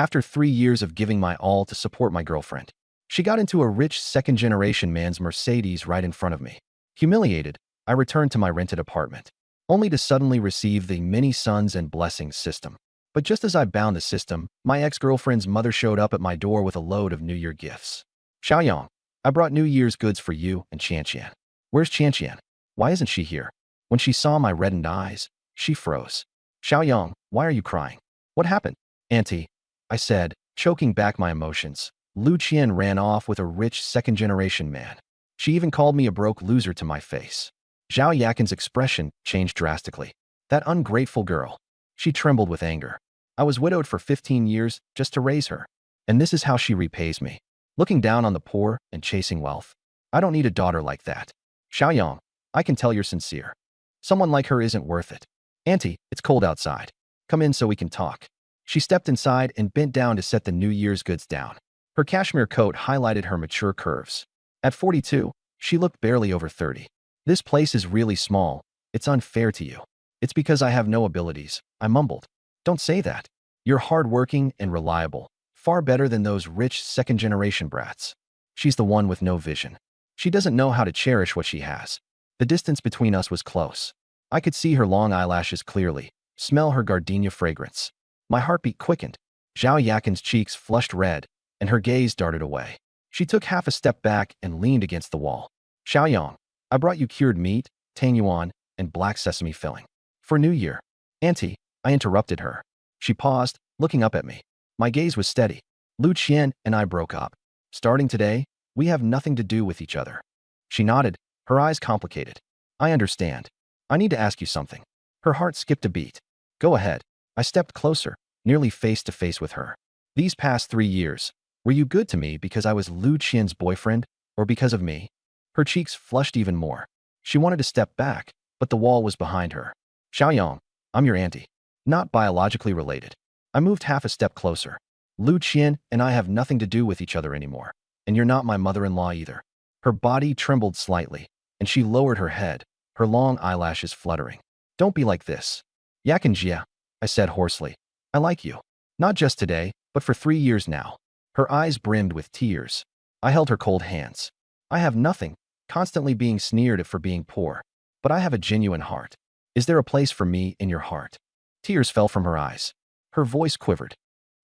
After 3 years of giving my all to support my girlfriend, she got into a rich second-generation man's Mercedes right in front of me. Humiliated, I returned to my rented apartment, only to suddenly receive the many sons and blessings system. But just as I bound the system, my ex-girlfriend's mother showed up at my door with a load of New Year gifts. Xiaoyang, I brought New Year's goods for you and Qianqian. Where's Qianqian? Why isn't she here? When she saw my reddened eyes, she froze. Xiaoyang, why are you crying? What happened? Auntie, I said, choking back my emotions. Lu Qian ran off with a rich second-generation man. She even called me a broke loser to my face. Zhao Yakin's expression changed drastically. That ungrateful girl. She trembled with anger. I was widowed for 15 years just to raise her. And this is how she repays me. Looking down on the poor and chasing wealth. I don't need a daughter like that. Xiaoyang, I can tell you're sincere. Someone like her isn't worth it. Auntie, it's cold outside. Come in so we can talk. She stepped inside and bent down to set the New Year's goods down. Her cashmere coat highlighted her mature curves. At 42, she looked barely over 30. This place is really small. It's unfair to you. It's because I have no abilities, I mumbled. Don't say that. You're hardworking and reliable, far better than those rich second-generation brats. She's the one with no vision. She doesn't know how to cherish what she has. The distance between us was close. I could see her long eyelashes clearly, smell her gardenia fragrance. My heartbeat quickened. Zhao Yakin's cheeks flushed red, and her gaze darted away. She took half a step back and leaned against the wall. Xiaoyang, I brought you cured meat, tang yuan, and black sesame filling. For New Year. Auntie, I interrupted her. She paused, looking up at me. My gaze was steady. Lu Qian and I broke up. Starting today, we have nothing to do with each other. She nodded, her eyes complicated. I understand. I need to ask you something. Her heart skipped a beat. Go ahead. I stepped closer, nearly face to face with her. These past 3 years, were you good to me because I was Lu Qian's boyfriend, or because of me? Her cheeks flushed even more. She wanted to step back, but the wall was behind her. Xiaoyang, I'm your auntie. Not biologically related. I moved half a step closer. Lu Qian and I have nothing to do with each other anymore. And you're not my mother-in-law either. Her body trembled slightly, and she lowered her head, her long eyelashes fluttering. Don't be like this. Yakin Jia, I said hoarsely. I like you. Not just today, but for 3 years now. Her eyes brimmed with tears. I held her cold hands. I have nothing, constantly being sneered at for being poor. But I have a genuine heart. Is there a place for me in your heart? Tears fell from her eyes. Her voice quivered.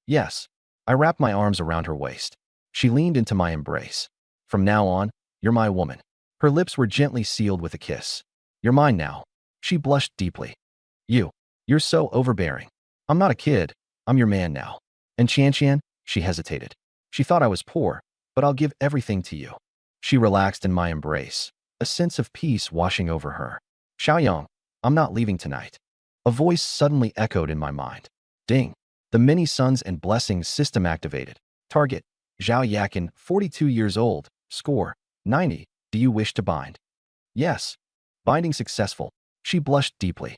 Yes. I wrapped my arms around her waist. She leaned into my embrace. From now on, you're my woman. Her lips were gently sealed with a kiss. You're mine now. She blushed deeply. You're so overbearing. I'm not a kid. I'm your man now. And Qianqian, she hesitated. She thought I was poor, but I'll give everything to you. She relaxed in my embrace, a sense of peace washing over her. Xiaoyang, I'm not leaving tonight. A voice suddenly echoed in my mind. Ding. The many sons and blessings system activated. Target. Zhao Yakin, 42 years old. Score. 90. Do you wish to bind? Yes. Binding successful. She blushed deeply.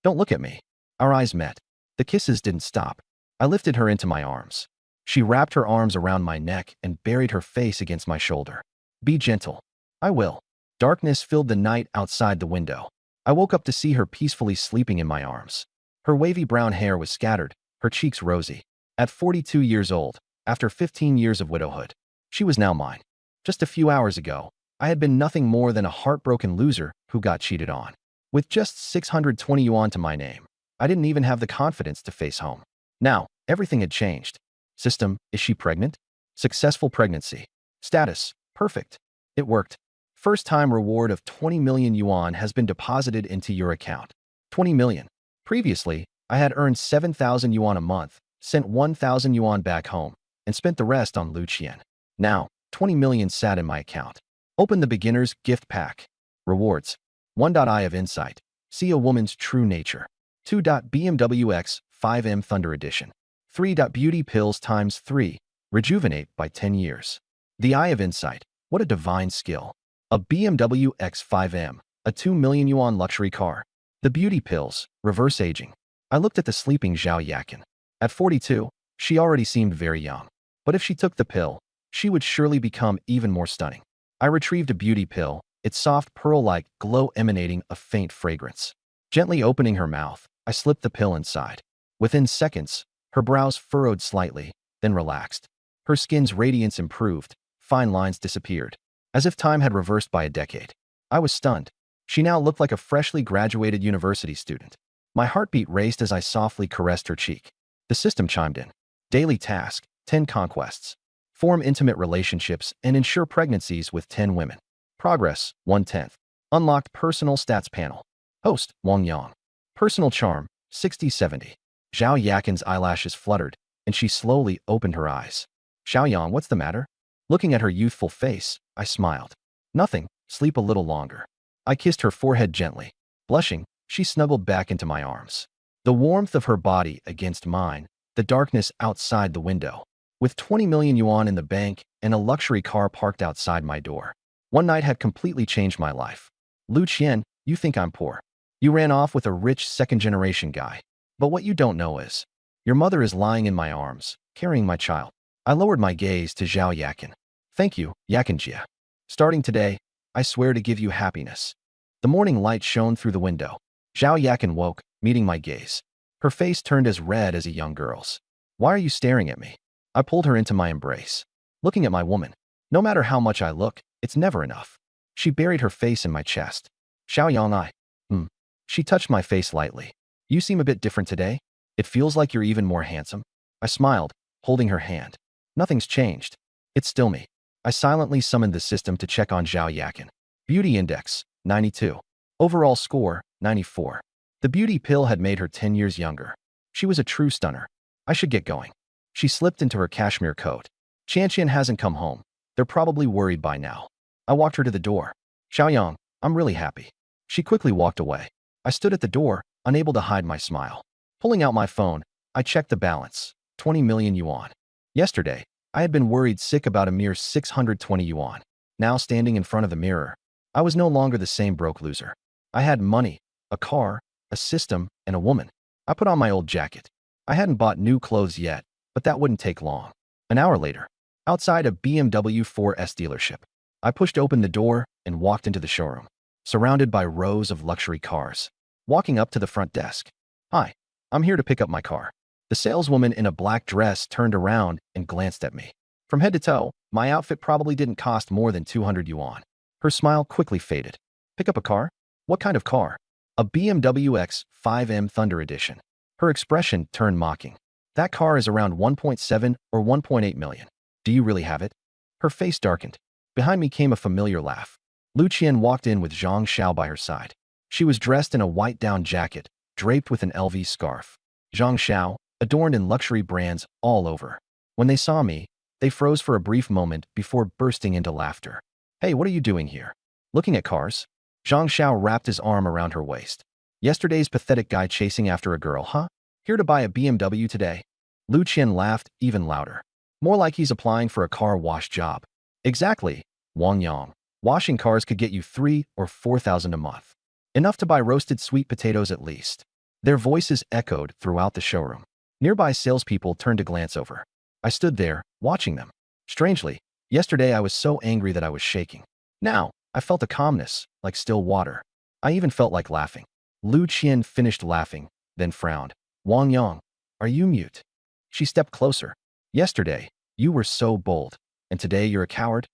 Don't look at me. Our eyes met. The kisses didn't stop. I lifted her into my arms. She wrapped her arms around my neck and buried her face against my shoulder. Be gentle. I will. Darkness filled the night outside the window. I woke up to see her peacefully sleeping in my arms. Her wavy brown hair was scattered, her cheeks rosy. At 42 years old, after 15 years of widowhood, she was now mine. Just a few hours ago, I had been nothing more than a heartbroken loser who got cheated on. With just 620 yuan to my name, I didn't even have the confidence to face home. Now, everything had changed. System, is she pregnant? Successful pregnancy. Status, perfect. It worked. First-time reward of 20 million yuan has been deposited into your account. 20 million. Previously, I had earned 7,000 yuan a month, sent 1,000 yuan back home, and spent the rest on Lu Qian. Now, 20 million sat in my account. Open the beginner's gift pack. Rewards. 1. Eye of Insight. See a woman's true nature. 2. BMW X5M Thunder Edition. 3. Beauty Pills times 3. Rejuvenate by 10 years. The Eye of Insight. What a divine skill. A BMW X5M, a 2 million yuan luxury car. The Beauty Pills, reverse aging. I looked at the sleeping Zhao Yakin. At 42, she already seemed very young. But if she took the pill, she would surely become even more stunning. I retrieved a beauty pill, its soft pearl-like glow emanating a faint fragrance. Gently opening her mouth, I slipped the pill inside. Within seconds, Her brows furrowed slightly, then relaxed. Her skin's radiance improved, fine lines disappeared, as if time had reversed by a decade. I was stunned. She now looked like a freshly graduated university student. My heartbeat raced as I softly caressed her cheek. The system chimed in. Daily task, 10 conquests. Form intimate relationships and ensure pregnancies with 10 women. Progress, 1/10. Unlocked personal stats panel. Host, Wang Yang. Personal charm, 60/70. Zhao Yakin's eyelashes fluttered, and she slowly opened her eyes. Xiaoyang, what's the matter? Looking at her youthful face, I smiled. Nothing, sleep a little longer. I kissed her forehead gently. Blushing, she snuggled back into my arms. The warmth of her body against mine, the darkness outside the window. With 20 million yuan in the bank and a luxury car parked outside my door. One night had completely changed my life. Lu Qian, you think I'm poor. You ran off with a rich second-generation guy. But what you don't know is, your mother is lying in my arms, carrying my child. I lowered my gaze to Zhao Yakin. Thank you, Yakinjia. Starting today, I swear to give you happiness. The morning light shone through the window. Zhao Yakin woke, meeting my gaze. Her face turned as red as a young girl's. Why are you staring at me? I pulled her into my embrace. Looking at my woman. No matter how much I look, it's never enough. She buried her face in my chest. Xiaoyang, She touched my face lightly. You seem a bit different today. It feels like you're even more handsome. I smiled, holding her hand. Nothing's changed. It's still me. I silently summoned the system to check on Zhao Yakin. Beauty index, 92. Overall score, 94. The beauty pill had made her 10 years younger. She was a true stunner. I should get going. She slipped into her cashmere coat. Qianqian hasn't come home. They're probably worried by now. I walked her to the door. Xiaoyang, I'm really happy. She quickly walked away. I stood at the door, unable to hide my smile. Pulling out my phone, I checked the balance, 20 million yuan. Yesterday, I had been worried sick about a mere 620 yuan. Now standing in front of the mirror, I was no longer the same broke loser. I had money, a car, a system, and a woman. I put on my old jacket. I hadn't bought new clothes yet, but that wouldn't take long. An hour later, outside a BMW 4S dealership, I pushed open the door and walked into the showroom, surrounded by rows of luxury cars. Walking up to the front desk. Hi, I'm here to pick up my car. The saleswoman in a black dress turned around and glanced at me. From head to toe, my outfit probably didn't cost more than 200 yuan. Her smile quickly faded. Pick up a car? What kind of car? A BMW X5M Thunder Edition. Her expression turned mocking. That car is around 1.7 or 1.8 million. Do you really have it? Her face darkened. Behind me came a familiar laugh. Lu Qian walked in with Zhang Xiao by her side. She was dressed in a white down jacket, draped with an LV scarf. Zhang Xiao, adorned in luxury brands all over. When they saw me, they froze for a brief moment before bursting into laughter. Hey, what are you doing here? Looking at cars? Zhang Xiao wrapped his arm around her waist. Yesterday's pathetic guy chasing after a girl, huh? Here to buy a BMW today? Lu Qian laughed even louder. More like he's applying for a car wash job. Exactly, Wang Yang. Washing cars could get you 3,000 or 4,000 a month. Enough to buy roasted sweet potatoes at least. Their voices echoed throughout the showroom. Nearby salespeople turned to glance over. I stood there, watching them. Strangely, yesterday I was so angry that I was shaking. Now, I felt a calmness, like still water. I even felt like laughing. Lu Qian finished laughing, then frowned. Wang Yang, are you mute? She stepped closer. Yesterday, you were so bold, and today you're a coward?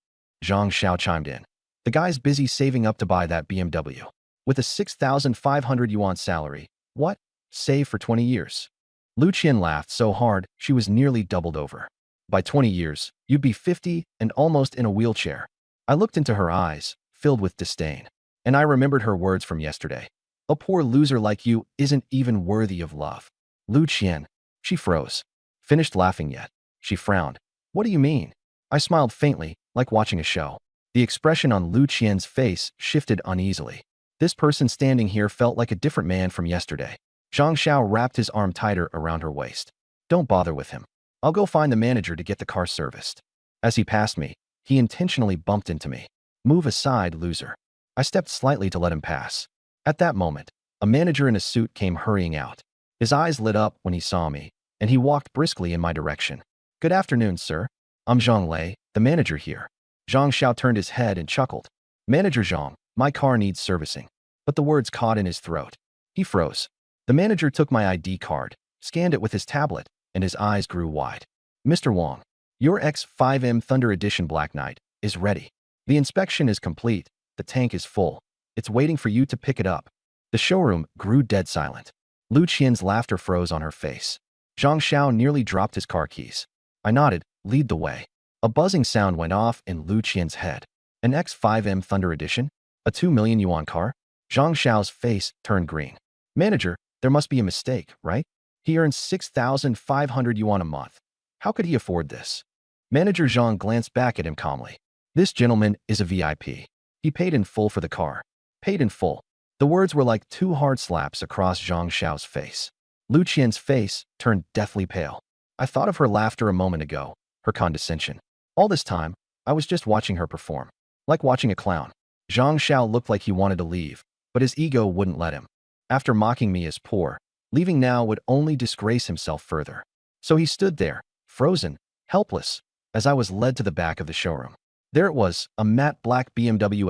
Zhang Xiao chimed in. The guy's busy saving up to buy that BMW. With a 6,500 yuan salary, what? Save for 20 years. Lu Qian laughed so hard, she was nearly doubled over. By 20 years, you'd be 50 and almost in a wheelchair. I looked into her eyes, filled with disdain. And I remembered her words from yesterday. A poor loser like you isn't even worthy of love. Lu Qian. She froze. Finished laughing yet. She frowned. What do you mean? I smiled faintly, like watching a show. The expression on Lu Qian's face shifted uneasily. This person standing here felt like a different man from yesterday. Zhang Xiao wrapped his arm tighter around her waist. Don't bother with him. I'll go find the manager to get the car serviced. As he passed me, he intentionally bumped into me. Move aside, loser. I stepped slightly to let him pass. At that moment, a manager in a suit came hurrying out. His eyes lit up when he saw me, and he walked briskly in my direction. Good afternoon, sir. I'm Zhang Lei, the manager here. Zhang Xiao turned his head and chuckled. Manager Zhang, my car needs servicing. But the words caught in his throat. He froze. The manager took my ID card, scanned it with his tablet, and his eyes grew wide. Mr. Wong, your X5M Thunder Edition Black Knight is ready. The inspection is complete. The tank is full. It's waiting for you to pick it up. The showroom grew dead silent. Lu Qian's laughter froze on her face. Zhang Xiao nearly dropped his car keys. I nodded, lead the way. A buzzing sound went off in Lu Qian's head. An X5M Thunder Edition? A 2 million yuan car? Zhang Xiao's face turned green. Manager, there must be a mistake, right? He earns 6,500 yuan a month. How could he afford this? Manager Zhang glanced back at him calmly. This gentleman is a VIP. He paid in full for the car. Paid in full. The words were like two hard slaps across Zhang Xiao's face. Lu Qian's face turned deathly pale. I thought of her laughter a moment ago, her condescension. All this time, I was just watching her perform. Like watching a clown. Zhang Xiao looked like he wanted to leave, but his ego wouldn't let him. After mocking me as poor, leaving now would only disgrace himself further. So he stood there, frozen, helpless, as I was led to the back of the showroom. There it was, a matte black BMW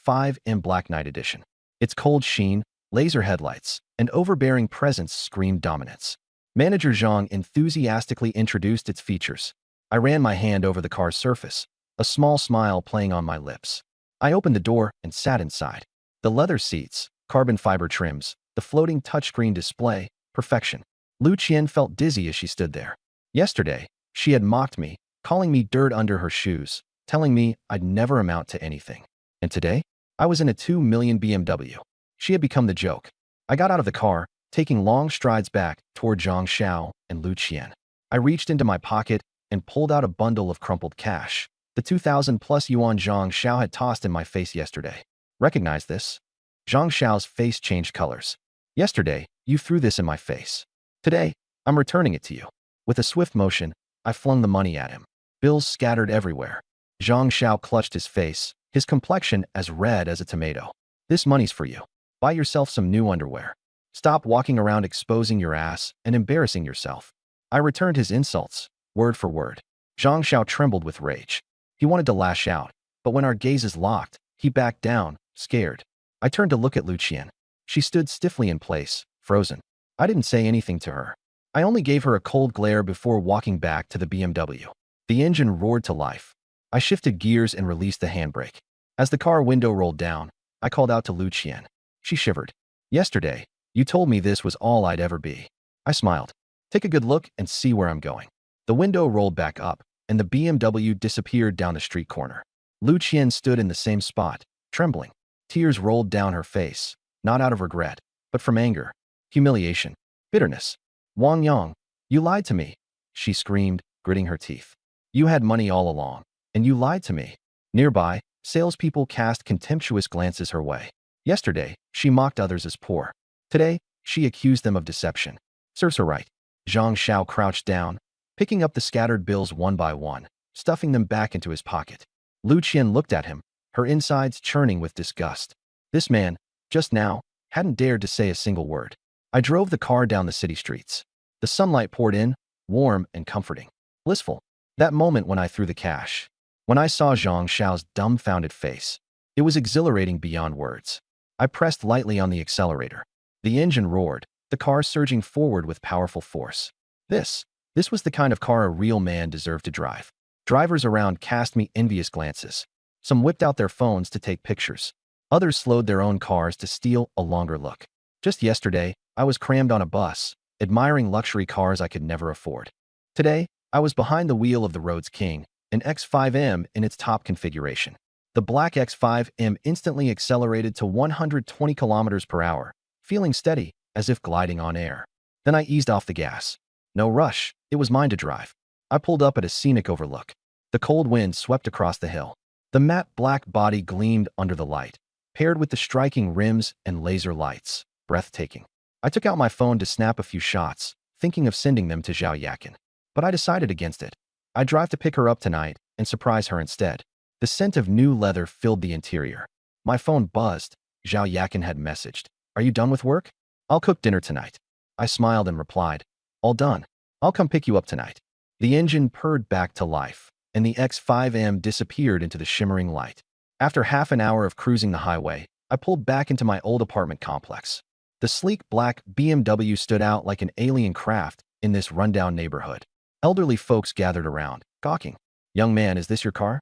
X5M Black Knight Edition. Its cold sheen, laser headlights, and overbearing presence screamed dominance. Manager Zhang enthusiastically introduced its features. I ran my hand over the car's surface, a small smile playing on my lips. I opened the door and sat inside. The leather seats, carbon fiber trims, the floating touchscreen display, perfection. Lu Qian felt dizzy as she stood there. Yesterday, she had mocked me, calling me dirt under her shoes, telling me I'd never amount to anything. And today, I was in a 2 million BMW. She had become the joke. I got out of the car, taking long strides back toward Zhang Xiao and Lu Qian. I reached into my pocket and pulled out a bundle of crumpled cash. The 2,000 plus yuan Zhang Xiao had tossed in my face yesterday. Recognize this? Zhang Xiao's face changed colors. Yesterday, you threw this in my face. Today, I'm returning it to you. With a swift motion, I flung the money at him. Bills scattered everywhere. Zhang Xiao clutched his face, his complexion as red as a tomato. This money's for you. Buy yourself some new underwear. Stop walking around exposing your ass and embarrassing yourself. I returned his insults, word for word. Zhang Xiao trembled with rage. He wanted to lash out, but when our gazes locked, he backed down, scared. I turned to look at Lu Qian. She stood stiffly in place, frozen. I didn't say anything to her. I only gave her a cold glare before walking back to the BMW. The engine roared to life. I shifted gears and released the handbrake. As the car window rolled down, I called out to Lu Qian. She shivered. Yesterday, you told me this was all I'd ever be. I smiled. Take a good look and see where I'm going. The window rolled back up, and the BMW disappeared down the street corner. Lu Qian stood in the same spot, trembling. Tears rolled down her face, not out of regret, but from anger, humiliation, bitterness. Wang Yang, you lied to me, she screamed, gritting her teeth. You had money all along, and you lied to me. Nearby, salespeople cast contemptuous glances her way. Yesterday, she mocked others as poor. Today, she accused them of deception. Serves her right. Zhang Xiao crouched down, picking up the scattered bills one by one, stuffing them back into his pocket. Lu Qian looked at him, her insides churning with disgust. This man, just now, hadn't dared to say a single word. I drove the car down the city streets. The sunlight poured in, warm and comforting. Blissful. That moment when I threw the cash. When I saw Zhang Xiao's dumbfounded face. It was exhilarating beyond words. I pressed lightly on the accelerator. The engine roared, the car surging forward with powerful force. This was the kind of car a real man deserved to drive. Drivers around cast me envious glances. Some whipped out their phones to take pictures. Others slowed their own cars to steal a longer look. Just yesterday, I was crammed on a bus, admiring luxury cars I could never afford. Today, I was behind the wheel of the road's king, an X5M in its top configuration. The black X5M instantly accelerated to 120 kilometers per hour, feeling steady, as if gliding on air. Then I eased off the gas. No rush, it was mine to drive. I pulled up at a scenic overlook. The cold wind swept across the hill. The matte black body gleamed under the light, paired with the striking rims and laser lights. Breathtaking. I took out my phone to snap a few shots, thinking of sending them to Zhao Yakin. But I decided against it. I'd drive to pick her up tonight and surprise her instead. The scent of new leather filled the interior. My phone buzzed. Zhao Yakin had messaged. Are you done with work? I'll cook dinner tonight. I smiled and replied. All done. I'll come pick you up tonight. The engine purred back to life, and the X5M disappeared into the shimmering light. After half an hour of cruising the highway, I pulled back into my old apartment complex. The sleek black BMW stood out like an alien craft in this rundown neighborhood. Elderly folks gathered around, gawking. "Young man, is this your car?"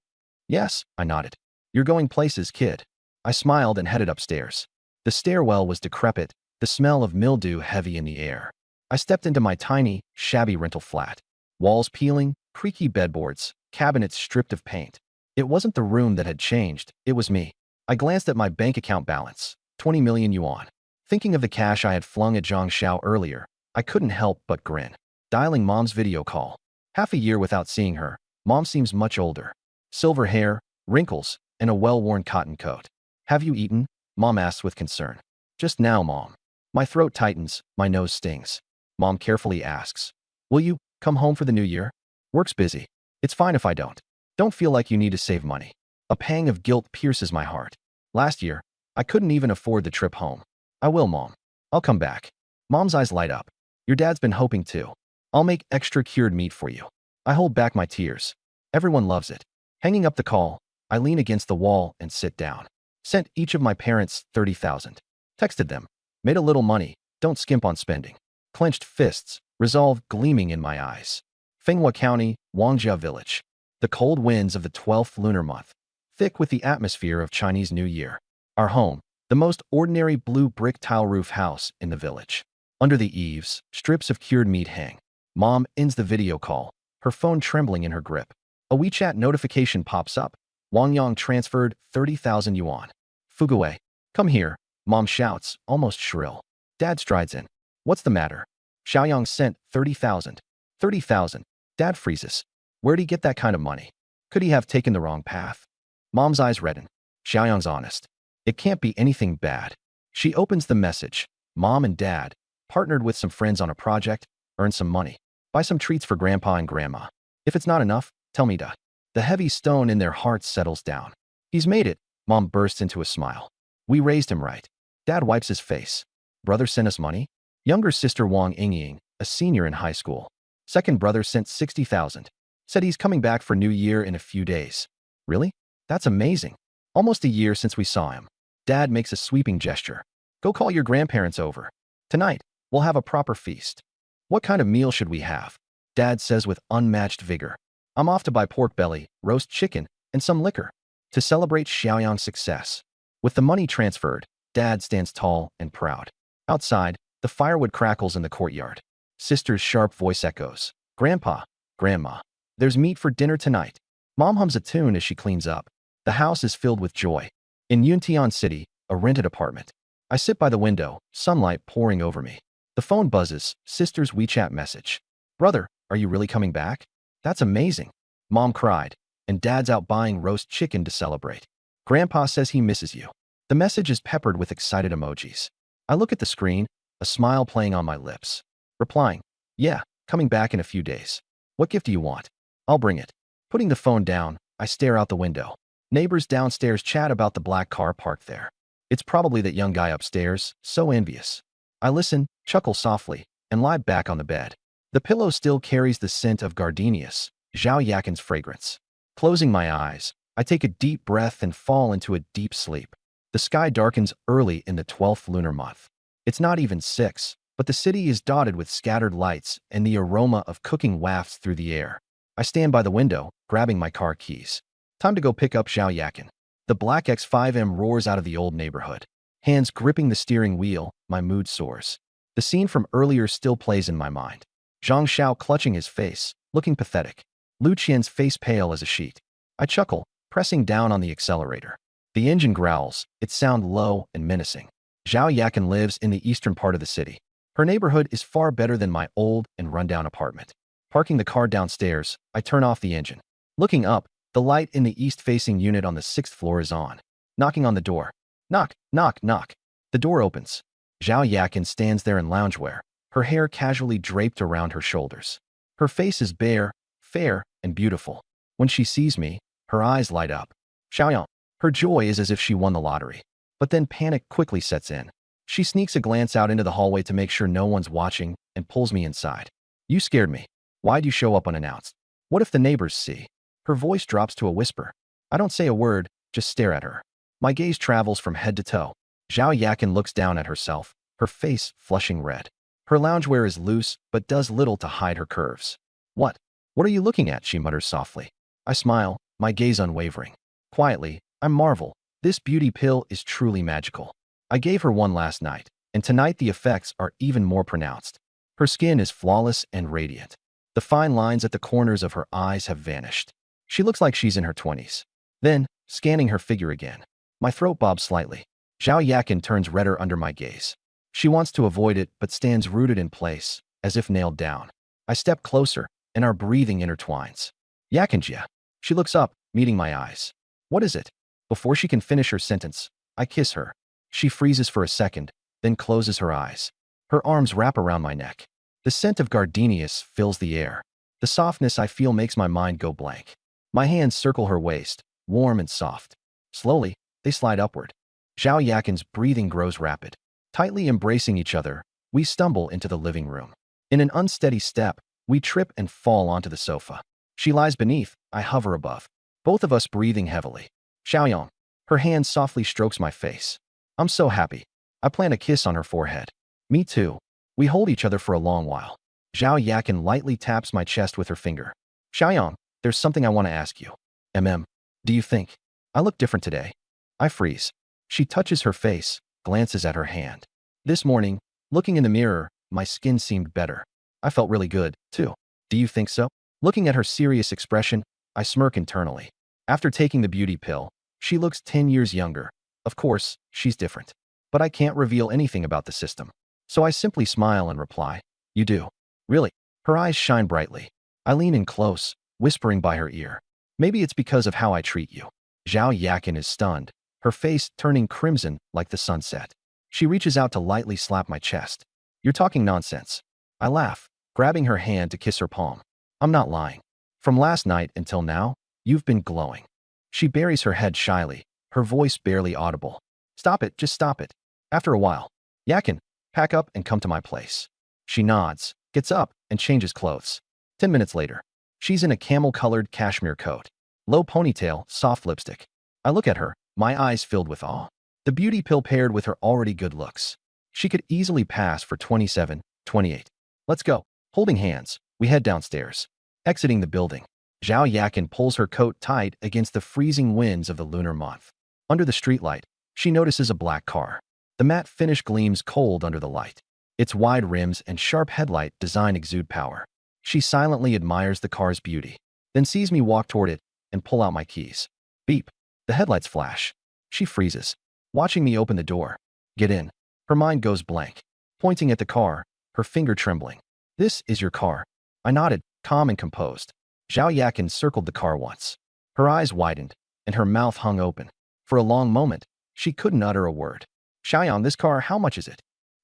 "Yes," I nodded. "You're going places, kid." I smiled and headed upstairs. The stairwell was decrepit, the smell of mildew heavy in the air. I stepped into my tiny, shabby rental flat. Walls peeling, creaky bedboards, cabinets stripped of paint. It wasn't the room that had changed, it was me. I glanced at my bank account balance, 20 million yuan. Thinking of the cash I had flung at Zhang Xiao earlier, I couldn't help but grin. Dialing Mom's video call. Half a year without seeing her, Mom seems much older. Silver hair, wrinkles, and a well-worn cotton coat. "Have you eaten?" Mom asks with concern. "Just now, Mom." My throat tightens, my nose stings. Mom carefully asks, "Will you come home for the new year?" "Work's busy. It's fine if I don't. Don't feel like you need to save money." A pang of guilt pierces my heart. Last year, I couldn't even afford the trip home. "I will, Mom. I'll come back." Mom's eyes light up. "Your dad's been hoping too. I'll make extra cured meat for you." I hold back my tears. Everyone loves it. Hanging up the call, I lean against the wall and sit down. Sent each of my parents 30,000. Texted them. Made a little money. Don't skimp on spending. Clenched fists, resolve gleaming in my eyes. Fenghua County, Wangjia Village. The cold winds of the 12th lunar month. Thick with the atmosphere of Chinese New Year. Our home, the most ordinary blue brick tile roof house in the village. Under the eaves, strips of cured meat hang. Mom ends the video call, her phone trembling in her grip. A WeChat notification pops up. Wang Yang transferred 30,000 yuan. "Fuguwei, come here," Mom shouts, almost shrill. Dad strides in. "What's the matter?" "Xiaoyang sent 30,000. 30,000. Dad freezes. Where'd he get that kind of money? Could he have taken the wrong path? Mom's eyes redden. Xiaoyang's honest. It can't be anything bad. She opens the message. Mom and Dad partnered with some friends on a project, earn some money, buy some treats for Grandpa and Grandma. If it's not enough, tell me to. The heavy stone in their hearts settles down. He's made it. Mom bursts into a smile. We raised him right. Dad wipes his face. Brother sent us money? Younger sister Wang Yingying, a senior in high school. Second brother sent 60,000. Said he's coming back for New Year in a few days. Really? That's amazing. Almost a year since we saw him. Dad makes a sweeping gesture. Go call your grandparents over. Tonight, we'll have a proper feast. What kind of meal should we have? Dad says with unmatched vigor. I'm off to buy pork belly, roast chicken, and some liquor to celebrate Xiaoyang's success. With the money transferred, Dad stands tall and proud. Outside, the firewood crackles in the courtyard. Sister's sharp voice echoes. Grandpa, Grandma, there's meat for dinner tonight. Mom hums a tune as she cleans up. The house is filled with joy. In Yuntian City, a rented apartment. I sit by the window, sunlight pouring over me. The phone buzzes, sister's WeChat message. Brother, are you really coming back? That's amazing. Mom cried, and Dad's out buying roast chicken to celebrate. Grandpa says he misses you. The message is peppered with excited emojis. I look at the screen, a smile playing on my lips. Replying, yeah, coming back in a few days. What gift do you want? I'll bring it. Putting the phone down, I stare out the window. Neighbors downstairs chat about the black car parked there. It's probably that young guy upstairs, so envious. I listen, chuckle softly, and lie back on the bed. The pillow still carries the scent of gardenias, Zhao Yakin's fragrance. Closing my eyes, I take a deep breath and fall into a deep sleep. The sky darkens early in the 12th lunar month. It's not even 6, but the city is dotted with scattered lights and the aroma of cooking wafts through the air. I stand by the window, grabbing my car keys. Time to go pick up Zhao Yakin. The black X5M roars out of the old neighborhood. Hands gripping the steering wheel, my mood soars. The scene from earlier still plays in my mind. Zhang Xiao clutching his face, looking pathetic. Lu Qian's face pale as a sheet. I chuckle, pressing down on the accelerator. The engine growls, its sound low and menacing. Zhao Yakin lives in the eastern part of the city. Her neighborhood is far better than my old and rundown apartment. Parking the car downstairs, I turn off the engine. Looking up, the light in the east-facing unit on the 6th floor is on. Knocking on the door. Knock, knock, knock. The door opens. Zhao Yakin stands there in loungewear, her hair casually draped around her shoulders. Her face is bare, fair, and beautiful. When she sees me, her eyes light up. Xiaoyang. Her joy is as if she won the lottery. But then panic quickly sets in. She sneaks a glance out into the hallway to make sure no one's watching and pulls me inside. You scared me. Why'd you show up unannounced? What if the neighbors see? Her voice drops to a whisper. I don't say a word, just stare at her. My gaze travels from head to toe. Zhao Yakin looks down at herself, her face flushing red. Her loungewear is loose, but does little to hide her curves. What? What are you looking at? She mutters softly. I smile, my gaze unwavering. Quietly, I marvel. This beauty pill is truly magical. I gave her one last night, and tonight the effects are even more pronounced. Her skin is flawless and radiant. The fine lines at the corners of her eyes have vanished. She looks like she's in her 20s. Then, scanning her figure again, my throat bobs slightly. Zhao Yakin turns redder under my gaze. She wants to avoid it but stands rooted in place, as if nailed down. I step closer, and our breathing intertwines. Yakinjia. She looks up, meeting my eyes. What is it? Before she can finish her sentence, I kiss her. She freezes for a second, then closes her eyes. Her arms wrap around my neck. The scent of gardenias fills the air. The softness I feel makes my mind go blank. My hands circle her waist, warm and soft. Slowly, they slide upward. Zhao Yakin's breathing grows rapid. Tightly embracing each other, we stumble into the living room. In an unsteady step, we trip and fall onto the sofa. She lies beneath, I hover above. Both of us breathing heavily. Xiaoyang. Her hand softly strokes my face. I'm so happy. I plant a kiss on her forehead. Me too. We hold each other for a long while. Zhao Yakin lightly taps my chest with her finger. Xiaoyang, there's something I want to ask you. Do you think I look different today? I freeze. She touches her face, glances at her hand. This morning, looking in the mirror, my skin seemed better. I felt really good, too. Do you think so? Looking at her serious expression, I smirk internally. After taking the beauty pill, she looks 10 years younger. Of course, she's different. But I can't reveal anything about the system. So I simply smile and reply, you do. Really? Her eyes shine brightly. I lean in close, whispering by her ear. Maybe it's because of how I treat you. Zhao Yakin is stunned, her face turning crimson like the sunset. She reaches out to lightly slap my chest. You're talking nonsense. I laugh, grabbing her hand to kiss her palm. I'm not lying. From last night until now, you've been glowing. She buries her head shyly, her voice barely audible. Stop it, just stop it. After a while, Yakin, pack up and come to my place. She nods, gets up, and changes clothes. 10 minutes later, she's in a camel-colored cashmere coat. Low ponytail, soft lipstick. I look at her, my eyes filled with awe. The beauty pill paired with her already good looks. She could easily pass for 27, 28. Let's go. Holding hands, we head downstairs. Exiting the building, Zhao Yakin pulls her coat tight against the freezing winds of the lunar month. Under the streetlight, she notices a black car. The matte finish gleams cold under the light. Its wide rims and sharp headlight design exude power. She silently admires the car's beauty, then sees me walk toward it and pull out my keys. Beep. The headlights flash. She freezes, watching me open the door. Get in. Her mind goes blank. Pointing at the car, her finger trembling. This is your car. I nodded, calm and composed. Zhao Yakin circled the car once. Her eyes widened, and her mouth hung open. For a long moment, she couldn't utter a word. Xiaoyang, this car, how much is it?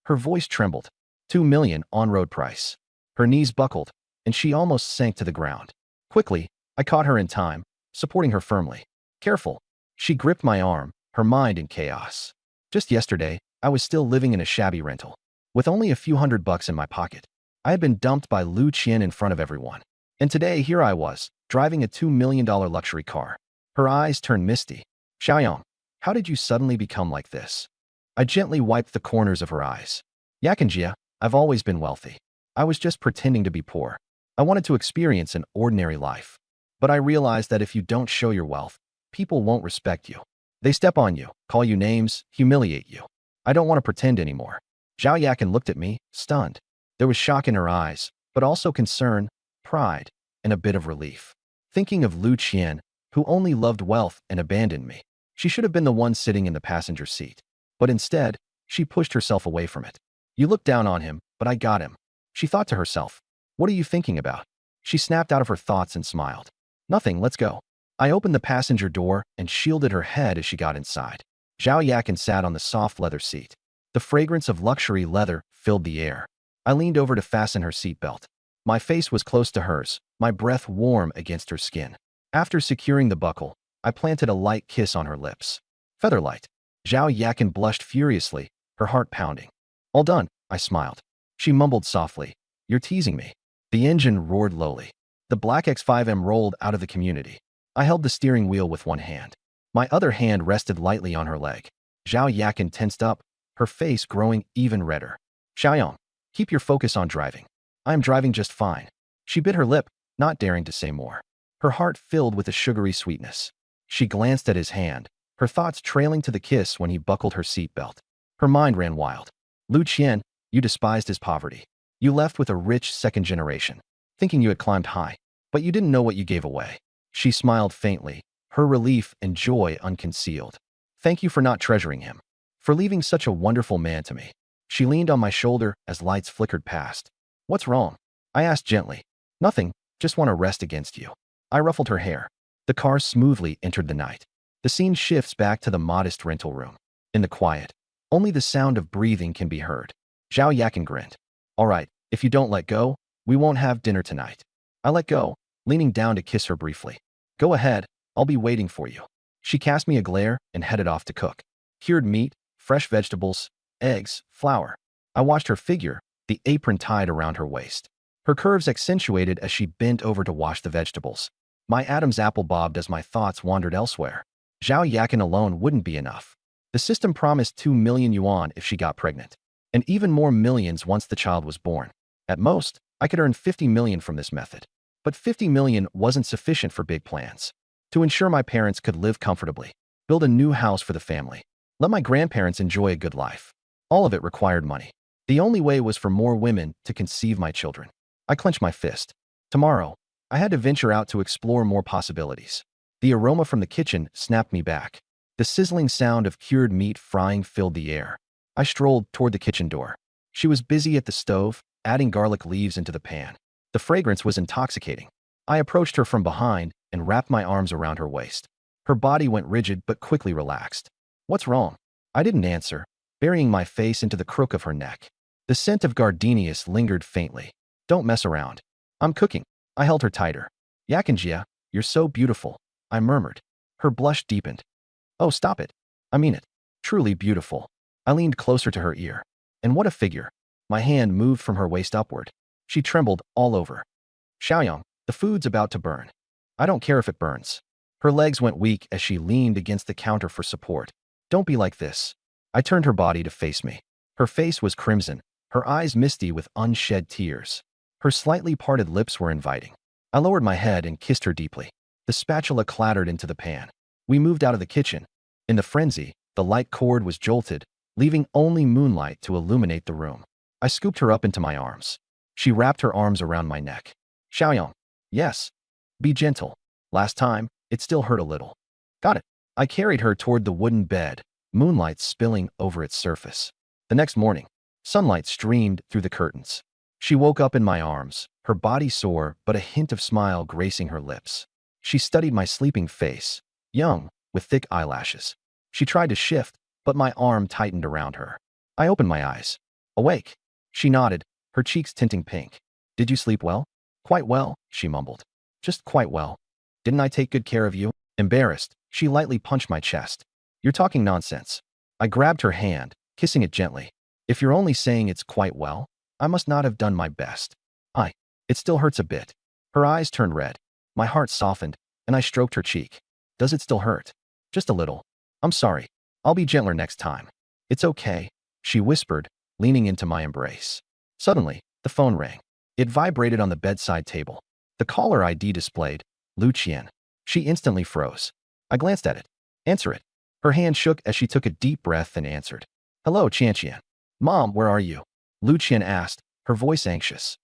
Her voice trembled. 2 million on-road price. Her knees buckled, and she almost sank to the ground. Quickly, I caught her in time, supporting her firmly. Careful. She gripped my arm, her mind in chaos. Just yesterday, I was still living in a shabby rental. With only a few $100 in my pocket. I had been dumped by Lu Qian in front of everyone. And today, here I was, driving a $2 million luxury car. Her eyes turned misty. Xiaoyang, how did you suddenly become like this? I gently wiped the corners of her eyes. Yakinjia, I've always been wealthy. I was just pretending to be poor. I wanted to experience an ordinary life. But I realized that if you don't show your wealth, people won't respect you. They step on you, call you names, humiliate you. I don't want to pretend anymore. Zhao Yakin looked at me, stunned. There was shock in her eyes, but also concern, pride, and a bit of relief. Thinking of Lu Qian, who only loved wealth and abandoned me. She should have been the one sitting in the passenger seat. But instead, she pushed herself away from it. You look down on him, but I got him. She thought to herself. What are you thinking about? She snapped out of her thoughts and smiled. Nothing, let's go. I opened the passenger door and shielded her head as she got inside. Zhao Yakin sat on the soft leather seat. The fragrance of luxury leather filled the air. I leaned over to fasten her seatbelt. My face was close to hers, my breath warm against her skin. After securing the buckle, I planted a light kiss on her lips. Featherlight. Zhao Yakin blushed furiously, her heart pounding. All done, I smiled. She mumbled softly. You're teasing me. The engine roared lowly. The black X5M rolled out of the community. I held the steering wheel with one hand. My other hand rested lightly on her leg. Zhao Yakin tensed up, her face growing even redder. Xiaoyang. Keep your focus on driving. I am driving just fine. She bit her lip, not daring to say more. Her heart filled with a sugary sweetness. She glanced at his hand, her thoughts trailing to the kiss when he buckled her seatbelt. Her mind ran wild. Lu Qian, you despised his poverty. You left with a rich second generation, thinking you had climbed high, but you didn't know what you gave away. She smiled faintly, her relief and joy unconcealed. Thank you for not treasuring him, for leaving such a wonderful man to me. She leaned on my shoulder as lights flickered past. What's wrong? I asked gently. Nothing, just want to rest against you. I ruffled her hair. The car smoothly entered the night. The scene shifts back to the modest rental room. In the quiet, only the sound of breathing can be heard. Zhao Yakin grinned. All right, if you don't let go, we won't have dinner tonight. I let go, leaning down to kiss her briefly. Go ahead, I'll be waiting for you. She cast me a glare and headed off to cook. Cured meat, fresh vegetables, eggs, flour. I watched her figure, the apron tied around her waist. Her curves accentuated as she bent over to wash the vegetables. My Adam's apple bobbed as my thoughts wandered elsewhere. Zhao Yakin alone wouldn't be enough. The system promised 2 million yuan if she got pregnant, and even more millions once the child was born. At most, I could earn 50 million from this method. But 50 million wasn't sufficient for big plans. To ensure my parents could live comfortably, build a new house for the family, let my grandparents enjoy a good life. All of it required money. The only way was for more women to conceive my children. I clenched my fist. Tomorrow, I had to venture out to explore more possibilities. The aroma from the kitchen snapped me back. The sizzling sound of cured meat frying filled the air. I strolled toward the kitchen door. She was busy at the stove, adding garlic leaves into the pan. The fragrance was intoxicating. I approached her from behind and wrapped my arms around her waist. Her body went rigid but quickly relaxed. What's wrong? I didn't answer, burying my face into the crook of her neck. The scent of gardenias lingered faintly. Don't mess around. I'm cooking. I held her tighter. Yakinjia, you're so beautiful, I murmured. Her blush deepened. Oh, stop it. I mean it. Truly beautiful. I leaned closer to her ear. And what a figure. My hand moved from her waist upward. She trembled all over. Xiaoyang, the food's about to burn. I don't care if it burns. Her legs went weak as she leaned against the counter for support. Don't be like this. I turned her body to face me. Her face was crimson, her eyes misty with unshed tears. Her slightly parted lips were inviting. I lowered my head and kissed her deeply. The spatula clattered into the pan. We moved out of the kitchen. In the frenzy, the light cord was jolted, leaving only moonlight to illuminate the room. I scooped her up into my arms. She wrapped her arms around my neck. Xiaoyang. Yes. Be gentle. Last time, it still hurt a little. Got it. I carried her toward the wooden bed, moonlight spilling over its surface. The next morning, sunlight streamed through the curtains. She woke up in my arms, her body sore but a hint of smile gracing her lips. She studied my sleeping face, young, with thick eyelashes. She tried to shift, but my arm tightened around her. I opened my eyes. Awake. She nodded, her cheeks tinting pink. Did you sleep well? Quite well, she mumbled. Just quite well. Didn't I take good care of you? Embarrassed, she lightly punched my chest. You're talking nonsense. I grabbed her hand, kissing it gently. If you're only saying it's quite well, I must not have done my best. It still hurts a bit. Her eyes turned red. My heart softened, and I stroked her cheek. Does it still hurt? Just a little. I'm sorry. I'll be gentler next time. It's okay, she whispered, leaning into my embrace. Suddenly, the phone rang. It vibrated on the bedside table. The caller ID displayed, Lu Qian. She instantly froze. I glanced at it. Answer it. Her hand shook as she took a deep breath and answered. Hello, Qian. Mom, where are you? Lu Qian asked, her voice anxious.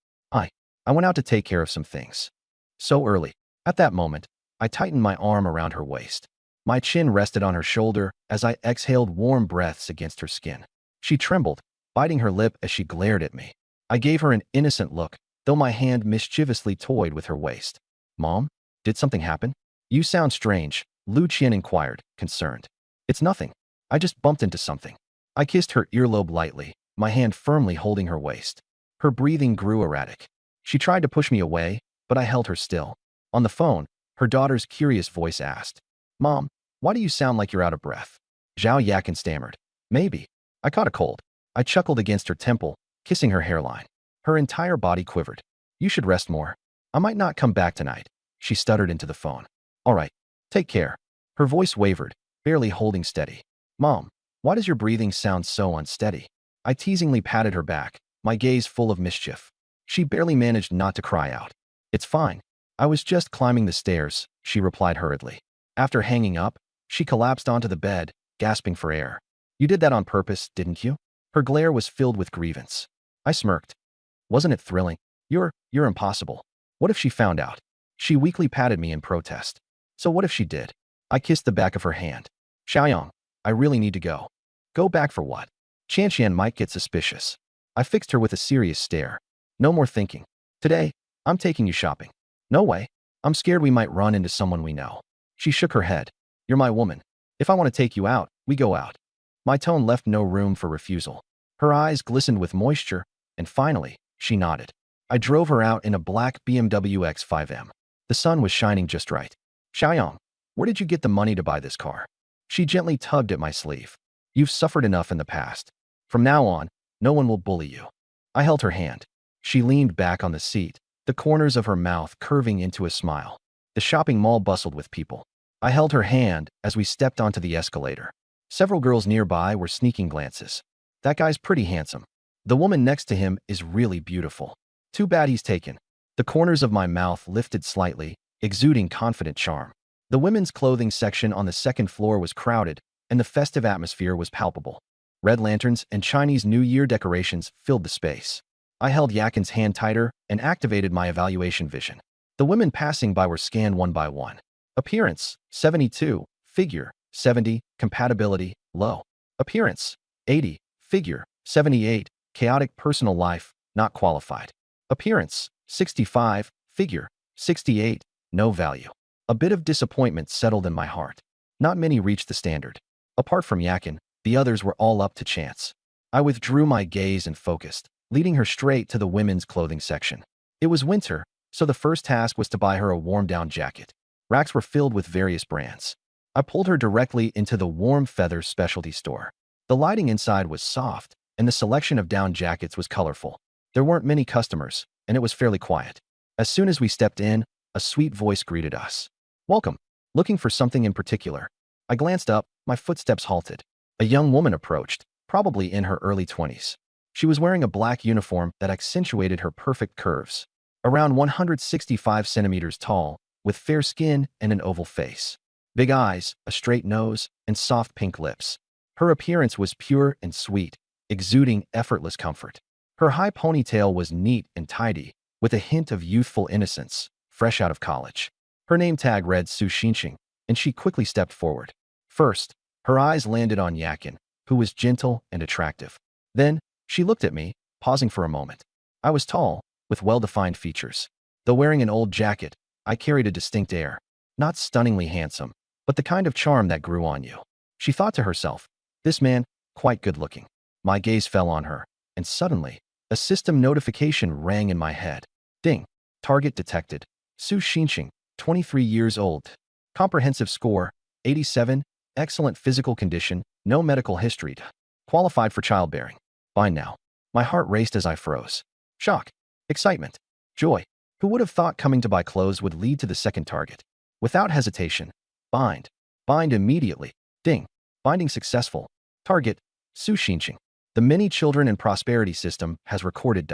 I went out to take care of some things. So early. At that moment, I tightened my arm around her waist. My chin rested on her shoulder as I exhaled warm breaths against her skin. She trembled, biting her lip as she glared at me. I gave her an innocent look, though my hand mischievously toyed with her waist. Mom, did something happen? You sound strange, Lu Qian inquired, concerned. It's nothing. I just bumped into something. I kissed her earlobe lightly, my hand firmly holding her waist. Her breathing grew erratic. She tried to push me away, but I held her still. On the phone, her daughter's curious voice asked, Mom, why do you sound like you're out of breath? Zhao Yakin stammered. Maybe. I caught a cold. I chuckled against her temple, kissing her hairline. Her entire body quivered. You should rest more. I might not come back tonight. She stuttered into the phone. All right. Take care. Her voice wavered, barely holding steady. Mom, why does your breathing sound so unsteady? I teasingly patted her back, my gaze full of mischief. She barely managed not to cry out. "It's fine. I was just climbing the stairs," she replied hurriedly. After hanging up, she collapsed onto the bed, gasping for air. "You did that on purpose, didn't you?" Her glare was filled with grievance. I smirked. "Wasn't it thrilling? You're impossible. What if she found out?" She weakly patted me in protest. "So what if she did?" I kissed the back of her hand. "Xiaoyang, I really need to go." "Go back for what?" "Qianqian might get suspicious." I fixed her with a serious stare. "No more thinking. Today, I'm taking you shopping." "No way. I'm scared we might run into someone we know." She shook her head. "You're my woman. If I want to take you out, we go out." My tone left no room for refusal. Her eyes glistened with moisture, and finally, she nodded. I drove her out in a black BMW X5M. The sun was shining just right. "Xiaoyang, where did you get the money to buy this car?" She gently tugged at my sleeve. "You've suffered enough in the past. From now on, no one will bully you." I held her hand. She leaned back on the seat, the corners of her mouth curving into a smile. The shopping mall bustled with people. I held her hand as we stepped onto the escalator. Several girls nearby were sneaking glances. "That guy's pretty handsome. The woman next to him is really beautiful. Too bad he's taken." The corners of my mouth lifted slightly, exuding confident charm. The women's clothing section on the second floor was crowded, and the festive atmosphere was palpable. Red lanterns and Chinese New Year decorations filled the space. I held Yakin's hand tighter and activated my evaluation vision. The women passing by were scanned one by one. Appearance, 72. Figure, 70. Compatibility, low. Appearance, 80. Figure, 78. Chaotic personal life, not qualified. Appearance, 65. Figure, 68. No value. A bit of disappointment settled in my heart. Not many reached the standard. Apart from Yakin, the others were all up to chance. I withdrew my gaze and focused, leading her straight to the women's clothing section. It was winter, so the first task was to buy her a warm-down jacket. Racks were filled with various brands. I pulled her directly into the warm feathers specialty store. The lighting inside was soft, and the selection of down jackets was colorful. There weren't many customers, and it was fairly quiet. As soon as we stepped in, a sweet voice greeted us. "Welcome. Looking for something in particular?" I glanced up, my footsteps halted. A young woman approached, probably in her early 20s. She was wearing a black uniform that accentuated her perfect curves. Around 165 centimeters tall, with fair skin and an oval face. Big eyes, a straight nose, and soft pink lips. Her appearance was pure and sweet, exuding effortless comfort. Her high ponytail was neat and tidy, with a hint of youthful innocence, fresh out of college. Her name tag read Su Xinqing, and she quickly stepped forward. First, her eyes landed on Yakin, who was gentle and attractive. Then, she looked at me, pausing for a moment. I was tall, with well-defined features. Though wearing an old jacket, I carried a distinct air. Not stunningly handsome, but the kind of charm that grew on you. She thought to herself, "This man, quite good-looking." My gaze fell on her, and suddenly, a system notification rang in my head. Ding. Target detected. Su Xinqing, 23 years old. Comprehensive score, 87. Excellent physical condition, no medical history. Qualified for childbearing. Fine now. My heart raced as I froze. Shock. Excitement. Joy. Who would have thought coming to buy clothes would lead to the second target? Without hesitation. Bind. Bind immediately. Ding. Binding successful. Target. Su Xinqing. The many children and prosperity system has recorded.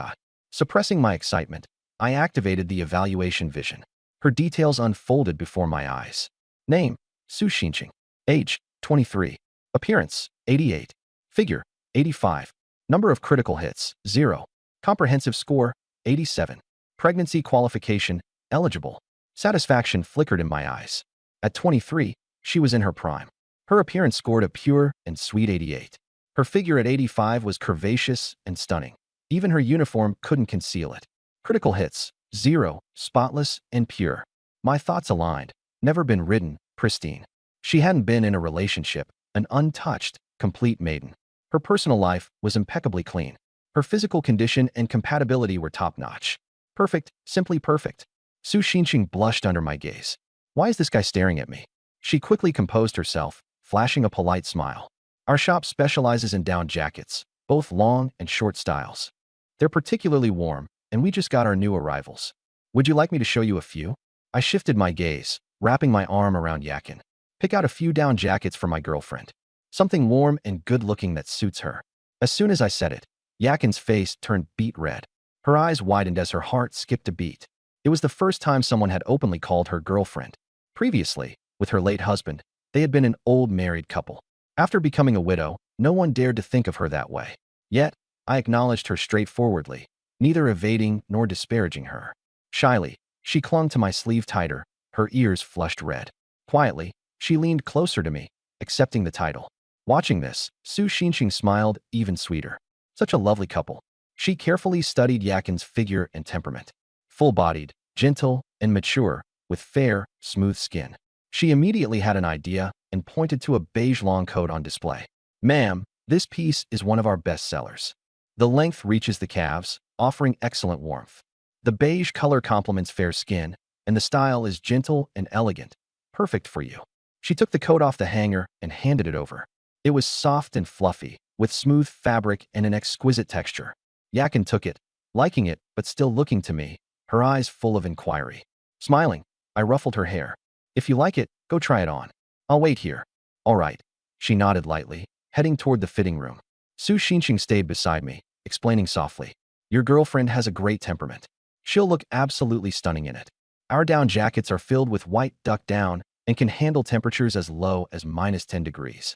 Suppressing my excitement, I activated the evaluation vision. Her details unfolded before my eyes. Name, Su Xinqing. Age, 23. Appearance, 88. Figure, 85. Number of critical hits, 0. Comprehensive score, 87. Pregnancy qualification, eligible. Satisfaction flickered in my eyes. At 23, she was in her prime. Her appearance scored a pure and sweet 88. Her figure at 85 was curvaceous and stunning. Even her uniform couldn't conceal it. Critical hits, 0, spotless and pure. My thoughts aligned. Never been ridden, pristine. She hadn't been in a relationship, an untouched, complete maiden. Her personal life was impeccably clean. Her physical condition and compatibility were top-notch. Perfect, simply perfect. Su Xinqing blushed under my gaze. Why is this guy staring at me? She quickly composed herself, flashing a polite smile. Our shop specializes in down jackets, both long and short styles. They're particularly warm, and we just got our new arrivals. Would you like me to show you a few? I shifted my gaze, wrapping my arm around Yakin. Pick out a few down jackets for my girlfriend. Something warm and good-looking that suits her. As soon as I said it, Yakin's face turned beet red. Her eyes widened as her heart skipped a beat. It was the first time someone had openly called her girlfriend. Previously, with her late husband, they had been an old married couple. After becoming a widow, no one dared to think of her that way. Yet, I acknowledged her straightforwardly, neither evading nor disparaging her. Shyly, she clung to my sleeve tighter, her ears flushed red. Quietly, she leaned closer to me, accepting the title. Watching this, Su Xinxing smiled even sweeter. Such a lovely couple. She carefully studied Yakin's figure and temperament. Full-bodied, gentle, and mature, with fair, smooth skin. She immediately had an idea and pointed to a beige long coat on display. "Ma'am, this piece is one of our best sellers. The length reaches the calves, offering excellent warmth. The beige color complements fair skin, and the style is gentle and elegant, perfect for you." She took the coat off the hanger and handed it over. It was soft and fluffy, with smooth fabric and an exquisite texture. Yakin took it, liking it but still looking to me, her eyes full of inquiry. Smiling, I ruffled her hair. "If you like it, go try it on. I'll wait here." "All right." She nodded lightly, heading toward the fitting room. Su Xinxing stayed beside me, explaining softly, "Your girlfriend has a great temperament. She'll look absolutely stunning in it. Our down jackets are filled with white duck down and can handle temperatures as low as -10 degrees.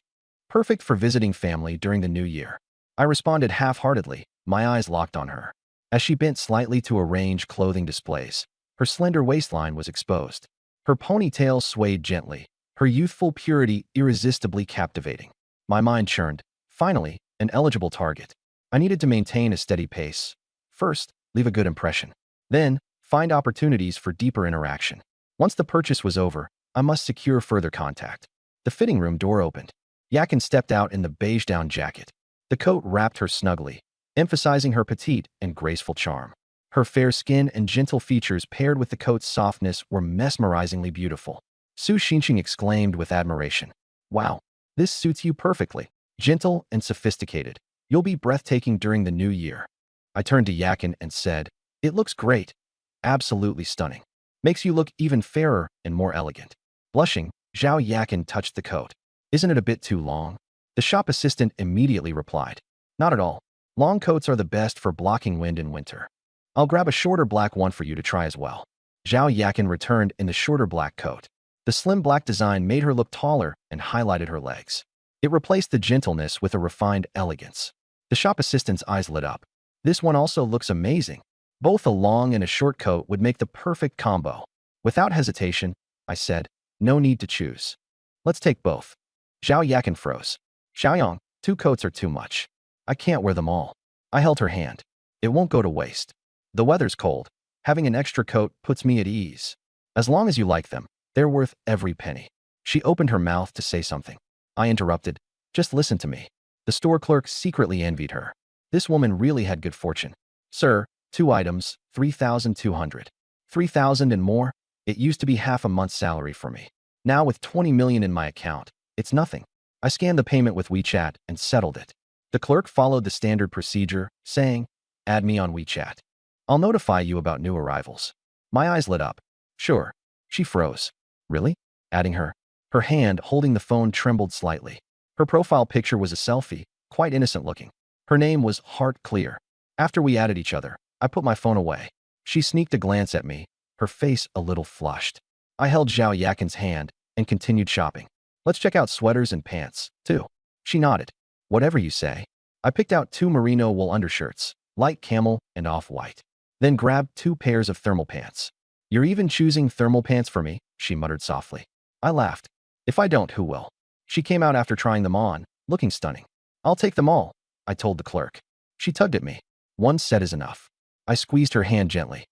Perfect for visiting family during the new year." I responded half-heartedly, my eyes locked on her. As she bent slightly to arrange clothing displays, her slender waistline was exposed. Her ponytail swayed gently, her youthful purity irresistibly captivating. My mind churned. Finally, an eligible target. I needed to maintain a steady pace. First, leave a good impression. Then, find opportunities for deeper interaction. Once the purchase was over, I must secure further contact. The fitting room door opened. Yakin stepped out in the beige down jacket. The coat wrapped her snugly, emphasizing her petite and graceful charm. Her fair skin and gentle features paired with the coat's softness were mesmerizingly beautiful. Su Xinxing exclaimed with admiration, "Wow, this suits you perfectly. Gentle and sophisticated. You'll be breathtaking during the new year." I turned to Yakin and said, "It looks great. Absolutely stunning. Makes you look even fairer and more elegant." Blushing, Zhao Yakin touched the coat. "Isn't it a bit too long?" The shop assistant immediately replied, "Not at all. Long coats are the best for blocking wind in winter. I'll grab a shorter black one for you to try as well." Zhao Yakin returned in the shorter black coat. The slim black design made her look taller and highlighted her legs. It replaced the gentleness with a refined elegance. The shop assistant's eyes lit up. "This one also looks amazing. Both a long and a short coat would make the perfect combo." Without hesitation, I said, "No need to choose. Let's take both." Zhao Yakin froze. "Xiaoyang, 2 coats are too much. I can't wear them all." I held her hand. "It won't go to waste. The weather's cold. Having an extra coat puts me at ease. As long as you like them, they're worth every penny." She opened her mouth to say something. I interrupted. "Just listen to me." The store clerk secretly envied her. This woman really had good fortune. "Sir, 2 items, 3,200. 3,000 and more? It used to be half a month's salary for me. Now with 20 million in my account, it's nothing." I scanned the payment with WeChat and settled it. The clerk followed the standard procedure, saying, "Add me on WeChat. I'll notify you about new arrivals." My eyes lit up. "Sure." She froze. "Really?" Adding her. Her hand holding the phone trembled slightly. Her profile picture was a selfie, quite innocent looking. Her name was Heart Clear. After we added each other, I put my phone away. She sneaked a glance at me, her face a little flushed. I held Zhao Yakin's hand and continued shopping. "Let's check out sweaters and pants, too." She nodded. "Whatever you say." I picked out 2 merino wool undershirts, light camel and off-white. Then grabbed 2 pairs of thermal pants. "You're even choosing thermal pants for me," she muttered softly. I laughed. "If I don't, who will?" She came out after trying them on, looking stunning. "I'll take them all," I told the clerk. She tugged at me. "One set is enough." I squeezed her hand gently.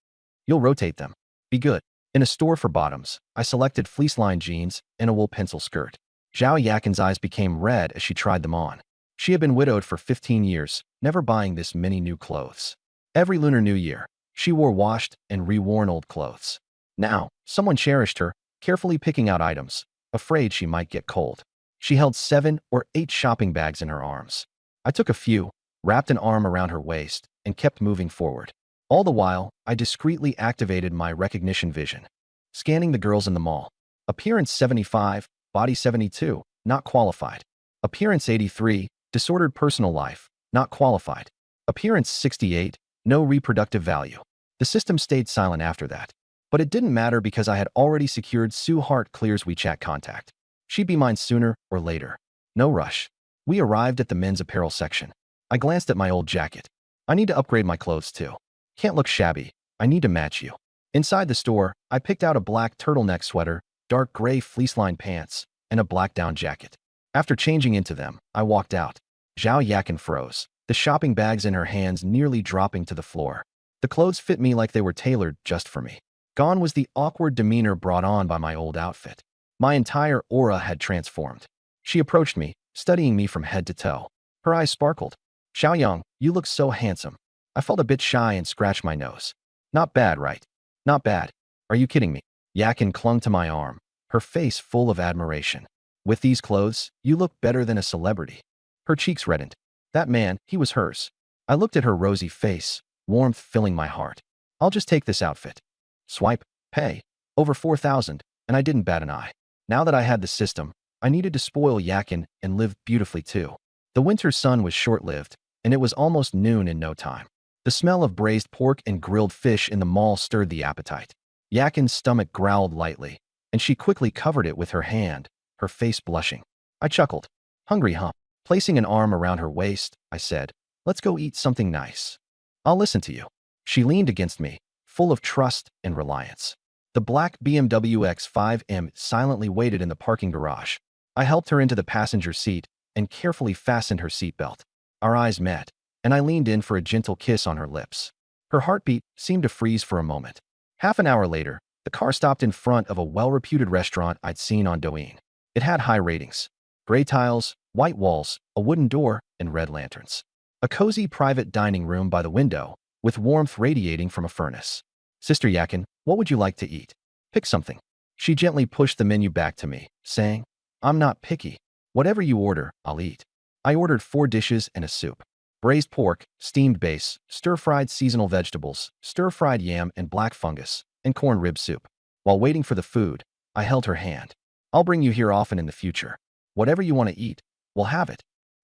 "You'll rotate them. Be good." In a store for bottoms, I selected fleece-lined jeans and a wool pencil skirt. Zhao Yakin's eyes became red as she tried them on. She had been widowed for 15 years, never buying this many new clothes. Every Lunar New Year, she wore washed and reworn old clothes. Now, someone cherished her, carefully picking out items, afraid she might get cold. She held 7 or 8 shopping bags in her arms. I took a few, wrapped an arm around her waist, and kept moving forward. All the while, I discreetly activated my recognition vision, scanning the girls in the mall. Appearance 75, body 72, not qualified. Appearance 83, disordered personal life, not qualified. Appearance 68, no reproductive value. The system stayed silent after that. But it didn't matter because I had already secured Sue Hart Clear's WeChat contact. She'd be mine sooner or later. No rush. We arrived at the men's apparel section. I glanced at my old jacket. I need to upgrade my clothes too. Can't look shabby. I need to match you. Inside the store, I picked out a black turtleneck sweater, dark gray fleece-lined pants, and a black down jacket. After changing into them, I walked out. Zhao Yakin froze, the shopping bags in her hands nearly dropping to the floor. The clothes fit me like they were tailored just for me. Gone was the awkward demeanor brought on by my old outfit. My entire aura had transformed. She approached me, studying me from head to toe. Her eyes sparkled. Xiaoyang, you look so handsome. I felt a bit shy and scratched my nose. Not bad, right? Not bad. Are you kidding me? Yakin clung to my arm, her face full of admiration. With these clothes, you look better than a celebrity. Her cheeks reddened. That man, he was hers. I looked at her rosy face, warmth filling my heart. I'll just take this outfit. Swipe, pay. Over 4,000, and I didn't bat an eye. Now that I had the system, I needed to spoil Yakin and live beautifully too. The winter sun was short-lived, and it was almost noon in no time. The smell of braised pork and grilled fish in the mall stirred the appetite. Yakin's stomach growled lightly, and she quickly covered it with her hand, her face blushing. I chuckled. Hungry, huh? Placing an arm around her waist, I said, let's go eat something nice. I'll listen to you. She leaned against me, full of trust and reliance. The black BMW X5M silently waited in the parking garage. I helped her into the passenger seat and carefully fastened her seatbelt. Our eyes met, and I leaned in for a gentle kiss on her lips. Her heartbeat seemed to freeze for a moment. Half an hour later, the car stopped in front of a well-reputed restaurant I'd seen on Douyin. It had high ratings. Gray tiles, white walls, a wooden door, and red lanterns. A cozy private dining room by the window, with warmth radiating from a furnace. Sister Yakin, what would you like to eat? Pick something. She gently pushed the menu back to me, saying, I'm not picky. Whatever you order, I'll eat. I ordered 4 dishes and a soup. Braised pork, steamed base, stir-fried seasonal vegetables, stir-fried yam and black fungus, and corn rib soup. While waiting for the food, I held her hand. I'll bring you here often in the future. Whatever you want to eat, we'll have it.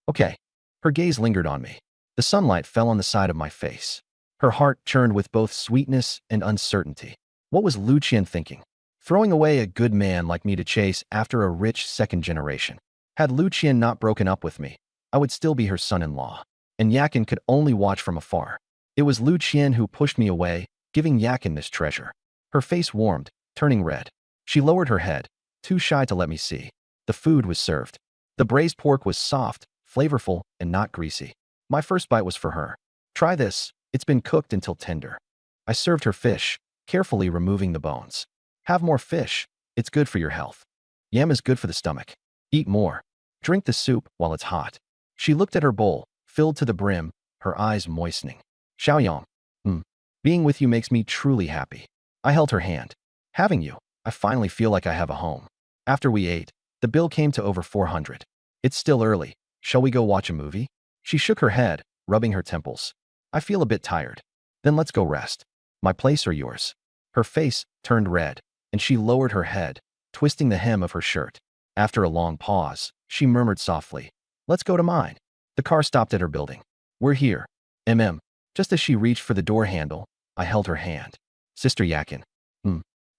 Okay. Her gaze lingered on me. The sunlight fell on the side of my face. Her heart churned with both sweetness and uncertainty. What was Lu Qian thinking? Throwing away a good man like me to chase after a rich second generation. Had Lu Qian not broken up with me, I would still be her son-in-law. And Yakin could only watch from afar. It was Lu Qian who pushed me away, giving Yakin this treasure. Her face warmed, turning red. She lowered her head, too shy to let me see. The food was served. The braised pork was soft, flavorful, and not greasy. My first bite was for her. Try this, it's been cooked until tender. I served her fish, carefully removing the bones. Have more fish, it's good for your health. Yam is good for the stomach. Eat more. Drink the soup while it's hot. She looked at her bowl, filled to the brim, her eyes moistening. Xiaoyang, being with you makes me truly happy. I held her hand. Having you, I finally feel like I have a home. After we ate, the bill came to over 400. It's still early. Shall we go watch a movie? She shook her head, rubbing her temples. I feel a bit tired. Then let's go rest. My place or yours? Her face turned red, and she lowered her head, twisting the hem of her shirt. After a long pause, she murmured softly, let's go to mine. The car stopped at her building. We're here. Just as she reached for the door handle, I held her hand. Sister Yakin.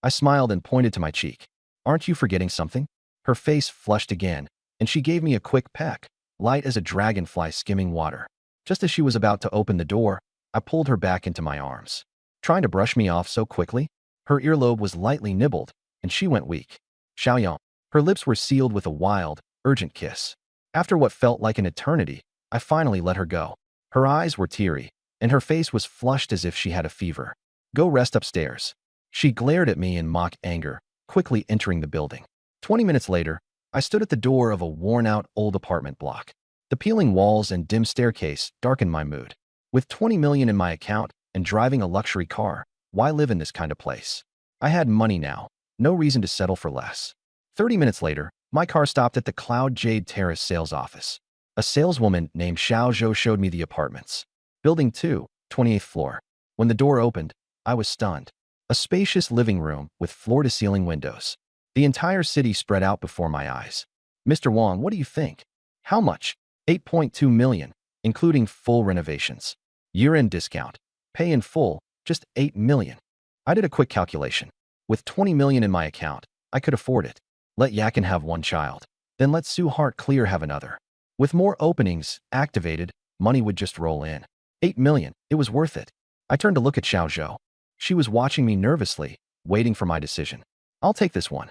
I smiled and pointed to my cheek. Aren't you forgetting something? Her face flushed again, and she gave me a quick peck, light as a dragonfly skimming water. Just as she was about to open the door, I pulled her back into my arms. Trying to brush me off so quickly? Her earlobe was lightly nibbled, and she went weak. Xiaoyang. Her lips were sealed with a wild, urgent kiss. After what felt like an eternity, I finally let her go. Her eyes were teary, and her face was flushed as if she had a fever. Go rest upstairs. She glared at me in mock anger, quickly entering the building. 20 minutes later, I stood at the door of a worn-out old apartment block. The peeling walls and dim staircase darkened my mood. With 20 million in my account and driving a luxury car, why live in this kind of place? I had money now, no reason to settle for less. 30 minutes later, my car stopped at the Cloud Jade Terrace sales office. A saleswoman named Xiao Zhou showed me the apartments. Building 2, 28th floor. When the door opened, I was stunned. A spacious living room with floor-to-ceiling windows. The entire city spread out before my eyes. Mr. Wang, what do you think? How much? 8.2 million, including full renovations. Year-end discount. Pay in full, just 8 million. I did a quick calculation. With 20 million in my account, I could afford it. Let Yakin have one child. Then let Sue Hart Clear have another. With more openings activated, money would just roll in. 8 million, it was worth it. I turned to look at Xiao Zhou. She was watching me nervously, waiting for my decision. I'll take this one.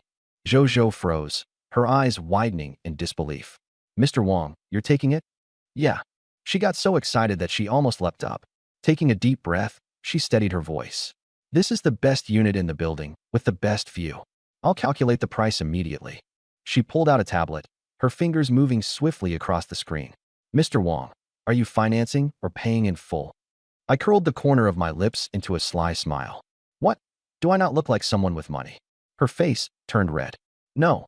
Zhou Zhou froze, her eyes widening in disbelief. Mr. Wang, you're taking it? Yeah. She got so excited that she almost leapt up. Taking a deep breath, she steadied her voice. This is the best unit in the building, with the best view. I'll calculate the price immediately. She pulled out a tablet, her fingers moving swiftly across the screen. Mr. Wang, are you financing or paying in full? I curled the corner of my lips into a sly smile. What? Do I not look like someone with money? Her face turned red. No,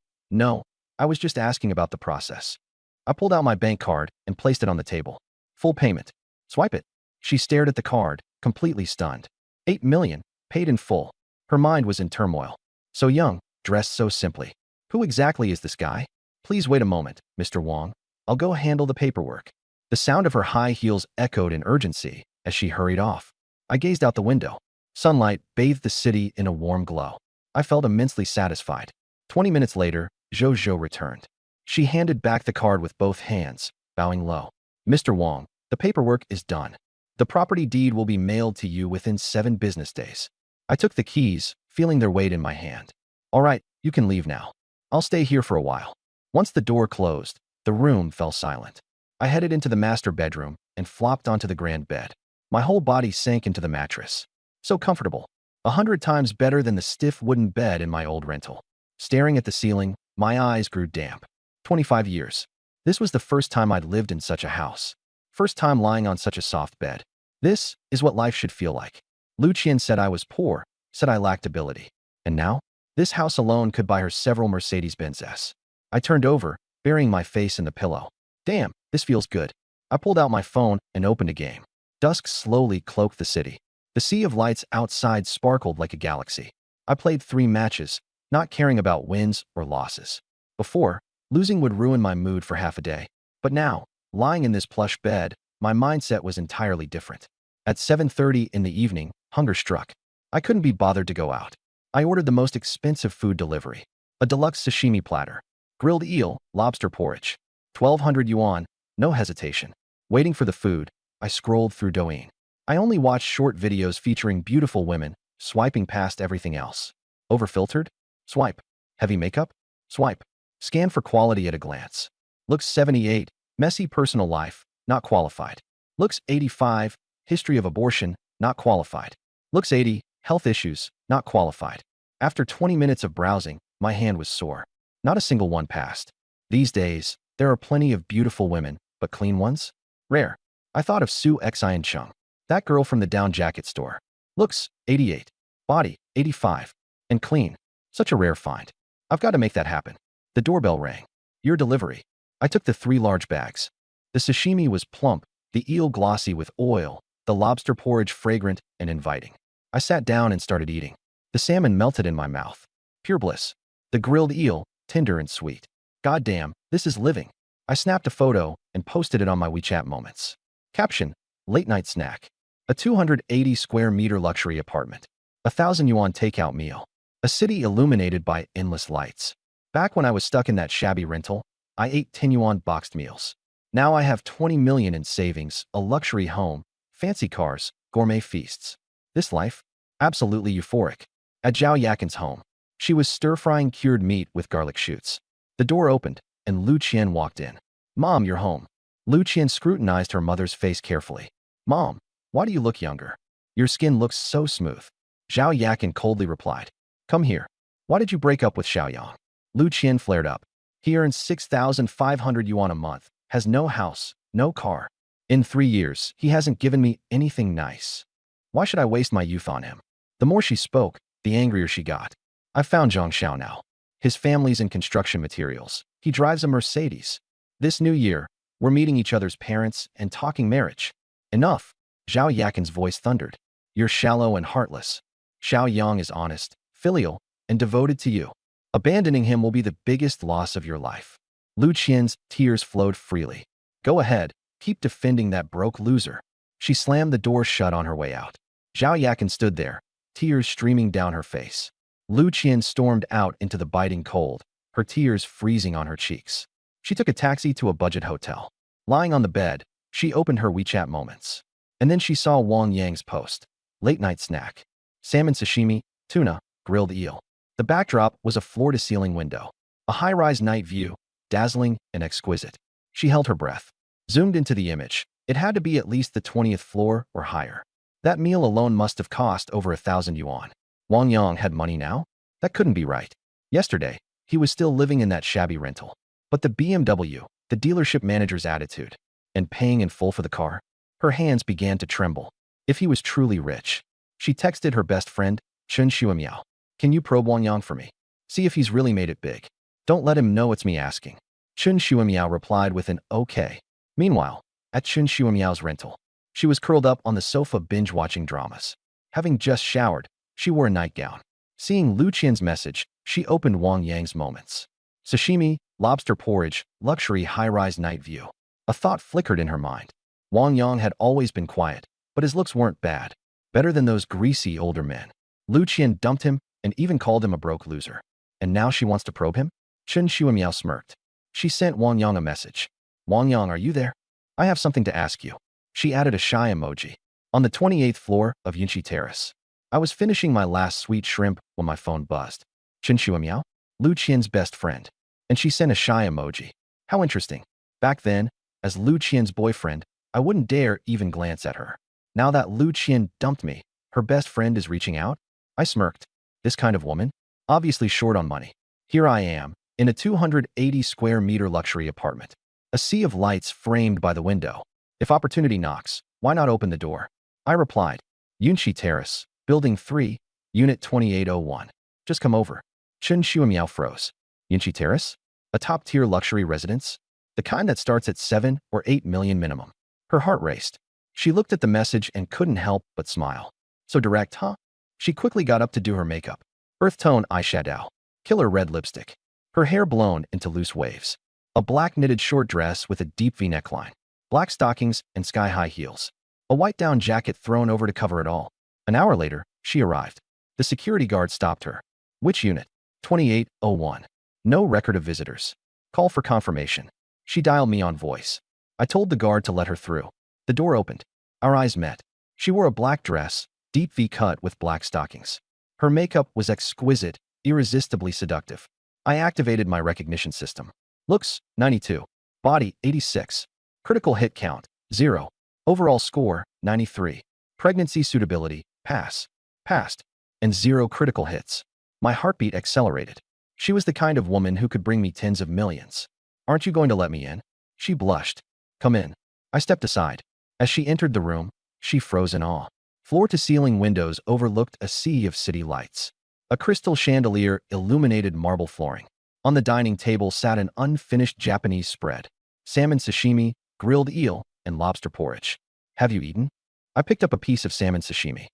I was just asking about the process. I pulled out my bank card and placed it on the table. Full payment. Swipe it. She stared at the card, completely stunned. 8 million, paid in full. Her mind was in turmoil. So young, dressed so simply. Who exactly is this guy? Please wait a moment, Mr. Wang. I'll go handle the paperwork. The sound of her high heels echoed in urgency as she hurried off. I gazed out the window. Sunlight bathed the city in a warm glow. I felt immensely satisfied. 20 minutes later, Zhou Zhou returned. She handed back the card with both hands, bowing low. Mr. Wang, the paperwork is done. The property deed will be mailed to you within 7 business days. I took the keys, feeling their weight in my hand. All right, you can leave now. I'll stay here for a while. Once the door closed, the room fell silent. I headed into the master bedroom and flopped onto the grand bed. My whole body sank into the mattress. So comfortable. 100 times better than the stiff wooden bed in my old rental. Staring at the ceiling, my eyes grew damp. 25 years. This was the first time I'd lived in such a house. First time lying on such a soft bed. This is what life should feel like. Lu Qian said I was poor, said I lacked ability. And now? This house alone could buy her several Mercedes-Benz S. I turned over, burying my face in the pillow. Damn, this feels good. I pulled out my phone and opened a game. Dusk slowly cloaked the city. The sea of lights outside sparkled like a galaxy. I played 3 matches, not caring about wins or losses. Before, losing would ruin my mood for half a day. But now, lying in this plush bed, my mindset was entirely different. At 7:30 in the evening, hunger struck. I couldn't be bothered to go out. I ordered the most expensive food delivery. A deluxe sashimi platter. Grilled eel, lobster porridge. 1,200 yuan, no hesitation. Waiting for the food, I scrolled through Douyin. I only watched short videos featuring beautiful women, swiping past everything else. Overfiltered? Swipe. Heavy makeup? Swipe. Scan for quality at a glance. Looks 78, messy personal life, not qualified. Looks 85, history of abortion, not qualified. Looks 80, health issues, not qualified. After 20 minutes of browsing, my hand was sore. Not a single one passed. These days, there are plenty of beautiful women, but clean ones? Rare. I thought of Su Xian Chung. That girl from the down jacket store. Looks 88. Body 85. And clean. Such a rare find. I've got to make that happen. The doorbell rang. Your delivery. I took the 3 large bags. The sashimi was plump, the eel glossy with oil, the lobster porridge fragrant and inviting. I sat down and started eating. The salmon melted in my mouth. Pure bliss. The grilled eel, tender and sweet. Goddamn, this is living. I snapped a photo and posted it on my WeChat moments. Caption, late night snack. A 280 square meter luxury apartment. 1,000 yuan takeout meal. A city illuminated by endless lights. Back when I was stuck in that shabby rental, I ate 10 yuan boxed meals. Now I have 20 million in savings, a luxury home, fancy cars, gourmet feasts. This life? Absolutely euphoric. At Zhao Yakin's home, she was stir-frying cured meat with garlic shoots. The door opened, and Lu Qian walked in. Mom, you're home. Lu Qian scrutinized her mother's face carefully. Mom, why do you look younger? Your skin looks so smooth. Zhao Yakin coldly replied. Come here. Why did you break up with Xiaoyang? Lu Qian flared up. He earns 6,500 yuan a month, has no house, no car. In 3 years, he hasn't given me anything nice. Why should I waste my youth on him? The more she spoke, the angrier she got. I found Zhang Xiao now. His family's in construction materials. He drives a Mercedes. This new year, we're meeting each other's parents and talking marriage. Enough. Zhao Yakin's voice thundered. You're shallow and heartless. Xiao Yang is honest, filial, and devoted to you. Abandoning him will be the biggest loss of your life. Lu Qian's tears flowed freely. Go ahead, keep defending that broke loser. She slammed the door shut on her way out. Zhao Yakin stood there, tears streaming down her face. Lu Qian stormed out into the biting cold, her tears freezing on her cheeks. She took a taxi to a budget hotel. Lying on the bed, she opened her WeChat moments. And then she saw Wang Yang's post. Late night snack. Salmon sashimi, tuna, grilled eel. The backdrop was a floor-to-ceiling window. A high-rise night view, dazzling and exquisite. She held her breath. Zoomed into the image. It had to be at least the 20th floor or higher. That meal alone must have cost over 1,000 yuan. Wang Yang had money now? That couldn't be right. Yesterday, he was still living in that shabby rental. But the BMW, the dealership manager's attitude, and paying in full for the car, her hands began to tremble. If he was truly rich. She texted her best friend, Chen Xuemiao. Can you probe Wang Yang for me? See if he's really made it big. Don't let him know it's me asking. Chen Xuemiao replied with an okay. Meanwhile, at Chen Xuemiao's rental, she was curled up on the sofa binge-watching dramas. Having just showered, she wore a nightgown. Seeing Lu Qian's message, she opened Wang Yang's moments. Sashimi, lobster porridge, luxury high-rise night view. A thought flickered in her mind. Wang Yang had always been quiet, but his looks weren't bad. Better than those greasy older men. Lu Qian dumped him and even called him a broke loser. And now she wants to probe him? Chen Xuemiao smirked. She sent Wang Yang a message. Wang Yang, are you there? I have something to ask you. She added a shy emoji. On the 28th floor of Yunqi Terrace. I was finishing my last sweet shrimp when my phone buzzed. Chen Xuemiao? Lu Qian's best friend. And she sent a shy emoji. How interesting. Back then, as Lu Qian's boyfriend, I wouldn't dare even glance at her. Now that Lu Qian dumped me, her best friend is reaching out? I smirked. This kind of woman? Obviously short on money. Here I am, in a 280 square meter luxury apartment. A sea of lights framed by the window. If opportunity knocks, why not open the door? I replied. Yunqi Terrace, Building 3, Unit 2801. Just come over. Chen Xuemiao froze. Yunqi Terrace? A top-tier luxury residence? The kind that starts at 7 or 8 million minimum. Her heart raced. She looked at the message and couldn't help but smile. So direct, huh? She quickly got up to do her makeup. Earth tone eyeshadow. Killer red lipstick. Her hair blown into loose waves. A black knitted short dress with a deep V neckline. Black stockings and sky-high heels. A white down jacket thrown over to cover it all. An hour later, she arrived. The security guard stopped her. Which unit? 2801. No record of visitors. Call for confirmation. She dialed me on voice. I told the guard to let her through. The door opened. Our eyes met. She wore a black dress, deep V cut with black stockings. Her makeup was exquisite, irresistibly seductive. I activated my recognition system. Looks, 92. Body, 86. Critical hit count, 0. Overall score, 93. Pregnancy suitability, pass. Passed. And 0 critical hits. My heartbeat accelerated. She was the kind of woman who could bring me tens of millions. Aren't you going to let me in? She blushed. Come in. I stepped aside. As she entered the room, she froze in awe. Floor-to-ceiling windows overlooked a sea of city lights. A crystal chandelier illuminated marble flooring. On the dining table sat an unfinished Japanese spread. Salmon sashimi, grilled eel, and lobster porridge. Have you eaten? I picked up a piece of salmon sashimi.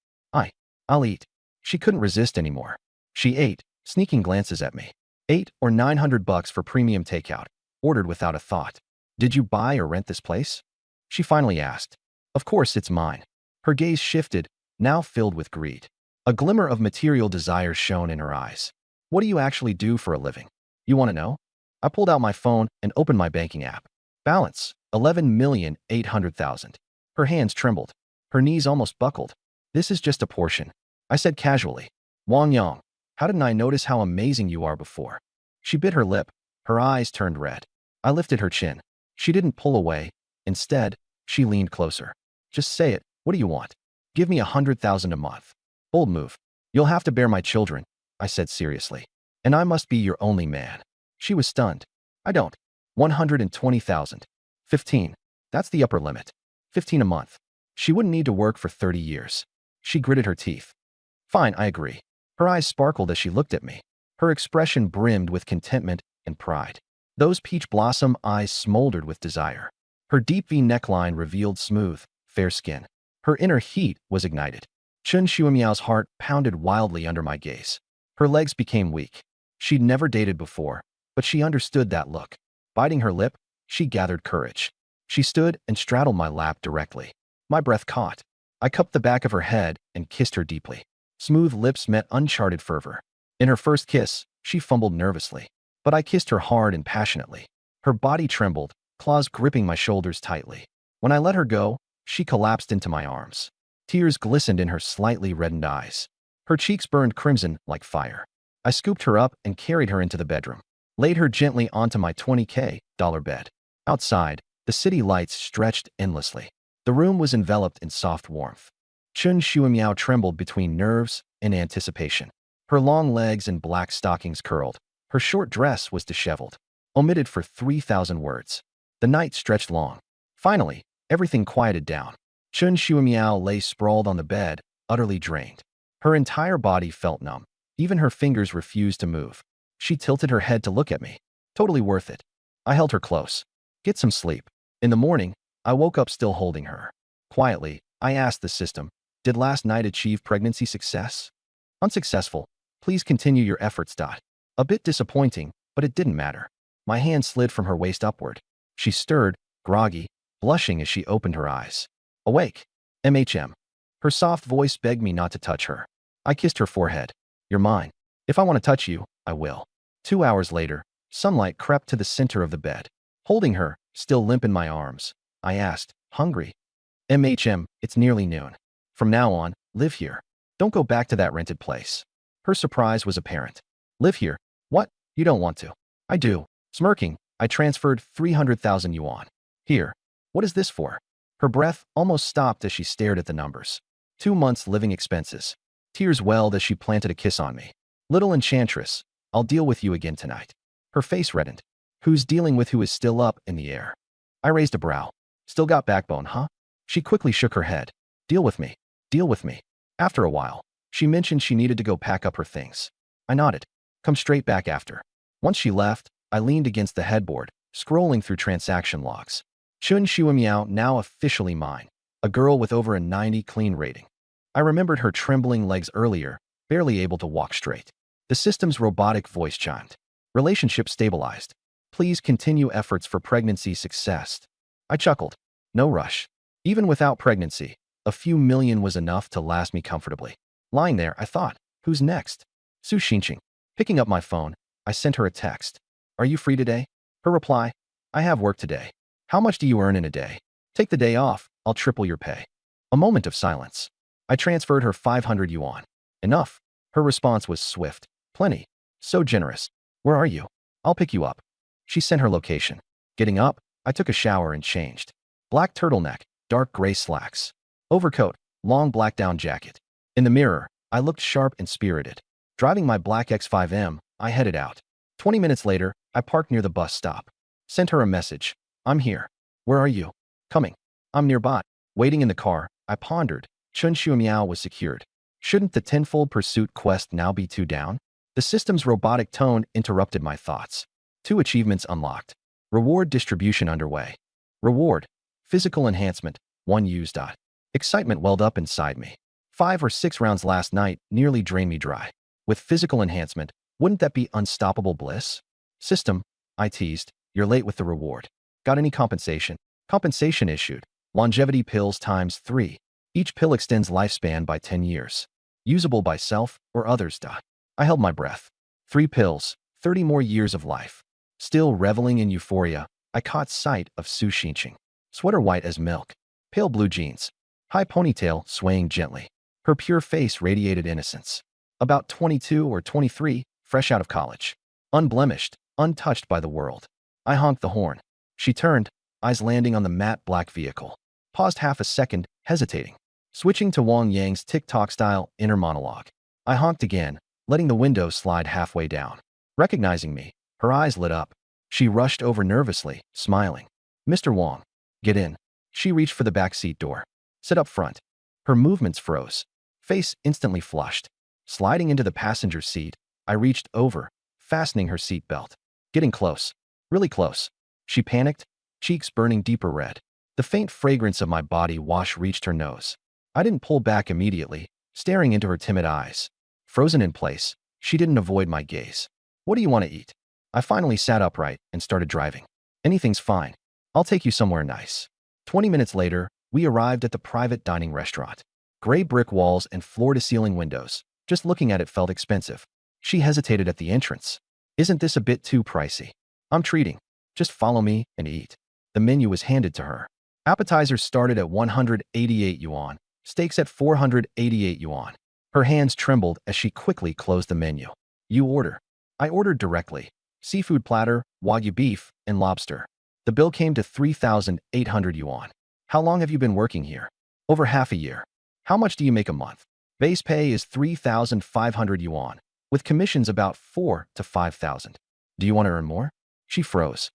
I'll eat. She couldn't resist anymore. She ate, sneaking glances at me. 8 or 900 bucks for premium takeout. Ordered without a thought. Did you buy or rent this place? She finally asked. Of course it's mine. Her gaze shifted, now filled with greed. A glimmer of material desire shone in her eyes. What do you actually do for a living? You want to know? I pulled out my phone and opened my banking app. Balance, 11,800,000. Her hands trembled. Her knees almost buckled. This is just a portion. I said casually. Wang Yang, how didn't I notice how amazing you are before? She bit her lip. Her eyes turned red. I lifted her chin. She didn't pull away. Instead, she leaned closer. Just say it. What do you want? Give me 100,000 a month. Bold move. You'll have to bear my children, I said seriously. And I must be your only man. She was stunned. I don't. 120,000. 15. That's the upper limit. 15 a month. She wouldn't need to work for 30 years. She gritted her teeth. Fine, I agree. Her eyes sparkled as she looked at me. Her expression brimmed with contentment and pride. Those peach blossom eyes smoldered with desire. Her deep V neckline revealed smooth, fair skin. Her inner heat was ignited. Chen Xuemiao's heart pounded wildly under my gaze. Her legs became weak. She'd never dated before, but she understood that look. Biting her lip, she gathered courage. She stood and straddled my lap directly. My breath caught. I cupped the back of her head and kissed her deeply. Smooth lips met uncharted fervor. In her first kiss, she fumbled nervously, but I kissed her hard and passionately. Her body trembled, claws gripping my shoulders tightly. When I let her go, she collapsed into my arms. Tears glistened in her slightly reddened eyes. Her cheeks burned crimson like fire. I scooped her up and carried her into the bedroom, laid her gently onto my $20K bed. Outside, the city lights stretched endlessly. The room was enveloped in soft warmth. Chun Shuimiao trembled between nerves and anticipation. Her long legs and black stockings curled. Her short dress was disheveled, omitted for 3,000 words. The night stretched long. Finally, everything quieted down. Chun Shuimiao lay sprawled on the bed, utterly drained. Her entire body felt numb. Even her fingers refused to move. She tilted her head to look at me. Totally worth it. I held her close. Get some sleep. In the morning, I woke up still holding her. Quietly, I asked the system, did last night achieve pregnancy success? Unsuccessful. Please continue your efforts. A bit disappointing, but it didn't matter. My hand slid from her waist upward. She stirred, groggy, blushing as she opened her eyes. Awake. MHM. Her soft voice begged me not to touch her. I kissed her forehead. You're mine. If I want to touch you, I will. 2 hours later, sunlight crept to the center of the bed. Holding her, still limp in my arms, I asked, hungry? MHM, it's nearly noon. From now on, live here. Don't go back to that rented place. Her surprise was apparent. Live here? What? You don't want to. I do. Smirking, I transferred 300,000 yuan. Here. What is this for? Her breath almost stopped as she stared at the numbers. 2 months' living expenses. Tears welled as she planted a kiss on me. Little enchantress, I'll deal with you again tonight. Her face reddened. Who's dealing with who is still up in the air? I raised a brow. Still got backbone, huh? She quickly shook her head. Deal with me. Deal with me. After a while, she mentioned she needed to go pack up her things. I nodded. Come straight back after. Once she left, I leaned against the headboard, scrolling through transaction logs. Chun Shuimiao now officially mine. A girl with over a 90 clean rating. I remembered her trembling legs earlier, barely able to walk straight. The system's robotic voice chimed. Relationship stabilized. Please continue efforts for pregnancy success. I chuckled. No rush. Even without pregnancy, a few million was enough to last me comfortably. Lying there, I thought, who's next? Su Xinqing. Picking up my phone, I sent her a text. Are you free today? Her reply, I have work today. How much do you earn in a day? Take the day off, I'll triple your pay. A moment of silence. I transferred her 500 yuan. Enough. Her response was swift. Plenty. So generous. Where are you? I'll pick you up. She sent her location. Getting up, I took a shower and changed. Black turtleneck, dark gray slacks. Overcoat, long black down jacket. In the mirror, I looked sharp and spirited. Driving my black X5M, I headed out. 20 minutes later, I parked near the bus stop. Sent her a message. I'm here. Where are you? Coming. I'm nearby. Waiting in the car, I pondered. Chun Shuimiao was secured. Shouldn't the tenfold pursuit quest now be 2 down? The system's robotic tone interrupted my thoughts. 2 achievements unlocked. Reward distribution underway. Reward. Physical enhancement. 1 used. Excitement welled up inside me. 5 or 6 rounds last night nearly drained me dry. With physical enhancement, wouldn't that be unstoppable bliss? System, I teased, you're late with the reward. Got any compensation? Compensation issued. Longevity pills times 3. Each pill extends lifespan by 10 years. Usable by self or others. I held my breath. 3 pills, 30 more years of life. Still reveling in euphoria, I caught sight of Su Xinqing. Sweater white as milk. Pale blue jeans. High ponytail swaying gently. Her pure face radiated innocence. About 22 or 23, fresh out of college. Unblemished, untouched by the world. I honked the horn. She turned, eyes landing on the matte black vehicle. Paused half a second, hesitating. Switching to Wang Yang's TikTok-style inner monologue. I honked again, letting the window slide halfway down. Recognizing me, her eyes lit up. She rushed over nervously, smiling. Mr. Wang. Get in. She reached for the back seat door. Sit up front. Her movements froze. Face instantly flushed. Sliding into the passenger seat, I reached over, fastening her seat belt. Getting close. Really close. She panicked, cheeks burning deeper red. The faint fragrance of my body wash reached her nose. I didn't pull back immediately, staring into her timid eyes. Frozen in place, she didn't avoid my gaze. What do you want to eat? I finally sat upright and started driving. Anything's fine. I'll take you somewhere nice. 20 minutes later, We arrived at the private dining restaurant. Gray brick walls and floor-to-ceiling windows. Just looking at it felt expensive. She hesitated at the entrance. Isn't this a bit too pricey? I'm treating. Just follow me and eat. The menu was handed to her. Appetizers started at 188 yuan. Steaks at 488 yuan. Her hands trembled as she quickly closed the menu. You order. I ordered directly. Seafood platter, wagyu beef, and lobster. The bill came to 3,800 yuan. How long have you been working here? Over half a year. How much do you make a month? Base pay is 3,500 yuan, with commissions about 4 to 5,000. Do you want to earn more? She froze.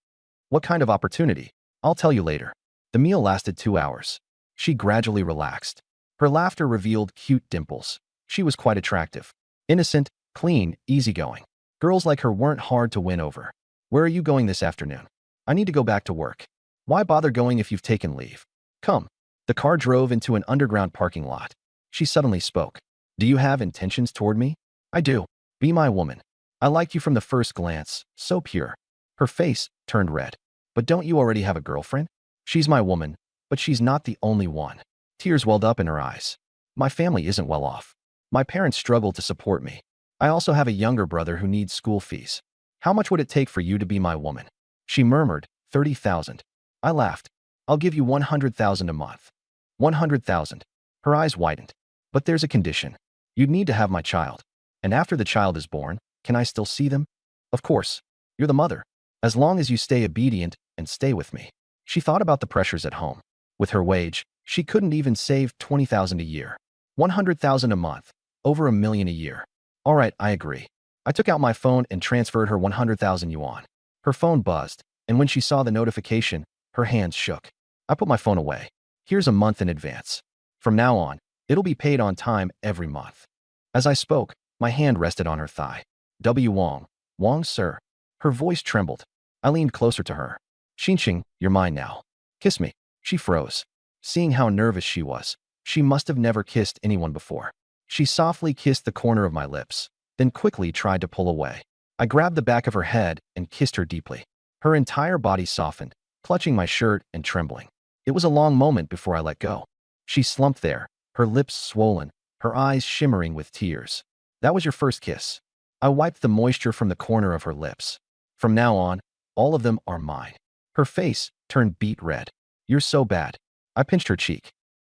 What kind of opportunity? I'll tell you later. The meal lasted 2 hours. She gradually relaxed. Her laughter revealed cute dimples. She was quite attractive. Innocent, clean, easygoing. Girls like her weren't hard to win over. Where are you going this afternoon? I need to go back to work. Why bother going if you've taken leave? Come. The car drove into an underground parking lot. She suddenly spoke. Do you have intentions toward me? I do. Be my woman. I liked you from the first glance. So pure. Her face turned red. But don't you already have a girlfriend? She's my woman, but she's not the only one. Tears welled up in her eyes. My family isn't well off. My parents struggle to support me. I also have a younger brother who needs school fees. How much would it take for you to be my woman? She murmured, 30,000. I laughed. I'll give you 100,000 a month. 100,000. Her eyes widened. But there's a condition. You'd need to have my child. And after the child is born, can I still see them? Of course. You're the mother. As long as you stay obedient and stay with me. She thought about the pressures at home. With her wage, she couldn't even save 20,000 a year. 100,000 a month. Over 1 million a year. All right, I agree. I took out my phone and transferred her 100,000 yuan. Her phone buzzed, and when she saw the notification, her hands shook. I put my phone away. Here's a month in advance. From now on, it'll be paid on time every month. As I spoke, my hand rested on her thigh. W. Wong. Wong, sir. Her voice trembled. I leaned closer to her. Xinxing, you're mine now. Kiss me. She froze. Seeing how nervous she was, she must have never kissed anyone before. She softly kissed the corner of my lips, then quickly tried to pull away. I grabbed the back of her head and kissed her deeply. Her entire body softened, clutching my shirt and trembling. It was a long moment before I let go. She slumped there, her lips swollen, her eyes shimmering with tears. That was your first kiss. I wiped the moisture from the corner of her lips. From now on, all of them are mine. Her face turned beet red. You're so bad. I pinched her cheek.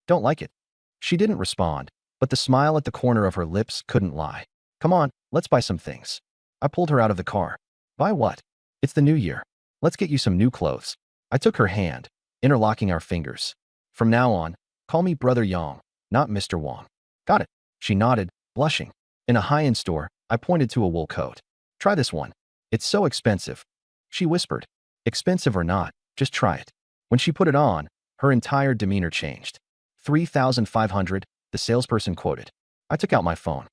Don't like it. She didn't respond, but the smile at the corner of her lips couldn't lie. Come on, let's buy some things. I pulled her out of the car. Buy what? It's the new year. Let's get you some new clothes. I took her hand, interlocking our fingers. From now on, call me Brother Yang, not Mr. Wong. Got it. She nodded, blushing. In a high-end store, I pointed to a wool coat. Try this one. It's so expensive. She whispered. Expensive or not, just try it. When she put it on, her entire demeanor changed. 3,500, the salesperson quoted. I took out my phone.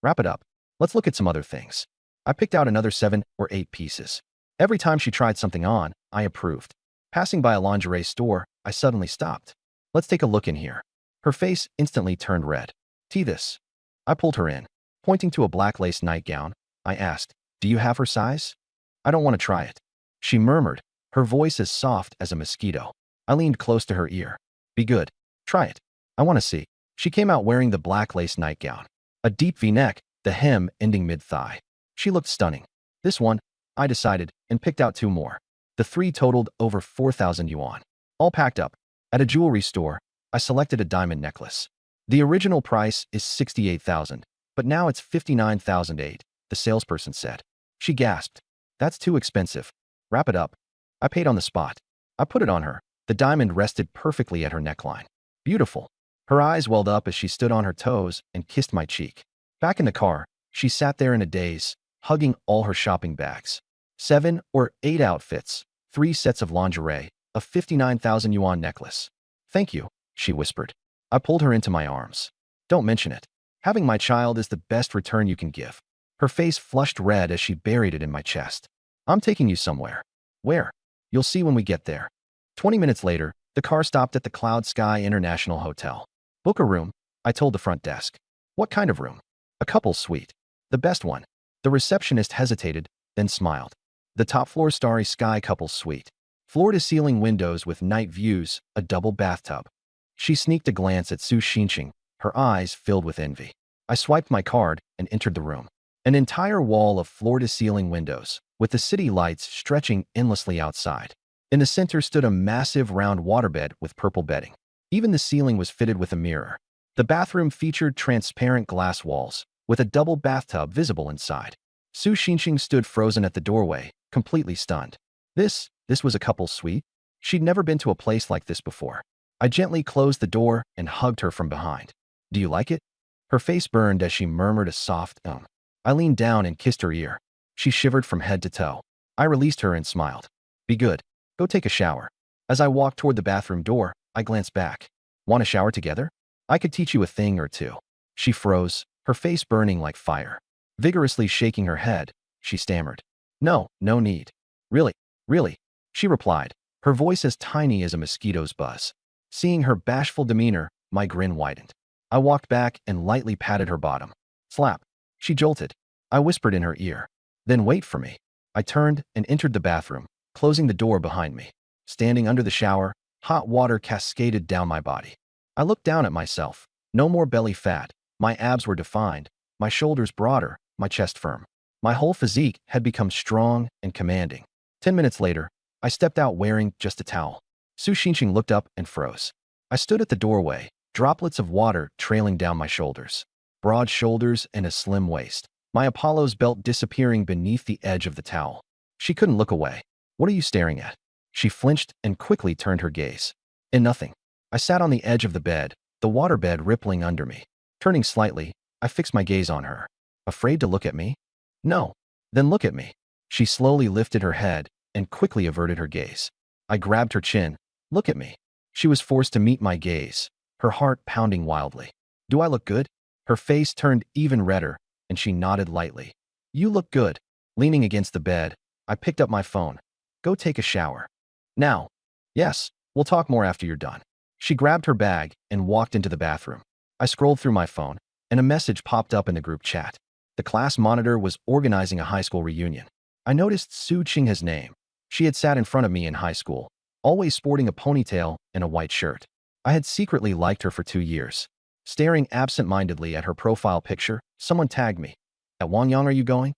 Wrap it up. Let's look at some other things. I picked out another 7 or 8 pieces. Every time she tried something on, I approved. Passing by a lingerie store, I suddenly stopped. Let's take a look in here. Her face instantly turned red. See this. I pulled her in. Pointing to a black lace nightgown, I asked, do you have her size? I don't want to try it. She murmured, her voice as soft as a mosquito. I leaned close to her ear. Be good. Try it. I want to see. She came out wearing the black lace nightgown. A deep V-neck, the hem ending mid-thigh. She looked stunning. This one, I decided, and picked out 2 more. The 3 totaled over 4,000 yuan. All packed up. At a jewelry store, I selected a diamond necklace. The original price is 68,000, but now it's 59,008, the salesperson said. She gasped. That's too expensive. Wrap it up. I paid on the spot. I put it on her. The diamond rested perfectly at her neckline. Beautiful. Her eyes welled up as she stood on her toes and kissed my cheek. Back in the car, she sat there in a daze, hugging all her shopping bags. 7 or 8 outfits, 3 sets of lingerie, a 59,000 yuan necklace. Thank you, she whispered. I pulled her into my arms. Don't mention it. Having my child is the best return you can give. Her face flushed red as she buried it in my chest. I'm taking you somewhere. Where? You'll see when we get there. 20 minutes later, the car stopped at the Cloud Sky International Hotel. Book a room, I told the front desk. What kind of room? A couple's suite. The best one. The receptionist hesitated, then smiled. The top floor Starry Sky couple's suite. Floor-to-ceiling windows with night views, a double bathtub. She sneaked a glance at Su Xinqing, her eyes filled with envy. I swiped my card and entered the room. An entire wall of floor-to-ceiling windows, with the city lights stretching endlessly outside. In the center stood a massive round waterbed with purple bedding. Even the ceiling was fitted with a mirror. The bathroom featured transparent glass walls, with a double bathtub visible inside. Su Xinqing stood frozen at the doorway, completely stunned. This was a couple's suite? She'd never been to a place like this before. I gently closed the door and hugged her from behind. Do you like it? Her face burned as she murmured a soft I leaned down and kissed her ear. She shivered from head to toe. I released her and smiled. Be good. Go take a shower. As I walked toward the bathroom door, I glanced back. Want to shower together? I could teach you a thing or two. She froze, her face burning like fire. Vigorously shaking her head, she stammered. No need. Really, she replied, her voice as tiny as a mosquito's buzz. Seeing her bashful demeanor, my grin widened. I walked back and lightly patted her bottom. Slap. She jolted. I whispered in her ear. Then wait for me. I turned and entered the bathroom, closing the door behind me. Standing under the shower, hot water cascaded down my body. I looked down at myself. No more belly fat. My abs were defined, my shoulders broader, my chest firm. My whole physique had become strong and commanding. 10 minutes later, I stepped out wearing just a towel. Su Xinqing looked up and froze. I stood at the doorway, droplets of water trailing down my shoulders. Broad shoulders and a slim waist. My Apollo's belt disappearing beneath the edge of the towel. She couldn't look away. What are you staring at? She flinched and quickly turned her gaze. Nothing. I sat on the edge of the bed, the waterbed rippling under me. Turning slightly, I fixed my gaze on her. Afraid to look at me? No. Then look at me. She slowly lifted her head and quickly averted her gaze. I grabbed her chin. Look at me. She was forced to meet my gaze, her heart pounding wildly. Do I look good? Her face turned even redder, and she nodded lightly. You look good. Leaning against the bed, I picked up my phone. Go take a shower. Now. Yes, we'll talk more after you're done. She grabbed her bag and walked into the bathroom. I scrolled through my phone, and a message popped up in the group chat. The class monitor was organizing a high school reunion. I noticed Su Qing's name. She had sat in front of me in high school, always sporting a ponytail and a white shirt. I had secretly liked her for 2 years. Staring absent-mindedly at her profile picture, someone tagged me. At Wangyang are you going?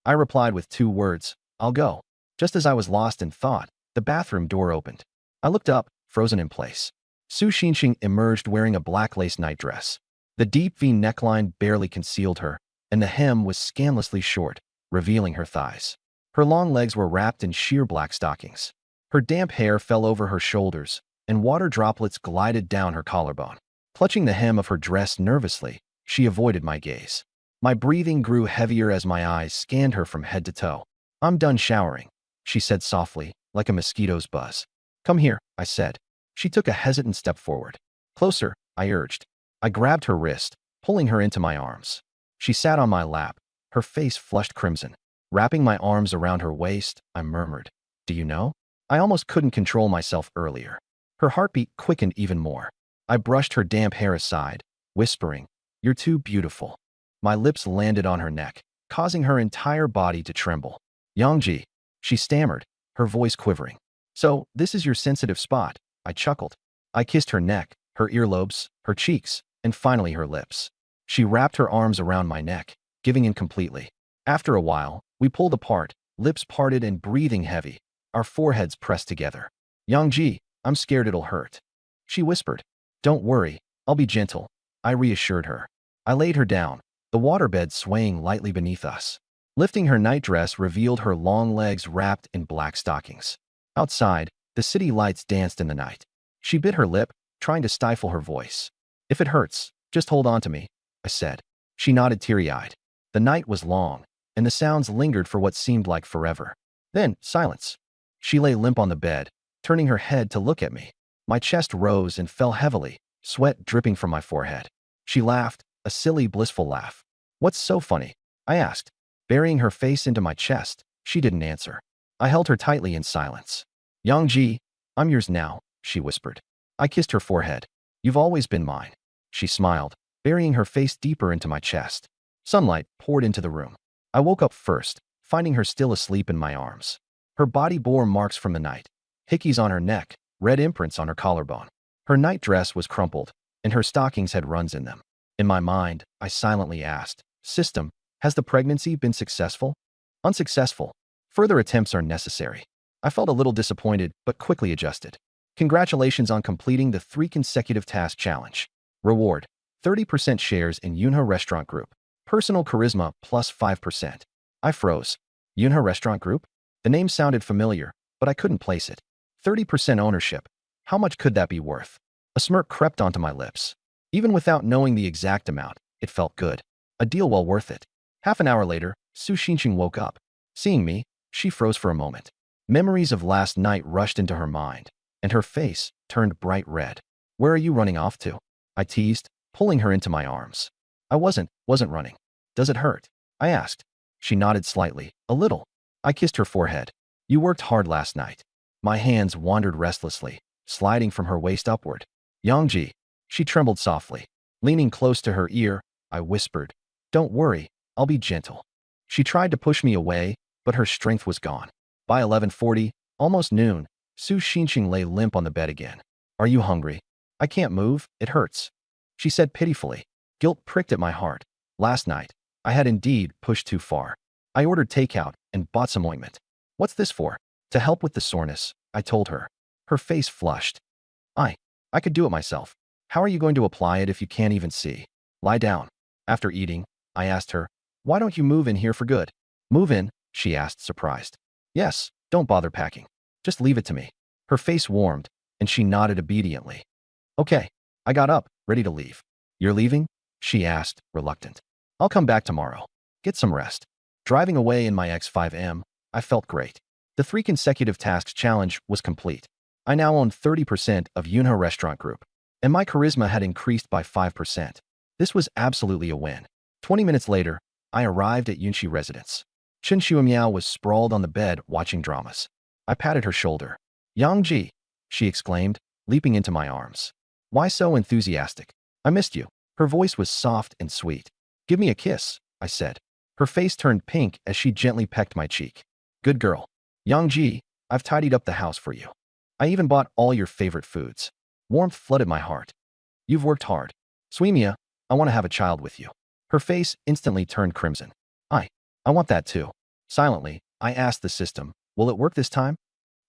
I replied with 2 words, I'll go. Just as I was lost in thought, the bathroom door opened. I looked up, frozen in place. Su Xinqing emerged wearing a black lace nightdress. The deep V neckline barely concealed her, and the hem was scandalously short, revealing her thighs. Her long legs were wrapped in sheer black stockings. Her damp hair fell over her shoulders, and water droplets glided down her collarbone. Clutching the hem of her dress nervously, she avoided my gaze. My breathing grew heavier as my eyes scanned her from head to toe. I'm done showering, she said softly, like a mosquito's buzz. Come here, I said. She took a hesitant step forward. Closer, I urged. I grabbed her wrist, pulling her into my arms. She sat on my lap, her face flushed crimson. Wrapping my arms around her waist, I murmured, Do you know? I almost couldn't control myself earlier. Her heartbeat quickened even more. I brushed her damp hair aside, whispering, You're too beautiful. My lips landed on her neck, causing her entire body to tremble. Yangji, she stammered, her voice quivering. So, this is your sensitive spot, I chuckled. I kissed her neck, her earlobes, her cheeks, and finally her lips. She wrapped her arms around my neck, giving in completely. After a while, we pulled apart, lips parted and breathing heavy, our foreheads pressed together. Yangji, I'm scared it'll hurt. She whispered. Don't worry, I'll be gentle, I reassured her. I laid her down, the waterbed swaying lightly beneath us. Lifting her nightdress revealed her long legs wrapped in black stockings. Outside, the city lights danced in the night. She bit her lip, trying to stifle her voice. If it hurts, just hold on to me, I said. She nodded teary-eyed. The night was long, and the sounds lingered for what seemed like forever. Then, silence. She lay limp on the bed, turning her head to look at me. My chest rose and fell heavily, sweat dripping from my forehead. She laughed, a silly, blissful laugh. What's so funny? I asked. Burying her face into my chest, she didn't answer. I held her tightly in silence. Yangji, I'm yours now, she whispered. I kissed her forehead. You've always been mine. She smiled, burying her face deeper into my chest. Sunlight poured into the room. I woke up first, finding her still asleep in my arms. Her body bore marks from the night. Hickeys on her neck, red imprints on her collarbone. Her night dress was crumpled, and her stockings had runs in them. In my mind, I silently asked, System, has the pregnancy been successful? Unsuccessful. Further attempts are necessary. I felt a little disappointed, but quickly adjusted. Congratulations on completing the 3 consecutive task challenge. Reward: 30% shares in Yunhe Restaurant Group. Personal charisma plus 5%. I froze. Yunhe Restaurant Group? The name sounded familiar, but I couldn't place it. 30% ownership. How much could that be worth? A smirk crept onto my lips. Even without knowing the exact amount, it felt good. A deal well worth it. Half an hour later, Su Xinqing woke up. Seeing me, she froze for a moment. Memories of last night rushed into her mind, and her face turned bright red. Where are you running off to? I teased, pulling her into my arms. I wasn't running. Does it hurt? I asked. She nodded slightly, a little. I kissed her forehead. You worked hard last night. My hands wandered restlessly, sliding from her waist upward. Yangji. She trembled softly. Leaning close to her ear, I whispered, Don't worry, I'll be gentle. She tried to push me away, but her strength was gone. By 11:40, almost noon, Su Xinqing lay limp on the bed again. Are you hungry? I can't move, it hurts. She said pitifully. Guilt pricked at my heart. Last night, I had indeed pushed too far. I ordered takeout and bought some ointment. What's this for? To help with the soreness, I told her. Her face flushed. I could do it myself. How are you going to apply it if you can't even see? Lie down. After eating, I asked her, Why don't you move in here for good? Move in? She asked, surprised. Yes, don't bother packing. Just leave it to me. Her face warmed, and she nodded obediently. Okay. I got up, ready to leave. You're leaving? She asked, reluctant. I'll come back tomorrow. Get some rest. Driving away in my X5M, I felt great. The 3 consecutive tasks challenge was complete. I now owned 30% of Yunhe Restaurant Group, and my charisma had increased by 5%. This was absolutely a win. 20 minutes later, I arrived at Yunxi residence. Chen Shuimiao was sprawled on the bed watching dramas. I patted her shoulder. Yangji, she exclaimed, leaping into my arms. Why so enthusiastic? I missed you. Her voice was soft and sweet. Give me a kiss, I said. Her face turned pink as she gently pecked my cheek. Good girl. Yangji, I've tidied up the house for you. I even bought all your favorite foods. Warmth flooded my heart. You've worked hard. Suimia, I want to have a child with you. Her face instantly turned crimson. I want that too. Silently, I asked the system, will it work this time?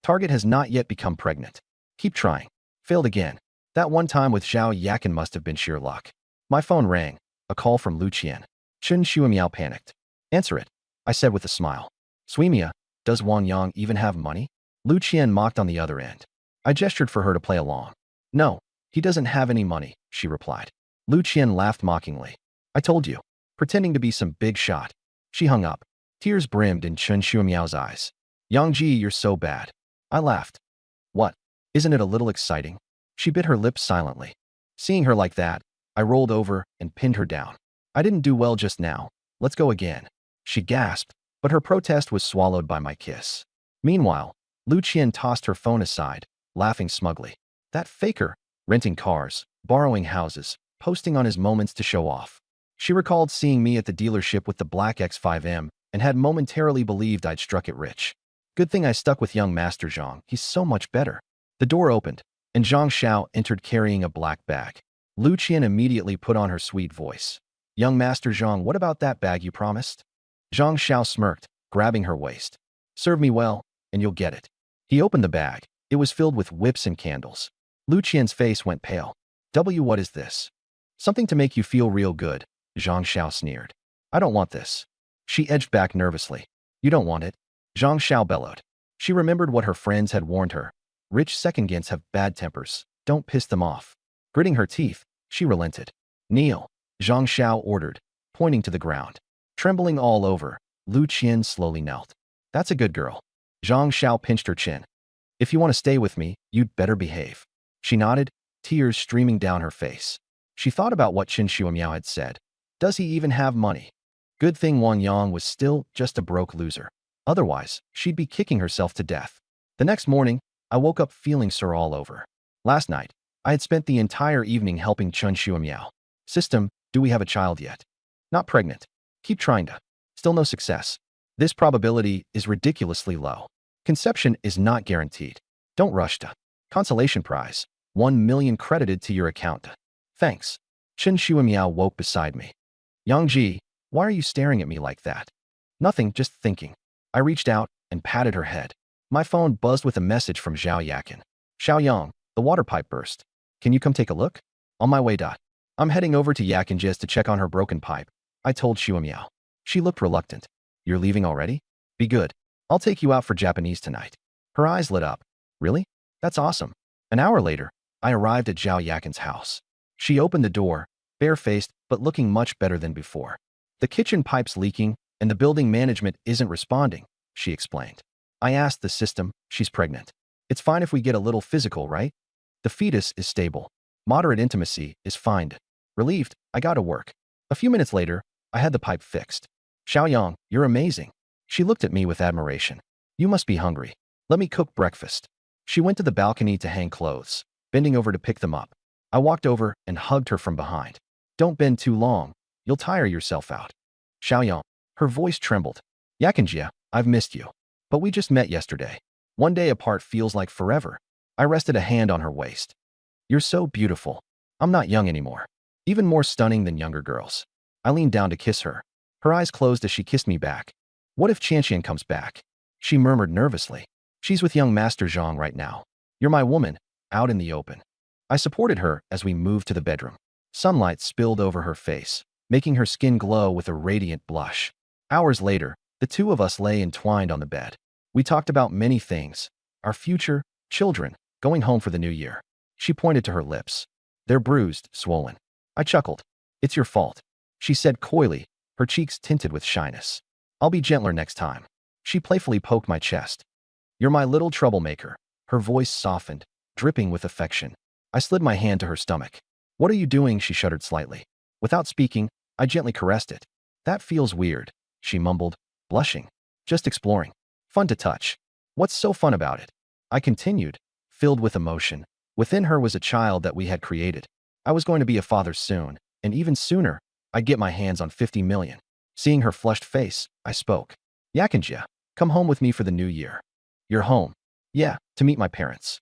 Target has not yet become pregnant. Keep trying. Failed again. That one time with Zhao Yakin must have been sheer luck. My phone rang. A call from Lu Qian. Chen Shuimiao panicked. Answer it, I said with a smile. Suimia, does Wang Yang even have money? Lu Qian mocked on the other end. I gestured for her to play along. No, he doesn't have any money, she replied. Lu Qian laughed mockingly. I told you. Pretending to be some big shot. She hung up. Tears brimmed in Chen Shuimiao's eyes. Yangji, you're so bad. I laughed. What? Isn't it a little exciting? She bit her lips silently. Seeing her like that, I rolled over and pinned her down. I didn't do well just now. Let's go again. She gasped, but her protest was swallowed by my kiss. Meanwhile, Lu Qian tossed her phone aside, laughing smugly. That faker, renting cars, borrowing houses, posting on his moments to show off. She recalled seeing me at the dealership with the black X5M and had momentarily believed I'd struck it rich. Good thing I stuck with young Master Zhang. He's so much better. The door opened, and Zhang Xiao entered carrying a black bag. Lu Qian immediately put on her sweet voice. Young Master Zhang, what about that bag you promised? Zhang Xiao smirked, grabbing her waist. Serve me well, and you'll get it. He opened the bag. It was filled with whips and candles. Lu Qian's face went pale. What is this? Something to make you feel real good, Zhang Xiao sneered. I don't want this. She edged back nervously. You don't want it? Zhang Xiao bellowed. She remembered what her friends had warned her. Rich second-gents have bad tempers. Don't piss them off. Gritting her teeth, she relented. Kneel, Zhang Xiao ordered, pointing to the ground. Trembling all over, Lu Qian slowly knelt. That's a good girl. Zhang Xiao pinched her chin. If you want to stay with me, you'd better behave. She nodded, tears streaming down her face. She thought about what Chen Shuimiao had said. Does he even have money? Good thing Wang Yang was still just a broke loser. Otherwise, she'd be kicking herself to death. The next morning, I woke up feeling sore all over. Last night, I had spent the entire evening helping Chen Shuimiao. System, do we have a child yet? Not pregnant. Keep trying to. Still no success. This probability is ridiculously low. Conception is not guaranteed. Don't rush to. Consolation prize. 1 million credited to your account. Thanks. Chen Shuimiao woke beside me. Yangji, why are you staring at me like that? Nothing, just thinking. I reached out and patted her head. My phone buzzed with a message from Zhao Yakin. Xiaoyang, the water pipe burst. Can you come take a look? On my way. I'm heading over to Yakinjia's to check on her broken pipe, I told Shuimiao. She looked reluctant. You're leaving already? Be good. I'll take you out for Japanese tonight. Her eyes lit up. Really? That's awesome. An hour later, I arrived at Zhao Yakin's house. She opened the door, bare-faced but looking much better than before. The kitchen pipe's leaking and the building management isn't responding, she explained. I asked the system, she's pregnant. It's fine if we get a little physical, right? The fetus is stable. Moderate intimacy is fine. Relieved, I got to work. A few minutes later, I had the pipe fixed. Xiaoyang, you're amazing. She looked at me with admiration. You must be hungry. Let me cook breakfast. She went to the balcony to hang clothes, bending over to pick them up. I walked over and hugged her from behind. Don't bend too long. You'll tire yourself out. Xiaoyang, her voice trembled. Yakinjia, I've missed you. But we just met yesterday. One day apart feels like forever. I rested a hand on her waist. You're so beautiful. I'm not young anymore. Even more stunning than younger girls. I leaned down to kiss her. Her eyes closed as she kissed me back. What if Qianqian comes back? She murmured nervously. She's with young Master Zhang right now. You're my woman, out in the open. I supported her as we moved to the bedroom. Sunlight spilled over her face, making her skin glow with a radiant blush. Hours later, the two of us lay entwined on the bed. We talked about many things. Our future, children, going home for the new year. She pointed to her lips. They're bruised, swollen. I chuckled. It's your fault. She said coyly, her cheeks tinted with shyness. I'll be gentler next time. She playfully poked my chest. You're my little troublemaker. Her voice softened, dripping with affection. I slid my hand to her stomach. What are you doing? She shuddered slightly. Without speaking, I gently caressed it. That feels weird, she mumbled, blushing. Just exploring. Fun to touch. What's so fun about it? I continued, filled with emotion. Within her was a child that we had created. I was going to be a father soon, and even sooner, I'd get my hands on 50 million. Seeing her flushed face, I spoke. Yakinjia, come home with me for the new year. You're home. Yeah, to meet my parents.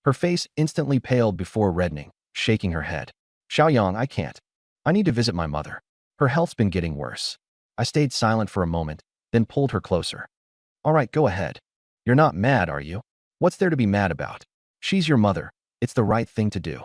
Her face instantly paled before reddening, shaking her head. Xiaoyang, I can't. I need to visit my mother. Her health's been getting worse. I stayed silent for a moment, then pulled her closer. All right, go ahead. You're not mad, are you? What's there to be mad about? She's your mother. It's the right thing to do.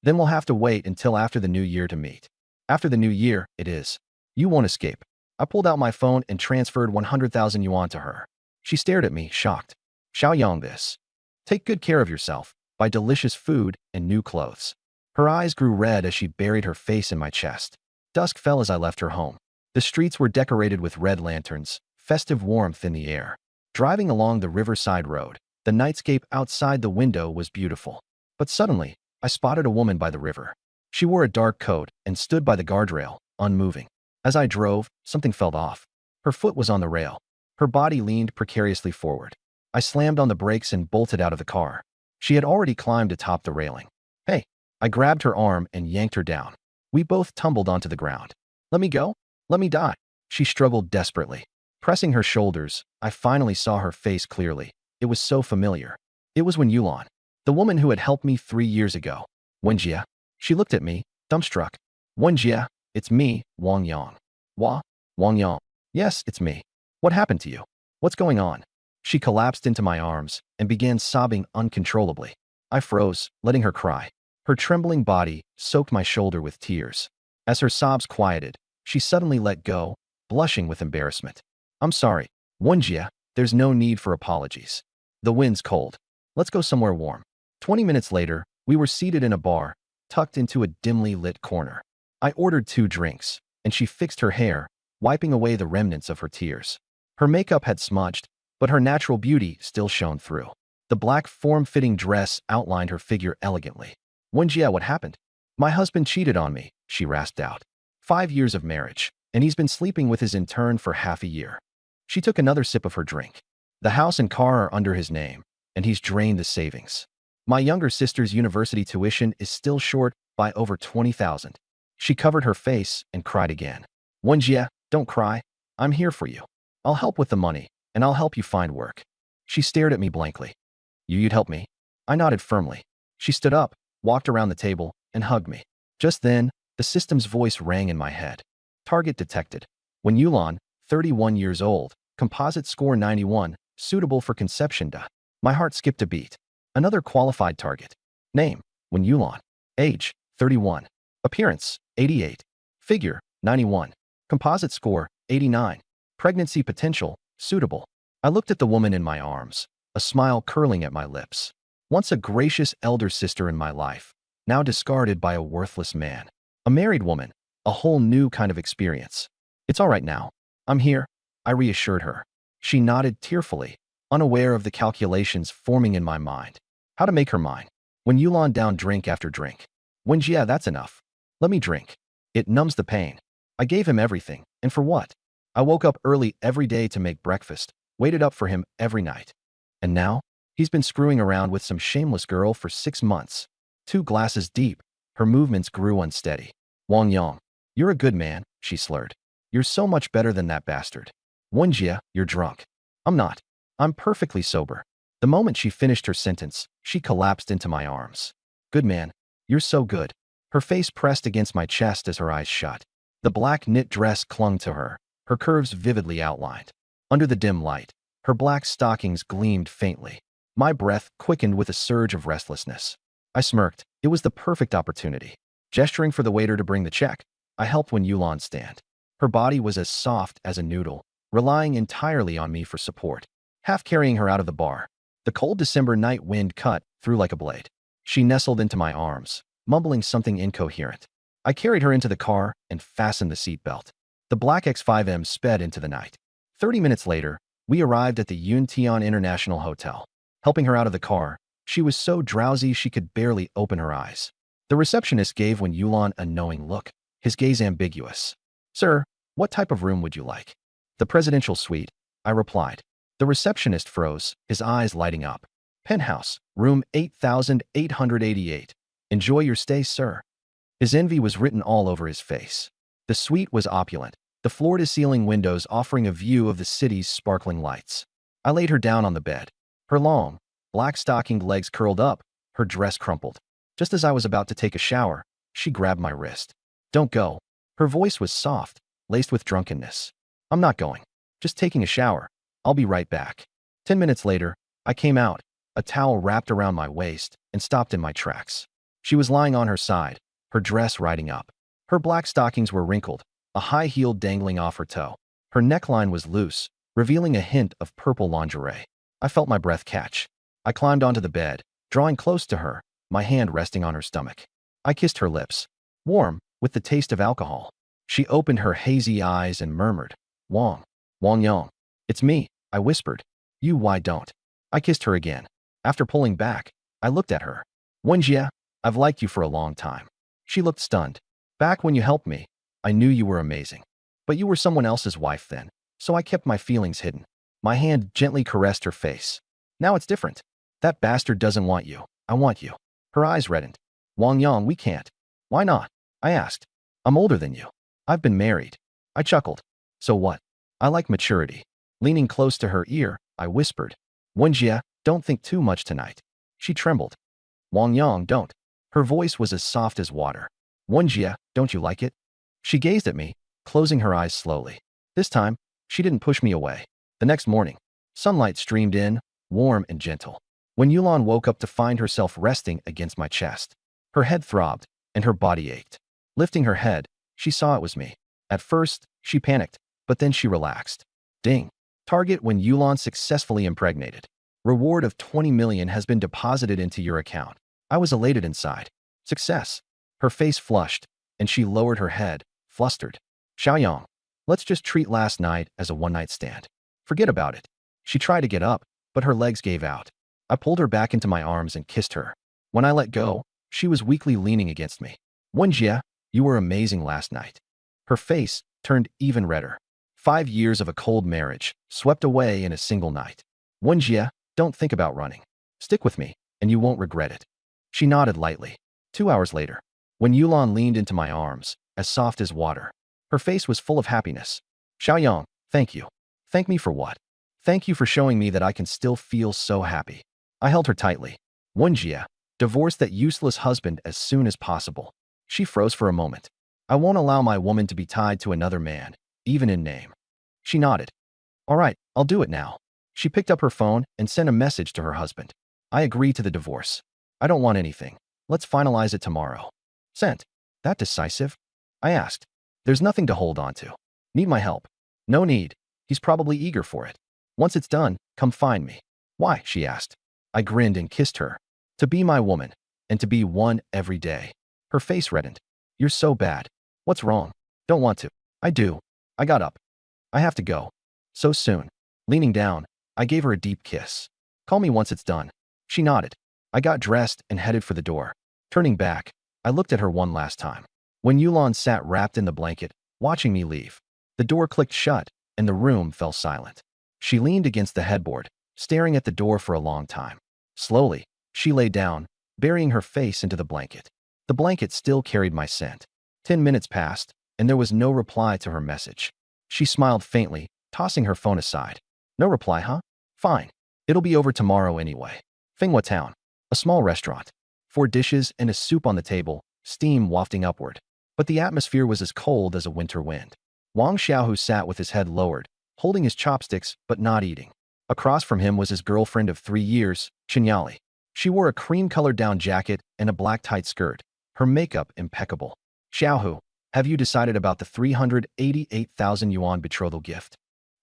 Then we'll have to wait until after the new year to meet. After the new year, it is. You won't escape. I pulled out my phone and transferred 100,000 yuan to her. She stared at me, shocked. Xiaoyang, this. Take good care of yourself. Buy delicious food and new clothes. Her eyes grew red as she buried her face in my chest. Dusk fell as I left her home. The streets were decorated with red lanterns, festive warmth in the air. Driving along the riverside road, the nightscape outside the window was beautiful. But suddenly, I spotted a woman by the river. She wore a dark coat and stood by the guardrail, unmoving. As I drove, something felt off. Her foot was on the rail. Her body leaned precariously forward. I slammed on the brakes and bolted out of the car. She had already climbed atop the railing. Hey! I grabbed her arm and yanked her down. We both tumbled onto the ground. Let me go? Let me die. She struggled desperately. Pressing her shoulders, I finally saw her face clearly. It was so familiar. It was Wen Yulan, the woman who had helped me 3 years ago. Wenjia. She looked at me, dumbstruck. Wenjia, it's me, Wang Yang. Wang Yang. Yes, it's me. What happened to you? What's going on? She collapsed into my arms and began sobbing uncontrollably. I froze, letting her cry. Her trembling body soaked my shoulder with tears. As her sobs quieted, she suddenly let go, blushing with embarrassment. I'm sorry, Wenjia, there's no need for apologies. The wind's cold. Let's go somewhere warm. 20 minutes later, we were seated in a bar, tucked into a dimly lit corner. I ordered 2 drinks, and she fixed her hair, wiping away the remnants of her tears. Her makeup had smudged, but her natural beauty still shone through. The black form-fitting dress outlined her figure elegantly. Wenjia, what happened? My husband cheated on me, she rasped out. 5 years of marriage, and he's been sleeping with his intern for half a year. She took another sip of her drink. The house and car are under his name, and he's drained the savings. My younger sister's university tuition is still short by over 20,000. She covered her face and cried again. Wenjia, don't cry. I'm here for you. I'll help with the money, and I'll help you find work. She stared at me blankly. You'd help me? I nodded firmly. She stood up, walked around the table, and hugged me. Just then, the system's voice rang in my head. Target detected. Wen Yulan, 31 years old, composite score 91, suitable for conception. My heart skipped a beat. Another qualified target. Name, Wen Yulan. Age, 31. Appearance, 88. Figure, 91. Composite score, 89. Pregnancy potential, suitable. I looked at the woman in my arms, a smile curling at my lips. Once a gracious elder sister in my life, now discarded by a worthless man. A married woman, a whole new kind of experience. It's all right now. I'm here, I reassured her. She nodded tearfully, unaware of the calculations forming in my mind. How to make her mine. Wen Yulan down drink after drink. Yeah, that's enough. Let me drink. It numbs the pain. I gave him everything, and for what? I woke up early every day to make breakfast, waited up for him every night. And now, he's been screwing around with some shameless girl for 6 months. 2 glasses deep, her movements grew unsteady. Wang Yang, you're a good man, she slurred. You're so much better than that bastard. Wenjie, you're drunk. I'm not. I'm perfectly sober. The moment she finished her sentence, she collapsed into my arms. Good man. You're so good. Her face pressed against my chest as her eyes shut. The black knit dress clung to her, her curves vividly outlined. Under the dim light, her black stockings gleamed faintly. My breath quickened with a surge of restlessness. I smirked. It was the perfect opportunity. Gesturing for the waiter to bring the check, I helped Wen Yulan stand. Her body was as soft as a noodle, relying entirely on me for support. Half carrying her out of the bar, the cold December night wind cut through like a blade. She nestled into my arms, mumbling something incoherent. I carried her into the car and fastened the seatbelt. The black X5M sped into the night. 30 minutes later, we arrived at the Yuntian International Hotel. Helping her out of the car, she was so drowsy she could barely open her eyes. The receptionist gave Wen Yulan a knowing look, his gaze ambiguous. Sir, what type of room would you like? The presidential suite, I replied. The receptionist froze, his eyes lighting up. Penthouse, room 8888. Enjoy your stay, sir. His envy was written all over his face. The suite was opulent, the floor-to-ceiling windows offering a view of the city's sparkling lights. I laid her down on the bed. Her long, black-stockinged legs curled up, her dress crumpled. Just as I was about to take a shower, she grabbed my wrist. Don't go. Her voice was soft, laced with drunkenness. I'm not going. Just taking a shower. I'll be right back. 10 minutes later, I came out, a towel wrapped around my waist, and stopped in my tracks. She was lying on her side, her dress riding up. Her black stockings were wrinkled, a high heel dangling off her toe. Her neckline was loose, revealing a hint of purple lingerie. I felt my breath catch. I climbed onto the bed, drawing close to her, my hand resting on her stomach. I kissed her lips, warm, with the taste of alcohol. She opened her hazy eyes and murmured, Wang Yang. It's me, I whispered. You, why don't? I kissed her again. After pulling back, I looked at her. Wenjie, I've liked you for a long time. She looked stunned. Back when you helped me, I knew you were amazing. But you were someone else's wife then, so I kept my feelings hidden. My hand gently caressed her face. Now it's different. That bastard doesn't want you. I want you. Her eyes reddened. Wang Yang, we can't. Why not? I asked. I'm older than you. I've been married. I chuckled. So what? I like maturity. Leaning close to her ear, I whispered. Wenjie, don't think too much tonight. She trembled. Wang Yang, don't. Her voice was as soft as water. Wenjie, don't you like it? She gazed at me, closing her eyes slowly. This time, she didn't push me away. The next morning, sunlight streamed in, warm and gentle. Wen Yulan woke up to find herself resting against my chest. Her head throbbed, and her body ached. Lifting her head, she saw it was me. At first, she panicked, but then she relaxed. Ding. Target Wen Yulan successfully impregnated. Reward of 20 million has been deposited into your account. I was elated inside. Success. Her face flushed, and she lowered her head, flustered. Xiaoyang, let's just treat last night as a one-night stand. Forget about it. She tried to get up, but her legs gave out. I pulled her back into my arms and kissed her. When I let go, she was weakly leaning against me. Wenjie, you were amazing last night. Her face turned even redder. 5 years of a cold marriage, swept away in a single night. Wenjie, don't think about running. Stick with me, and you won't regret it. She nodded lightly. 2 hours later, Wen Yulan leaned into my arms, as soft as water. Her face was full of happiness. Xiaoyang, thank you. Thank me for what? Thank you for showing me that I can still feel so happy. I held her tightly. Wenjie, Divorce that useless husband as soon as possible. She froze for a moment. I won't allow my woman to be tied to another man, even in name. She nodded. All right, I'll do it now. She picked up her phone and sent a message to her husband. I agree to the divorce. I don't want anything. Let's finalize it tomorrow. Sent. That decisive? I asked. There's nothing to hold on to. Need my help? No need. He's probably eager for it. Once it's done, come find me. Why? She asked. I grinned and kissed her. To be my woman, and to be one every day. Her face reddened. You're so bad. What's wrong? Don't want to. I do. I got up. I have to go. So soon. Leaning down, I gave her a deep kiss. Call me once it's done. She nodded. I got dressed and headed for the door. Turning back, I looked at her one last time. When Yulon sat wrapped in the blanket, watching me leave. The door clicked shut, and the room fell silent. She leaned against the headboard, staring at the door for a long time. Slowly, she lay down, burying her face into the blanket. The blanket still carried my scent. 10 minutes passed, and there was no reply to her message. She smiled faintly, tossing her phone aside. No reply, huh? Fine. It'll be over tomorrow anyway. Finghua Town. A small restaurant. 4 dishes and a soup on the table, steam wafting upward. But the atmosphere was as cold as a winter wind. Wang Xiaohu sat with his head lowered, holding his chopsticks but not eating. Across from him was his girlfriend of 3 years, Qinyali. She wore a cream-colored down jacket and a black tight skirt, her makeup impeccable. Xiaohu, have you decided about the 388,000 yuan betrothal gift?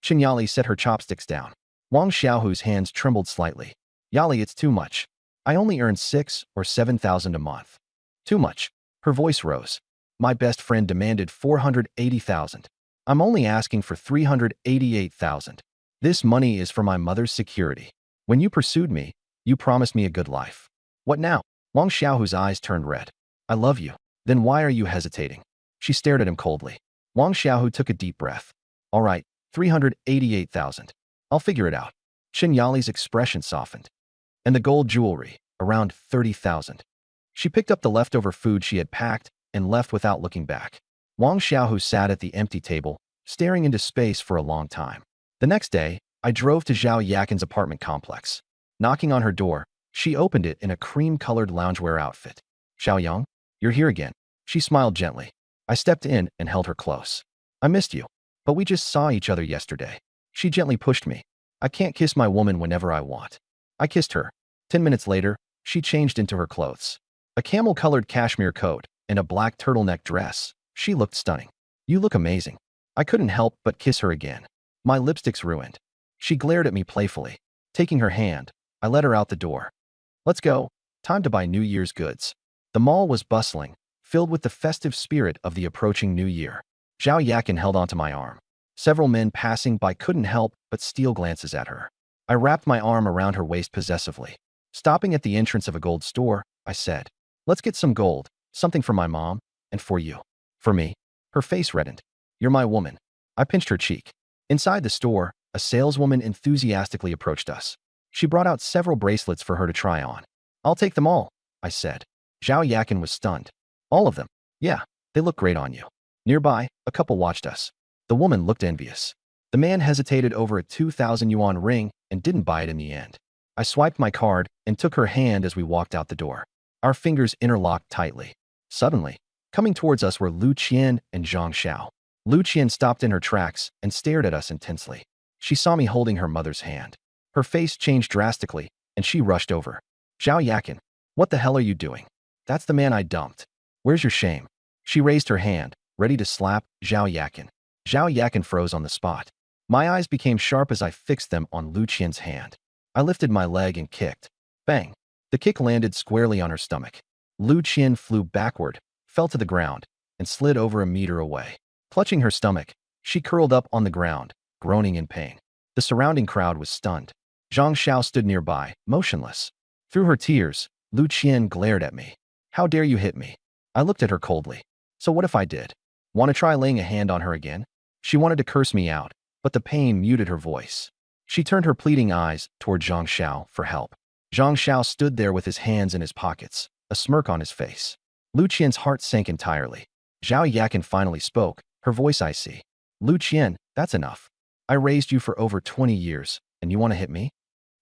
Qinyali set her chopsticks down. Wang Xiaohu's hands trembled slightly. Yali, it's too much. I only earn 6 or 7,000 a month. Too much. Her voice rose. My best friend demanded 480,000. I'm only asking for 388,000. This money is for my mother's security. When you pursued me, you promised me a good life. What now? Wang Xiaohu's eyes turned red. I love you. Then why are you hesitating? She stared at him coldly. Wang Xiaohu took a deep breath. All right, 388,000. I'll figure it out. Qinyali's expression softened. And the gold jewelry, around 30,000. She picked up the leftover food she had packed and left without looking back. Wang Xiaohu sat at the empty table, staring into space for a long time. The next day, I drove to Zhao Yakin's apartment complex. Knocking on her door, she opened it in a cream-colored loungewear outfit. Xiao Yang, you're here again. She smiled gently. I stepped in and held her close. I missed you, but we just saw each other yesterday. She gently pushed me. I can't kiss my woman whenever I want. I kissed her. 10 minutes later, she changed into her clothes. A camel-colored cashmere coat and a black turtleneck dress. She looked stunning. You look amazing. I couldn't help but kiss her again. My lipstick's ruined. She glared at me playfully. Taking her hand, I led her out the door. Let's go. Time to buy New Year's goods. The mall was bustling, filled with the festive spirit of the approaching New Year. Zhao Yakin held onto my arm. Several men passing by couldn't help but steal glances at her. I wrapped my arm around her waist possessively. Stopping at the entrance of a gold store, I said, let's get some gold, something for my mom, and for you. For me. Her face reddened. You're my woman. I pinched her cheek. Inside the store, a saleswoman enthusiastically approached us. She brought out several bracelets for her to try on. I'll take them all, I said. Zhao Yakin was stunned. All of them? Yeah, they look great on you. Nearby, a couple watched us. The woman looked envious. The man hesitated over a 2,000 yuan ring and didn't buy it in the end. I swiped my card and took her hand as we walked out the door. Our fingers interlocked tightly. Suddenly, coming towards us were Lu Qian and Zhang Xiao. Lu Qian stopped in her tracks and stared at us intensely. She saw me holding her mother's hand. Her face changed drastically, and she rushed over. Zhao Yakin, what the hell are you doing? That's the man I dumped. Where's your shame? She raised her hand, ready to slap Zhao Yakin. Zhao Yakin froze on the spot. My eyes became sharp as I fixed them on Lu Qian's hand. I lifted my leg and kicked. Bang! The kick landed squarely on her stomach. Lu Qian flew backward, fell to the ground, and slid over a meter away. Clutching her stomach, she curled up on the ground, groaning in pain. The surrounding crowd was stunned. Zhang Xiao stood nearby, motionless. Through her tears, Lu Qian glared at me. How dare you hit me? I looked at her coldly. So what if I did? Want to try laying a hand on her again? She wanted to curse me out, but the pain muted her voice. She turned her pleading eyes toward Zhang Xiao for help. Zhang Xiao stood there with his hands in his pockets, a smirk on his face. Lu Qian's heart sank entirely. Zhao Yakin finally spoke, her voice icy. Lu Qian, that's enough. I raised you for over 20 years, and you want to hit me?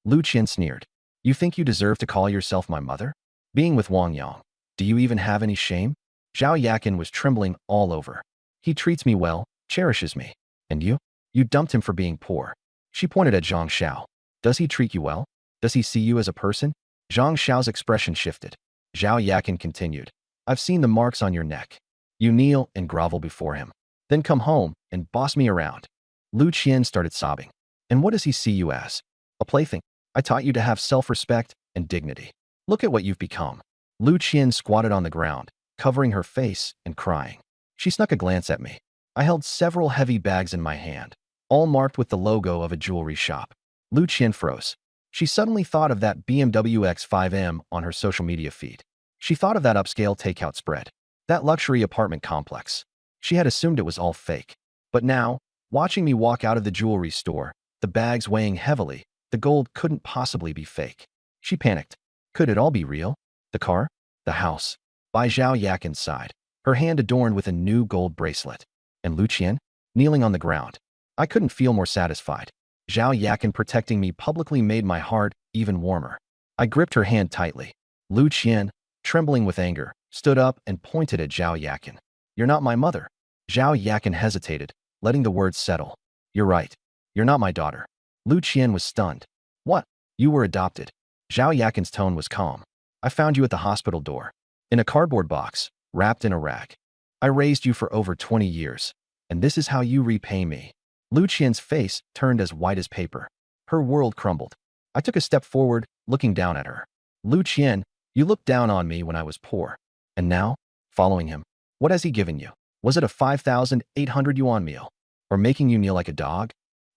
Lu Qian sneered. You think you deserve to call yourself my mother? Being with Wang Yang. Do you even have any shame? Zhao Yakin was trembling all over. He treats me well, cherishes me. And you? You dumped him for being poor. She pointed at Zhang Xiao. Does he treat you well? Does he see you as a person? Zhang Xiao's expression shifted. Zhao Yakin continued. I've seen the marks on your neck. You kneel and grovel before him. Then come home and boss me around. Lu Qian started sobbing. And what does he see you as? A plaything. I taught you to have self-respect and dignity. Look at what you've become. Lu Qian squatted on the ground, covering her face and crying. She snuck a glance at me. I held several heavy bags in my hand, all marked with the logo of a jewelry shop. Lu Qian froze. She suddenly thought of that BMW X5M on her social media feed. She thought of that upscale takeout spread, that luxury apartment complex. She had assumed it was all fake. But now, watching me walk out of the jewelry store, the bags weighing heavily, the gold couldn't possibly be fake. She panicked. Could it all be real? The car? The house? By Zhao Yakin's side, her hand adorned with a new gold bracelet. And Lu Qian, kneeling on the ground. I couldn't feel more satisfied. Zhao Yakin protecting me publicly made my heart even warmer. I gripped her hand tightly. Lu Qian, trembling with anger, stood up and pointed at Zhao Yakin. You're not my mother. Zhao Yakin hesitated, letting the words settle. You're right. You're not my daughter. Lu Qian was stunned. What? You were adopted. Zhao Yakin's tone was calm. I found you at the hospital door, in a cardboard box, wrapped in a rag. I raised you for over 20 years, and this is how you repay me. Lu Qian's face turned as white as paper. Her world crumbled. I took a step forward, looking down at her. Lu Qian, you looked down on me when I was poor. And now, following him, what has he given you? Was it a 5,800 yuan meal? Or making you kneel like a dog?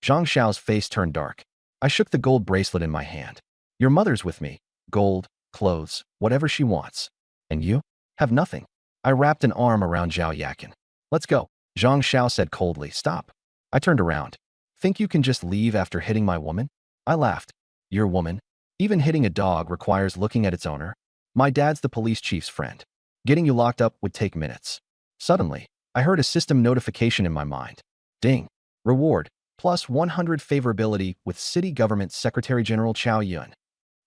Zhang Xiao's face turned dark. I shook the gold bracelet in my hand. Your mother's with me. Gold, clothes, whatever she wants. And you? Have nothing. I wrapped an arm around Zhao Yakin. Let's go. Zhang Xiao said coldly. Stop. I turned around. Think you can just leave after hitting my woman? I laughed. Your woman? Even hitting a dog requires looking at its owner. My dad's the police chief's friend. Getting you locked up would take minutes. Suddenly, I heard a system notification in my mind. Ding. Reward. Plus 100 favorability with City Government Secretary General Chao Yun.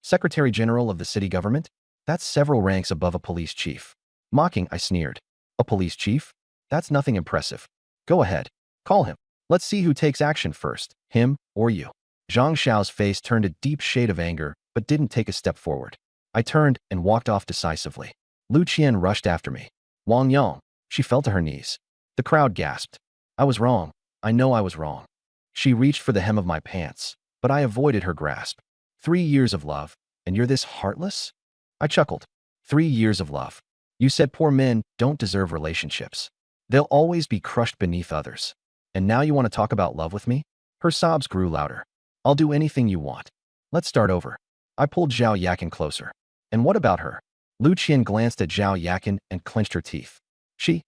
Secretary General of the city government? That's several ranks above a police chief. Mocking, I sneered. A police chief? That's nothing impressive. Go ahead. Call him. Let's see who takes action first, him or you. Zhang Xiao's face turned a deep shade of anger, but didn't take a step forward. I turned and walked off decisively. Lu Qian rushed after me. Wang Yang. She fell to her knees. The crowd gasped. I was wrong. I know I was wrong. She reached for the hem of my pants, but I avoided her grasp. 3 years of love, and you're this heartless? I chuckled. 3 years of love. You said poor men don't deserve relationships. They'll always be crushed beneath others. And now you want to talk about love with me? Her sobs grew louder. I'll do anything you want. Let's start over. I pulled Zhao Yakin closer. And what about her? Lu Qian glanced at Zhao Yakin and clenched her teeth. She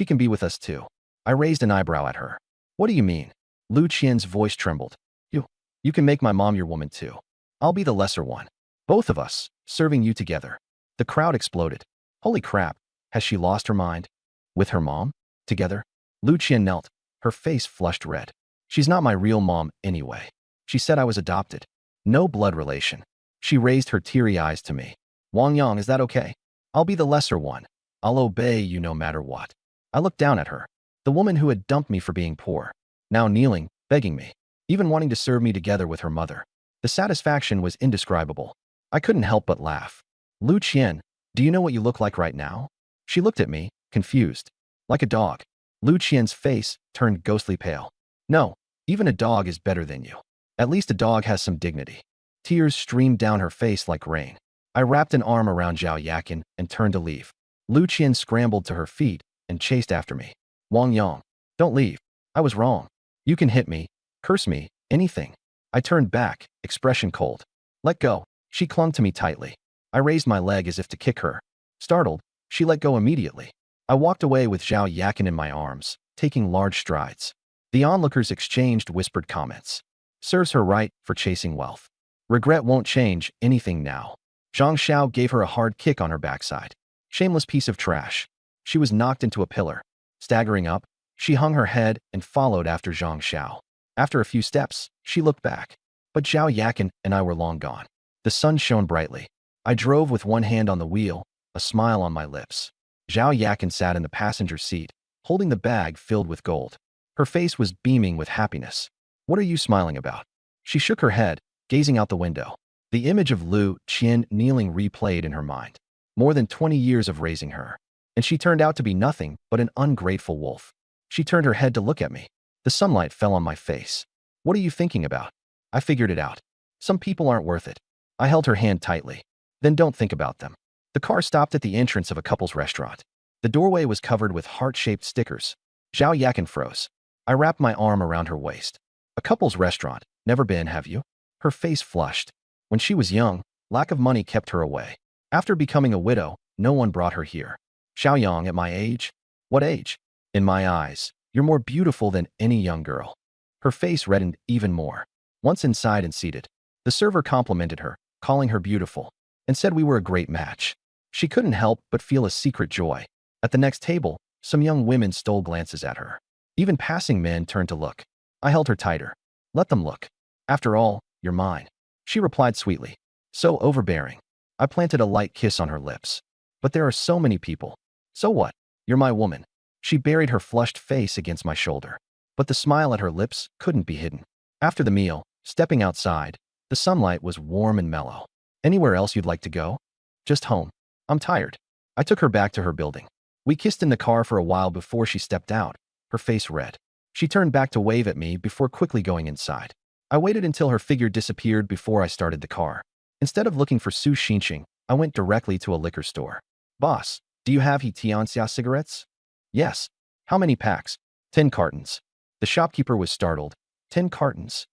can be with us too. I raised an eyebrow at her. What do you mean? Lu Qian's voice trembled. You can make my mom your woman too. I'll be the lesser one. Both of us, serving you together. The crowd exploded. Holy crap, has she lost her mind? With her mom? Together? Lu Qian knelt, her face flushed red. She's not my real mom anyway. She said I was adopted. No blood relation. She raised her teary eyes to me. Wang Yang, is that okay? I'll be the lesser one. I'll obey you no matter what. I looked down at her, the woman who had dumped me for being poor, now kneeling, begging me, even wanting to serve me together with her mother. The satisfaction was indescribable. I couldn't help but laugh. Lu Qian, do you know what you look like right now? She looked at me, confused. Like a dog. Lu Qian's face turned ghostly pale. No, even a dog is better than you. At least a dog has some dignity. Tears streamed down her face like rain. I wrapped an arm around Zhao Yakin and turned to leave. Lu Qian scrambled to her feet and chased after me. Wang Yang, don't leave. I was wrong. You can hit me, curse me, anything. I turned back, expression cold. Let go. She clung to me tightly. I raised my leg as if to kick her. Startled, she let go immediately. I walked away with Zhao Yakin in my arms, taking large strides. The onlookers exchanged whispered comments. Serves her right for chasing wealth. Regret won't change anything now. Zhang Xiao gave her a hard kick on her backside. Shameless piece of trash. She was knocked into a pillar. Staggering up, she hung her head and followed after Zhang Xiao. After a few steps, she looked back. But Zhao Yakin and I were long gone. The sun shone brightly. I drove with one hand on the wheel, a smile on my lips. Zhao Yakin sat in the passenger seat, holding the bag filled with gold. Her face was beaming with happiness. What are you smiling about? She shook her head, gazing out the window. The image of Lu Qian kneeling replayed in her mind. More than 20 years of raising her. And she turned out to be nothing but an ungrateful wolf. She turned her head to look at me. The sunlight fell on my face. What are you thinking about? I figured it out. Some people aren't worth it. I held her hand tightly. Then don't think about them. The car stopped at the entrance of a couple's restaurant. The doorway was covered with heart-shaped stickers. Zhao Yakin froze. I wrapped my arm around her waist. A couple's restaurant. Never been, have you? Her face flushed. When she was young, lack of money kept her away. After becoming a widow, no one brought her here. Xiaoyang, at my age? What age? In my eyes, you're more beautiful than any young girl. Her face reddened even more. Once inside and seated, the server complimented her, calling her beautiful, and said we were a great match. She couldn't help but feel a secret joy. At the next table, some young women stole glances at her. Even passing men turned to look. I held her tighter. Let them look. After all, you're mine. She replied sweetly. So overbearing. I planted a light kiss on her lips. But there are so many people. So what? You're my woman. She buried her flushed face against my shoulder. But the smile at her lips couldn't be hidden. After the meal, stepping outside, the sunlight was warm and mellow. Anywhere else you'd like to go? Just home. I'm tired. I took her back to her building. We kissed in the car for a while before she stepped out, her face red. She turned back to wave at me before quickly going inside. I waited until her figure disappeared before I started the car. Instead of looking for Su Xinqing, I went directly to a liquor store. Boss, do you have He Tianxia cigarettes? Yes. How many packs? 10 cartons. The shopkeeper was startled. 10 cartons.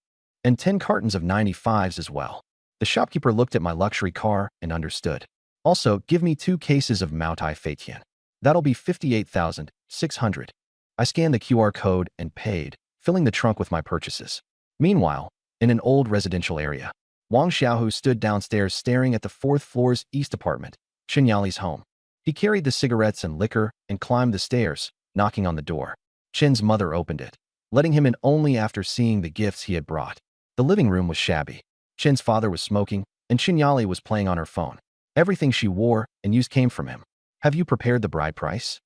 And 10 cartons of 95s as well. The shopkeeper looked at my luxury car and understood. Also, give me 2 cases of Maotai Feitian. That'll be 58,600. I scanned the QR code and paid, filling the trunk with my purchases. Meanwhile, in an old residential area, Wang Xiaohu stood downstairs staring at the 4th floor's east apartment, Qinyali's home. He carried the cigarettes and liquor and climbed the stairs, knocking on the door. Chen's mother opened it, letting him in only after seeing the gifts he had brought. The living room was shabby. Chen's father was smoking, and Qinyali was playing on her phone. Everything she wore and used came from him. Have you prepared the bride price?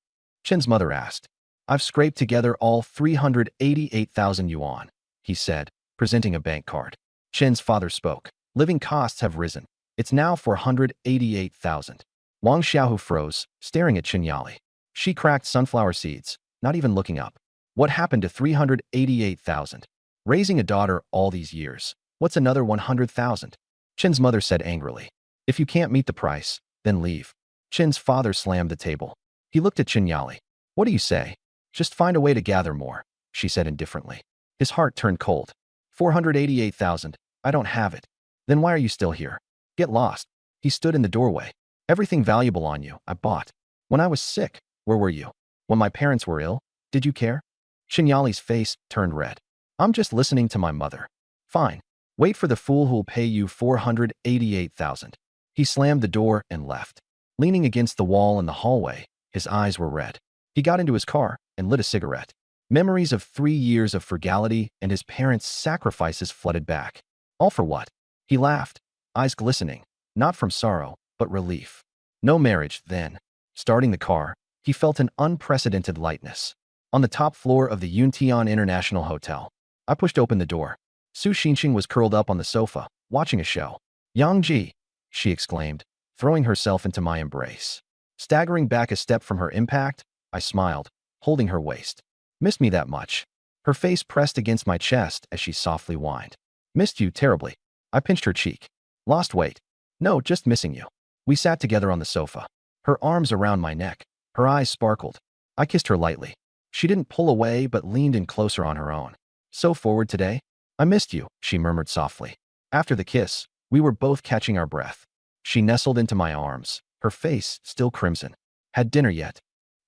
Chen's mother asked. I've scraped together all 388,000 yuan, he said, presenting a bank card. Chen's father spoke. Living costs have risen. It's now 488,000. Wang Xiaohu froze, staring at Qinyali. She cracked sunflower seeds, not even looking up. What happened to 388,000? Raising a daughter all these years. What's another 100,000? Chen's mother said angrily. If you can't meet the price, then leave. Chen's father slammed the table. He looked at Qinyali. What do you say? Just find a way to gather more, she said indifferently. His heart turned cold. 488,000. I don't have it. Then why are you still here? Get lost. He stood in the doorway. Everything valuable on you, I bought. When I was sick, where were you? When my parents were ill, did you care? Qinyali's face turned red. I'm just listening to my mother. Fine. Wait for the fool who'll pay you 488,000. He slammed the door and left. Leaning against the wall in the hallway, his eyes were red. He got into his car and lit a cigarette. Memories of 3 years of frugality and his parents' sacrifices flooded back. All for what? He laughed, eyes glistening, not from sorrow, but relief. No marriage, then. Starting the car, he felt an unprecedented lightness. On the top floor of the Yuntian International Hotel, I pushed open the door. Su Xinqing was curled up on the sofa, watching a show. Yang Ji, she exclaimed, throwing herself into my embrace. Staggering back a step from her impact, I smiled, holding her waist. Missed me that much? Her face pressed against my chest as she softly whined. Missed you terribly. I pinched her cheek. Lost weight. No, just missing you. We sat together on the sofa. Her arms around my neck. Her eyes sparkled. I kissed her lightly. She didn't pull away but leaned in closer on her own. So forward today? I missed you, she murmured softly. After the kiss, we were both catching our breath. She nestled into my arms, her face still crimson. Had dinner yet?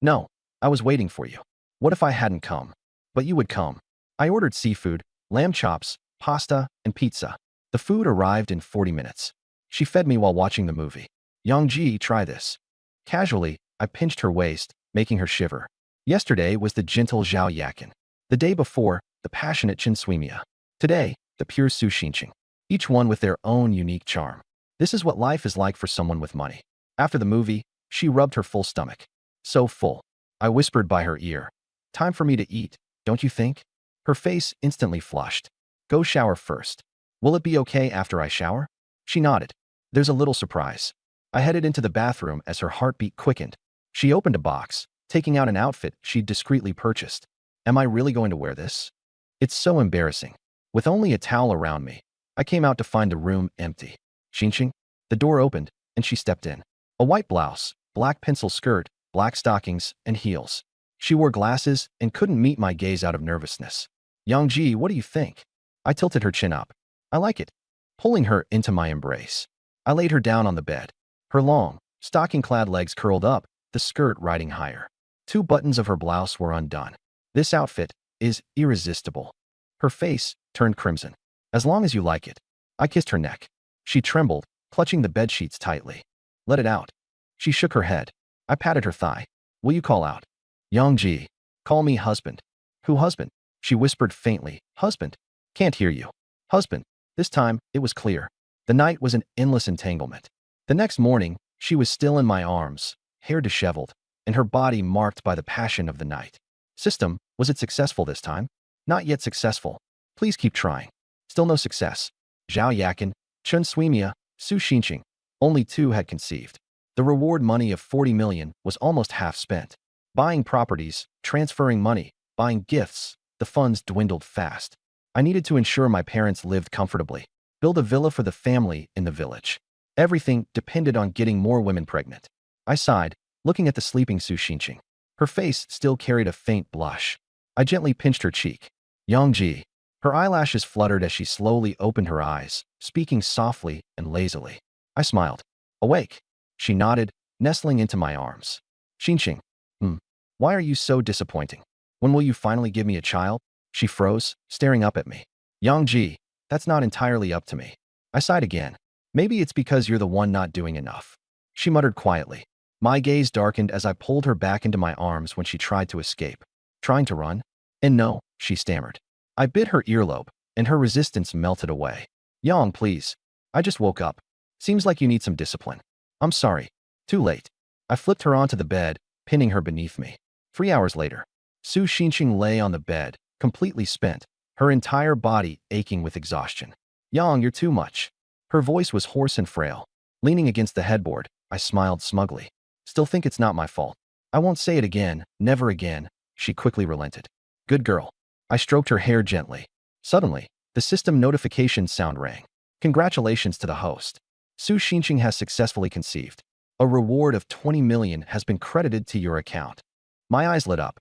No, I was waiting for you. What if I hadn't come? But you would come. I ordered seafood, lamb chops, pasta, and pizza. The food arrived in 40 minutes. She fed me while watching the movie. Yang Ji, try this. Casually, I pinched her waist, making her shiver. Yesterday was the gentle Zhao Yakin. The day before, the passionate Qin Suimia. Today, the pure Su Xinqing. Each one with their own unique charm. This is what life is like for someone with money. After the movie, she rubbed her full stomach. So full. I whispered by her ear. Time for me to eat, don't you think? Her face instantly flushed. Go shower first. Will it be okay after I shower? She nodded. There's a little surprise. I headed into the bathroom as her heartbeat quickened. She opened a box, taking out an outfit she'd discreetly purchased. Am I really going to wear this? It's so embarrassing. With only a towel around me, I came out to find the room empty. Xinxing. The door opened, and she stepped in. A white blouse, black pencil skirt, black stockings, and heels. She wore glasses and couldn't meet my gaze out of nervousness. Yangji, what do you think? I tilted her chin up. I like it. Pulling her into my embrace, I laid her down on the bed. Her long, stocking-clad legs curled up, the skirt riding higher. 2 buttons of her blouse were undone. This outfit is irresistible. Her face turned crimson. As long as you like it. I kissed her neck. She trembled, clutching the bedsheets tightly. Let it out. She shook her head. I patted her thigh. Will you call out? Yangji. Call me husband. Who husband? She whispered faintly. Husband. Can't hear you. Husband. This time, it was clear. The night was an endless entanglement. The next morning, she was still in my arms, hair disheveled, and her body marked by the passion of the night. System, was it successful this time? Not yet successful. Please keep trying. Still no success. Zhao Yakin, Chun Suimia, Su Xinqing. Only 2 had conceived. The reward money of 40 million was almost half spent. Buying properties, transferring money, buying gifts, the funds dwindled fast. I needed to ensure my parents lived comfortably, build a villa for the family in the village. Everything depended on getting more women pregnant. I sighed, looking at the sleeping Su Xinqing. Her face still carried a faint blush. I gently pinched her cheek. Yangji. Her eyelashes fluttered as she slowly opened her eyes, speaking softly and lazily. I smiled. Awake. She nodded, nestling into my arms. Xinqing. Why are you so disappointing? When will you finally give me a child? She froze, staring up at me. Yangji, that's not entirely up to me. I sighed again. Maybe it's because you're the one not doing enough. She muttered quietly. My gaze darkened as I pulled her back into my arms when she tried to escape. Trying to run? And no, she stammered. I bit her earlobe, and her resistance melted away. Yang, please. I just woke up. Seems like you need some discipline. I'm sorry. Too late. I flipped her onto the bed, pinning her beneath me. 3 hours later, Su Xinqing lay on the bed, completely spent, her entire body aching with exhaustion. Yang, you're too much. Her voice was hoarse and frail. Leaning against the headboard, I smiled smugly. Still think it's not my fault. I won't say it again, never again, she quickly relented. Good girl. I stroked her hair gently. Suddenly, the system notification sound rang. Congratulations to the host. Su Xinqing has successfully conceived. A reward of 20 million has been credited to your account. My eyes lit up.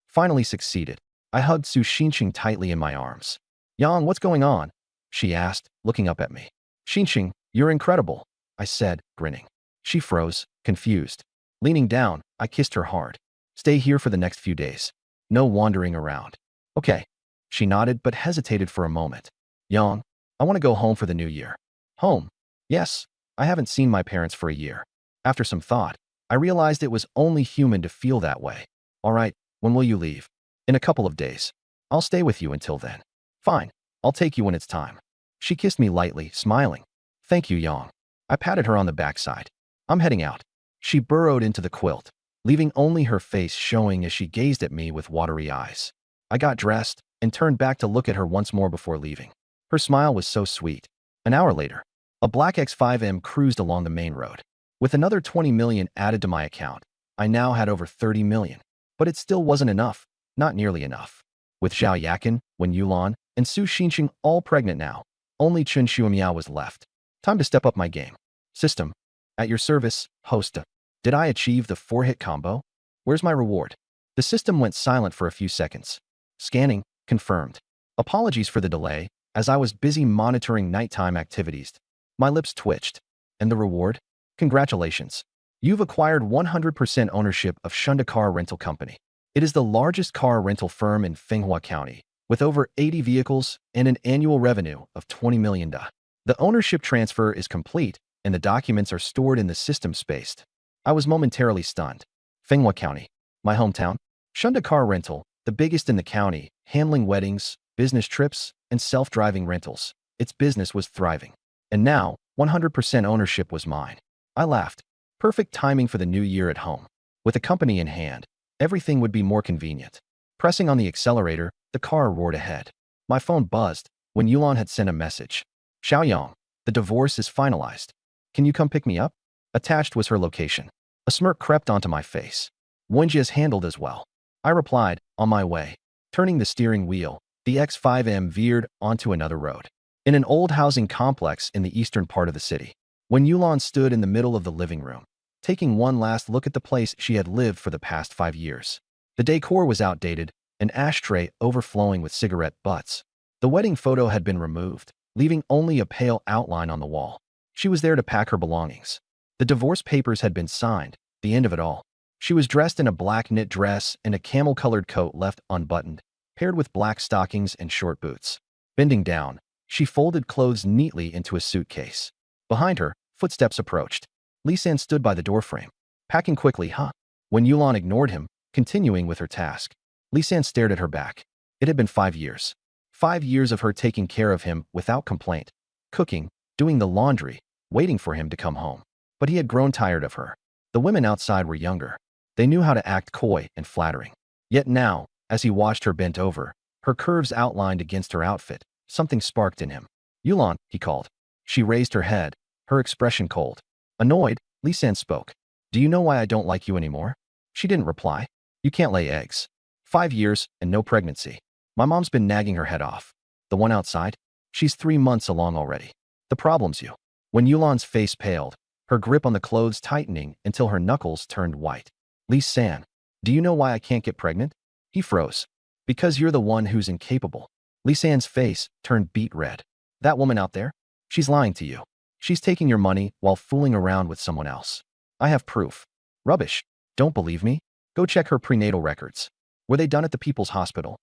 Finally succeeded. I hugged Su Xinqing tightly in my arms. Yang, what's going on? She asked, looking up at me. Xinqing, you're incredible, I said, grinning. She froze, confused. Leaning down, I kissed her hard. Stay here for the next few days. No wandering around. Okay. She nodded but hesitated for a moment. Yang, I want to go home for the new year. Home? Yes. I haven't seen my parents for a year. After some thought, I realized it was only human to feel that way. All right, when will you leave? In a couple of days. I'll stay with you until then. Fine. I'll take you when it's time. She kissed me lightly, smiling. Thank you, Yang. I patted her on the backside. I'm heading out. She burrowed into the quilt, leaving only her face showing as she gazed at me with watery eyes. I got dressed and turned back to look at her once more before leaving. Her smile was so sweet. An hour later, a black X5M cruised along the main road. With another 20 million added to my account, I now had over 30 million. But it still wasn't enough, not nearly enough. With Zhao Yakin, Wen Yulan, and Su Xinqing all pregnant now, only Chen Xuemiao was left. Time to step up my game. System. At your service, host. Did I achieve the 4-hit combo? Where's my reward? The system went silent for a few seconds. Scanning, confirmed. Apologies for the delay, as I was busy monitoring nighttime activities. My lips twitched. And the reward? Congratulations. You've acquired 100% ownership of Shunda Car Rental Company. It is the largest car rental firm in Fenghua County, with over 80 vehicles and an annual revenue of 20 million Da. The ownership transfer is complete, and the documents are stored in the system space. I was momentarily stunned. Fenghua County, my hometown. Shunda Car Rental, the biggest in the county, handling weddings, business trips, and self-driving rentals. Its business was thriving. And now, 100% ownership was mine. I laughed. Perfect timing for the new year at home. With a company in hand, everything would be more convenient. Pressing on the accelerator, the car roared ahead. My phone buzzed when Yulan had sent a message. Xiaoyang, the divorce is finalized. Can you come pick me up? Attached was her location. A smirk crept onto my face. Wenjie is handled as well. I replied, on my way. Turning the steering wheel, the X5M veered onto another road. In an old housing complex in the eastern part of the city. When Yulan stood in the middle of the living room, taking one last look at the place she had lived for the past 5 years. The decor was outdated, an ashtray overflowing with cigarette butts. The wedding photo had been removed, leaving only a pale outline on the wall. She was there to pack her belongings. The divorce papers had been signed, the end of it all. She was dressed in a black knit dress and a camel-colored coat left unbuttoned, paired with black stockings and short boots. Bending down, she folded clothes neatly into a suitcase. Behind her, footsteps approached. Lisan stood by the doorframe. Packing quickly, huh? When Yulan ignored him, continuing with her task, Lisan stared at her back. It had been 5 years. 5 years of her taking care of him without complaint, cooking, doing the laundry, waiting for him to come home. But he had grown tired of her. The women outside were younger. They knew how to act coy and flattering. Yet now, as he watched her bent over, her curves outlined against her outfit, something sparked in him. Yulan, he called. She raised her head, her expression cold. Annoyed, Lisan spoke. Do you know why I don't like you anymore? She didn't reply. You can't lay eggs. 5 years and no pregnancy. My mom's been nagging her head off. The one outside? She's 3 months along already. The problem's you. When Yulan's face paled, her grip on the clothes tightening until her knuckles turned white. Lisan, do you know why I can't get pregnant? He froze. Because you're the one who's incapable. Lisan's face turned beet red. That woman out there? She's lying to you. She's taking your money while fooling around with someone else. I have proof. Rubbish. Don't believe me? Go check her prenatal records. Were they done at the People's Hospital?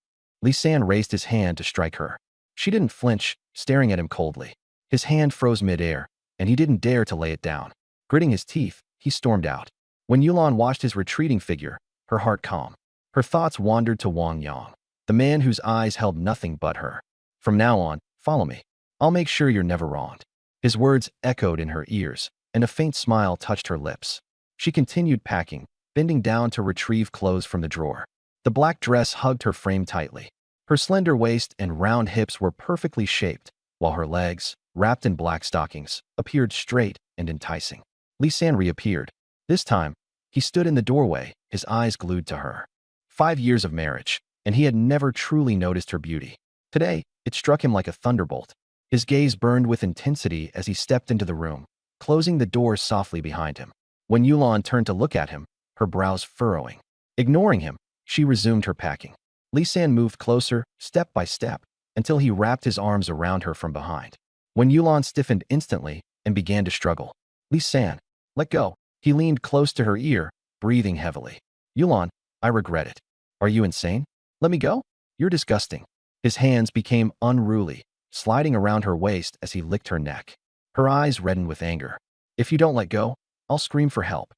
Lisan raised his hand to strike her. She didn't flinch, staring at him coldly. His hand froze midair, and he didn't dare to lay it down. Gritting his teeth, he stormed out. When Yulan watched his retreating figure, her heart calm. Her thoughts wandered to Wang Yang, the man whose eyes held nothing but her. From now on, follow me. I'll make sure you're never wronged. His words echoed in her ears, and a faint smile touched her lips. She continued packing, bending down to retrieve clothes from the drawer. The black dress hugged her frame tightly. Her slender waist and round hips were perfectly shaped, while her legs, wrapped in black stockings, appeared straight and enticing. Lisan reappeared. This time, he stood in the doorway, his eyes glued to her. 5 years of marriage, and he had never truly noticed her beauty. Today, it struck him like a thunderbolt. His gaze burned with intensity as he stepped into the room, closing the door softly behind him. When Yulan turned to look at him, her brows furrowing. Ignoring him, she resumed her packing. Lisan moved closer, step by step, until he wrapped his arms around her from behind. When Yulan stiffened instantly and began to struggle. Lisan, let go. He leaned close to her ear, breathing heavily. Yulan, I regret it. Are you insane? Let me go? You're disgusting. His hands became unruly, sliding around her waist as he licked her neck. Her eyes reddened with anger. If you don't let go, I'll scream for help.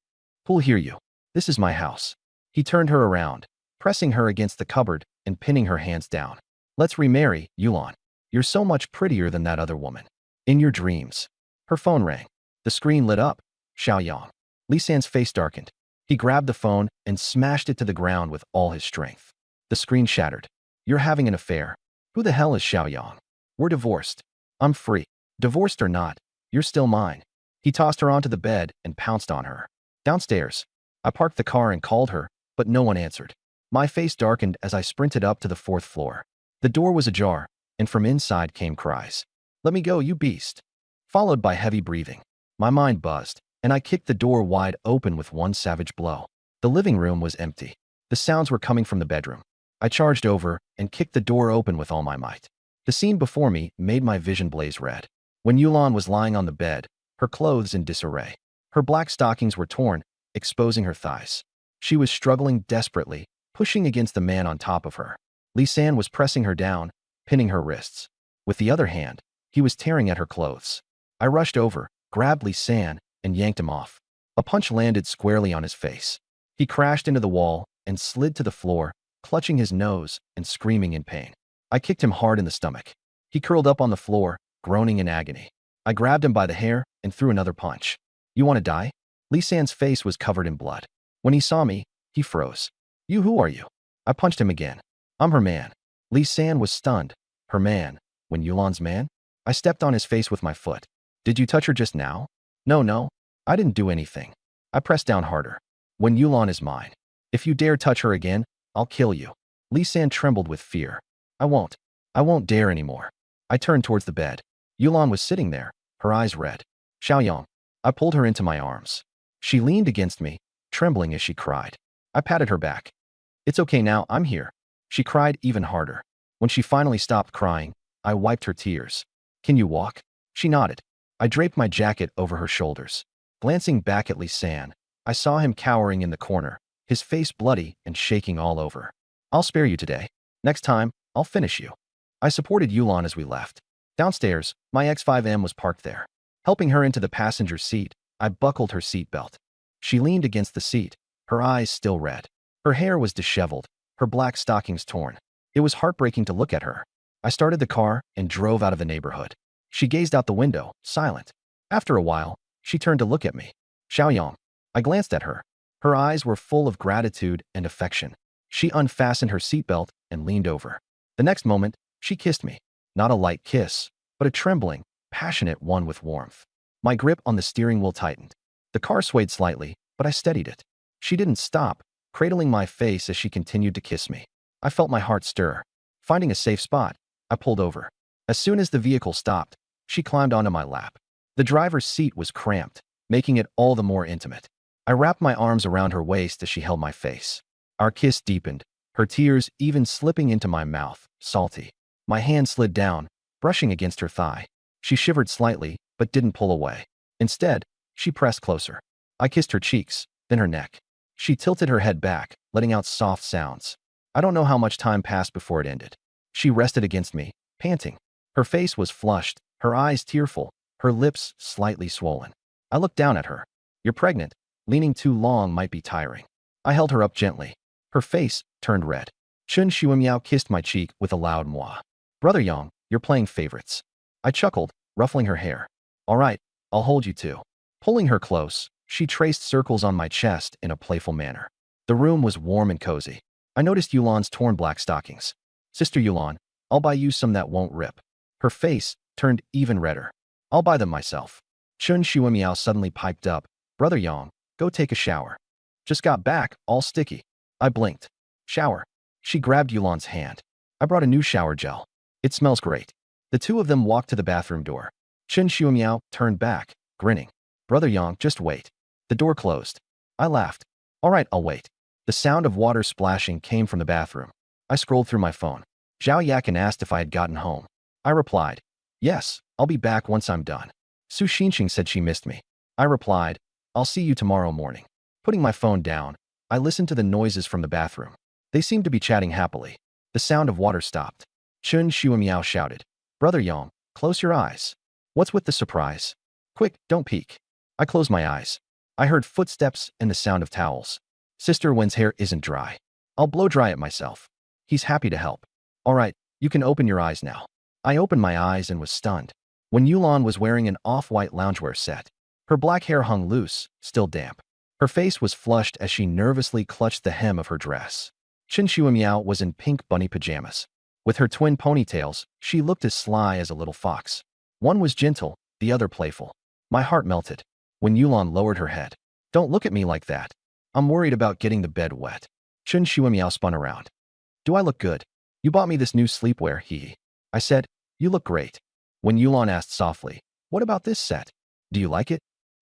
Who'll hear you? This is my house. He turned her around, pressing her against the cupboard and pinning her hands down. Let's remarry, Yulan. You're so much prettier than that other woman. In your dreams. Her phone rang. The screen lit up. Xiaoyang. Lisan's face darkened. He grabbed the phone and smashed it to the ground with all his strength. The screen shattered. You're having an affair. Who the hell is Xiaoyang? We're divorced. I'm free. Divorced or not, you're still mine. He tossed her onto the bed and pounced on her. Downstairs. I parked the car and called her, but no one answered. My face darkened as I sprinted up to the 4th floor. The door was ajar, and from inside came cries. Let me go, you beast. Followed by heavy breathing. My mind buzzed, and I kicked the door wide open with one savage blow. The living room was empty. The sounds were coming from the bedroom. I charged over and kicked the door open with all my might. The scene before me made my vision blaze red. When Yulan was lying on the bed, her clothes in disarray. Her black stockings were torn, exposing her thighs. She was struggling desperately, pushing against the man on top of her. Lisan was pressing her down, pinning her wrists. With the other hand, he was tearing at her clothes. I rushed over, grabbed Lisan, and yanked him off. A punch landed squarely on his face. He crashed into the wall and slid to the floor, clutching his nose and screaming in pain. I kicked him hard in the stomach. He curled up on the floor, groaning in agony. I grabbed him by the hair and threw another punch. You want to die? Lee San's face was covered in blood. When he saw me, he froze. You, who are you? I punched him again. I'm her man. Lee San was stunned. Her man? When Yulan's man? I stepped on his face with my foot. Did you touch her just now? No. I didn't do anything. I pressed down harder. When Yulan is mine. If you dare touch her again, I'll kill you. Lee San trembled with fear. I won't dare anymore. I turned towards the bed. Yulan was sitting there, her eyes red. Xiaoyang. I pulled her into my arms. She leaned against me, trembling as she cried. I patted her back. It's okay now, I'm here. She cried even harder. When she finally stopped crying, I wiped her tears. Can you walk? She nodded. I draped my jacket over her shoulders. Glancing back at Lee San, I saw him cowering in the corner, his face bloody and shaking all over. I'll spare you today. Next time, I'll finish you. I supported Yulan as we left. Downstairs, my X5M was parked there. Helping her into the passenger seat, I buckled her seatbelt. She leaned against the seat, her eyes still red. Her hair was disheveled, her black stockings torn. It was heartbreaking to look at her. I started the car and drove out of the neighborhood. She gazed out the window, silent. After a while, she turned to look at me. Xiaoyang. I glanced at her. Her eyes were full of gratitude and affection. She unfastened her seatbelt and leaned over. The next moment, she kissed me. Not a light kiss, but a trembling, passionate one with warmth. My grip on the steering wheel tightened. The car swayed slightly, but I steadied it. She didn't stop, cradling my face as she continued to kiss me. I felt my heart stir. Finding a safe spot, I pulled over. As soon as the vehicle stopped, she climbed onto my lap. The driver's seat was cramped, making it all the more intimate. I wrapped my arms around her waist as she held my face. Our kiss deepened, her tears even slipping into my mouth, salty. My hand slid down, brushing against her thigh. She shivered slightly, but didn't pull away. Instead, she pressed closer. I kissed her cheeks, then her neck. She tilted her head back, letting out soft sounds. I don't know how much time passed before it ended. She rested against me, panting. Her face was flushed, her eyes tearful, her lips slightly swollen. I looked down at her. You're pregnant. Leaning too long might be tiring. I held her up gently. Her face turned red. Chun Shuimiao kissed my cheek with a loud moi. Brother Yang, you're playing favorites. I chuckled, ruffling her hair. All right, I'll hold you too. Pulling her close, she traced circles on my chest in a playful manner. The room was warm and cozy. I noticed Yulan's torn black stockings. Sister Yulan, I'll buy you some that won't rip. Her face turned even redder. I'll buy them myself. Chun Shuimiao suddenly piped up. Brother Yang, go take a shower. Just got back, all sticky. I blinked. Shower. She grabbed Yulan's hand. I brought a new shower gel. It smells great. The two of them walked to the bathroom door. Chun Shuimiao turned back, grinning. Brother Yang, just wait. The door closed. I laughed. All right, I'll wait. The sound of water splashing came from the bathroom. I scrolled through my phone. Zhao Yakin asked if I had gotten home. I replied, yes, I'll be back once I'm done. Su Xinqing said she missed me. I replied, I'll see you tomorrow morning. Putting my phone down, I listened to the noises from the bathroom. They seemed to be chatting happily. The sound of water stopped. Chun Shuimiao shouted, Brother Yang, close your eyes. What's with the surprise? Quick, don't peek. I closed my eyes. I heard footsteps and the sound of towels. Sister Wen's hair isn't dry. I'll blow dry it myself. He's happy to help. All right, you can open your eyes now. I opened my eyes and was stunned. When Yulan was wearing an off-white loungewear set. Her black hair hung loose, still damp. Her face was flushed as she nervously clutched the hem of her dress. Chun Shuimiao was in pink bunny pajamas. With her twin ponytails, she looked as sly as a little fox. One was gentle, the other playful. My heart melted. When Yulan lowered her head. Don't look at me like that. I'm worried about getting the bed wet. Chun Shuimiao spun around. Do I look good? You bought me this new sleepwear, hee. I said, you look great. When Yulan asked softly, what about this set? Do you like it?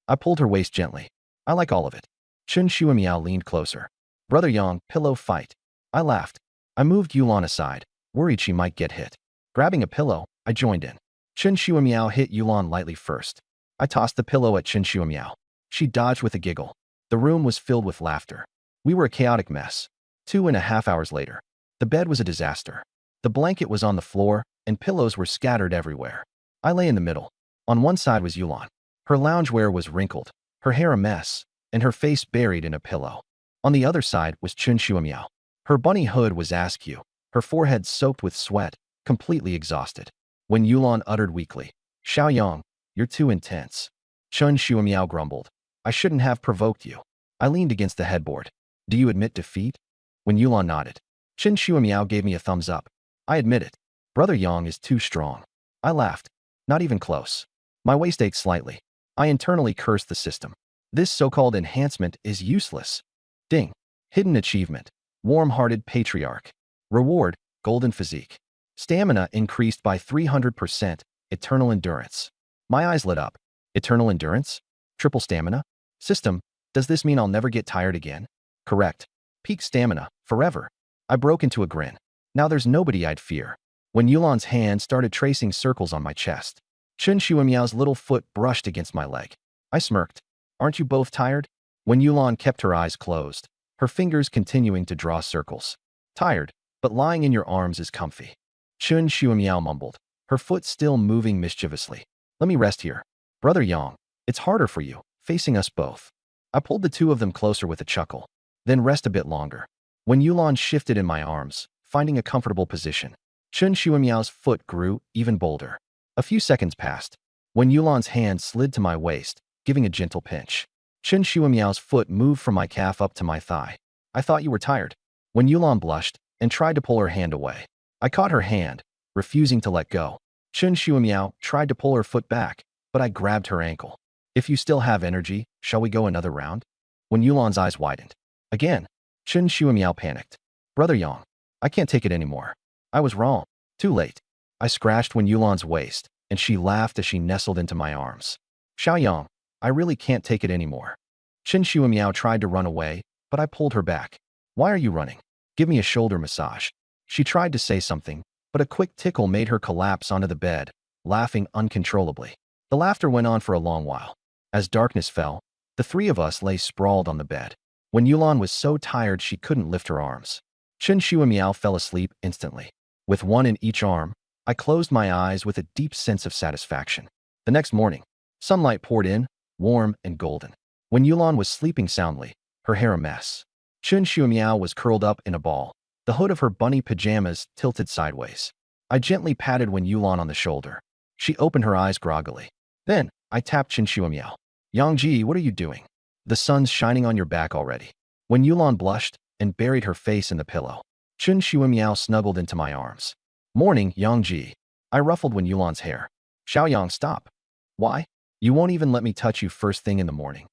I pulled her waist gently. I like all of it. Chun Shuimiao leaned closer. Brother Yang, pillow fight. I laughed. I moved Yulan aside, worried she might get hit. Grabbing a pillow, I joined in. Chun Shuimiao hit Yulan lightly first. I tossed the pillow at Chun Shuimiao. She dodged with a giggle. The room was filled with laughter. We were a chaotic mess. 2.5 hours later. The bed was a disaster. The blanket was on the floor, and pillows were scattered everywhere. I lay in the middle. On one side was Yulan. Her loungewear was wrinkled, her hair a mess, and her face buried in a pillow. On the other side was Chun Shuimiao. Her bunny hood was askew, her forehead soaked with sweat, completely exhausted. When Yulan uttered weakly, Xiaoyang, You're too intense. Chun Shuamiao grumbled. I shouldn't have provoked you. I leaned against the headboard. Do you admit defeat? When Yulan nodded. Chun Shuamiao gave me a thumbs up. I admit it. Brother Yang is too strong. I laughed. Not even close. My waist ached slightly. I internally cursed the system. This so-called enhancement is useless. Ding. Hidden achievement. Warm-hearted patriarch. Reward, golden physique. Stamina increased by 300%. Eternal endurance. My eyes lit up. Eternal endurance? Triple stamina? System, does this mean I'll never get tired again? Correct. Peak stamina, forever. I broke into a grin. Now there's nobody I'd fear. When Yulan's hand started tracing circles on my chest, Chun Shuamiao's little foot brushed against my leg. I smirked. Aren't you both tired? When Yulan kept her eyes closed, her fingers continuing to draw circles. Tired, but lying in your arms is comfy. Chun Shuamiao mumbled, her foot still moving mischievously. Let me rest here. Brother Yang, it's harder for you, facing us both. I pulled the two of them closer with a chuckle. Then rest a bit longer. When Yulan shifted in my arms, finding a comfortable position, Chun Shuamiao's foot grew even bolder. A few seconds passed. When Yulan's hand slid to my waist, giving a gentle pinch. Chun Shuamiao's foot moved from my calf up to my thigh. I thought you were tired. When Yulan blushed and tried to pull her hand away, I caught her hand, refusing to let go. Chun Shuamiao tried to pull her foot back, but I grabbed her ankle. If you still have energy, shall we go another round? When Yulan's eyes widened. Again, Chun Shuamiao panicked. Brother Yang, I can't take it anymore. I was wrong. Too late. I scratched Wen Yulan's waist, and she laughed as she nestled into my arms. Xiaoyang, I really can't take it anymore. Chun Shuamiao tried to run away, but I pulled her back. Why are you running? Give me a shoulder massage. She tried to say something, but a quick tickle made her collapse onto the bed, laughing uncontrollably. The laughter went on for a long while. As darkness fell, the three of us lay sprawled on the bed. When Yulan was so tired she couldn't lift her arms. Chun Shuamiao fell asleep instantly. With one in each arm, I closed my eyes with a deep sense of satisfaction. The next morning, sunlight poured in, warm and golden. When Yulan was sleeping soundly, her hair a mess, Chun Shuamiao was curled up in a ball, the hood of her bunny pajamas tilted sideways. I gently patted Wen Yulan on the shoulder. She opened her eyes groggily. Then, I tapped Chun Shuamiao. Yangji, what are you doing? The sun's shining on your back already. When Yulan blushed and buried her face in the pillow, Chun Shuamiao snuggled into my arms. Morning, Yangji. I ruffled Wen Yulan's hair. Xiaoyang, stop. Why? You won't even let me touch you first thing in the morning.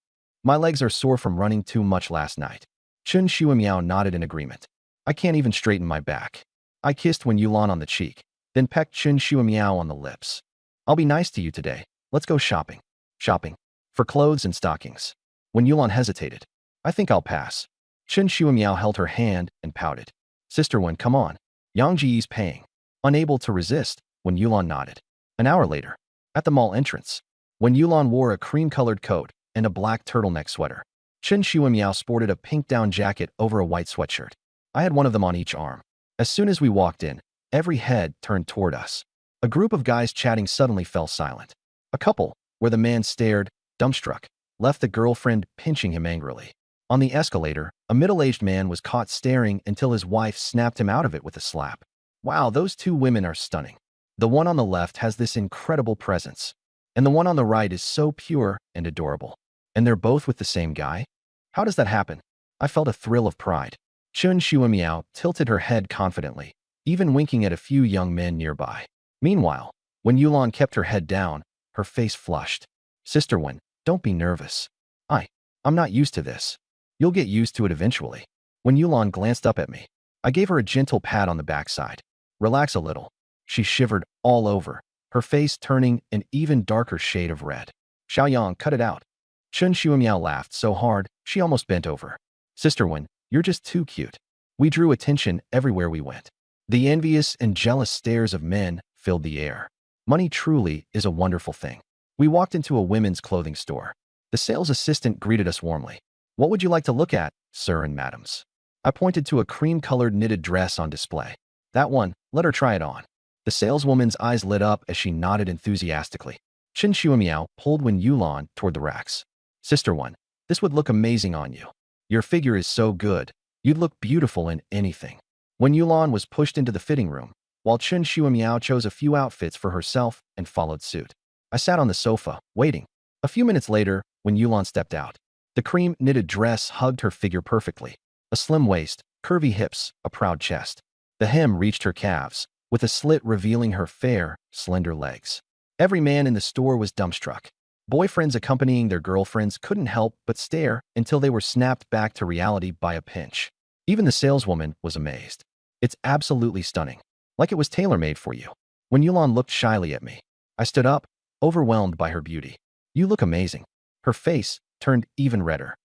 My legs are sore from running too much last night. Chun Shuamiao nodded in agreement. I can't even straighten my back. I kissed Wen Yulan on the cheek, then pecked Chun Shuamiao on the lips. I'll be nice to you today. Let's go shopping. Shopping? For clothes and stockings. When Yulan hesitated. I think I'll pass. Chun Shuamiao held her hand and pouted. Sister Wen, come on. Yang Ji's paying. Unable to resist, when Yulan nodded. An hour later, at the mall entrance, when Yulan wore a cream-colored coat and a black turtleneck sweater, Chun Shuamiao sported a pink down jacket over a white sweatshirt. I had one of them on each arm. As soon as we walked in, every head turned toward us. A group of guys chatting suddenly fell silent. A couple, where the man stared, dumbstruck, left the girlfriend pinching him angrily. On the escalator, a middle-aged man was caught staring until his wife snapped him out of it with a slap. Wow, those two women are stunning. The one on the left has this incredible presence, and the one on the right is so pure and adorable. And they're both with the same guy? How does that happen? I felt a thrill of pride. Chun Shuamiao tilted her head confidently, even winking at a few young men nearby. Meanwhile, when Yulan kept her head down, her face flushed. Sister Wen, don't be nervous. I'm not used to this. You'll get used to it eventually. When Yulan glanced up at me, I gave her a gentle pat on the backside. Relax a little. She shivered all over, her face turning an even darker shade of red. Xiaoyang, cut it out. Chun Shuamiao laughed so hard, she almost bent over. Sister Wen, you're just too cute. We drew attention everywhere we went. The envious and jealous stares of men filled the air. Money truly is a wonderful thing. We walked into a women's clothing store. The sales assistant greeted us warmly. What would you like to look at, sir and madams? I pointed to a cream-colored knitted dress on display. That one, let her try it on. The saleswoman's eyes lit up as she nodded enthusiastically. Chun Shuamiao pulled Wen Yulan toward the racks. Sister Wen, this would look amazing on you. Your figure is so good. You'd look beautiful in anything. Wen Yulan was pushed into the fitting room, while Chun Shuamiao chose a few outfits for herself and followed suit. I sat on the sofa, waiting. A few minutes later, when Yulan stepped out, the cream knitted dress hugged her figure perfectly. A slim waist, curvy hips, a proud chest. The hem reached her calves, with a slit revealing her fair, slender legs. Every man in the store was dumbstruck. Boyfriends accompanying their girlfriends couldn't help but stare until they were snapped back to reality by a pinch. Even the saleswoman was amazed. It's absolutely stunning. Like it was tailor-made for you. When Yulan looked shyly at me, I stood up, overwhelmed by her beauty. You look amazing. Her face turned even redder.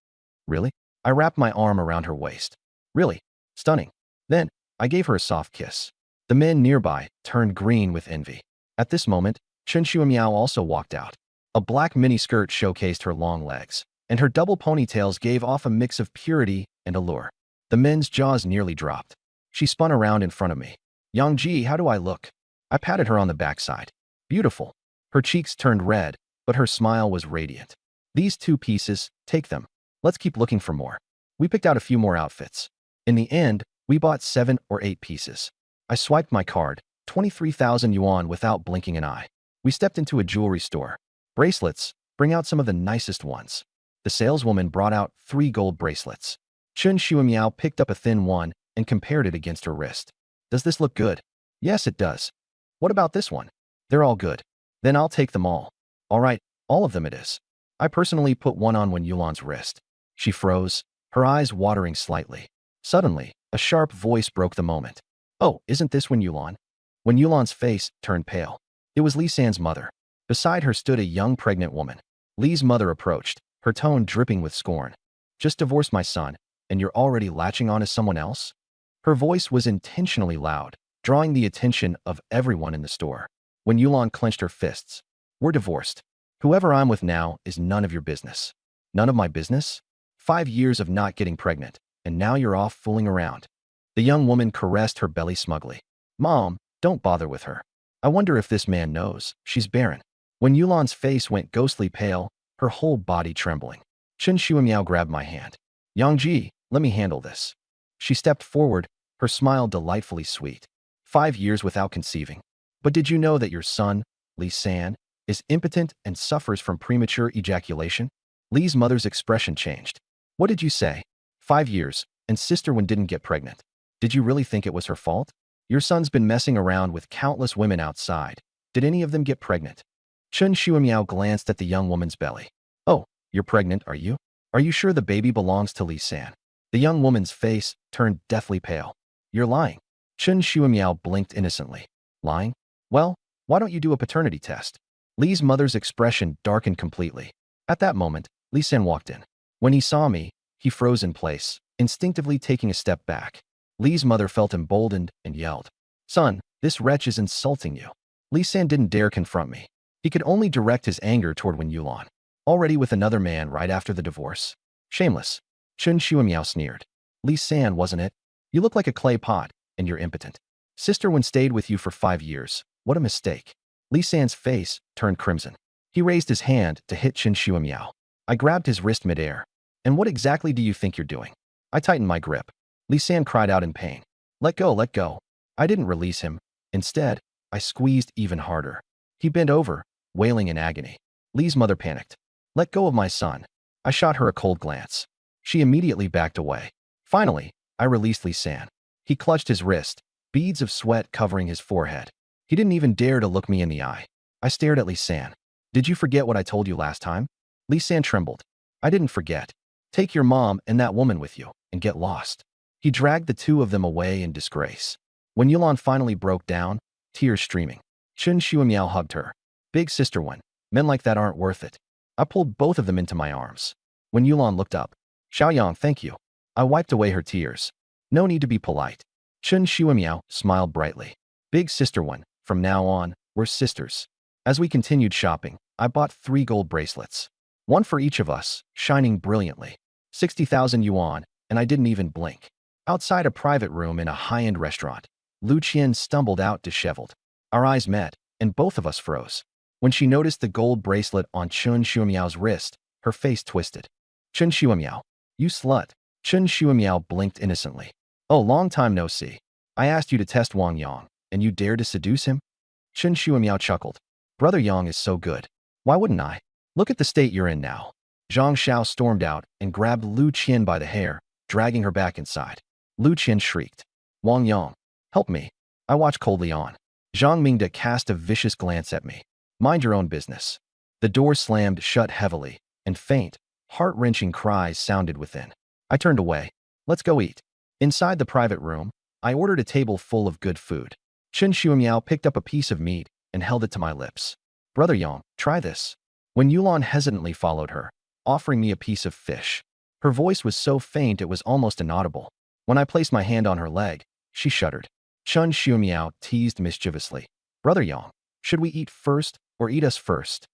Really? I wrapped my arm around her waist. Really? Stunning. Then, I gave her a soft kiss. The men nearby turned green with envy. At this moment, Chen Shuimiao also walked out. A black miniskirt showcased her long legs, and her double ponytails gave off a mix of purity and allure. The men's jaws nearly dropped. She spun around in front of me. Yangji, how do I look? I patted her on the backside. Beautiful. Her cheeks turned red, but her smile was radiant. These 2 pieces, take them. Let's keep looking for more. We picked out a few more outfits. In the end, we bought 7 or 8 pieces. I swiped my card, 23,000 yuan without blinking an eye. We stepped into a jewelry store. Bracelets, bring out some of the nicest ones. The saleswoman brought out 3 gold bracelets. Chen Shuimiao picked up a thin one and compared it against her wrist. Does this look good? Yes, it does. What about this one? They're all good. Then I'll take them all. All right, all of them it is. I personally put one on when Yulan's wrist. She froze, her eyes watering slightly. Suddenly, a sharp voice broke the moment. Oh, isn't this when Yulan? When Yulan's face turned pale. It was Li San's mother. Beside her stood a young pregnant woman. Li's mother approached, her tone dripping with scorn. Just divorced my son, and you're already latching on to someone else? Her voice was intentionally loud, drawing the attention of everyone in the store. When Yulan clenched her fists, we're divorced. Whoever I'm with now is none of your business. None of my business? 5 years of not getting pregnant, and now you're off fooling around. The young woman caressed her belly smugly. Mom, don't bother with her. I wonder if this man knows she's barren. When Yulan's face went ghostly pale, her whole body trembling. Chen Shuimiao grabbed my hand. Yangji, let me handle this. She stepped forward, her smile delightfully sweet. 5 years without conceiving. But did you know that your son, Li San, is impotent and suffers from premature ejaculation? Li's mother's expression changed. What did you say? 5 years, and sister Wen didn't get pregnant. Did you really think it was her fault? Your son's been messing around with countless women outside. Did any of them get pregnant? Chen Shuimiao glanced at the young woman's belly. Oh, you're pregnant, are you? Are you sure the baby belongs to Li San? The young woman's face turned deathly pale. You're lying. Chen Shuimiao blinked innocently. Lying? Well, why don't you do a paternity test? Li's mother's expression darkened completely. At that moment, Li San walked in. When he saw me, he froze in place, instinctively taking a step back. Li's mother felt emboldened and yelled, Son, this wretch is insulting you. Li San didn't dare confront me. He could only direct his anger toward Wen Yulan, already with another man right after the divorce. Shameless. Chen Shuimiao sneered. Li San, wasn't it? You look like a clay pot, and you're impotent. Sister Wen stayed with you for 5 years. What a mistake. Li San's face turned crimson. He raised his hand to hit Chen Shuimiao. I grabbed his wrist midair. And what exactly do you think you're doing? I tightened my grip. Li San cried out in pain. Let go, let go. I didn't release him. Instead, I squeezed even harder. He bent over, wailing in agony. Li's mother panicked. Let go of my son. I shot her a cold glance. She immediately backed away. Finally, I released Li San. He clutched his wrist, beads of sweat covering his forehead. He didn't even dare to look me in the eye. I stared at Li San. Did you forget what I told you last time? Li San trembled. I didn't forget. Take your mom and that woman with you, and get lost. He dragged the 2 of them away in disgrace. When Yulan finally broke down, tears streaming, Chen Shuimiao hugged her. Big sister Wen, men like that aren't worth it. I pulled both of them into my arms. When Yulan looked up, Xiaoyang, thank you. I wiped away her tears. No need to be polite. Chen Shuimiao smiled brightly. Big sister Wen, from now on, we're sisters. As we continued shopping, I bought 3 gold bracelets. One for each of us, shining brilliantly. 60,000 yuan, and I didn't even blink. Outside a private room in a high-end restaurant, Lu Qian stumbled out disheveled. Our eyes met, and both of us froze. When she noticed the gold bracelet on Chen Shuimiao's wrist, her face twisted. Chen Shuimiao, you slut. Chen Shuimiao blinked innocently. Oh, long time no see. I asked you to test Wang Yang, and you dared to seduce him? Chen Shuimiao chuckled. Brother Yang is so good. Why wouldn't I? Look at the state you're in now. Zhang Xiao stormed out and grabbed Lu Qian by the hair, dragging her back inside. Lu Qian shrieked. Wang Yang, help me. I watched coldly on. Zhang Mingde cast a vicious glance at me. Mind your own business. The door slammed shut heavily, and faint, heart-wrenching cries sounded within. I turned away. Let's go eat. Inside the private room, I ordered a table full of good food. Chen Xiumiao picked up a piece of meat and held it to my lips. Brother Yang, try this. When Yulan hesitantly followed her, offering me a piece of fish. Her voice was so faint it was almost inaudible. When I placed my hand on her leg, she shuddered. Chen Xiumiao teased mischievously. Brother Yang, should we eat first or eat us first?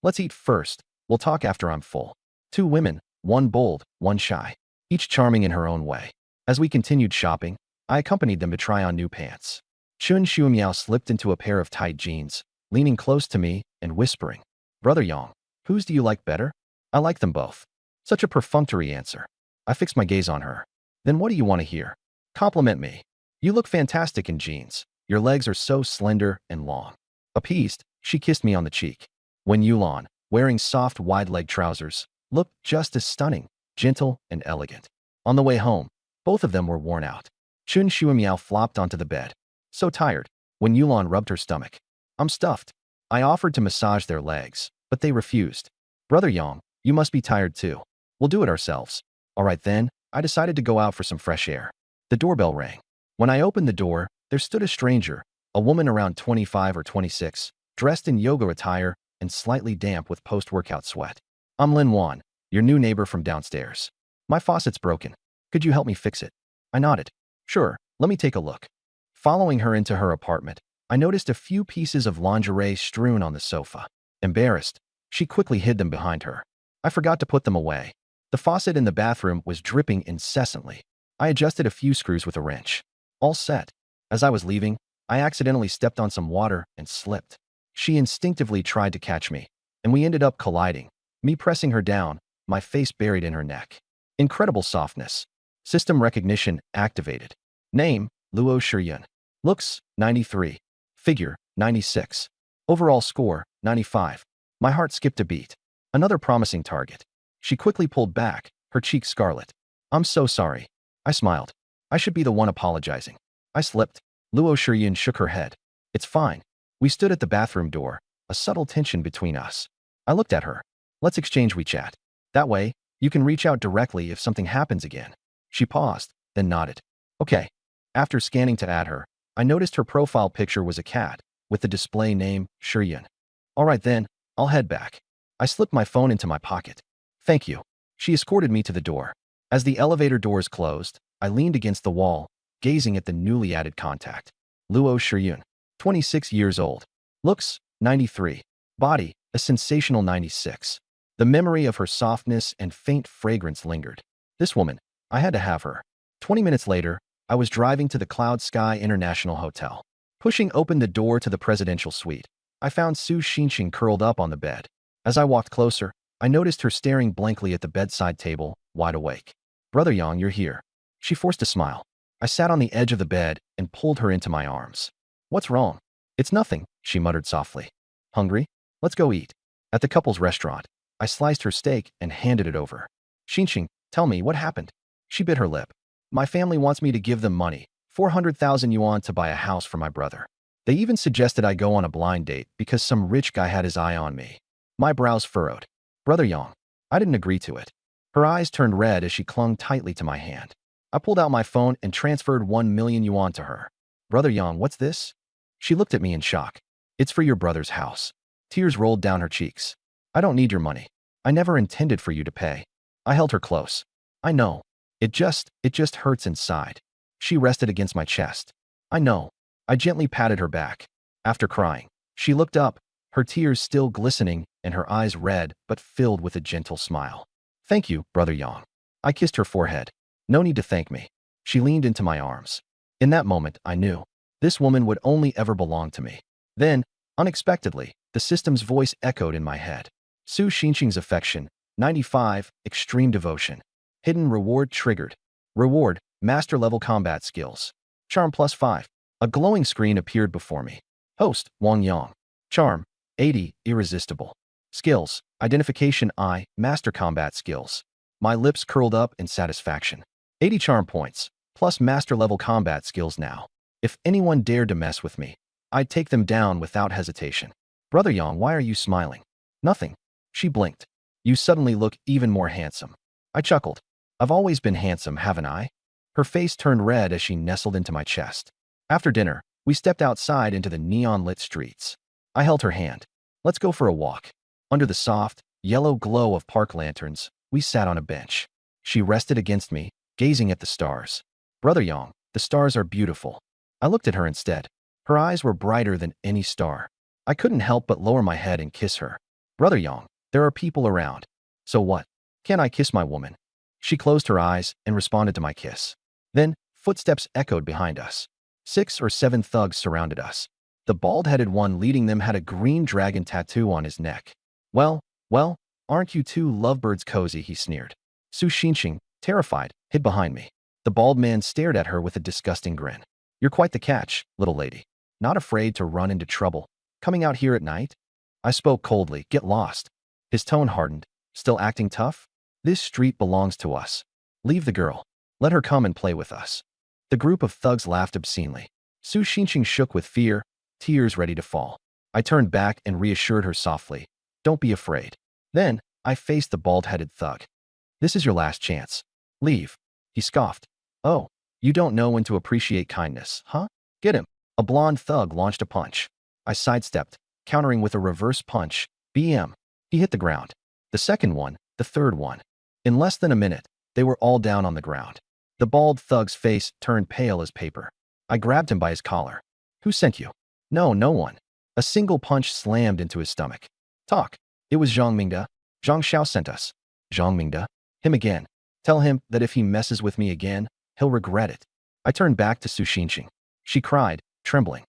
Let's eat first. We'll talk after I'm full. Two women, one bold, one shy, each charming in her own way. As we continued shopping, I accompanied them to try on new pants. Chen Xiumiao slipped into a pair of tight jeans, leaning close to me and whispering, Brother Yang, whose do you like better? I like them both. Such a perfunctory answer. I fixed my gaze on her. Then what do you want to hear? Compliment me. You look fantastic in jeans. Your legs are so slender and long. Appeased, she kissed me on the cheek. When Yulan, wearing soft wide-leg trousers, looked just as stunning, gentle, and elegant. On the way home, both of them were worn out. Chen Xiumiao flopped onto the bed. So tired, when Yulan rubbed her stomach. I'm stuffed. I offered to massage their legs, but they refused. Brother Yang, you must be tired too. We'll do it ourselves. All right then, I decided to go out for some fresh air. The doorbell rang. When I opened the door, there stood a stranger, a woman around 25 or 26, dressed in yoga attire and slightly damp with post-workout sweat. I'm Lin Wan, your new neighbor from downstairs. My faucet's broken. Could you help me fix it? I nodded. Sure, let me take a look. Following her into her apartment, I noticed a few pieces of lingerie strewn on the sofa. Embarrassed, she quickly hid them behind her. I forgot to put them away. The faucet in the bathroom was dripping incessantly. I adjusted a few screws with a wrench. All set. As I was leaving, I accidentally stepped on some water and slipped. She instinctively tried to catch me, and we ended up colliding, me pressing her down, my face buried in her neck. Incredible softness. System recognition activated. Name, Luo Shiyun. Looks, 93. Figure, 96. Overall score, 95. My heart skipped a beat. Another promising target. She quickly pulled back, her cheeks scarlet. I'm so sorry. I smiled. I should be the one apologizing. I slipped. Luo Shiyun shook her head. It's fine. We stood at the bathroom door, a subtle tension between us. I looked at her. Let's exchange WeChat. That way, you can reach out directly if something happens again. She paused, then nodded. Okay. After scanning to add her, I noticed her profile picture was a cat, with the display name, Shiyun. All right then, I'll head back. I slipped my phone into my pocket. Thank you. She escorted me to the door. As the elevator doors closed, I leaned against the wall, gazing at the newly added contact. Luo Shiyun, 26 years old. Looks, 93. Body, a sensational 96. The memory of her softness and faint fragrance lingered. This woman, I had to have her. 20 minutes later, I was driving to the Cloud Sky International Hotel. Pushing open the door to the presidential suite, I found Su Xinqing curled up on the bed. As I walked closer, I noticed her staring blankly at the bedside table, wide awake. Brother Yang, you're here. She forced a smile. I sat on the edge of the bed and pulled her into my arms. What's wrong? It's nothing, she muttered softly. Hungry? Let's go eat. At the couple's restaurant, I sliced her steak and handed it over. Xinqing, tell me, what happened? She bit her lip. My family wants me to give them money, 400,000 yuan to buy a house for my brother. They even suggested I go on a blind date because some rich guy had his eye on me. My brows furrowed. Brother Yang, I didn't agree to it. Her eyes turned red as she clung tightly to my hand. I pulled out my phone and transferred 1 million yuan to her. Brother Yang, what's this? She looked at me in shock. It's for your brother's house. Tears rolled down her cheeks. I don't need your money. I never intended for you to pay. I held her close. I know. It just hurts inside. She rested against my chest. I know. I gently patted her back. After crying, she looked up, her tears still glistening and her eyes red but filled with a gentle smile. Thank you, Brother Yang. I kissed her forehead. No need to thank me. She leaned into my arms. In that moment, I knew. This woman would only ever belong to me. Then, unexpectedly, the system's voice echoed in my head. Su Xinqing's affection, 95, extreme devotion. Hidden reward triggered. Reward, master-level combat skills. Charm +5. A glowing screen appeared before me. Host, Wang Yang. Charm, 80, irresistible. Skills. Identification I. Master combat skills. My lips curled up in satisfaction. 80 charm points, plus master level combat skills now. If anyone dared to mess with me, I'd take them down without hesitation. Brother Yang, why are you smiling? Nothing. She blinked. You suddenly look even more handsome. I chuckled. I've always been handsome, haven't I? Her face turned red as she nestled into my chest. After dinner, we stepped outside into the neon-lit streets. I held her hand. Let's go for a walk. Under the soft, yellow glow of park lanterns, we sat on a bench. She rested against me, gazing at the stars. Brother Yang, the stars are beautiful. I looked at her instead. Her eyes were brighter than any star. I couldn't help but lower my head and kiss her. Brother Yang, there are people around. So what? Can't I kiss my woman? She closed her eyes and responded to my kiss. Then, footsteps echoed behind us. 6 or 7 thugs surrounded us. The bald-headed one leading them had a green dragon tattoo on his neck. Well, aren't you two lovebirds cozy, he sneered. Su Xinqing, terrified, hid behind me. The bald man stared at her with a disgusting grin. You're quite the catch, little lady. Not afraid to run into trouble. Coming out here at night? I spoke coldly. Get lost. His tone hardened. Still acting tough? This street belongs to us. Leave the girl. Let her come and play with us. The group of thugs laughed obscenely. Su Xinqing shook with fear, tears ready to fall. I turned back and reassured her softly. Don't be afraid. Then, I faced the bald-headed thug. This is your last chance. Leave. He scoffed. Oh, you don't know when to appreciate kindness, huh? Get him. A blonde thug launched a punch. I sidestepped, countering with a reverse punch. BM. He hit the ground. The second one, the third one. In less than a minute, they were all down on the ground. The bald thug's face turned pale as paper. I grabbed him by his collar. Who sent you? No one. A single punch slammed into his stomach. Talk. It was Zhang Mingde. Zhang Xiao sent us. Zhang Mingde? Him again. Tell him that if he messes with me again, he'll regret it. I turned back to Su Xinqing. She cried, trembling.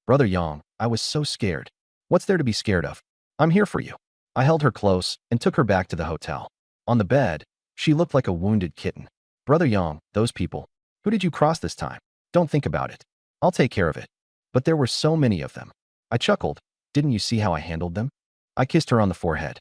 Brother Yang, I was so scared. What's there to be scared of? I'm here for you. I held her close and took her back to the hotel. On the bed, she looked like a wounded kitten. Brother Yang, those people. Who did you cross this time? Don't think about it. I'll take care of it. But there were so many of them. I chuckled. Didn't you see how I handled them? I kissed her on the forehead.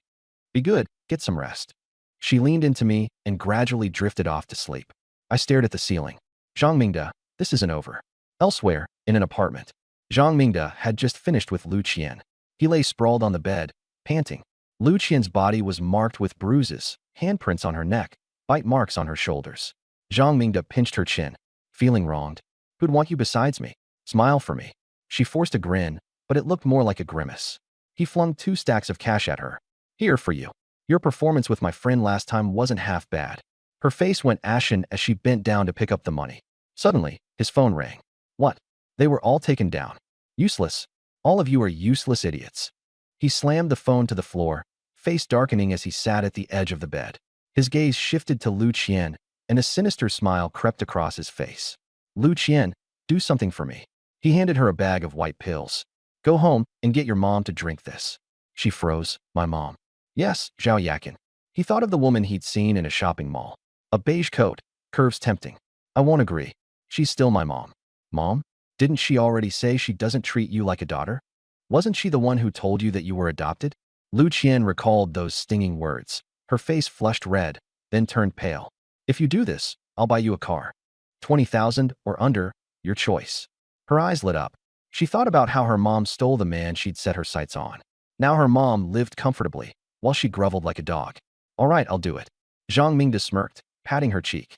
Be good, get some rest. She leaned into me and gradually drifted off to sleep. I stared at the ceiling. Zhang Mingde, this isn't over. Elsewhere, in an apartment, Zhang Mingde had just finished with Lu Qian. He lay sprawled on the bed, panting. Lu Qian's body was marked with bruises, handprints on her neck, bite marks on her shoulders. Zhang Mingde pinched her chin. Feeling wronged? Who'd want you besides me? Smile for me. She forced a grin, but it looked more like a grimace. He flung 2 stacks of cash at her. Here for you. Your performance with my friend last time wasn't half bad. Her face went ashen as she bent down to pick up the money. Suddenly, his phone rang. What? They were all taken down. Useless. All of you are useless idiots. He slammed the phone to the floor, face darkening as he sat at the edge of the bed. His gaze shifted to Lu Qian, and a sinister smile crept across his face. Lu Qian, do something for me. He handed her a bag of white pills. Go home and get your mom to drink this. She froze. My mom. Yes, Zhao Yakin. He thought of the woman he'd seen in a shopping mall. A beige coat, curves tempting. I won't agree. She's still my mom. Mom? Didn't she already say she doesn't treat you like a daughter? Wasn't she the one who told you that you were adopted? Lu Qian recalled those stinging words. Her face flushed red, then turned pale. If you do this, I'll buy you a car. 20,000 or under, your choice. Her eyes lit up. She thought about how her mom stole the man she'd set her sights on. Now her mom lived comfortably, while she groveled like a dog. All right, I'll do it. Zhang Mingde smirked, patting her cheek.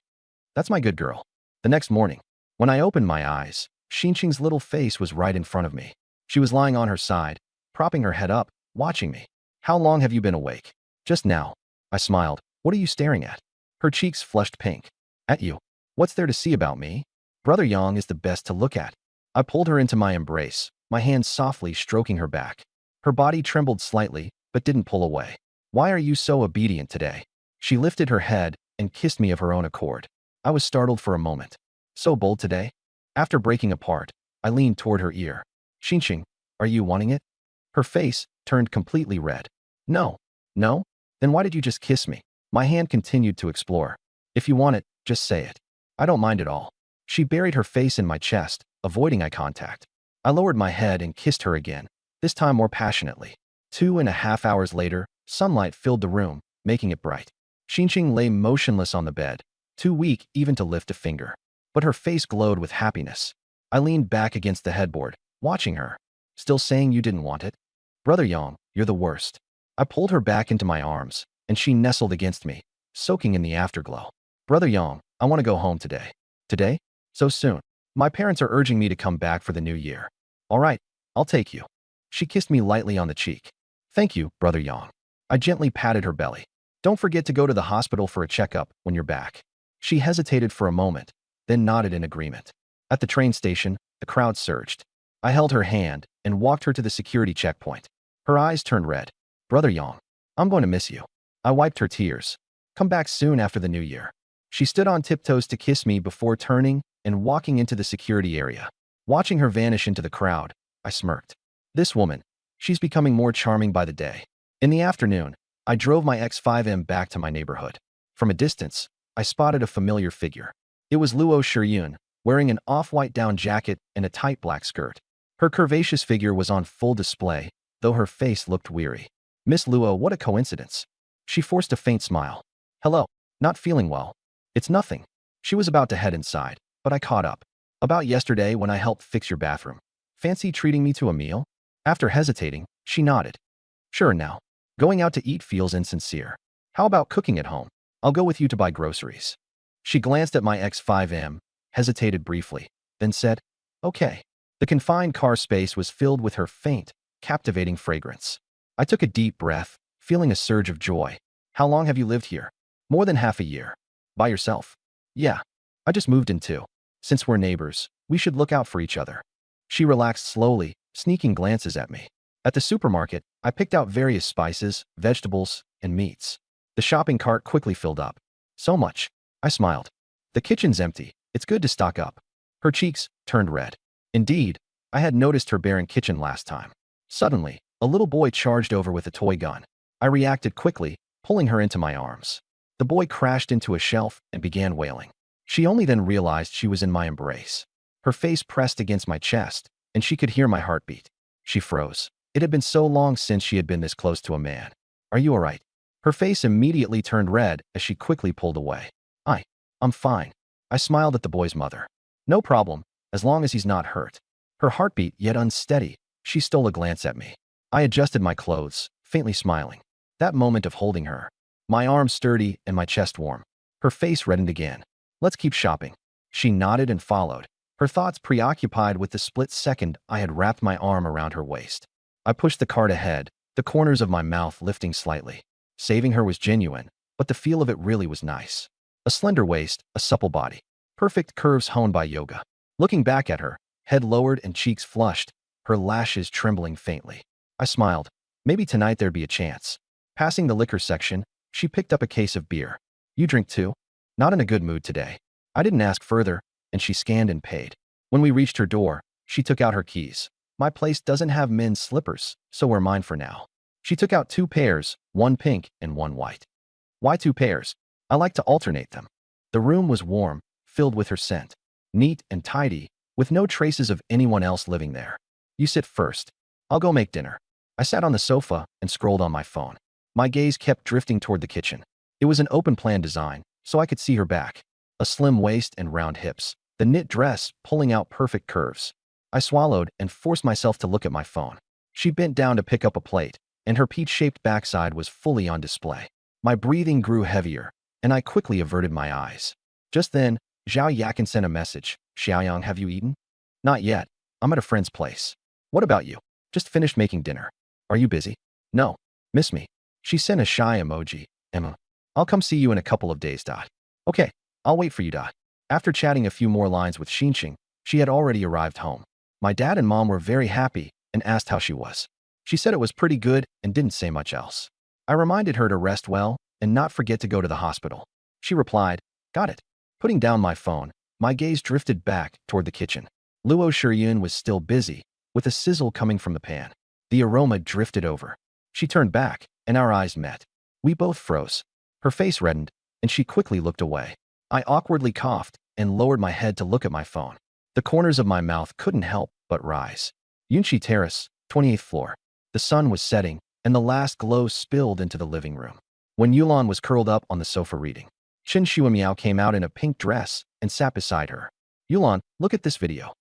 That's my good girl. The next morning, when I opened my eyes, Xinqing's little face was right in front of me. She was lying on her side, propping her head up, watching me. How long have you been awake? Just now. I smiled. What are you staring at? Her cheeks flushed pink. At you. What's there to see about me? Brother Yang is the best to look at. I pulled her into my embrace, my hands softly stroking her back. Her body trembled slightly, but didn't pull away. Why are you so obedient today? She lifted her head and kissed me of her own accord. I was startled for a moment. So bold today? After breaking apart, I leaned toward her ear. Xinqing, are you wanting it? Her face turned completely red. No. No? Then why did you just kiss me? My hand continued to explore. If you want it, just say it. I don't mind at all. She buried her face in my chest, avoiding eye contact. I lowered my head and kissed her again, this time more passionately. 2.5 hours later, sunlight filled the room, making it bright. Xinqing lay motionless on the bed, too weak even to lift a finger. But her face glowed with happiness. I leaned back against the headboard, watching her. Still saying you didn't want it? Brother Yang, you're the worst. I pulled her back into my arms, and she nestled against me, soaking in the afterglow. Brother Yang, I want to go home today. Today? So soon. My parents are urging me to come back for the new year. All right, I'll take you. She kissed me lightly on the cheek. Thank you, Brother Yang. I gently patted her belly. Don't forget to go to the hospital for a checkup when you're back. She hesitated for a moment, then nodded in agreement. At the train station, the crowd surged. I held her hand and walked her to the security checkpoint. Her eyes turned red. Brother Yang, I'm going to miss you. I wiped her tears. Come back soon after the new year. She stood on tiptoes to kiss me before turning and walking into the security area. Watching her vanish into the crowd, I smirked. This woman, she's becoming more charming by the day. In the afternoon, I drove my X5M back to my neighborhood. From a distance, I spotted a familiar figure. It was Luo Shiyun, wearing an off-white down jacket and a tight black skirt. Her curvaceous figure was on full display, though her face looked weary. Miss Luo, what a coincidence. She forced a faint smile. Hello, not feeling well. It's nothing. She was about to head inside, but I caught up. About yesterday when I helped fix your bathroom. Fancy treating me to a meal? After hesitating, she nodded. Sure now. Going out to eat feels insincere. How about cooking at home? I'll go with you to buy groceries. She glanced at my X5M, hesitated briefly, then said, okay. The confined car space was filled with her faint, captivating fragrance. I took a deep breath, feeling a surge of joy. How long have you lived here? More than half a year. By yourself? Yeah. I just moved in too. Since we're neighbors, we should look out for each other. She relaxed slowly, sneaking glances at me. At the supermarket, I picked out various spices, vegetables, and meats. The shopping cart quickly filled up. So much. I smiled. The kitchen's empty. It's good to stock up. Her cheeks turned red. Indeed, I had noticed her barren kitchen last time. Suddenly, a little boy charged over with a toy gun. I reacted quickly, pulling her into my arms. The boy crashed into a shelf and began wailing. She only then realized she was in my embrace. Her face pressed against my chest, and she could hear my heartbeat. She froze. It had been so long since she had been this close to a man. Are you all right? Her face immediately turned red as she quickly pulled away. I'm fine. I smiled at the boy's mother. No problem, as long as he's not hurt. Her heartbeat yet unsteady, she stole a glance at me. I adjusted my clothes, faintly smiling. That moment of holding her. My arms sturdy and my chest warm. Her face reddened again. Let's keep shopping. She nodded and followed, her thoughts preoccupied with the split second I had wrapped my arm around her waist. I pushed the cart ahead, the corners of my mouth lifting slightly. Saving her was genuine, but the feel of it really was nice. A slender waist, a supple body. Perfect curves honed by yoga. Looking back at her, head lowered and cheeks flushed, her lashes trembling faintly. I smiled. Maybe tonight there'd be a chance. Passing the liquor section, she picked up a case of beer. You drink too? Not in a good mood today. I didn't ask further, and she scanned and paid. When we reached her door, she took out her keys. My place doesn't have men's slippers, so we're mine for now. She took out 2 pairs, one pink and one white. Why 2 pairs? I like to alternate them. The room was warm, filled with her scent. Neat and tidy, with no traces of anyone else living there. You sit first. I'll go make dinner. I sat on the sofa and scrolled on my phone. My gaze kept drifting toward the kitchen. It was an open-plan design, so I could see her back. A slim waist and round hips. The knit dress pulling out perfect curves. I swallowed and forced myself to look at my phone. She bent down to pick up a plate, and her peach-shaped backside was fully on display. My breathing grew heavier, and I quickly averted my eyes. Just then, Zhao Yakin sent a message. Xiaoyang, have you eaten? Not yet. I'm at a friend's place. What about you? Just finished making dinner. Are you busy? No. Miss me? She sent a shy emoji. Emma. I'll come see you in a couple of days. Okay, I'll wait for you. After chatting a few more lines with Xinqing, she had already arrived home. My dad and mom were very happy and asked how she was. She said it was pretty good and didn't say much else. I reminded her to rest well and not forget to go to the hospital. She replied, got it. Putting down my phone, my gaze drifted back toward the kitchen. Luo Shiyun was still busy, with a sizzle coming from the pan. The aroma drifted over. She turned back, and our eyes met. We both froze. Her face reddened, and she quickly looked away. I awkwardly coughed and lowered my head to look at my phone. The corners of my mouth couldn't help but rise. Yunshi Terrace, 28th floor. The sun was setting, and the last glow spilled into the living room. When Yulan was curled up on the sofa reading, Chen Shuimiao came out in a pink dress and sat beside her. Yulan, look at this video.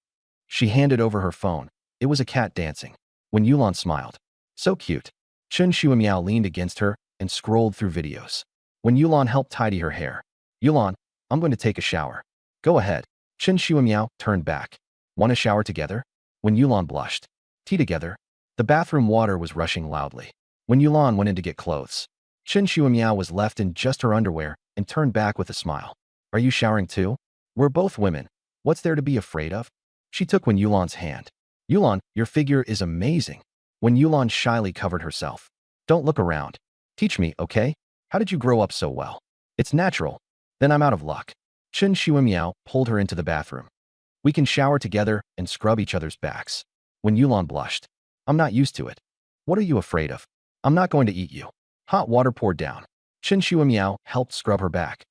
She handed over her phone. It was a cat dancing. When Yulan smiled. So cute. Chen Shuimiao leaned against her and scrolled through videos. When Yulan helped tidy her hair. Yulan, I'm going to take a shower. Go ahead. Chen Shuimiao turned back. Want to shower together? When Yulan blushed. Tea together? The bathroom water was rushing loudly. When Yulan went in to get clothes, Chen Shuimiao was left in just her underwear and turned back with a smile. Are you showering too? We're both women. What's there to be afraid of? She took When Yulan's hand. Yulan, your figure is amazing. When Yulan shyly covered herself. Don't look around. Teach me, okay? How did you grow up so well? It's natural. Then I'm out of luck. Chen Shuimiao pulled her into the bathroom. We can shower together and scrub each other's backs. When Yulan blushed. I'm not used to it. What are you afraid of? I'm not going to eat you. Hot water poured down. Chen Shuimiao helped scrub her back.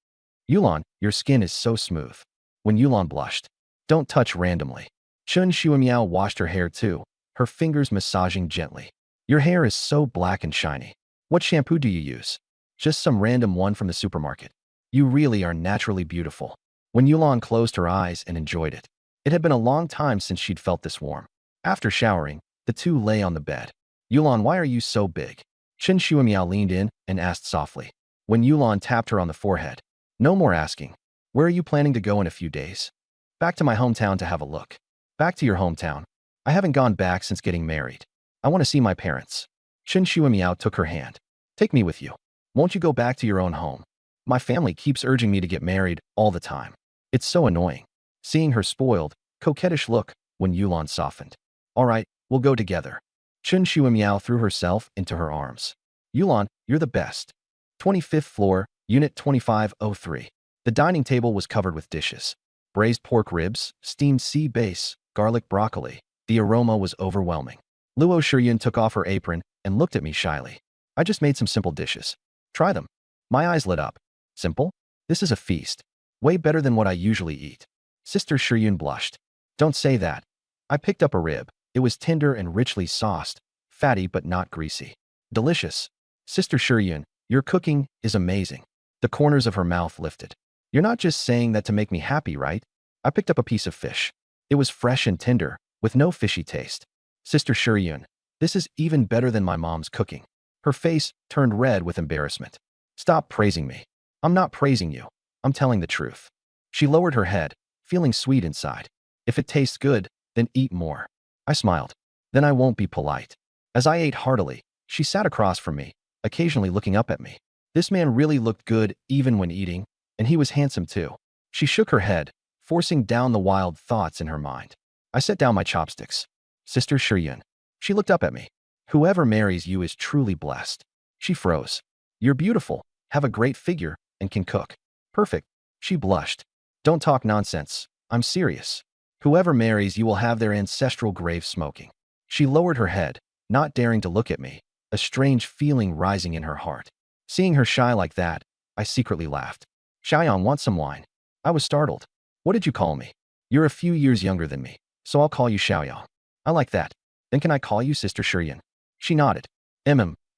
Yulan, your skin is so smooth. When Yulan blushed. Don't touch randomly. Chen Shuimiao washed her hair too, her fingers massaging gently. Your hair is so black and shiny. What shampoo do you use? Just some random one from the supermarket. You really are naturally beautiful. When Yulan closed her eyes and enjoyed it. It had been a long time since she'd felt this warm. After showering, the two lay on the bed. Yulan, why are you so big? Chen Shuimiao leaned in and asked softly. When Yulan tapped her on the forehead. No more asking. Where are you planning to go in a few days? Back to my hometown to have a look. Back to your hometown. I haven't gone back since getting married. I want to see my parents. Chen Shuimiao took her hand. Take me with you. Won't you go back to your own home? My family keeps urging me to get married all the time. It's so annoying. Seeing her spoiled, coquettish look, when Yulan softened. All right, we'll go together. Chen Shuimiao threw herself into her arms. Yulan, you're the best. 25th floor, Unit 2503. The dining table was covered with dishes. Braised pork ribs, steamed sea bass, garlic broccoli. The aroma was overwhelming. Luo Shiyun took off her apron and looked at me shyly. I just made some simple dishes. Try them. My eyes lit up. Simple? This is a feast. Way better than what I usually eat. Sister Shiyun blushed. Don't say that. I picked up a rib. It was tender and richly sauced, fatty but not greasy. Delicious. Sister Shiyun, your cooking is amazing. The corners of her mouth lifted. You're not just saying that to make me happy, right? I picked up a piece of fish. It was fresh and tender, with no fishy taste. Sister Shiyun, this is even better than my mom's cooking. Her face turned red with embarrassment. Stop praising me. I'm not praising you. I'm telling the truth. She lowered her head, feeling sweet inside. If it tastes good, then eat more. I smiled. Then I won't be polite. As I ate heartily, she sat across from me, occasionally looking up at me. This man really looked good even when eating, and he was handsome too. She shook her head, forcing down the wild thoughts in her mind. I set down my chopsticks. Sister Shiyun. She looked up at me. Whoever marries you is truly blessed. She froze. You're beautiful, have a great figure, and can cook. Perfect. She blushed. Don't talk nonsense. I'm serious. Whoever marries you will have their ancestral grave smoking. She lowered her head, not daring to look at me, a strange feeling rising in her heart. Seeing her shy like that, I secretly laughed. Xiaoyang wants some wine. I was startled. What did you call me? You're a few years younger than me, so I'll call you Xiaoyang. I like that. Then can I call you Sister Shiyun? She nodded.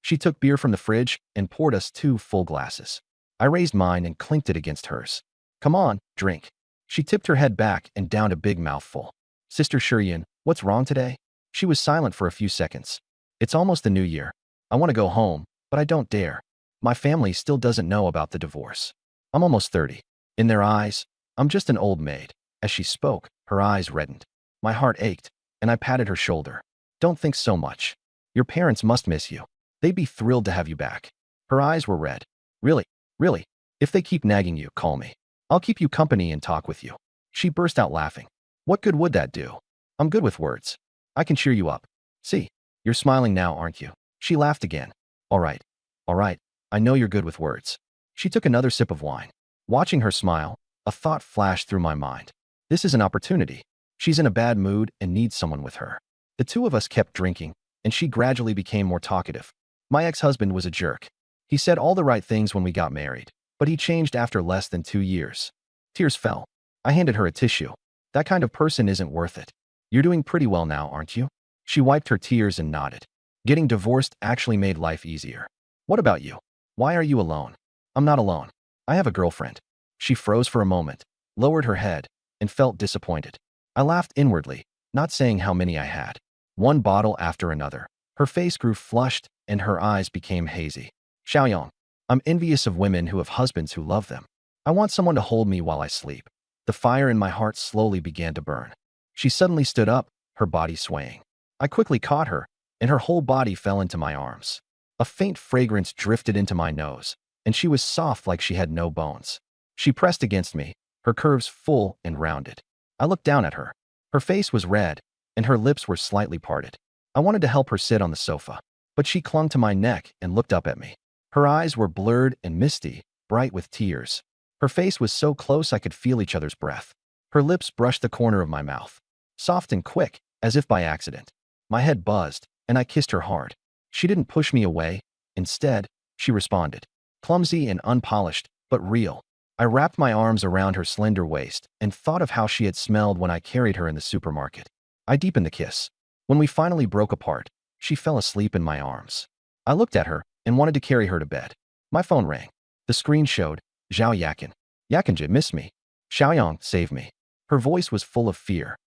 She took beer from the fridge and poured us 2 full glasses. I raised mine and clinked it against hers. Come on, drink. She tipped her head back and downed a big mouthful. Sister Shiyun, what's wrong today? She was silent for a few seconds. It's almost the new year. I want to go home, but I don't dare. My family still doesn't know about the divorce. I'm almost 30. In their eyes, I'm just an old maid. As she spoke, her eyes reddened. My heart ached, and I patted her shoulder. Don't think so much. Your parents must miss you. They'd be thrilled to have you back. Her eyes were red. Really? Really? If they keep nagging you, call me. I'll keep you company and talk with you. She burst out laughing. What good would that do? I'm good with words. I can cheer you up. See, you're smiling now, aren't you? She laughed again. All right. All right. I know you're good with words. She took another sip of wine. Watching her smile, a thought flashed through my mind. This is an opportunity. She's in a bad mood and needs someone with her. The two of us kept drinking, and she gradually became more talkative. My ex-husband was a jerk. He said all the right things when we got married, but he changed after less than 2 years. Tears fell. I handed her a tissue. That kind of person isn't worth it. You're doing pretty well now, aren't you? She wiped her tears and nodded. Getting divorced actually made life easier. What about you? Why are you alone? I'm not alone. I have a girlfriend. She froze for a moment, lowered her head, and felt disappointed. I laughed inwardly, not saying how many I had. One bottle after another. Her face grew flushed, and her eyes became hazy. Xiaoyong, I'm envious of women who have husbands who love them. I want someone to hold me while I sleep. The fire in my heart slowly began to burn. She suddenly stood up, her body swaying. I quickly caught her, and her whole body fell into my arms. A faint fragrance drifted into my nose, and she was soft like she had no bones. She pressed against me, her curves full and rounded. I looked down at her. Her face was red, and her lips were slightly parted. I wanted to help her sit on the sofa, but she clung to my neck and looked up at me. Her eyes were blurred and misty, bright with tears. Her face was so close I could feel each other's breath. Her lips brushed the corner of my mouth, soft and quick, as if by accident. My head buzzed, and I kissed her hard. She didn't push me away. Instead, she responded. Clumsy and unpolished, but real. I wrapped my arms around her slender waist and thought of how she had smelled when I carried her in the supermarket. I deepened the kiss. When we finally broke apart, she fell asleep in my arms. I looked at her and wanted to carry her to bed. My phone rang. The screen showed, Zhao Yakin. Yakinja missed me. Xiaoyong saved me. Her voice was full of fear.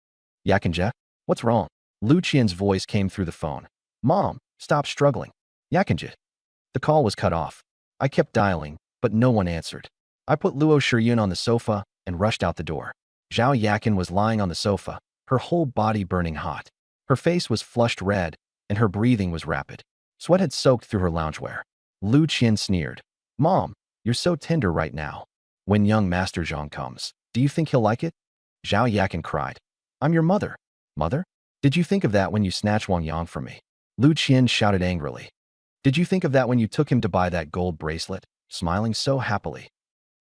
Yakinja, what's wrong? Lu Qian's voice came through the phone. Mom, stop struggling. Yakinja. The call was cut off. I kept dialing, but no one answered. I put Luo Shiyun on the sofa and rushed out the door. Zhao Yakin was lying on the sofa, her whole body burning hot. Her face was flushed red, and her breathing was rapid. Sweat had soaked through her loungewear. Lu Qian sneered. Mom, you're so tender right now. When young Master Zhang comes, do you think he'll like it? Zhao Yakin cried. I'm your mother. Mother? Did you think of that when you snatched Wang Yang from me? Lu Qian shouted angrily. Did you think of that when you took him to buy that gold bracelet, smiling so happily?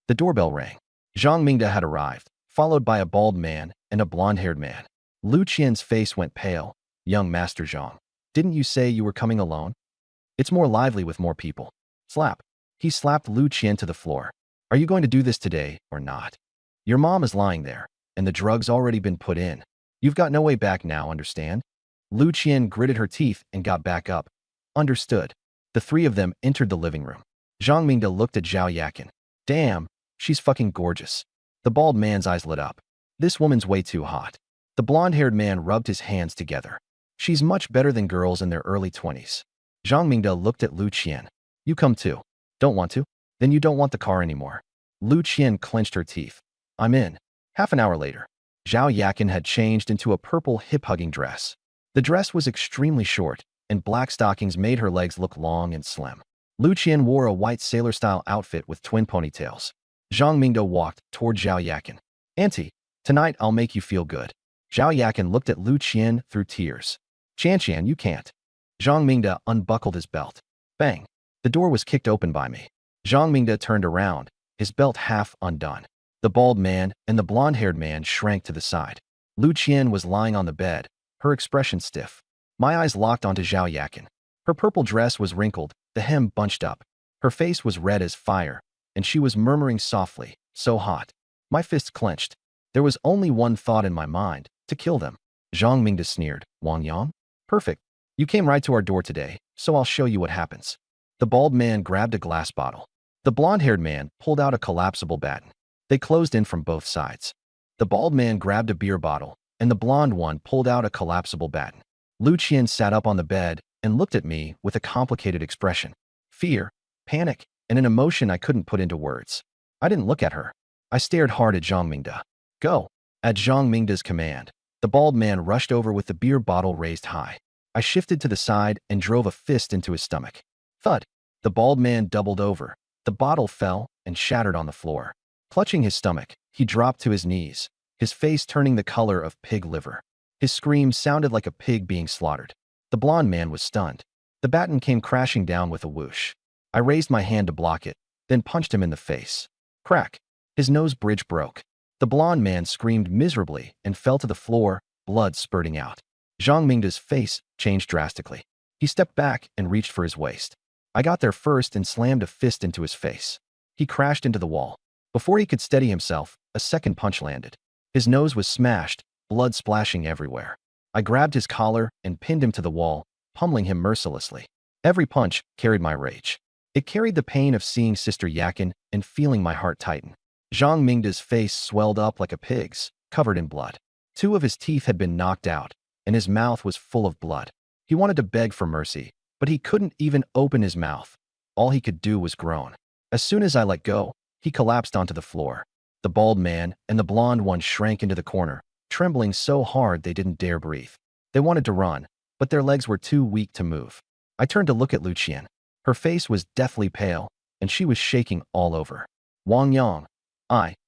The doorbell rang. Zhang Mingde had arrived, followed by a bald man and a blonde-haired man. Lu Qian's face went pale. Young Master Zhang, didn't you say you were coming alone? It's more lively with more people. Slap. He slapped Lu Qian to the floor. Are you going to do this today or not? Your mom is lying there, and the drug's already been put in. You've got no way back now, understand? Lu Qian gritted her teeth and got back up. Understood. The three of them entered the living room. Zhang Mingde looked at Zhao Yakin. Damn, she's fucking gorgeous. The bald man's eyes lit up. This woman's way too hot. The blonde-haired man rubbed his hands together. She's much better than girls in their early 20s. Zhang Mingde looked at Lu Qian. You come too. Don't want to? Then you don't want the car anymore. Lu Qian clenched her teeth. I'm in. Half an hour later, Zhao Yakin had changed into a purple hip-hugging dress. The dress was extremely short, and black stockings made her legs look long and slim. Lu Qian wore a white sailor-style outfit with twin ponytails. Zhang Mingde walked toward Zhao Yakin. Auntie, tonight I'll make you feel good. Zhao Yakin looked at Lu Qian through tears. Qian, you can't. Zhang Mingde unbuckled his belt. Bang. The door was kicked open by me. Zhang Mingde turned around, his belt half undone. The bald man and the blonde-haired man shrank to the side. Lu Qian was lying on the bed, her expression stiff. My eyes locked onto Zhao Yakin. Her purple dress was wrinkled, the hem bunched up. Her face was red as fire, and she was murmuring softly, so hot. My fists clenched. There was only one thought in my mind, to kill them. Zhang Mingde sneered. Wang Yang? Perfect. You came right to our door today, so I'll show you what happens. The bald man grabbed a glass bottle. The blonde-haired man pulled out a collapsible baton. They closed in from both sides. The bald man grabbed a beer bottle, and the blonde one pulled out a collapsible baton. Lu Qian sat up on the bed and looked at me with a complicated expression. Fear, panic, and an emotion I couldn't put into words. I didn't look at her. I stared hard at Zhang Mingde. Go. At Zhang Mingde's command, the bald man rushed over with the beer bottle raised high. I shifted to the side and drove a fist into his stomach. Thud. The bald man doubled over. The bottle fell and shattered on the floor. Clutching his stomach, he dropped to his knees, his face turning the color of pig liver. His scream sounded like a pig being slaughtered. The blonde man was stunned. The baton came crashing down with a whoosh. I raised my hand to block it, then punched him in the face. Crack. His nose bridge broke. The blonde man screamed miserably and fell to the floor, blood spurting out. Zhang Mingde's face changed drastically. He stepped back and reached for his waist. I got there first and slammed a fist into his face. He crashed into the wall. Before he could steady himself, a second punch landed. His nose was smashed, blood splashing everywhere. I grabbed his collar and pinned him to the wall, pummeling him mercilessly. Every punch carried my rage. It carried the pain of seeing Sister Yakin and feeling my heart tighten. Zhang Mingda's face swelled up like a pig's, covered in blood. Two of his teeth had been knocked out, and his mouth was full of blood. He wanted to beg for mercy, but he couldn't even open his mouth. All he could do was groan. As soon as I let go, he collapsed onto the floor. The bald man and the blonde one shrank into the corner, trembling so hard they didn't dare breathe. They wanted to run, but their legs were too weak to move. I turned to look at Lu Qian. Her face was deathly pale, and she was shaking all over. Wang Yang.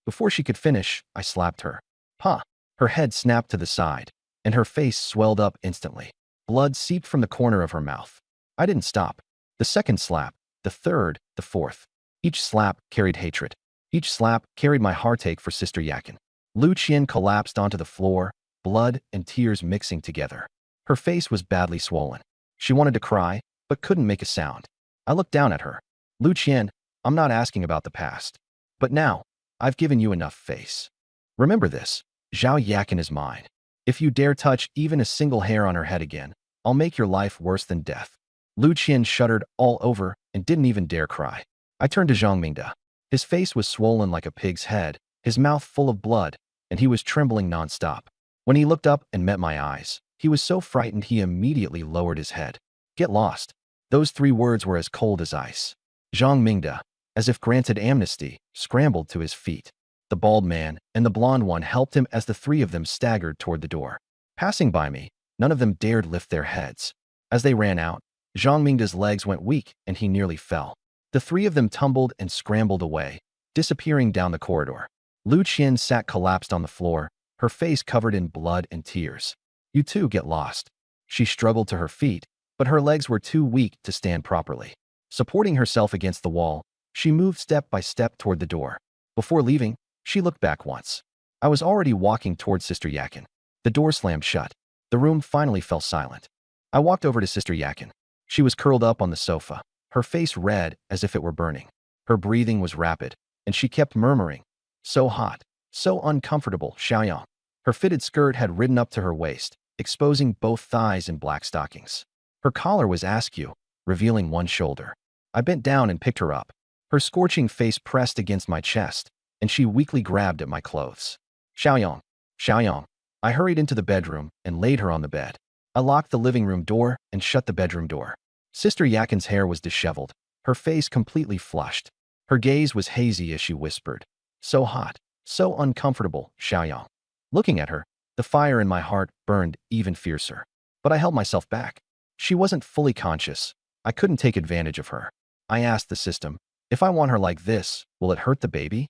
Before she could finish, I slapped her. Pa! Her head snapped to the side, and her face swelled up instantly. Blood seeped from the corner of her mouth. I didn't stop. The second slap, the third, the fourth. Each slap carried hatred. Each slap carried my heartache for Sister Yakin. Lu Qian collapsed onto the floor, blood and tears mixing together. Her face was badly swollen. She wanted to cry, but couldn't make a sound. I looked down at her. Lu Qian, I'm not asking about the past. But now, I've given you enough face. Remember this, Zhao Yakin is mine. If you dare touch even a single hair on her head again, I'll make your life worse than death. Lu Qian shuddered all over and didn't even dare cry. I turned to Zhang Mingda. His face was swollen like a pig's head, his mouth full of blood, and he was trembling nonstop. When he looked up and met my eyes, he was so frightened he immediately lowered his head. Get lost. Those three words were as cold as ice. Zhang Mingda, as if granted amnesty, scrambled to his feet. The bald man and the blonde one helped him as the three of them staggered toward the door. Passing by me, none of them dared lift their heads. As they ran out, Zhang Mingda's legs went weak and he nearly fell. The three of them tumbled and scrambled away, disappearing down the corridor. Lu Qian sat collapsed on the floor, her face covered in blood and tears. You two get lost. She struggled to her feet, but her legs were too weak to stand properly. Supporting herself against the wall, she moved step by step toward the door. Before leaving, she looked back once. I was already walking toward Sister Yakin. The door slammed shut. The room finally fell silent. I walked over to Sister Yakin. She was curled up on the sofa, her face red as if it were burning. Her breathing was rapid, and she kept murmuring, "So hot, so uncomfortable, Xiaoyang." Her fitted skirt had ridden up to her waist, exposing both thighs in black stockings. Her collar was askew, revealing one shoulder. I bent down and picked her up. Her scorching face pressed against my chest, and she weakly grabbed at my clothes. Xiaoyang, Xiaoyang. I hurried into the bedroom and laid her on the bed. I locked the living room door and shut the bedroom door. Sister Yakin's hair was disheveled, her face completely flushed. Her gaze was hazy as she whispered, "So hot, so uncomfortable, Xiaoyang." Looking at her, the fire in my heart burned even fiercer. But I held myself back. She wasn't fully conscious. I couldn't take advantage of her. I asked the system, "If I want her like this, will it hurt the baby?"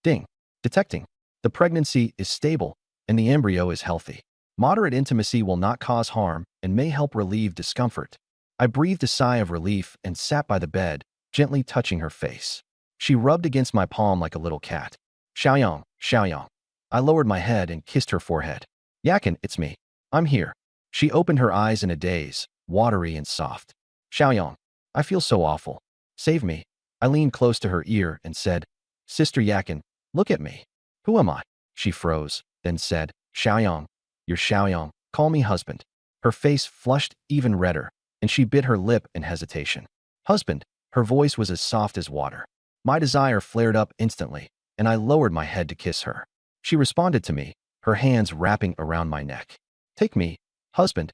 Ding. Detecting. The pregnancy is stable, and the embryo is healthy. Moderate intimacy will not cause harm and may help relieve discomfort. I breathed a sigh of relief and sat by the bed, gently touching her face. She rubbed against my palm like a little cat. Xiaoyang, Xiaoyang. I lowered my head and kissed her forehead. Yakin, it's me. I'm here. She opened her eyes in a daze, watery and soft. Xiaoyang, I feel so awful. Save me. I leaned close to her ear and said, "Sister Yakin, look at me. Who am I?" She froze, then said, "Xiaoyang, you're Xiaoyang. Call me husband." Her face flushed even redder, and she bit her lip in hesitation. "Husband." Her voice was as soft as water. My desire flared up instantly, and I lowered my head to kiss her. She responded to me, her hands wrapping around my neck. "Take me, husband.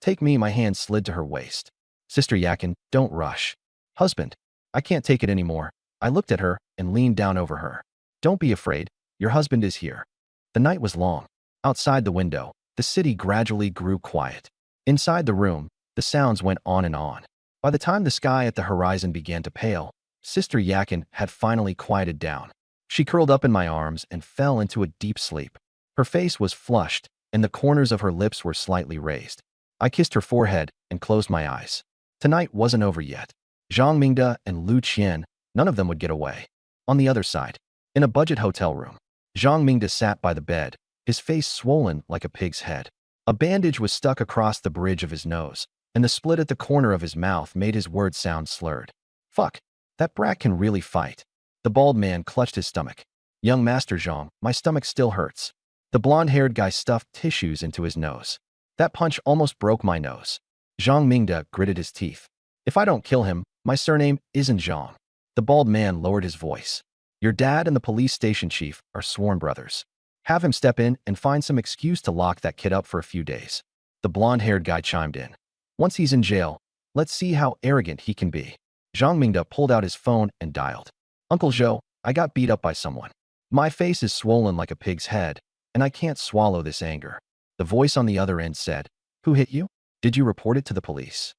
Take me." My hand slid to her waist. "Sister Yakin, don't rush." "Husband, I can't take it anymore." I looked at her and leaned down over her. "Don't be afraid. Your husband is here." The night was long. Outside the window, the city gradually grew quiet. Inside the room, the sounds went on and on. By the time the sky at the horizon began to pale, Sister Yakin had finally quieted down. She curled up in my arms and fell into a deep sleep. Her face was flushed, and the corners of her lips were slightly raised. I kissed her forehead and closed my eyes. Tonight wasn't over yet. Zhang Mingda and Lu Qian, none of them would get away. On the other side, in a budget hotel room, Zhang Mingda sat by the bed, his face swollen like a pig's head. A bandage was stuck across the bridge of his nose, and the split at the corner of his mouth made his words sound slurred. "Fuck, that brat can really fight." The bald man clutched his stomach. "Young Master Zhang, my stomach still hurts." The blonde-haired guy stuffed tissues into his nose. "That punch almost broke my nose." Zhang Mingde gritted his teeth. If I don't kill him, my surname isn't Zhang. The bald man lowered his voice. Your dad and the police station chief are sworn brothers. Have him step in and find some excuse to lock that kid up for a few days. The blonde-haired guy chimed in. Once he's in jail, let's see how arrogant he can be. Zhang Mingde pulled out his phone and dialed. Uncle Zhou, I got beat up by someone. My face is swollen like a pig's head, and I can't swallow this anger. The voice on the other end said, Who hit you? Did you report it to the police?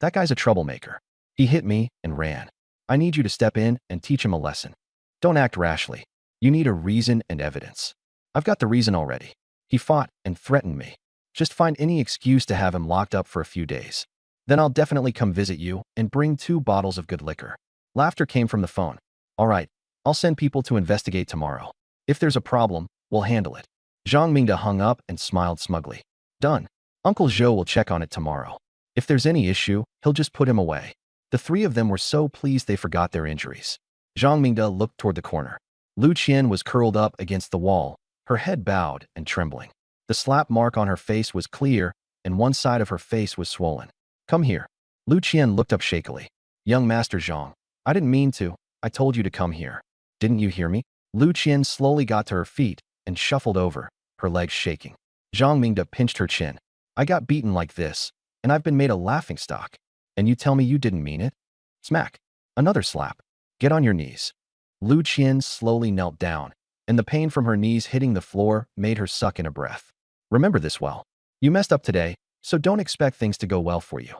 That guy's a troublemaker. He hit me and ran. I need you to step in and teach him a lesson. Don't act rashly. You need a reason and evidence. I've got the reason already. He fought and threatened me. Just find any excuse to have him locked up for a few days. Then I'll definitely come visit you and bring 2 bottles of good liquor. Laughter came from the phone. All right, I'll send people to investigate tomorrow. If there's a problem, we'll handle it. Zhang Mingde hung up and smiled smugly. Done. Uncle Zhou will check on it tomorrow. If there's any issue, he'll just put him away. The 3 of them were so pleased they forgot their injuries. Zhang Mingde looked toward the corner. Lu Qian was curled up against the wall, her head bowed and trembling. The slap mark on her face was clear, and one side of her face was swollen. Come here. Lu Qian looked up shakily. Young Master Zhang, I didn't mean to. I told you to come here. Didn't you hear me? Lu Qian slowly got to her feet and shuffled over, her legs shaking. Zhang Mingde pinched her chin. I got beaten like this, and I've been made a laughingstock. And you tell me you didn't mean it? Smack. Another slap. Get on your knees. Lu Qian slowly knelt down, and the pain from her knees hitting the floor made her suck in a breath. Remember this well. You messed up today, so don't expect things to go well for you.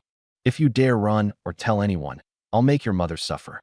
If you dare run or tell anyone, I'll make your mother suffer.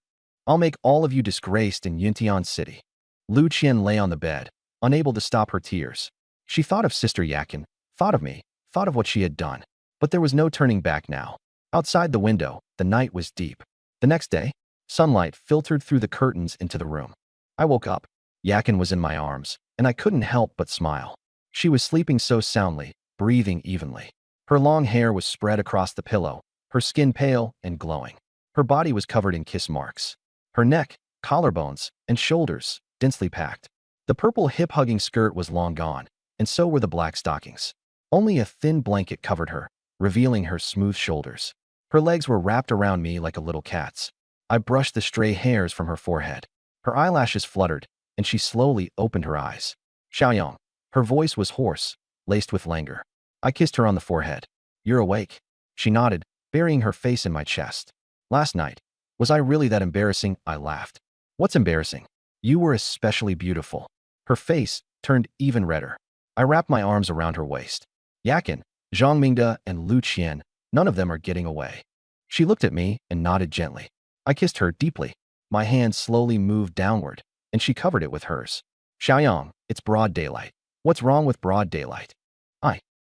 I'll make all of you disgraced in Yuntian City. Lu Qian lay on the bed, unable to stop her tears. She thought of Sister Yakin, thought of me, thought of what she had done. But there was no turning back now. Outside the window, the night was deep. The next day, sunlight filtered through the curtains into the room. I woke up. Yakin was in my arms, and I couldn't help but smile. She was sleeping so soundly, breathing evenly. Her long hair was spread across the pillow, her skin pale and glowing. Her body was covered in kiss marks. Her neck, collarbones, and shoulders, densely packed. The purple hip-hugging skirt was long gone, and so were the black stockings. Only a thin blanket covered her, revealing her smooth shoulders. Her legs were wrapped around me like a little cat's. I brushed the stray hairs from her forehead. Her eyelashes fluttered, and she slowly opened her eyes. Xiaoyang. Her voice was hoarse, laced with languor. I kissed her on the forehead. You're awake. She nodded, burying her face in my chest. Last night. Was I really that embarrassing? I laughed. What's embarrassing? You were especially beautiful. Her face turned even redder. I wrapped my arms around her waist. Yakin, Zhang Mingde, and Lu Qian, none of them are getting away. She looked at me and nodded gently. I kissed her deeply. My hand slowly moved downward, and she covered it with hers. Xiaoyang, it's broad daylight. What's wrong with broad daylight?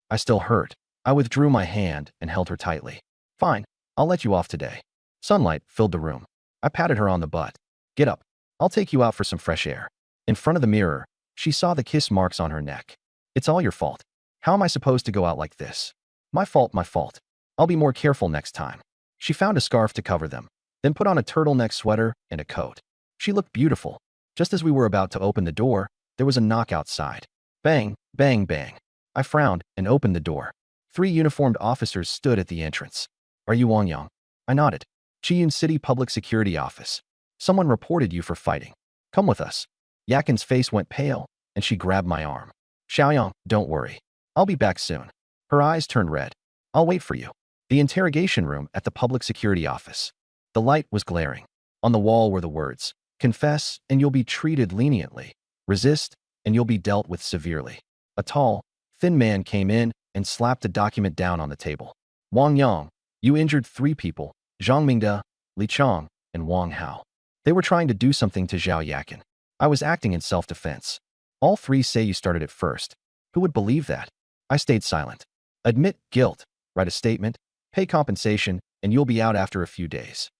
I still hurt. I withdrew my hand and held her tightly. Fine, I'll let you off today. Sunlight filled the room. I patted her on the butt. Get up. I'll take you out for some fresh air. In front of the mirror, she saw the kiss marks on her neck. It's all your fault. How am I supposed to go out like this? My fault, my fault. I'll be more careful next time. She found a scarf to cover them, then put on a turtleneck sweater and a coat. She looked beautiful. Just as we were about to open the door, there was a knock outside. Bang, bang, bang. I frowned and opened the door. 3 uniformed officers stood at the entrance. Are you Wang Yang? I nodded. Chiyun City Public Security Office. Someone reported you for fighting. Come with us. Yakin's face went pale, and she grabbed my arm. Xiaoyang, don't worry. I'll be back soon. Her eyes turned red. I'll wait for you. The interrogation room at the Public Security Office. The light was glaring. On the wall were the words, confess and you'll be treated leniently. Resist and you'll be dealt with severely. A tall, thin man came in and slapped a document down on the table. Wang Yang, you injured 3 people, Zhang Mingde, Li Chang, and Wang Hao. They were trying to do something to Zhao Yakin. I was acting in self-defense. All 3 say you started it first. Who would believe that? I stayed silent. Admit guilt, write a statement, pay compensation, and you'll be out after a few days.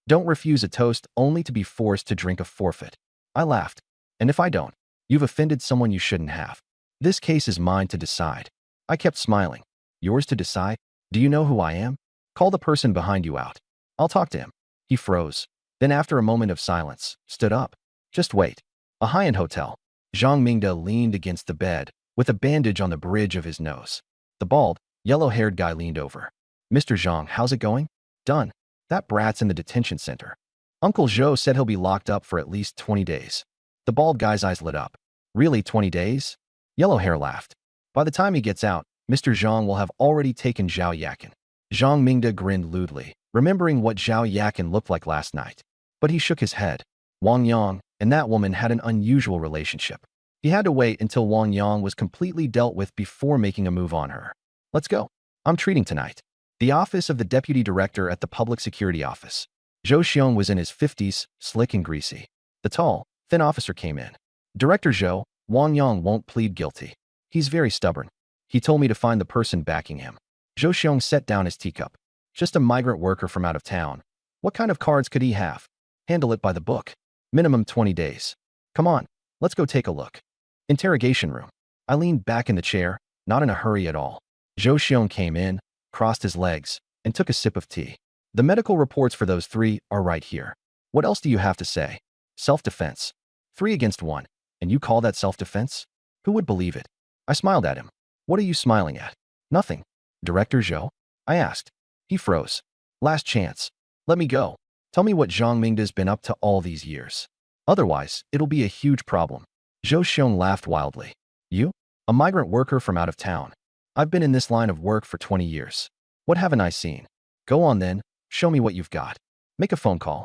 Don't refuse a toast only to be forced to drink a forfeit. I laughed. And if I don't, you've offended someone you shouldn't have. This case is mine to decide. I kept smiling. Yours to decide? Do you know who I am? Call the person behind you out. I'll talk to him. He froze. Then after a moment of silence, stood up. Just wait. A high-end hotel. Zhang Mingde leaned against the bed, with a bandage on the bridge of his nose. The bald, yellow-haired guy leaned over. Mr. Zhang, how's it going? Done. That brat's in the detention center. Uncle Zhou said he'll be locked up for at least 20 days. The bald guy's eyes lit up. Really, 20 days? Yellow hair laughed. By the time he gets out, Mr. Zhang will have already taken Zhao Yakin. Zhang Mingda grinned lewdly, remembering what Zhao Yakin looked like last night. But he shook his head. Wang Yang and that woman had an unusual relationship. He had to wait until Wang Yang was completely dealt with before making a move on her. Let's go. I'm treating tonight. The office of the deputy director at the public security office. Zhou Xiong was in his 50s, slick and greasy. The tall, thin officer came in. Director Zhou, Wang Yang won't plead guilty. He's very stubborn. He told me to find the person backing him. Zhou Xiong set down his teacup. Just a migrant worker from out of town. What kind of cards could he have? Handle it by the book. Minimum 20 days. Come on, let's go take a look. Interrogation room. I leaned back in the chair, not in a hurry at all. Zhou Xiong came in, crossed his legs, and took a sip of tea. The medical reports for those three are right here. What else do you have to say? Self-defense. 3 against 1. And you call that self-defense? Who would believe it? I smiled at him. What are you smiling at? Nothing. Director Zhou? I asked. He froze. Last chance. Let me go. Tell me what Zhang Mingda's been up to all these years. Otherwise, it'll be a huge problem. Zhou Xiong laughed wildly. You? A migrant worker from out of town. I've been in this line of work for 20 years. What haven't I seen? Go on then, show me what you've got. Make a phone call.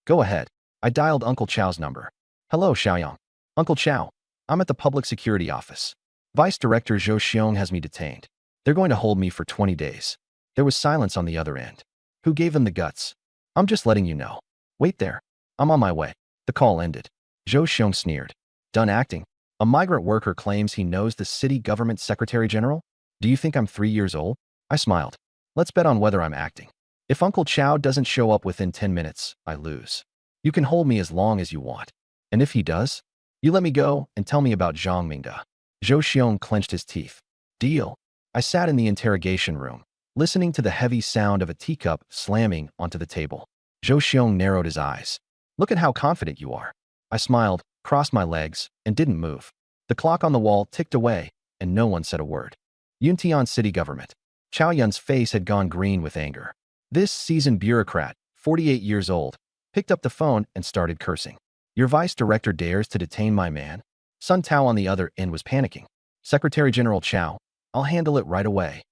Go ahead. I dialed Uncle Chao's number. Hello, Xiaoyang. Uncle Chao. I'm at the public security office. Vice Director Zhou Xiong has me detained. They're going to hold me for 20 days. There was silence on the other end. Who gave them the guts? I'm just letting you know. Wait there. I'm on my way. The call ended. Zhou Xiong sneered. Done acting. A migrant worker claims he knows the city government secretary general? Do you think I'm 3 years old? I smiled. Let's bet on whether I'm acting. If Uncle Chao doesn't show up within 10 minutes, I lose. You can hold me as long as you want. And if he does, you let me go and tell me about Zhang Mingda. Zhou Xiong clenched his teeth. Deal. I sat in the interrogation room, listening to the heavy sound of a teacup slamming onto the table. Zhou Xiong narrowed his eyes. Look at how confident you are. I smiled, crossed my legs, and didn't move. The clock on the wall ticked away, and no one said a word. Yuntian city government. Chao Yun's face had gone green with anger. This seasoned bureaucrat, 48 years old, picked up the phone and started cursing. Your vice director dares to detain my man? Sun Tao on the other end was panicking. Secretary General Chao, I'll handle it right away.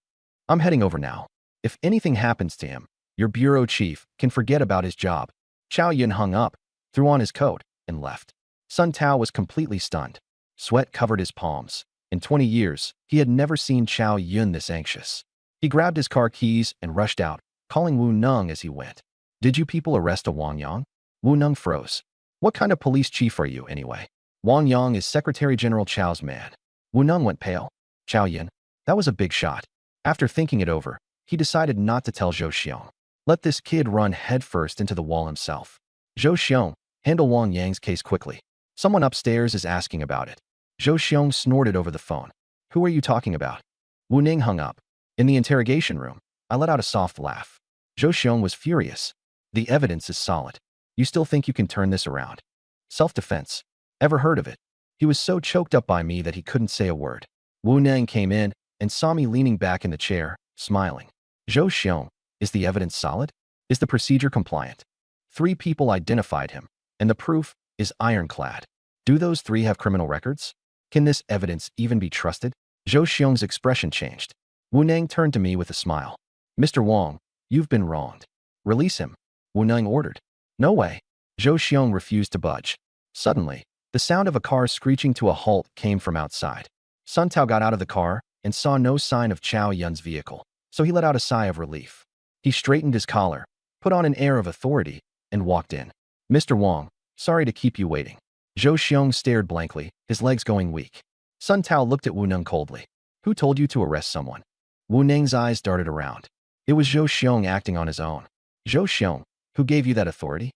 I'm heading over now. If anything happens to him, your bureau chief can forget about his job. Chao Yun hung up, threw on his coat, and left. Sun Tao was completely stunned. Sweat covered his palms. In 20 years, he had never seen Chao Yun this anxious. He grabbed his car keys and rushed out, calling Wu Neng as he went. Did you people arrest a Wang Yang? Wu Neng froze. What kind of police chief are you, anyway? Wang Yang is Secretary General Chao's man. Wu Neng went pale. Chao Yun, that was a big shot. After thinking it over, he decided not to tell Zhou Xiong. Let this kid run headfirst into the wall himself. Zhou Xiong, handle Wang Yang's case quickly. Someone upstairs is asking about it. Zhou Xiong snorted over the phone. Who are you talking about? Wu Ning hung up. In the interrogation room, I let out a soft laugh. Zhou Xiong was furious. The evidence is solid. You still think you can turn this around? Self-defense. Ever heard of it? He was so choked up by me that he couldn't say a word. Wu Ning came in and saw me leaning back in the chair, smiling. Zhou Xiong, is the evidence solid? Is the procedure compliant? 3 people identified him, and the proof is ironclad. Do those 3 have criminal records? Can this evidence even be trusted? Zhou Xiong's expression changed. Wu Neng turned to me with a smile. Mr. Wang, you've been wronged. Release him. Wu Neng ordered. No way. Zhou Xiong refused to budge. Suddenly, the sound of a car screeching to a halt came from outside. Sun Tao got out of the car and saw no sign of Chao Yun's vehicle, so he let out a sigh of relief. He straightened his collar, put on an air of authority, and walked in. Mr. Wang, sorry to keep you waiting. Zhou Xiong stared blankly, his legs going weak. Sun Tao looked at Wu Neng coldly. Who told you to arrest someone? Wu Neng's eyes darted around. It was Zhou Xiong acting on his own. Zhou Xiong, who gave you that authority?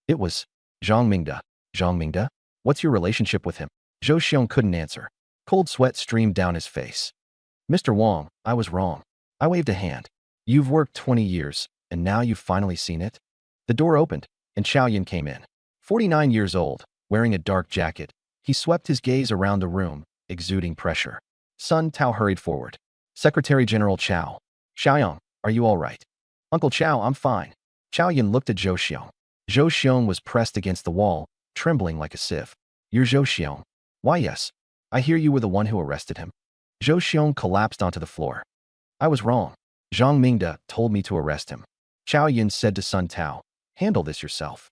It was Zhang Mingda. Zhang Mingda? What's your relationship with him? Zhou Xiong couldn't answer. Cold sweat streamed down his face. Mr. Wang, I was wrong. I waved a hand. You've worked 20 years, and now you've finally seen it? The door opened, and Chao Yun came in. 49 years old, wearing a dark jacket, he swept his gaze around the room, exuding pressure. Sun Tao hurried forward. Secretary General Chao. Xiaoyang, are you all right? Uncle Chow, I'm fine. Chow Yun looked at Zhou Xiong. Zhou Xiong was pressed against the wall, trembling like a sieve. You're Zhou Xiong. Why, yes. I hear you were the one who arrested him. Zhou Xiong collapsed onto the floor. I was wrong. Zhang Mingde told me to arrest him. Chow Yun said to Sun Tao, handle this yourself.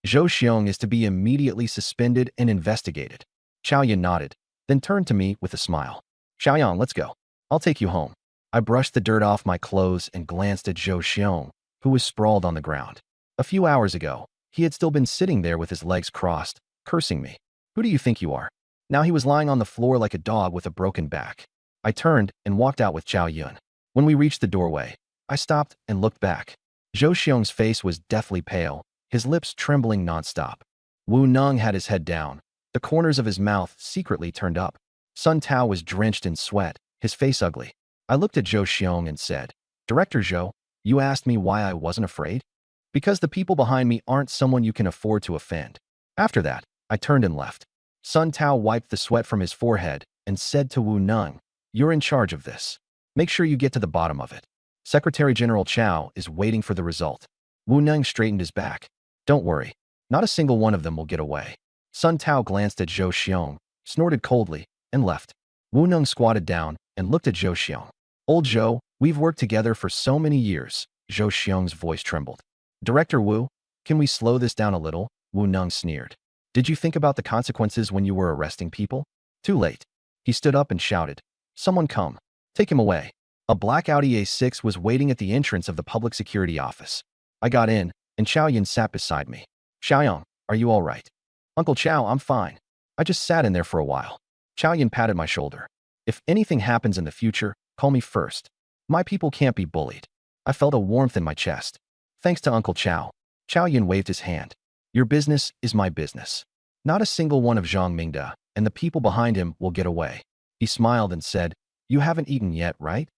Zhou Xiong is to be immediately suspended and investigated. Chow Yun nodded, then turned to me with a smile. Xiaoyang, let's go. I'll take you home. I brushed the dirt off my clothes and glanced at Zhou Xiong, who was sprawled on the ground. A few hours ago, he had still been sitting there with his legs crossed, cursing me. Who do you think you are? Now he was lying on the floor like a dog with a broken back. I turned and walked out with Chow Yun. When we reached the doorway, I stopped and looked back. Zhou Xiong's face was deathly pale, his lips trembling nonstop. Wu Neng had his head down, the corners of his mouth secretly turned up. Sun Tao was drenched in sweat, his face ugly. I looked at Zhou Xiong and said, Director Zhou, you asked me why I wasn't afraid? Because the people behind me aren't someone you can afford to offend. After that, I turned and left. Sun Tao wiped the sweat from his forehead and said to Wu Neng, you're in charge of this. Make sure you get to the bottom of it. Secretary General Chow is waiting for the result. Wu Neng straightened his back. Don't worry. Not a single one of them will get away. Sun Tao glanced at Zhou Xiong, snorted coldly, and left. Wu Neng squatted down and looked at Zhou Xiong. Old Zhou, we've worked together for so many years. Zhou Xiong's voice trembled. Director Wu, can we slow this down a little? Wu Neng sneered. Did you think about the consequences when you were arresting people? Too late. He stood up and shouted. Someone come. Take him away. A black Audi A6 was waiting at the entrance of the public security office. I got in, and Chow Yun sat beside me. Xiaoyang, are you all right? Uncle Chow, I'm fine. I just sat in there for a while. Chow Yun patted my shoulder. If anything happens in the future, call me first. My people can't be bullied. I felt a warmth in my chest. Thanks to Uncle Chow. Chow Yun waved his hand. Your business is my business. Not a single one of Zhang Mingde and the people behind him will get away. He smiled and said, you haven't eaten yet, right?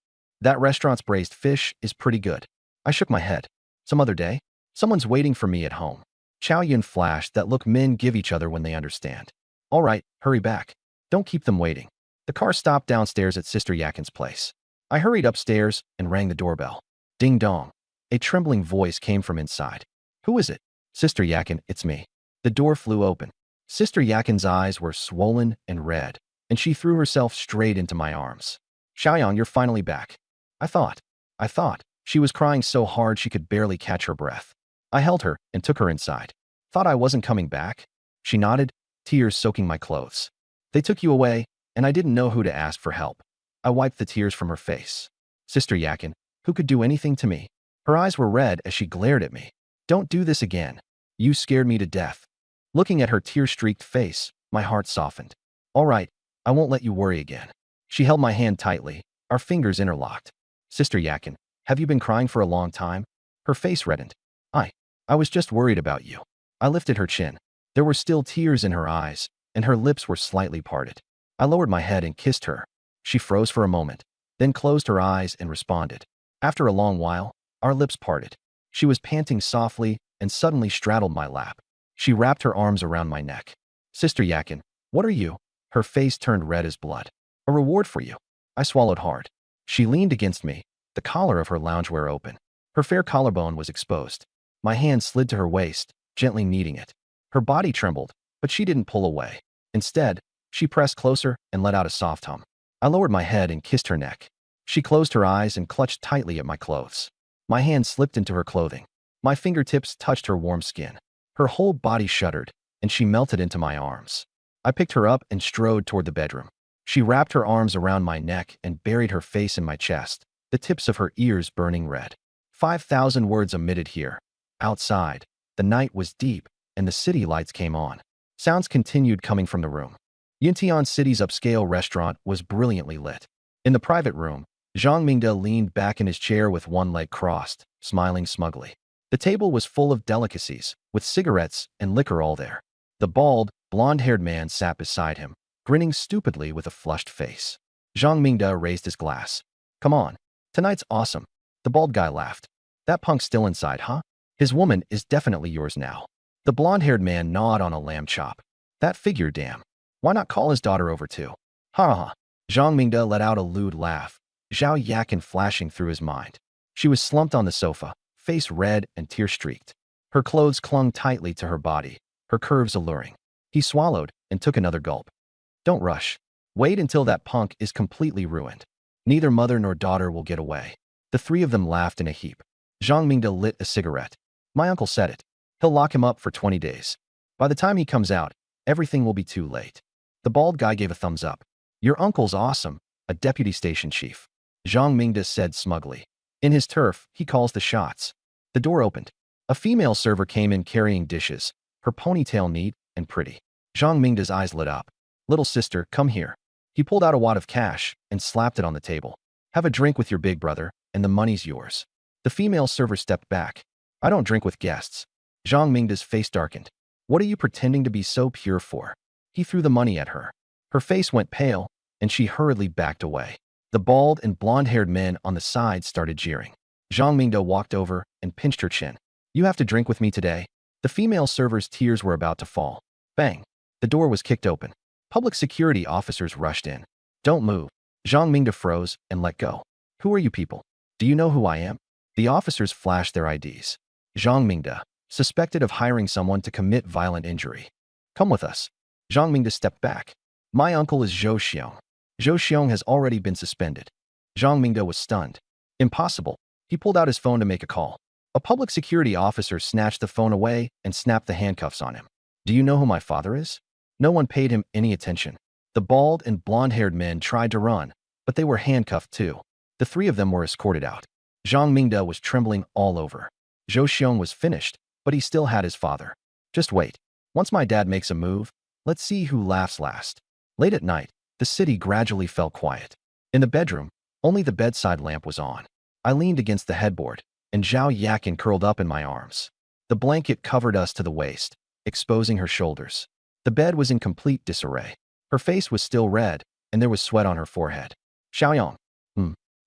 That restaurant's braised fish is pretty good. I shook my head. Some other day? Someone's waiting for me at home. Chow Yun flashed that look men give each other when they understand. All right, hurry back. Don't keep them waiting. The car stopped downstairs at Sister Yakin's place. I hurried upstairs and rang the doorbell. Ding dong. A trembling voice came from inside. Who is it? Sister Yakin, it's me. The door flew open. Sister Yakin's eyes were swollen and red, and she threw herself straight into my arms. Xiaoyang, you're finally back. I thought. She was crying so hard she could barely catch her breath. I held her and took her inside. Thought I wasn't coming back? She nodded, tears soaking my clothes. They took you away, and I didn't know who to ask for help. I wiped the tears from her face. Sister Yakin, who could do anything to me? Her eyes were red as she glared at me. Don't do this again. You scared me to death. Looking at her tear-streaked face, my heart softened. All right, I won't let you worry again. She held my hand tightly, our fingers interlocked. Sister Yakin, have you been crying for a long time? Her face reddened. I was just worried about you. I lifted her chin. There were still tears in her eyes, and her lips were slightly parted. I lowered my head and kissed her. She froze for a moment, then closed her eyes and responded. After a long while, our lips parted. She was panting softly and suddenly straddled my lap. She wrapped her arms around my neck. Sister Yakin, what are you? Her face turned red as blood. A reward for you. I swallowed hard. She leaned against me, the collar of her loungewear open. Her fair collarbone was exposed. My hand slid to her waist, gently kneading it. Her body trembled, but she didn't pull away. Instead, she pressed closer and let out a soft hum. I lowered my head and kissed her neck. She closed her eyes and clutched tightly at my clothes. My hand slipped into her clothing. My fingertips touched her warm skin. Her whole body shuddered, and she melted into my arms. I picked her up and strode toward the bedroom. She wrapped her arms around my neck and buried her face in my chest, the tips of her ears burning red. 5,000 words omitted here. Outside, the night was deep, and the city lights came on. Sounds continued coming from the room. Yintian City's upscale restaurant was brilliantly lit. In the private room, Zhang Mingde leaned back in his chair with one leg crossed, smiling smugly. The table was full of delicacies, with cigarettes and liquor all there. The bald, blonde-haired man sat beside him, grinning stupidly with a flushed face. Zhang Mingde raised his glass. Come on. Tonight's awesome. The bald guy laughed. That punk's still inside, huh? His woman is definitely yours now. The blonde-haired man gnawed on a lamb chop. That figure, damn. Why not call his daughter over too? Ha ha. Zhang Mingde let out a lewd laugh, Zhao Yakin flashing through his mind. She was slumped on the sofa, face red and tear-streaked. Her clothes clung tightly to her body, her curves alluring. He swallowed and took another gulp. Don't rush. Wait until that punk is completely ruined. Neither mother nor daughter will get away. The three of them laughed in a heap. Zhang Mingde lit a cigarette. My uncle said it. He'll lock him up for 20 days. By the time he comes out, everything will be too late. The bald guy gave a thumbs up. Your uncle's awesome, a deputy station chief. Zhang Mingde said smugly. In his turf, he calls the shots. The door opened. A female server came in carrying dishes, her ponytail neat and pretty. Zhang Mingde's eyes lit up. Little sister, come here. He pulled out a wad of cash and slapped it on the table. Have a drink with your big brother, and the money's yours. The female server stepped back. I don't drink with guests. Zhang Mingde's face darkened. What are you pretending to be so pure for? He threw the money at her. Her face went pale, and she hurriedly backed away. The bald and blonde-haired men on the side started jeering. Zhang Mingde walked over and pinched her chin. You have to drink with me today. The female server's tears were about to fall. Bang! The door was kicked open. Public security officers rushed in. Don't move. Zhang Mingde froze and let go. Who are you people? Do you know who I am? The officers flashed their IDs. Zhang Mingde, suspected of hiring someone to commit violent injury. Come with us. Zhang Mingde stepped back. My uncle is Zhou Xiong. Zhou Xiong has already been suspended. Zhang Mingde was stunned. Impossible. He pulled out his phone to make a call. A public security officer snatched the phone away and snapped the handcuffs on him. Do you know who my father is? No one paid him any attention. The bald and blonde-haired men tried to run, but they were handcuffed too. The three of them were escorted out. Zhang Mingde was trembling all over. Zhou Xiong was finished, but he still had his father. Just wait. Once my dad makes a move, let's see who laughs last. Late at night, the city gradually fell quiet. In the bedroom, only the bedside lamp was on. I leaned against the headboard, and Zhao Yakin curled up in my arms. The blanket covered us to the waist, exposing her shoulders. The bed was in complete disarray. Her face was still red, and there was sweat on her forehead. Xiaoyang.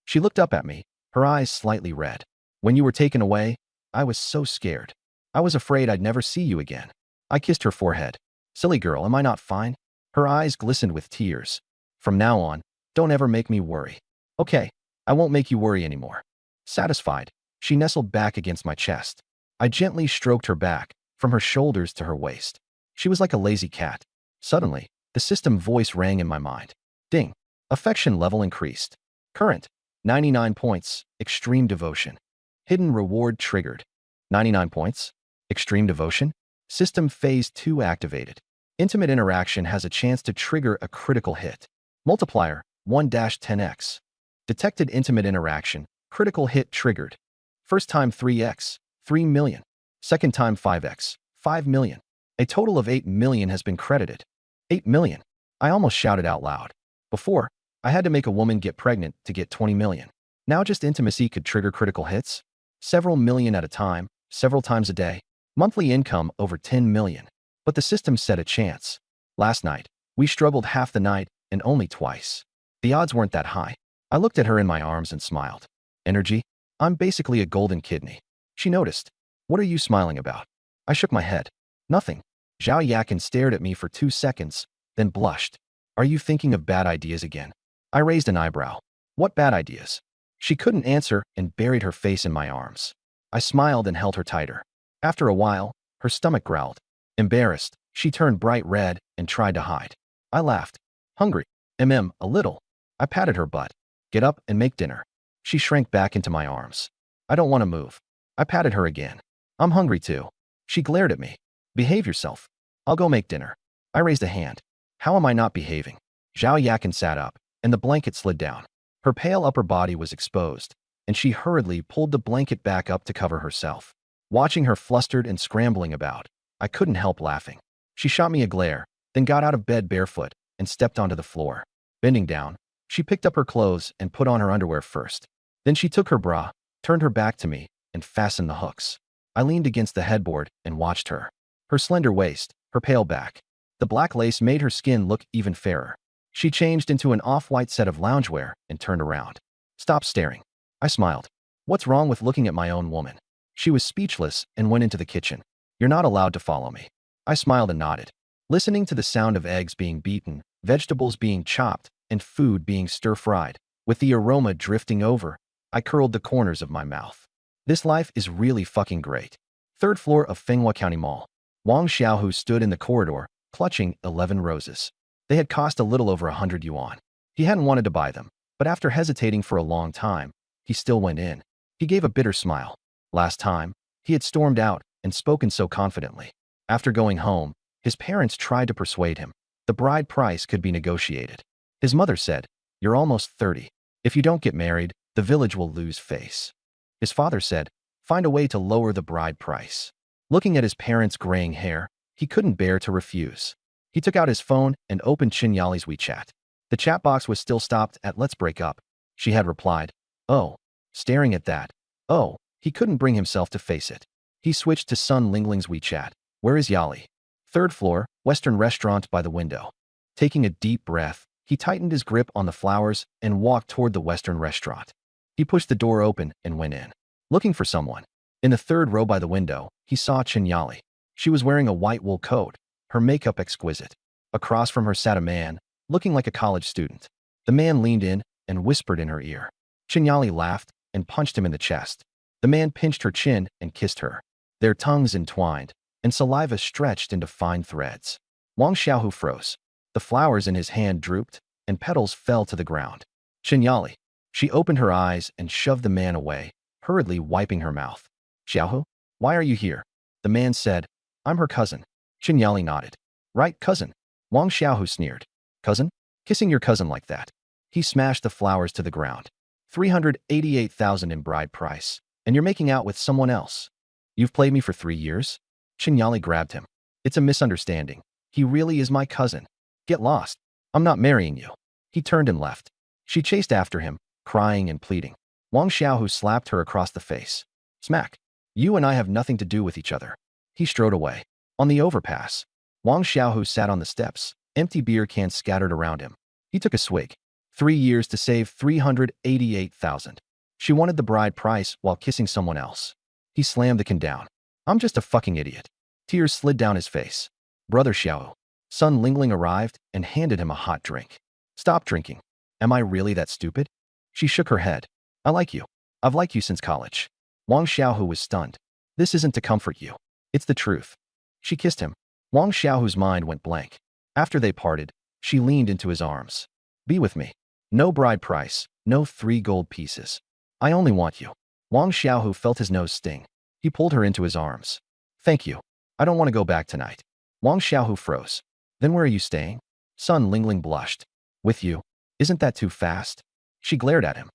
She looked up at me, her eyes slightly red. When you were taken away, I was so scared. I was afraid I'd never see you again. I kissed her forehead. Silly girl, am I not fine? Her eyes glistened with tears. From now on, don't ever make me worry. Okay, I won't make you worry anymore. Satisfied, she nestled back against my chest. I gently stroked her back, from her shoulders to her waist. She was like a lazy cat. Suddenly, the system voice rang in my mind. Ding. Affection level increased. Current. 99 points. Extreme devotion. Hidden reward triggered. 99 points. Extreme devotion. System phase 2 activated. Intimate interaction has a chance to trigger a critical hit. Multiplier, 1-10x. Detected intimate interaction, critical hit triggered. First time 3x, 3 million. Second time 5x, 5 million. A total of 8 million has been credited. 8 million. I almost shouted out loud. Before, I had to make a woman get pregnant to get 20 million. Now just intimacy could trigger critical hits? Several million at a time, several times a day. Monthly income over 10 million. But the system said a chance. Last night, we struggled half the night and only twice. The odds weren't that high. I looked at her in my arms and smiled. Energy? I'm basically a golden kidney. She noticed. What are you smiling about? I shook my head. Nothing. Zhao Yakin stared at me for 2 seconds, then blushed. Are you thinking of bad ideas again? I raised an eyebrow. What bad ideas? She couldn't answer and buried her face in my arms. I smiled and held her tighter. After a while, her stomach growled. Embarrassed, she turned bright red and tried to hide. I laughed. Hungry. A little. I patted her butt. Get up and make dinner. She shrank back into my arms. I don't want to move. I patted her again. I'm hungry too. She glared at me. Behave yourself. I'll go make dinner. I raised a hand. How am I not behaving? Zhao Yakin sat up, and the blanket slid down. Her pale upper body was exposed, and she hurriedly pulled the blanket back up to cover herself. Watching her flustered and scrambling about, I couldn't help laughing. She shot me a glare, then got out of bed barefoot and stepped onto the floor. Bending down, she picked up her clothes and put on her underwear first. Then she took her bra, turned her back to me, and fastened the hooks. I leaned against the headboard and watched her. Her slender waist, her pale back. The black lace made her skin look even fairer. She changed into an off-white set of loungewear and turned around. Stop staring. I smiled. What's wrong with looking at my own woman? She was speechless and went into the kitchen. You're not allowed to follow me. I smiled and nodded. Listening to the sound of eggs being beaten, vegetables being chopped, and food being stir-fried, with the aroma drifting over, I curled the corners of my mouth. This life is really fucking great. Third floor of Fenghua County Mall. Wang Xiaohu stood in the corridor, clutching 11 roses. They had cost a little over 100 yuan. He hadn't wanted to buy them, but after hesitating for a long time, he still went in. He gave a bitter smile. Last time, he had stormed out and spoken so confidently. After going home, his parents tried to persuade him. The bride price could be negotiated. His mother said, "You're almost 30. If you don't get married, the village will lose face." His father said, "Find a way to lower the bride price." Looking at his parents' graying hair, he couldn't bear to refuse. He took out his phone and opened Qinyali's WeChat. The chat box was still stopped at "Let's break up." She had replied, "Oh." Staring at that, "Oh," he couldn't bring himself to face it. He switched to Sun Lingling's WeChat. "Where is Yali?" "Third floor, Western restaurant by the window." Taking a deep breath, he tightened his grip on the flowers and walked toward the Western restaurant. He pushed the door open and went in. Looking for someone. In the third row by the window, he saw Qinyali. She was wearing a white wool coat, her makeup exquisite. Across from her sat a man, looking like a college student. The man leaned in and whispered in her ear. Qinyali laughed and punched him in the chest. The man pinched her chin and kissed her. Their tongues entwined, and saliva stretched into fine threads. Wang Xiaohu froze. The flowers in his hand drooped, and petals fell to the ground. "Qinyali." She opened her eyes and shoved the man away, hurriedly wiping her mouth. "Xiaohu, why are you here?" The man said, "I'm her cousin." Qinyali nodded. "Right, cousin." Wang Xiaohu sneered. "Cousin? Kissing your cousin like that?" He smashed the flowers to the ground. 388,000 in bride price, and you're making out with someone else. You've played me for 3 years? Qinyali grabbed him. "It's a misunderstanding. He really is my cousin. Get lost. I'm not marrying you." He turned and left. She chased after him, crying and pleading. Wang Xiaohu slapped her across the face. Smack. "You and I have nothing to do with each other." He strode away. On the overpass, Wang Xiaohu sat on the steps, empty beer cans scattered around him. He took a swig. 3 years to save 388,000. She wanted the bride price while kissing someone else. He slammed the can down. "I'm just a fucking idiot." Tears slid down his face. "Brother Xiao." Sun Lingling arrived and handed him a hot drink. "Stop drinking. Am I really that stupid?" She shook her head. "I like you. I've liked you since college." Wang Xiaohu was stunned. "This isn't to comfort you. It's the truth." She kissed him. Wang Xiaohu's mind went blank. After they parted, she leaned into his arms. "Be with me. No bride price, no 3 gold pieces. I only want you." Wang Xiaohu felt his nose sting. He pulled her into his arms. "Thank you. I don't want to go back tonight." Wang Xiaohu froze. "Then where are you staying?" Sun Lingling blushed. "With you. Isn't that too fast?" She glared at him.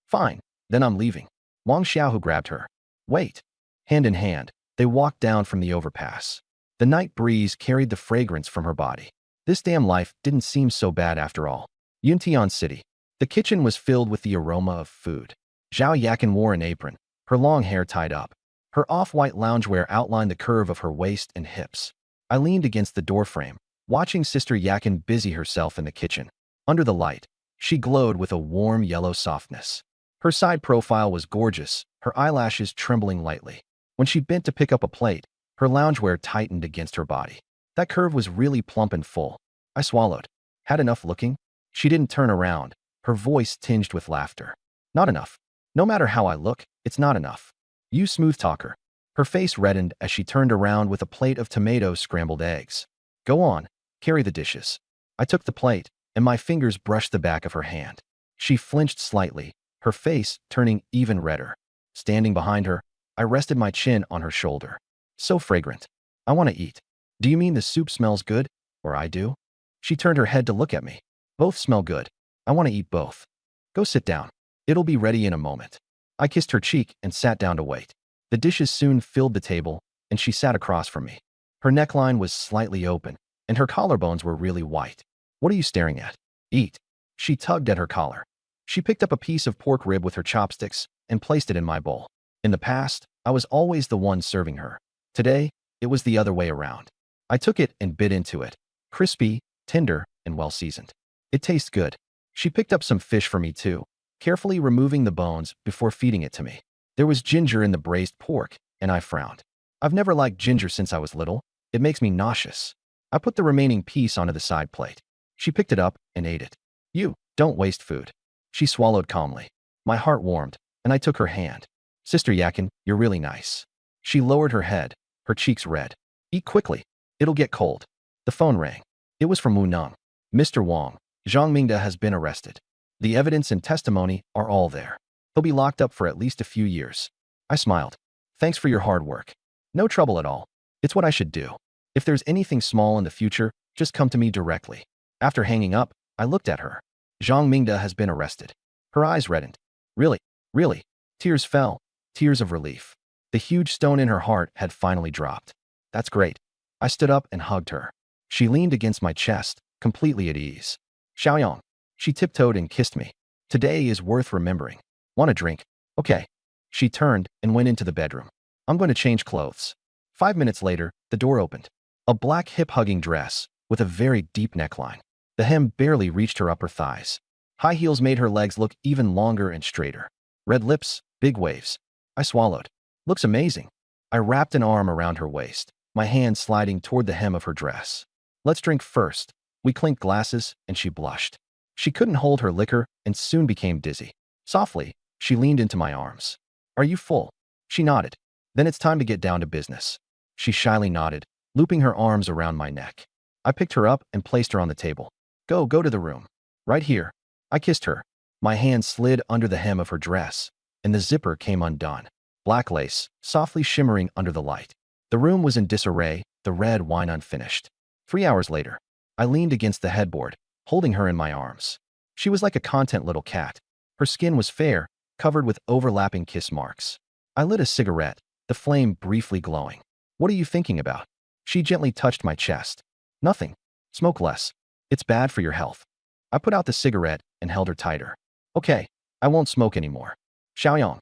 "Fine, then I'm leaving." Wang Xiaohu grabbed her. "Wait." Hand in hand, they walked down from the overpass. The night breeze carried the fragrance from her body. This damn life didn't seem so bad after all. Yuntian City. The kitchen was filled with the aroma of food. Zhao Yakin wore an apron, her long hair tied up. Her off-white loungewear outlined the curve of her waist and hips. I leaned against the doorframe, watching Sister Yakin busy herself in the kitchen. Under the light, she glowed with a warm yellow softness. Her side profile was gorgeous, her eyelashes trembling lightly. When she bent to pick up a plate, her loungewear tightened against her body. That curve was really plump and full. I swallowed. "Had enough looking?" She didn't turn around, her voice tinged with laughter. "Not enough. No matter how I look, it's not enough. You smooth talker." Her face reddened as she turned around with a plate of tomato scrambled eggs. "Go on, carry the dishes." I took the plate, and my fingers brushed the back of her hand. She flinched slightly, her face turning even redder. Standing behind her, I rested my chin on her shoulder. "So fragrant. I want to eat." "Do you mean the soup smells good, or I do?" She turned her head to look at me. "Both smell good. I want to eat both." "Go sit down. It'll be ready in a moment." I kissed her cheek and sat down to wait. The dishes soon filled the table, and she sat across from me. Her neckline was slightly open, and her collarbones were really white. "What are you staring at? Eat." She tugged at her collar. She picked up a piece of pork rib with her chopsticks and placed it in my bowl. In the past, I was always the one serving her. Today, it was the other way around. I took it and bit into it. Crispy, tender, and well-seasoned. It tastes good. She picked up some fish for me too, carefully removing the bones before feeding it to me. There was ginger in the braised pork, and I frowned. I've never liked ginger since I was little. It makes me nauseous. I put the remaining piece onto the side plate. She picked it up and ate it. "You, don't waste food." She swallowed calmly. My heart warmed, and I took her hand. Sister Yakin, you're really nice. She lowered her head, her cheeks red. Eat quickly. It'll get cold. The phone rang. It was from Wu Neng. Mr. Wang, Zhang Mingda has been arrested. The evidence and testimony are all there. He'll be locked up for at least a few years. I smiled. Thanks for your hard work. No trouble at all. It's what I should do. If there's anything small in the future, just come to me directly. After hanging up, I looked at her. Zhang Mingda has been arrested. Her eyes reddened. Really? Really? Tears fell. Tears of relief. The huge stone in her heart had finally dropped. That's great. I stood up and hugged her. She leaned against my chest, completely at ease. Xiaoyang. She tiptoed and kissed me. Today is worth remembering. Want a drink? Okay. She turned and went into the bedroom. I'm going to change clothes. 5 minutes later, the door opened. A black hip-hugging dress with a very deep neckline. The hem barely reached her upper thighs. High heels made her legs look even longer and straighter. Red lips, big waves. I swallowed. Looks amazing. I wrapped an arm around her waist, my hand sliding toward the hem of her dress. Let's drink first. We clinked glasses, and she blushed. She couldn't hold her liquor and soon became dizzy. Softly, she leaned into my arms. Are you full? She nodded. Then it's time to get down to business. She shyly nodded, looping her arms around my neck. I picked her up and placed her on the table. Go to the room. Right here. I kissed her. My hand slid under the hem of her dress, and the zipper came undone. Black lace, softly shimmering under the light. The room was in disarray, the red wine unfinished. 3 hours later, I leaned against the headboard, holding her in my arms. She was like a content little cat. Her skin was fair, covered with overlapping kiss marks. I lit a cigarette, the flame briefly glowing. What are you thinking about? She gently touched my chest. Nothing. Smoke less. It's bad for your health. I put out the cigarette and held her tighter. Okay, I won't smoke anymore. Xiaoyang.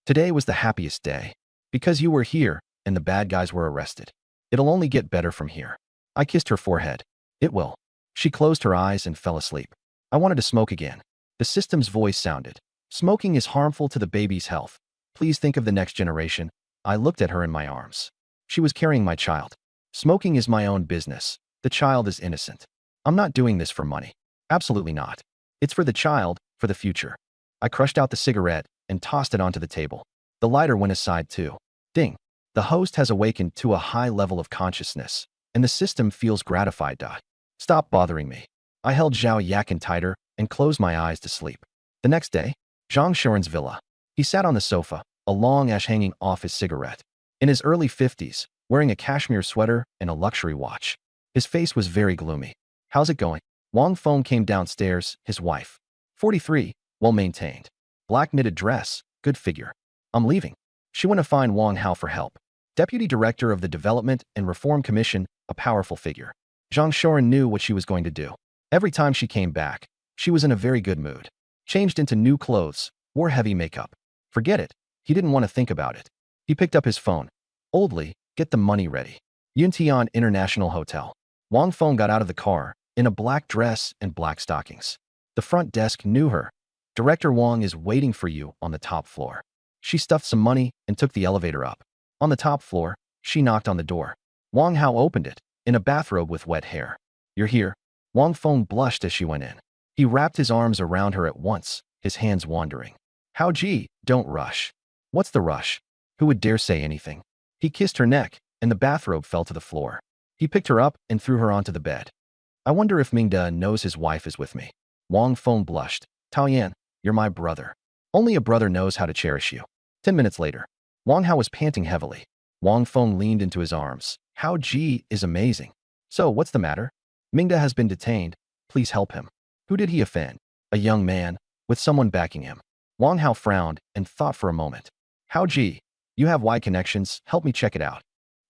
Today was the happiest day. Because you were here, and the bad guys were arrested. It'll only get better from here. I kissed her forehead. It will. She closed her eyes and fell asleep. I wanted to smoke again. The system's voice sounded. Smoking is harmful to the baby's health. Please think of the next generation. I looked at her in my arms. She was carrying my child. Smoking is my own business. The child is innocent. I'm not doing this for money. Absolutely not. It's for the child, for the future. I crushed out the cigarette and tossed it onto the table. The lighter went aside too. Ding. The host has awakened to a high level of consciousness, and the system feels gratified. Stop bothering me. I held Zhao Yakin tighter and closed my eyes to sleep. The next day, Zhang Shuren's villa. He sat on the sofa, a long ash hanging off his cigarette. In his early 50s, wearing a cashmere sweater and a luxury watch. His face was very gloomy. How's it going? Wang Feng came downstairs, his wife. 43, well-maintained. Black knitted dress, good figure. I'm leaving. She went to find Wang Hao for help. Deputy Director of the Development and Reform Commission, a powerful figure. Zhang Shuren knew what she was going to do. Every time she came back, she was in a very good mood. Changed into new clothes, wore heavy makeup. Forget it. He didn't want to think about it. He picked up his phone. Oldly, get the money ready. Yuntian International Hotel. Wang Feng got out of the car, in a black dress and black stockings. The front desk knew her. Director Wang is waiting for you on the top floor. She stuffed some money and took the elevator up. On the top floor, she knocked on the door. Wang Hao opened it, in a bathrobe with wet hair. You're here. Wang Feng blushed as she went in. He wrapped his arms around her at once, his hands wandering. Hao Ji, don't rush. What's the rush? Who would dare say anything? He kissed her neck, and the bathrobe fell to the floor. He picked her up and threw her onto the bed. I wonder if Mingda knows his wife is with me. Wang Feng blushed. Taoyan, you're my brother. Only a brother knows how to cherish you. 10 minutes later, Wang Hao was panting heavily. Wang Feng leaned into his arms. Hao Ji is amazing. So, what's the matter? Mingda has been detained. Please help him. Who did he offend? A young man, with someone backing him. Wang Hao frowned and thought for a moment. Hao Ji, you have wide connections. Help me check it out.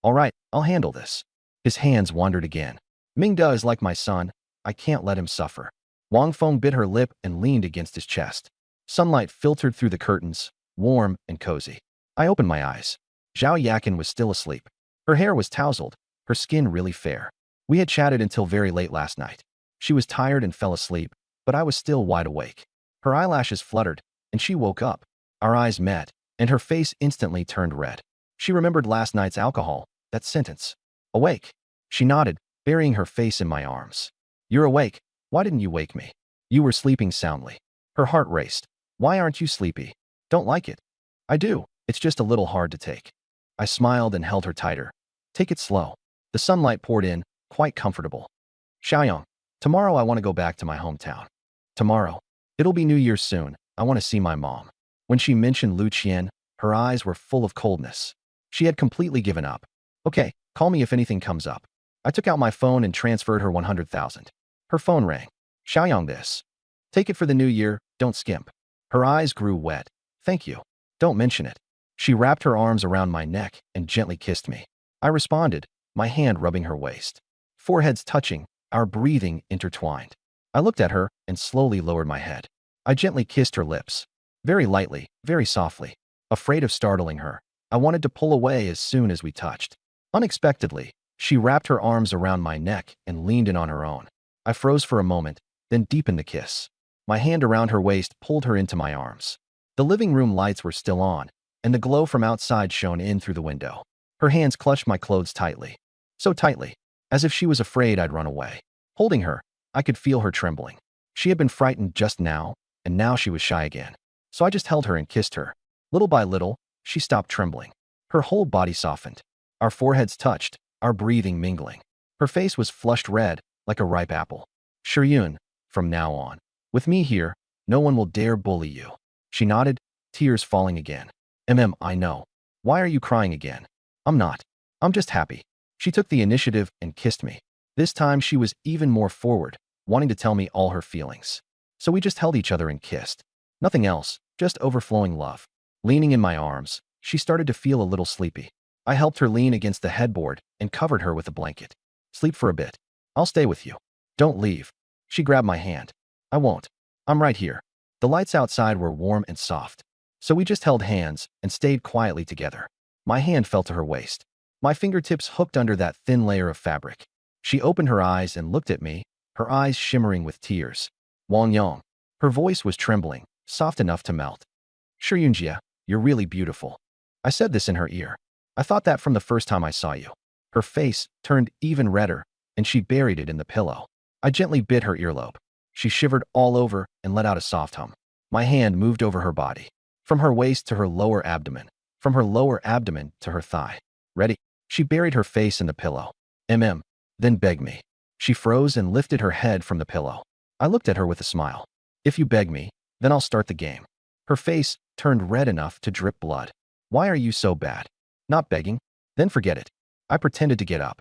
All right, I'll handle this. His hands wandered again. Mingda is like my son. I can't let him suffer. Wang Feng bit her lip and leaned against his chest. Sunlight filtered through the curtains, warm and cozy. I opened my eyes. Zhao Yakin was still asleep. Her hair was tousled, her skin really fair. We had chatted until very late last night. She was tired and fell asleep, but I was still wide awake. Her eyelashes fluttered, and she woke up. Our eyes met, and her face instantly turned red. She remembered last night's alcohol, that sentence. Awake. She nodded, burying her face in my arms. You're awake. Why didn't you wake me? You were sleeping soundly. Her heart raced. Why aren't you sleepy? Don't like it. I do. It's just a little hard to take. I smiled and held her tighter. Take it slow. The sunlight poured in, quite comfortable. Xiaoyang, tomorrow I want to go back to my hometown. Tomorrow. It'll be New Year's soon. I want to see my mom. When she mentioned Lu Qian, her eyes were full of coldness. She had completely given up. Okay, call me if anything comes up. I took out my phone and transferred her 100,000. Her phone rang. Xiaoyang this. Take it for the new year, don't skimp. Her eyes grew wet. Thank you. Don't mention it. She wrapped her arms around my neck and gently kissed me. I responded, my hand rubbing her waist. Foreheads touching, our breathing intertwined. I looked at her and slowly lowered my head. I gently kissed her lips. Very lightly, very softly. Afraid of startling her, I wanted to pull away as soon as we touched. Unexpectedly, she wrapped her arms around my neck and leaned in on her own. I froze for a moment, then deepened the kiss. My hand around her waist pulled her into my arms. The living room lights were still on, and the glow from outside shone in through the window. Her hands clutched my clothes tightly. So tightly, as if she was afraid I'd run away. Holding her, I could feel her trembling. She had been frightened just now, and now she was shy again. So I just held her and kissed her. Little by little, she stopped trembling. Her whole body softened. Our foreheads touched, our breathing mingling. Her face was flushed red, like a ripe apple. Shiryun, from now on, with me here, no one will dare bully you. She nodded, tears falling again. I know. Why are you crying again? I'm not. I'm just happy. She took the initiative and kissed me. This time she was even more forward, wanting to tell me all her feelings. So we just held each other and kissed. Nothing else, just overflowing love. Leaning in my arms, she started to feel a little sleepy. I helped her lean against the headboard and covered her with a blanket. Sleep for a bit. I'll stay with you. Don't leave. She grabbed my hand. I won't. I'm right here. The lights outside were warm and soft. So we just held hands and stayed quietly together. My hand fell to her waist. My fingertips hooked under that thin layer of fabric. She opened her eyes and looked at me, her eyes shimmering with tears. Wang Yang. Her voice was trembling, soft enough to melt. Shiryunjia, you're really beautiful. I said this in her ear. I thought that from the first time I saw you. Her face turned even redder, and she buried it in the pillow. I gently bit her earlobe. She shivered all over and let out a soft hum. My hand moved over her body, from her waist to her lower abdomen, from her lower abdomen to her thigh. Ready? She buried her face in the pillow. Then begged me. She froze and lifted her head from the pillow. I looked at her with a smile. If you beg me, then I'll start the game. Her face turned red enough to drip blood. Why are you so bad? Not begging? Then forget it. I pretended to get up.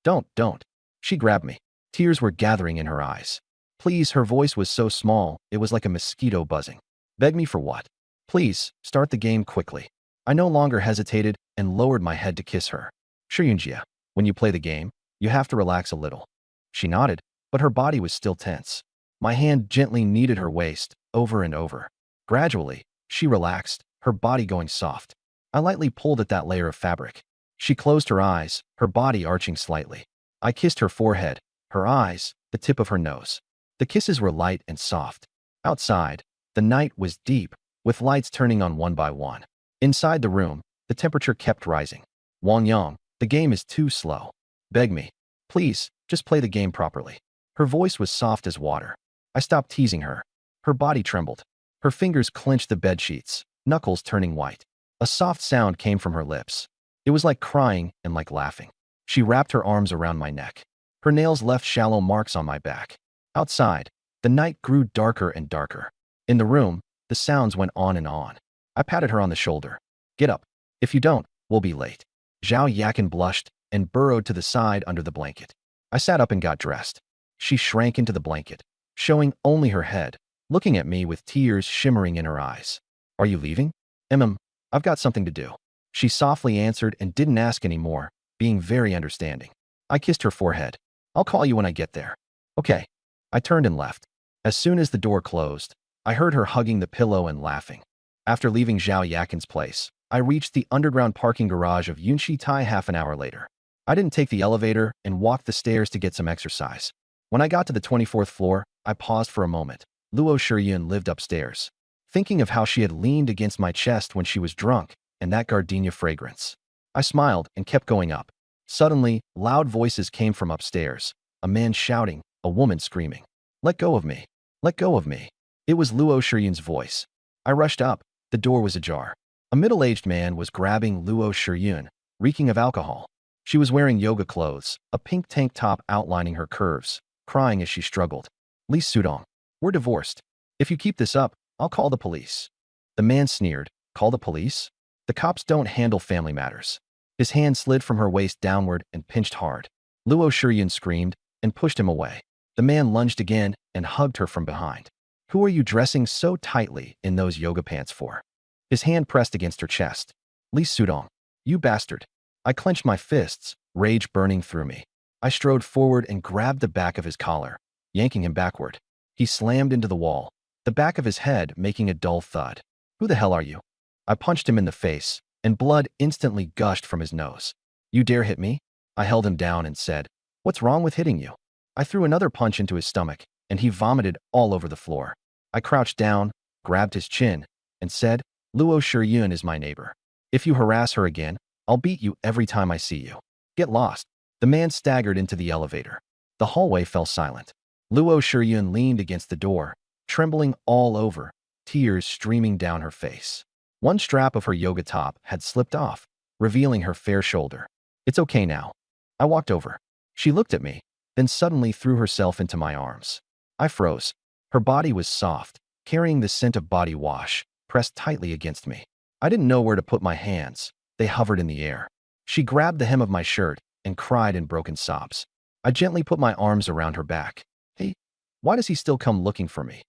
Don't. She grabbed me. Tears were gathering in her eyes. Please, her voice was so small, it was like a mosquito buzzing. Beg me for what? Please, start the game quickly. I no longer hesitated and lowered my head to kiss her. Shiryunjia, when you play the game, you have to relax a little. She nodded, but her body was still tense. My hand gently kneaded her waist, over and over. Gradually, she relaxed, her body going soft. I lightly pulled at that layer of fabric. She closed her eyes, her body arching slightly. I kissed her forehead, her eyes, the tip of her nose. The kisses were light and soft. Outside, the night was deep, with lights turning on one by one. Inside the room, the temperature kept rising. Wang Yang, the game is too slow. Beg me. Please, just play the game properly. Her voice was soft as water. I stopped teasing her. Her body trembled. Her fingers clenched the bedsheets, knuckles turning white. A soft sound came from her lips. It was like crying and like laughing. She wrapped her arms around my neck. Her nails left shallow marks on my back. Outside, the night grew darker and darker. In the room, the sounds went on and on. I patted her on the shoulder. Get up. If you don't, we'll be late. Zhao Yakin blushed and burrowed to the side under the blanket. I sat up and got dressed. She shrank into the blanket, showing only her head, looking at me with tears shimmering in her eyes. Are you leaving? I've got something to do. She softly answered and didn't ask any more, being very understanding. I kissed her forehead. I'll call you when I get there. Okay. I turned and left. As soon as the door closed, I heard her hugging the pillow and laughing. After leaving Zhao Yakin's place, I reached the underground parking garage of Yunshi Tai half an hour later. I didn't take the elevator and walked the stairs to get some exercise. When I got to the 24th floor, I paused for a moment. Luo Shiryun lived upstairs, thinking of how she had leaned against my chest when she was drunk and that gardenia fragrance. I smiled and kept going up. Suddenly, loud voices came from upstairs, a man shouting, a woman screaming. Let go of me. Let go of me. It was Luo Shiryun's voice. I rushed up. The door was ajar. A middle-aged man was grabbing Luo Shiryun, reeking of alcohol. She was wearing yoga clothes, a pink tank top outlining her curves, crying as she struggled. Lee Sudong, we're divorced. If you keep this up, I'll call the police. The man sneered. Call the police? The cops don't handle family matters. His hand slid from her waist downward and pinched hard. Luo Shiryun screamed and pushed him away. The man lunged again and hugged her from behind. Who are you dressing so tightly in those yoga pants for? His hand pressed against her chest. Lee Sudong, you bastard. I clenched my fists, rage burning through me. I strode forward and grabbed the back of his collar, yanking him backward. He slammed into the wall, the back of his head making a dull thud. Who the hell are you? I punched him in the face, and blood instantly gushed from his nose. You dare hit me? I held him down and said, what's wrong with hitting you? I threw another punch into his stomach, and he vomited all over the floor. I crouched down, grabbed his chin, and said, Luo Shiryun is my neighbor. If you harass her again, I'll beat you every time I see you. Get lost. The man staggered into the elevator. The hallway fell silent. Luo Shiryun leaned against the door, trembling all over, tears streaming down her face. One strap of her yoga top had slipped off, revealing her fair shoulder. It's okay now. I walked over. She looked at me, then suddenly threw herself into my arms. I froze. Her body was soft, carrying the scent of body wash, pressed tightly against me. I didn't know where to put my hands. They hovered in the air. She grabbed the hem of my shirt and cried in broken sobs. I gently put my arms around her back. Hey, why does he still come looking for me?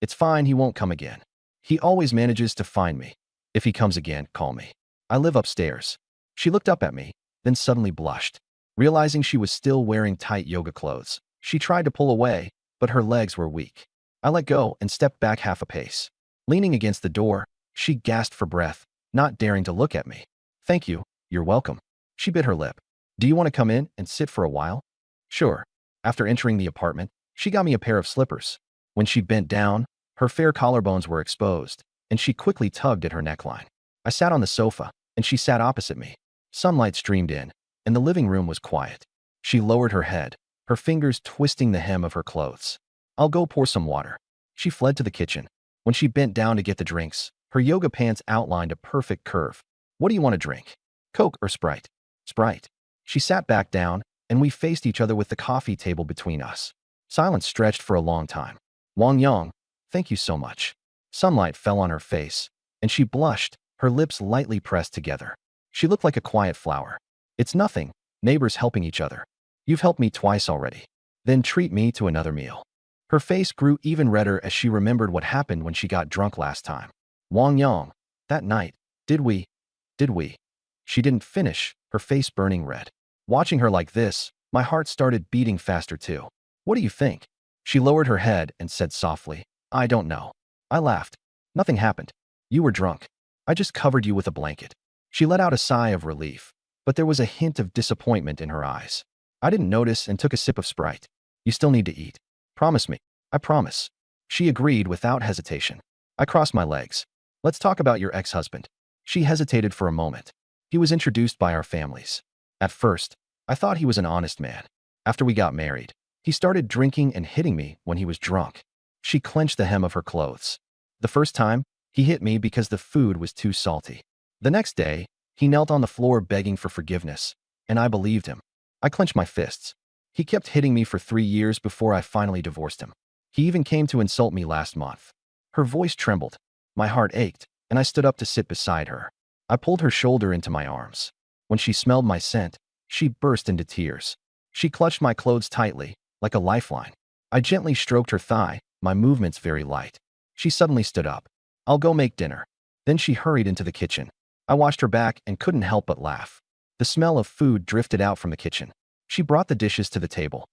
It's fine, he won't come again. He always manages to find me. If he comes again, call me. I live upstairs. She looked up at me, then suddenly blushed. Realizing she was still wearing tight yoga clothes, she tried to pull away, but her legs were weak. I let go and stepped back half a pace. Leaning against the door, she gasped for breath, not daring to look at me. Thank you, you're welcome. She bit her lip. Do you want to come in and sit for a while? Sure. After entering the apartment, she got me a pair of slippers. When she bent down, her fair collarbones were exposed, and she quickly tugged at her neckline. I sat on the sofa, and she sat opposite me. Sunlight streamed in, and the living room was quiet. She lowered her head, her fingers twisting the hem of her clothes. I'll go pour some water. She fled to the kitchen. When she bent down to get the drinks, her yoga pants outlined a perfect curve. What do you want to drink? Coke or Sprite? Sprite. She sat back down, and we faced each other with the coffee table between us. Silence stretched for a long time. Wang Yang, thank you so much. Sunlight fell on her face, and she blushed, her lips lightly pressed together. She looked like a quiet flower. It's nothing, neighbors helping each other. You've helped me twice already. Then treat me to another meal. Her face grew even redder as she remembered what happened when she got drunk last time. Wang Yang, that night, did we? She didn't finish, her face burning red. Watching her like this, my heart started beating faster too. What do you think? She lowered her head and said softly, I don't know. I laughed. Nothing happened. You were drunk. I just covered you with a blanket. She let out a sigh of relief, but there was a hint of disappointment in her eyes. I didn't notice and took a sip of Sprite. You still need to eat. Promise me. I promise. She agreed without hesitation. I crossed my legs. Let's talk about your ex-husband. She hesitated for a moment. He was introduced by our families. At first, I thought he was an honest man. After we got married, he started drinking and hitting me when he was drunk. She clenched the hem of her clothes. The first time, he hit me because the food was too salty. The next day, he knelt on the floor begging for forgiveness, and I believed him. I clenched my fists. He kept hitting me for 3 years before I finally divorced him. He even came to insult me last month. Her voice trembled. My heart ached, and I stood up to sit beside her. I pulled her shoulder into my arms. When she smelled my scent, she burst into tears. She clutched my clothes tightly, like a lifeline. I gently stroked her thigh, my movements very light. She suddenly stood up. I'll go make dinner. Then she hurried into the kitchen. I watched her back and couldn't help but laugh. The smell of food drifted out from the kitchen. She brought the dishes to the table.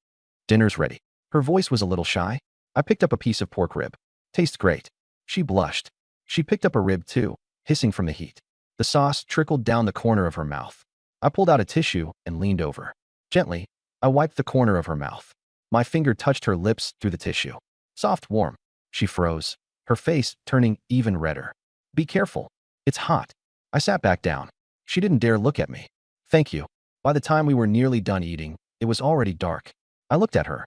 Dinner's ready. Her voice was a little shy. I picked up a piece of pork rib. Tastes great. She blushed. She picked up a rib too, hissing from the heat. The sauce trickled down the corner of her mouth. I pulled out a tissue and leaned over. Gently, I wiped the corner of her mouth. My finger touched her lips through the tissue. Soft, warm. She froze, her face turning even redder. Be careful. It's hot. I sat back down. She didn't dare look at me. Thank you. By the time we were nearly done eating, it was already dark. I looked at her.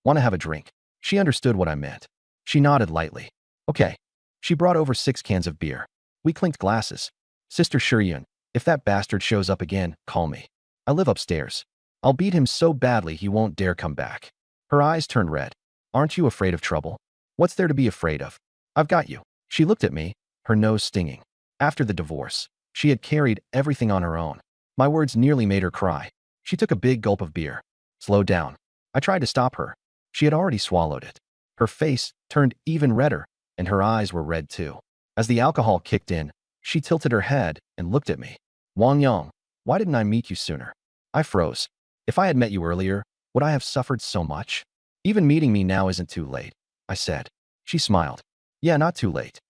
Want to have a drink? She understood what I meant. She nodded lightly. Okay. She brought over 6 cans of beer. We clinked glasses. Sister Shiryun, if that bastard shows up again, call me. I live upstairs. I'll beat him so badly he won't dare come back. Her eyes turned red. Aren't you afraid of trouble? What's there to be afraid of? I've got you. She looked at me, her nose stinging. After the divorce, she had carried everything on her own. My words nearly made her cry. She took a big gulp of beer. Slow down. I tried to stop her. She had already swallowed it. Her face turned even redder, and her eyes were red too. As the alcohol kicked in, she tilted her head and looked at me. Wang Yang, why didn't I meet you sooner? I froze. If I had met you earlier, would I have suffered so much? Even meeting me now isn't too late, I said. She smiled. Yeah, not too late.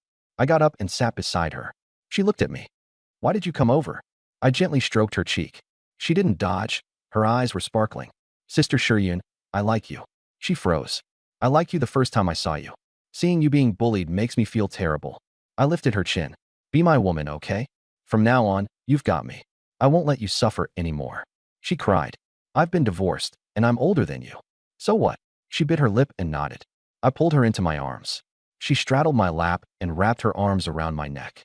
I got up and sat beside her. She looked at me. Why did you come over? I gently stroked her cheek. She didn't dodge. Her eyes were sparkling. Sister Shiryun, I like you. She froze. I liked you the first time I saw you. Seeing you being bullied makes me feel terrible. I lifted her chin. Be my woman, okay? From now on, you've got me. I won't let you suffer anymore. She cried. I've been divorced, and I'm older than you. So what? She bit her lip and nodded. I pulled her into my arms. She straddled my lap and wrapped her arms around my neck.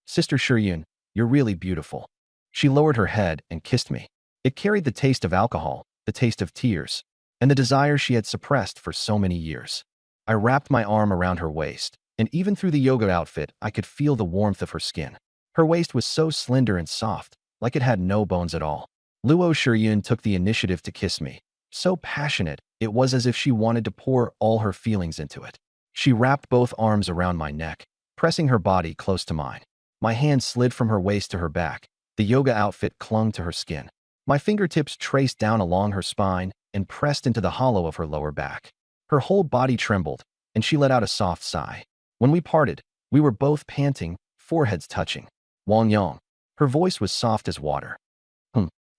Sister Shiryun, you're really beautiful. She lowered her head and kissed me. It carried the taste of alcohol, the taste of tears, and the desire she had suppressed for so many years. I wrapped my arm around her waist, and even through the yoga outfit, I could feel the warmth of her skin. Her waist was so slender and soft, like it had no bones at all. Luo Shiryun took the initiative to kiss me. So passionate, it was as if she wanted to pour all her feelings into it. She wrapped both arms around my neck, pressing her body close to mine. My hand slid from her waist to her back. The yoga outfit clung to her skin. My fingertips traced down along her spine and pressed into the hollow of her lower back. Her whole body trembled, and she let out a soft sigh. When we parted, we were both panting, foreheads touching. Wang Yang. Her voice was soft as water.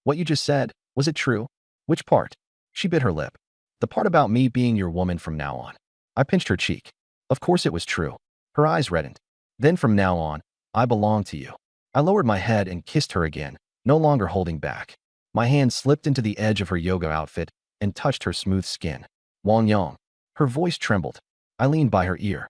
What you just said, was it true? Which part? She bit her lip. The part about me being your woman from now on. I pinched her cheek. Of course it was true. Her eyes reddened. Then from now on, I belong to you. I lowered my head and kissed her again, no longer holding back. My hand slipped into the edge of her yoga outfit and touched her smooth skin. Wang Yang. Her voice trembled. I leaned by her ear.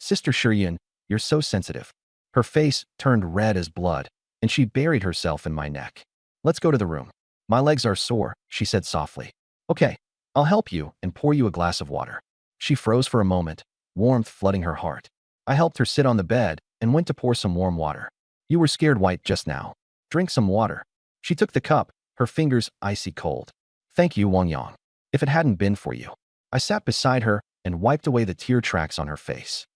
Sister Shiryun, you're so sensitive. Her face turned red as blood, and she buried herself in my neck. Let's go to the room. My legs are sore, she said softly. Okay, I'll help you and pour you a glass of water. She froze for a moment, warmth flooding her heart. I helped her sit on the bed and went to pour some warm water. You were scared white just now. Drink some water. She took the cup, her fingers icy cold. Thank you, Wang Yang. If it hadn't been for you. I sat beside her and wiped away the tear tracks on her face.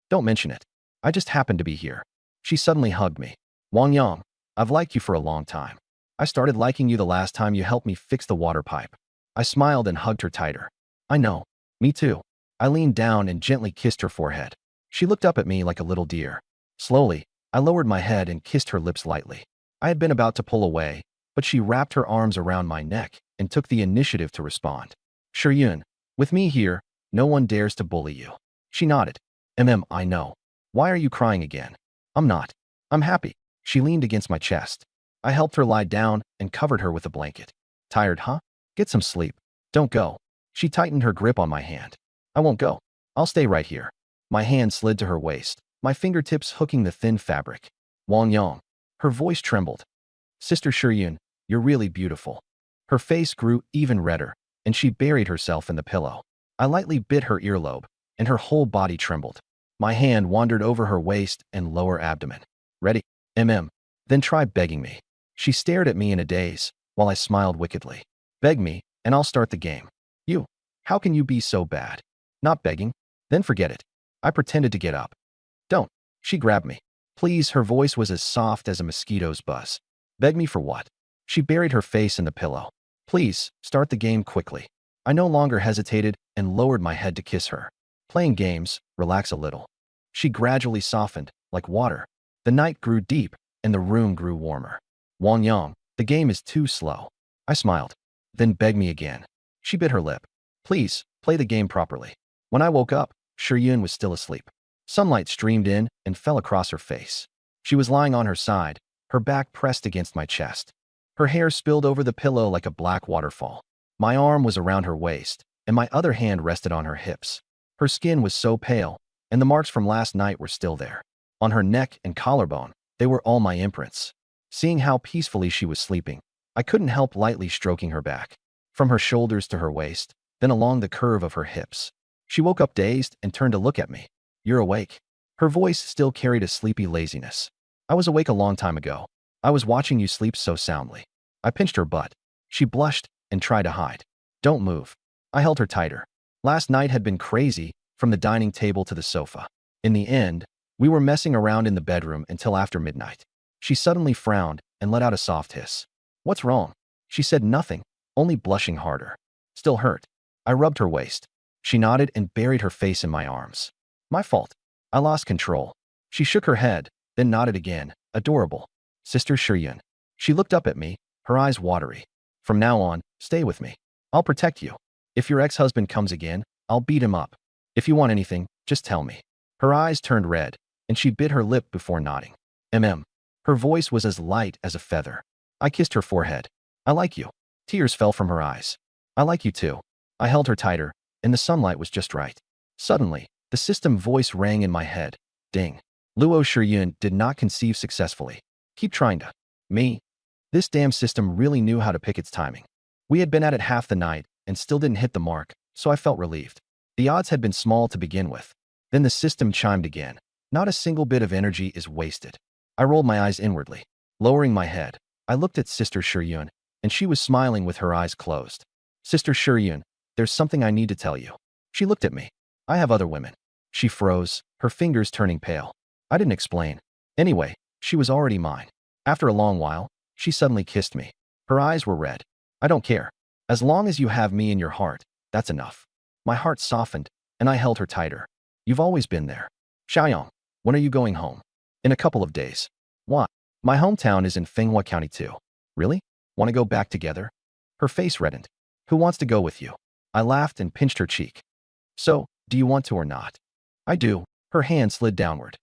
Don't mention it. I just happened to be here. She suddenly hugged me. Wang Yang, I've liked you for a long time. I started liking you the last time you helped me fix the water pipe. I smiled and hugged her tighter. I know. Me too. I leaned down and gently kissed her forehead. She looked up at me like a little deer. Slowly, I lowered my head and kissed her lips lightly. I had been about to pull away, but she wrapped her arms around my neck and took the initiative to respond. Shiryun, with me here, no one dares to bully you. She nodded. I know. Why are you crying again? I'm not. I'm happy. She leaned against my chest. I helped her lie down and covered her with a blanket. Tired, huh? Get some sleep. Don't go. She tightened her grip on my hand. I won't go. I'll stay right here. My hand slid to her waist, my fingertips hooking the thin fabric. Wang Yang. Her voice trembled. Sister Shiryun, you're really beautiful. Her face grew even redder, and she buried herself in the pillow. I lightly bit her earlobe, and her whole body trembled. My hand wandered over her waist and lower abdomen. Ready? Then try begging me. She stared at me in a daze, while I smiled wickedly. Beg me, and I'll start the game. You. How can you be so bad? Not begging? Then forget it. I pretended to get up. Don't. She grabbed me. Please, her voice was as soft as a mosquito's buzz. Beg me for what? She buried her face in the pillow. Please, start the game quickly. I no longer hesitated and lowered my head to kiss her. Playing games, relax a little. She gradually softened, like water. The night grew deep, and the room grew warmer. Wang Yang, the game is too slow. I smiled. Then beg me again. She bit her lip. Please, play the game properly. When I woke up, Shiryun was still asleep. Sunlight streamed in and fell across her face. She was lying on her side, her back pressed against my chest. Her hair spilled over the pillow like a black waterfall. My arm was around her waist, and my other hand rested on her hips. Her skin was so pale, and the marks from last night were still there. On her neck and collarbone, They were all my imprints. Seeing how peacefully she was sleeping, I couldn't help lightly stroking her back, from her shoulders to her waist, then along the curve of her hips. She woke up dazed and turned to look at me. "You're awake." Her voice still carried a sleepy laziness. "I was awake a long time ago. I was watching you sleep so soundly." I pinched her butt. She blushed and tried to hide. "Don't move." I held her tighter. Last night had been crazy, from the dining table to the sofa. In the end, we were messing around in the bedroom until after midnight. She suddenly frowned and let out a soft hiss. "What's wrong?" She said nothing, only blushing harder. "Still hurt?" I rubbed her waist. She nodded and buried her face in my arms. "My fault. I lost control." She shook her head, then nodded again. "Adorable. Sister Shiryun." She looked up at me, her eyes watery. "From now on, stay with me. I'll protect you. If your ex-husband comes again, I'll beat him up. If you want anything, just tell me." Her eyes turned red, and she bit her lip before nodding. Her voice was as light as a feather. I kissed her forehead. "I like you." Tears fell from her eyes. "I like you too." I held her tighter, and the sunlight was just right. Suddenly, the system voice rang in my head. Ding. Luo Shiryun did not conceive successfully. Keep trying to. Me. This damn system really knew how to pick its timing. We had been at it half the night and still didn't hit the mark, so I felt relieved. The odds had been small to begin with. Then the system chimed again. Not a single bit of energy is wasted. I rolled my eyes inwardly. Lowering my head, I looked at Sister Shiryun, and she was smiling with her eyes closed. "Sister Shiryun, there's something I need to tell you." She looked at me. "I have other women." She froze, her fingers turning pale. I didn't explain. Anyway, she was already mine. After a long while, she suddenly kissed me. Her eyes were red. "I don't care. As long as you have me in your heart, that's enough." My heart softened, and I held her tighter. "You've always been there." "Xiaoyang, when are you going home?" "In a couple of days." "Why?" "My hometown is in Fenghua County too." "Really? Want to go back together?" Her face reddened. "Who wants to go with you?" I laughed and pinched her cheek. "So, do you want to or not?" "I do." Her hand slid downward.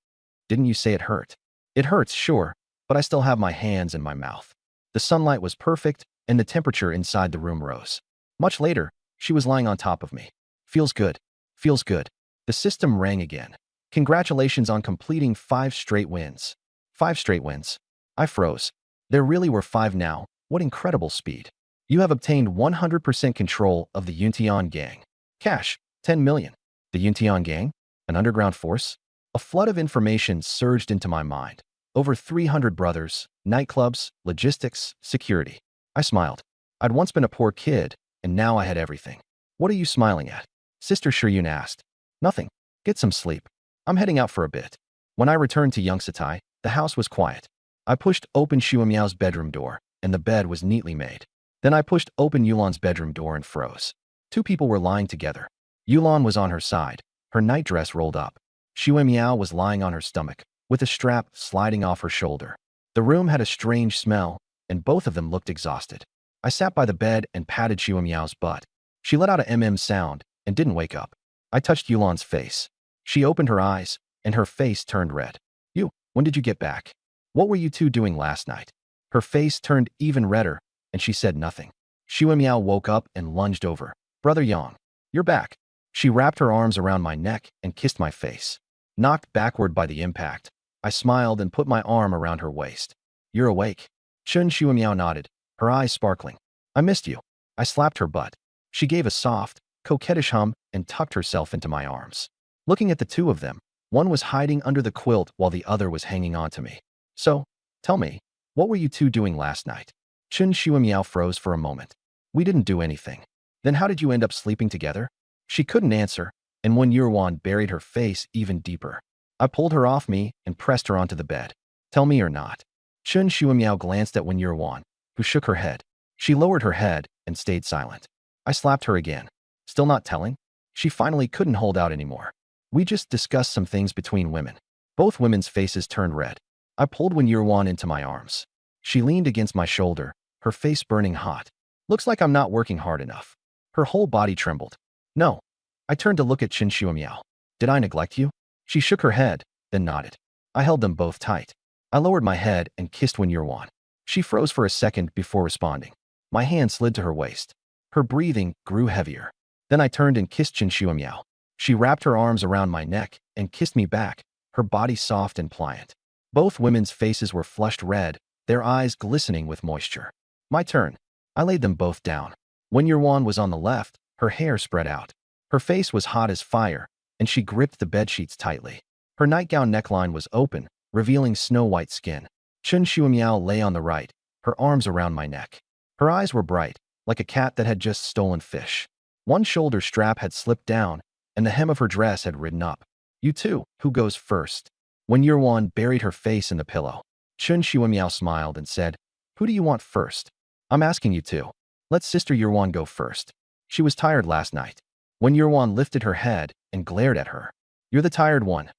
"Didn't you say it hurt?" "It hurts, sure, but I still have my hands and my mouth." The sunlight was perfect, and the temperature inside the room rose. Much later, she was lying on top of me. "Feels good. Feels good." The system rang again. "Congratulations on completing 5 straight wins." 5 straight wins. I froze. There really were 5 now. What incredible speed. "You have obtained 100% control of the Yuntian gang. Cash, 10 million. The Yuntian gang? An underground force?" A flood of information surged into my mind. Over 300 brothers, nightclubs, logistics, security. I smiled. I'd once been a poor kid, and now I had everything. "What are you smiling at?" Sister Shiryun asked. "Nothing. Get some sleep. I'm heading out for a bit." When I returned to Yongsatai, the house was quiet. I pushed open Shuamiao's bedroom door, and the bed was neatly made. Then I pushed open Yulan's bedroom door and froze. 2 people were lying together. Yulan was on her side, her nightdress rolled up. Shuamiao was lying on her stomach, with a strap sliding off her shoulder. The room had a strange smell, and both of them looked exhausted. I sat by the bed and patted Shuamiao's butt. She let out a sound and didn't wake up. I touched Yulan's face. She opened her eyes, and her face turned red. "You, when did you get back? What were you two doing last night?" Her face turned even redder, and she said nothing. Shuamiao woke up and lunged over. "Brother Yang, you're back." She wrapped her arms around my neck and kissed my face. Knocked backward by the impact, I smiled and put my arm around her waist. "You're awake." Chun Shuamiao nodded, her eyes sparkling. "I missed you." I slapped her butt. She gave a soft, coquettish hum and tucked herself into my arms. Looking at the two of them, one was hiding under the quilt while the other was hanging on to me. "So, tell me, what were you two doing last night?" Chun Shuamiao froze for a moment. "We didn't do anything." "Then how did you end up sleeping together?" She couldn't answer, and Wen Yurwan buried her face even deeper. I pulled her off me and pressed her onto the bed. "Tell me or not." Chun Shuamiao glanced at Wen Yurwan, who shook her head. She lowered her head and stayed silent. I slapped her again. Still not telling? She finally couldn't hold out anymore. "We just discussed some things between women." Both women's faces turned red. I pulled Wen Yurwan into my arms. She leaned against my shoulder, her face burning hot. "Looks like I'm not working hard enough." Her whole body trembled. "No." I turned to look at Chin Shuamiao. "Did I neglect you?" She shook her head, then nodded. I held them both tight. I lowered my head and kissed Wen Yurwan. She froze for a second before responding. My hand slid to her waist. Her breathing grew heavier. Then I turned and kissed Chin Shuamiao. She wrapped her arms around my neck and kissed me back, her body soft and pliant. Both women's faces were flushed red, their eyes glistening with moisture. My turn. I laid them both down. When Yuan was on the left, her hair spread out. Her face was hot as fire, and she gripped the bedsheets tightly. Her nightgown neckline was open, revealing snow-white skin. Chen Shuimiao lay on the right, her arms around my neck. Her eyes were bright, like a cat that had just stolen fish. One shoulder strap had slipped down, and the hem of her dress had ridden up. You two, who goes first? When Yuan buried her face in the pillow, Chen Shuimiao smiled and said, Who do you want first? I'm asking you two. Let Sister Yuan go first. She was tired last night. When Yuan lifted her head and glared at her. You're the tired one.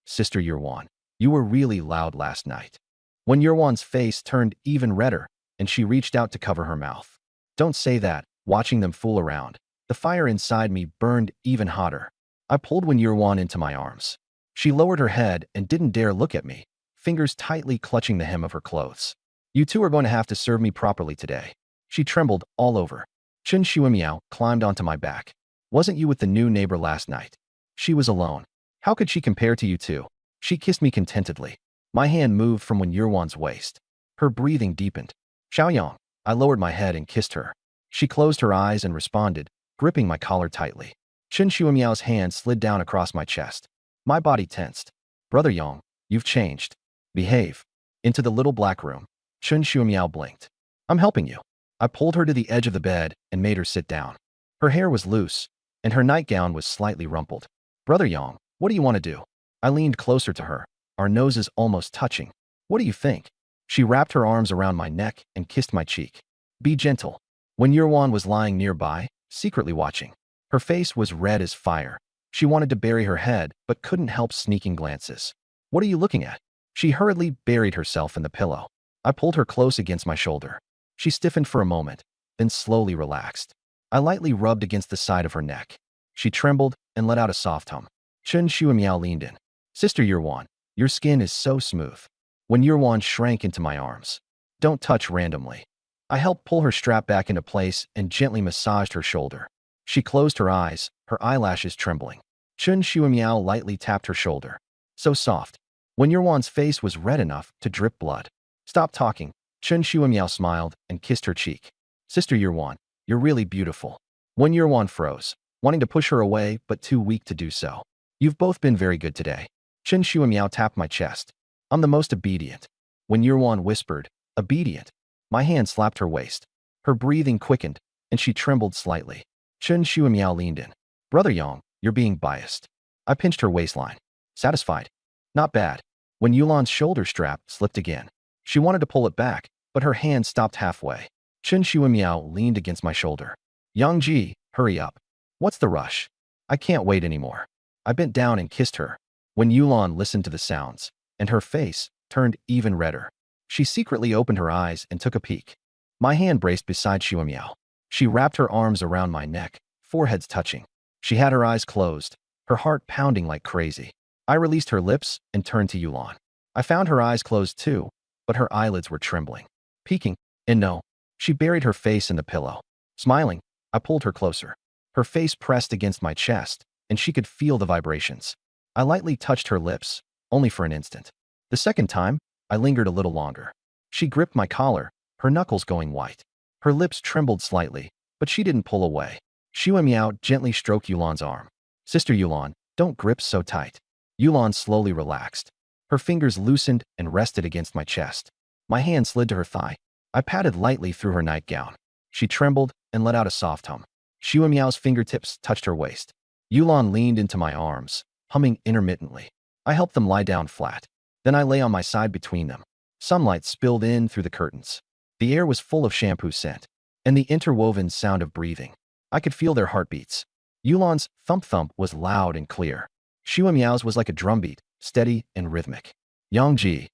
Sister Yuan, you were really loud last night. When Yuan's face turned even redder, and she reached out to cover her mouth. Don't say that, watching them fool around. The fire inside me burned even hotter. I pulled When Yuan into my arms. She lowered her head and didn't dare look at me, fingers tightly clutching the hem of her clothes. You two are going to have to serve me properly today. She trembled all over. Chen Shuimiao climbed onto my back. Wasn't you with the new neighbor last night? She was alone. How could she compare to you two? She kissed me contentedly. My hand moved from When Yuan's waist. Her breathing deepened. Xiaoyang. I lowered my head and kissed her. She closed her eyes and responded, gripping my collar tightly. Chen Shuimiao's hand slid down across my chest. My body tensed. Brother Yang, you've changed. Behave. Into the little black room. Chen Shuimiao blinked. I'm helping you. I pulled her to the edge of the bed and made her sit down. Her hair was loose, and her nightgown was slightly rumpled. Brother Yang, what do you want to do? I leaned closer to her, our noses almost touching. What do you think? She wrapped her arms around my neck and kissed my cheek. Be gentle. When Yuan was lying nearby, secretly watching. Her face was red as fire. She wanted to bury her head, but couldn't help sneaking glances. What are you looking at? She hurriedly buried herself in the pillow. I pulled her close against my shoulder. She stiffened for a moment, then slowly relaxed. I lightly rubbed against the side of her neck. She trembled and let out a soft hum. Chen Shuimiao leaned in. Sister Yuan, your skin is so smooth. When Yuan shrank into my arms. Don't touch randomly. I helped pull her strap back into place and gently massaged her shoulder. She closed her eyes, her eyelashes trembling. Chen Shuimiao lightly tapped her shoulder. So soft. When Yuan's face was red enough to drip blood. Stop talking. Chen Shuimiao smiled and kissed her cheek. Sister Yuan, you're really beautiful. When Yuan froze, wanting to push her away but too weak to do so. You've both been very good today. Chen Shuimiao tapped my chest. I'm the most obedient. When Yuan whispered, obedient. My hand slapped her waist. Her breathing quickened, and she trembled slightly. Chen Shuimiao leaned in. Brother Yang, you're being biased. I pinched her waistline. Satisfied? Not bad. When Yulan's shoulder strap slipped again. She wanted to pull it back, but her hand stopped halfway. Chen Shuimiao leaned against my shoulder. Yang Ji, hurry up. What's the rush? I can't wait anymore. I bent down and kissed her. When Yulan listened to the sounds, and her face turned even redder. She secretly opened her eyes and took a peek. My hand braced beside Shuimiao. She wrapped her arms around my neck, foreheads touching. She had her eyes closed, her heart pounding like crazy. I released her lips and turned to Yulan. I found her eyes closed too, but her eyelids were trembling. Peeking, and no. She buried her face in the pillow. Smiling, I pulled her closer. Her face pressed against my chest, and she could feel the vibrations. I lightly touched her lips, only for an instant. The second time, I lingered a little longer. She gripped my collar, her knuckles going white. Her lips trembled slightly, but she didn't pull away. Shuimiao gently stroked Yulan's arm. Sister Yulan, don't grip so tight. Yulan slowly relaxed. Her fingers loosened and rested against my chest. My hand slid to her thigh. I patted lightly through her nightgown. She trembled and let out a soft hum. Shuimiao's fingertips touched her waist. Yulan leaned into my arms, humming intermittently. I helped them lie down flat. Then I lay on my side between them. Sunlight spilled in through the curtains. The air was full of shampoo scent, and the interwoven sound of breathing. I could feel their heartbeats. Yulan's thump-thump was loud and clear. Shuimiao's was like a drumbeat, steady and rhythmic. Yang Ji,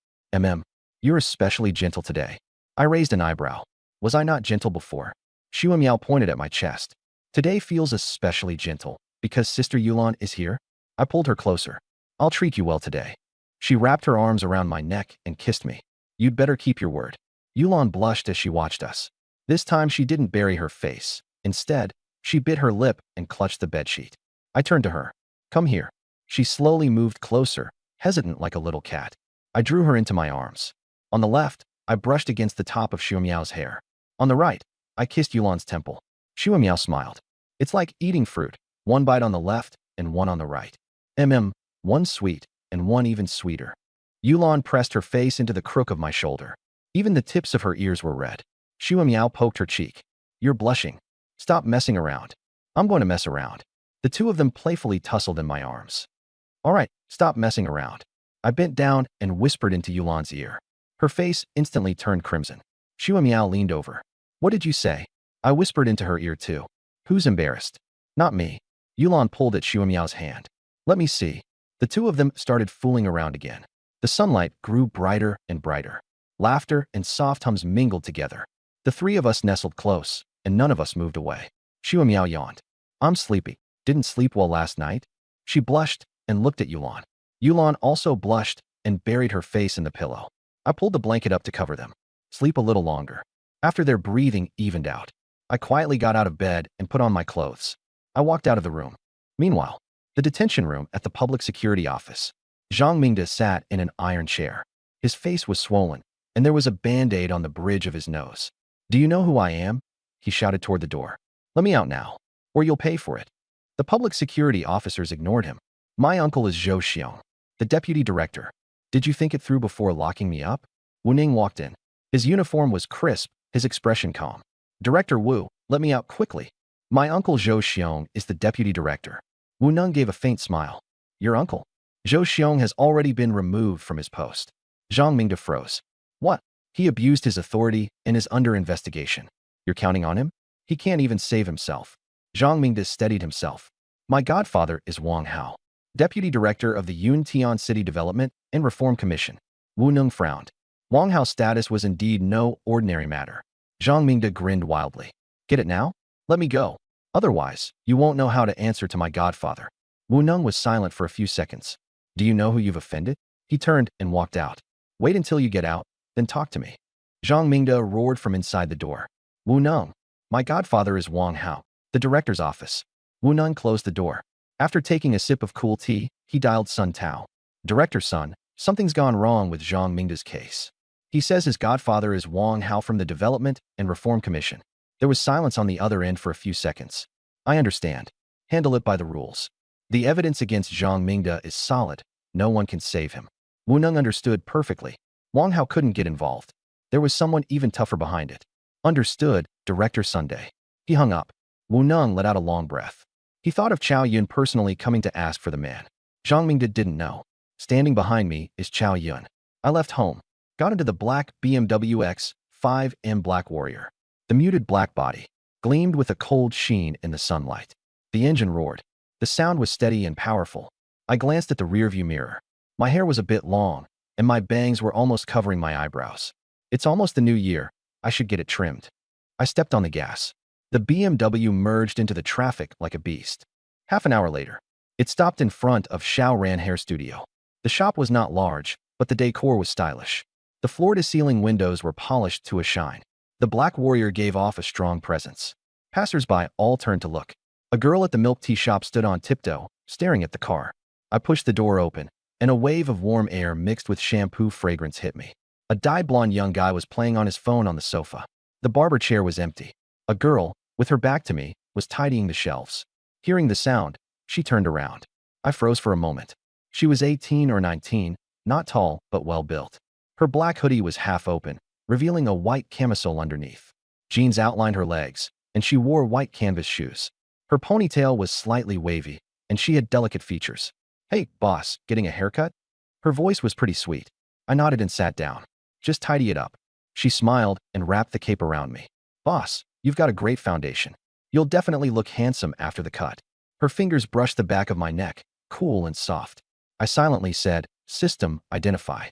you're especially gentle today. I raised an eyebrow. Was I not gentle before? Shuimiao pointed at my chest. Today feels especially gentle, because Sister Yulan is here? I pulled her closer. I'll treat you well today. She wrapped her arms around my neck and kissed me. You'd better keep your word. Yulan blushed as she watched us. This time she didn't bury her face. Instead, she bit her lip and clutched the bedsheet. I turned to her. Come here. She slowly moved closer, hesitant like a little cat. I drew her into my arms. On the left, I brushed against the top of Xiaomiao's hair. On the right, I kissed Yulan's temple. Xiaomiao smiled. It's like eating fruit, one bite on the left and one on the right. One sweet and one even sweeter. Yulan pressed her face into the crook of my shoulder. Even the tips of her ears were red. Xiaomiao poked her cheek. You're blushing. Stop messing around. I'm going to mess around. The two of them playfully tussled in my arms. All right, stop messing around. I bent down and whispered into Yulan's ear. Her face instantly turned crimson. Xiaomiao leaned over. What did you say? I whispered into her ear too. Who's embarrassed? Not me. Yulan pulled at Xiaomiao's hand. Let me see. The two of them started fooling around again. The sunlight grew brighter and brighter. Laughter and soft hums mingled together. The three of us nestled close, and none of us moved away. Xiaomiao yawned. I'm sleepy. Didn't sleep well last night? She blushed and looked at Yulan. Yulan also blushed and buried her face in the pillow. I pulled the blanket up to cover them. Sleep a little longer. After their breathing evened out, I quietly got out of bed and put on my clothes. I walked out of the room. Meanwhile, the detention room at the public security office. Zhang Mingde sat in an iron chair. His face was swollen, and there was a band-aid on the bridge of his nose. Do you know who I am? He shouted toward the door. Let me out now, or you'll pay for it. The public security officers ignored him. My uncle is Zhou Xiong, the deputy director. Did you think it through before locking me up? Wu Ning walked in. His uniform was crisp, his expression calm. Director Wu, let me out quickly. My uncle Zhou Xiong is the deputy director. Wu Ning gave a faint smile. Your uncle? Zhou Xiong has already been removed from his post. Zhang Mingde froze. What? He abused his authority and is under investigation. You're counting on him? He can't even save himself. Zhang Mingde steadied himself. My godfather is Wang Hao, deputy director of the Yuntian City Development and Reform Commission. Wu Ning frowned. Wang Hao's status was indeed no ordinary matter. Zhang Mingde grinned wildly. Get it now? Let me go. Otherwise, you won't know how to answer to my godfather. Wu Ning was silent for a few seconds. Do you know who you've offended? He turned and walked out. Wait until you get out, then talk to me. Zhang Mingde roared from inside the door. Wu Ning, my godfather is Wang Hao, the director's office. Wu Ning closed the door. After taking a sip of cool tea, he dialed Sun Tao. Director Sun, something's gone wrong with Zhang Mingde's case. He says his godfather is Wang Hao from the Development and Reform Commission. There was silence on the other end for a few seconds. I understand. Handle it by the rules. The evidence against Zhang Mingde is solid. No one can save him. Wu Ning understood perfectly. Wang Hao couldn't get involved. There was someone even tougher behind it. Understood, Director Sunday. He hung up. Wu Ning let out a long breath. He thought of Chao Yun personally coming to ask for the man. Zhang Mingde didn't know. Standing behind me is Chao Yun. I left home. Got into the black BMW X5M Black Warrior. The muted black body gleamed with a cold sheen in the sunlight. The engine roared. The sound was steady and powerful. I glanced at the rearview mirror. My hair was a bit long, and my bangs were almost covering my eyebrows. It's almost the new year. I should get it trimmed. I stepped on the gas. The BMW merged into the traffic like a beast. Half an hour later, it stopped in front of Xiao Ran Hair Studio. The shop was not large, but the decor was stylish. The floor-to-ceiling windows were polished to a shine. The Black Warrior gave off a strong presence. Passers-by all turned to look. A girl at the milk tea shop stood on tiptoe, staring at the car. I pushed the door open, and a wave of warm air mixed with shampoo fragrance hit me. A dyed-blonde young guy was playing on his phone on the sofa. The barber chair was empty. A girl, with her back to me, was tidying the shelves. Hearing the sound, she turned around. I froze for a moment. She was 18 or 19, not tall but well-built. Her black hoodie was half open, revealing a white camisole underneath. Jeans outlined her legs, and she wore white canvas shoes. Her ponytail was slightly wavy, and she had delicate features. Hey, boss, getting a haircut? Her voice was pretty sweet. I nodded and sat down. Just tidy it up. She smiled and wrapped the cape around me. Boss, you've got a great foundation. You'll definitely look handsome after the cut. Her fingers brushed the back of my neck, cool and soft. I silently said, System, identify.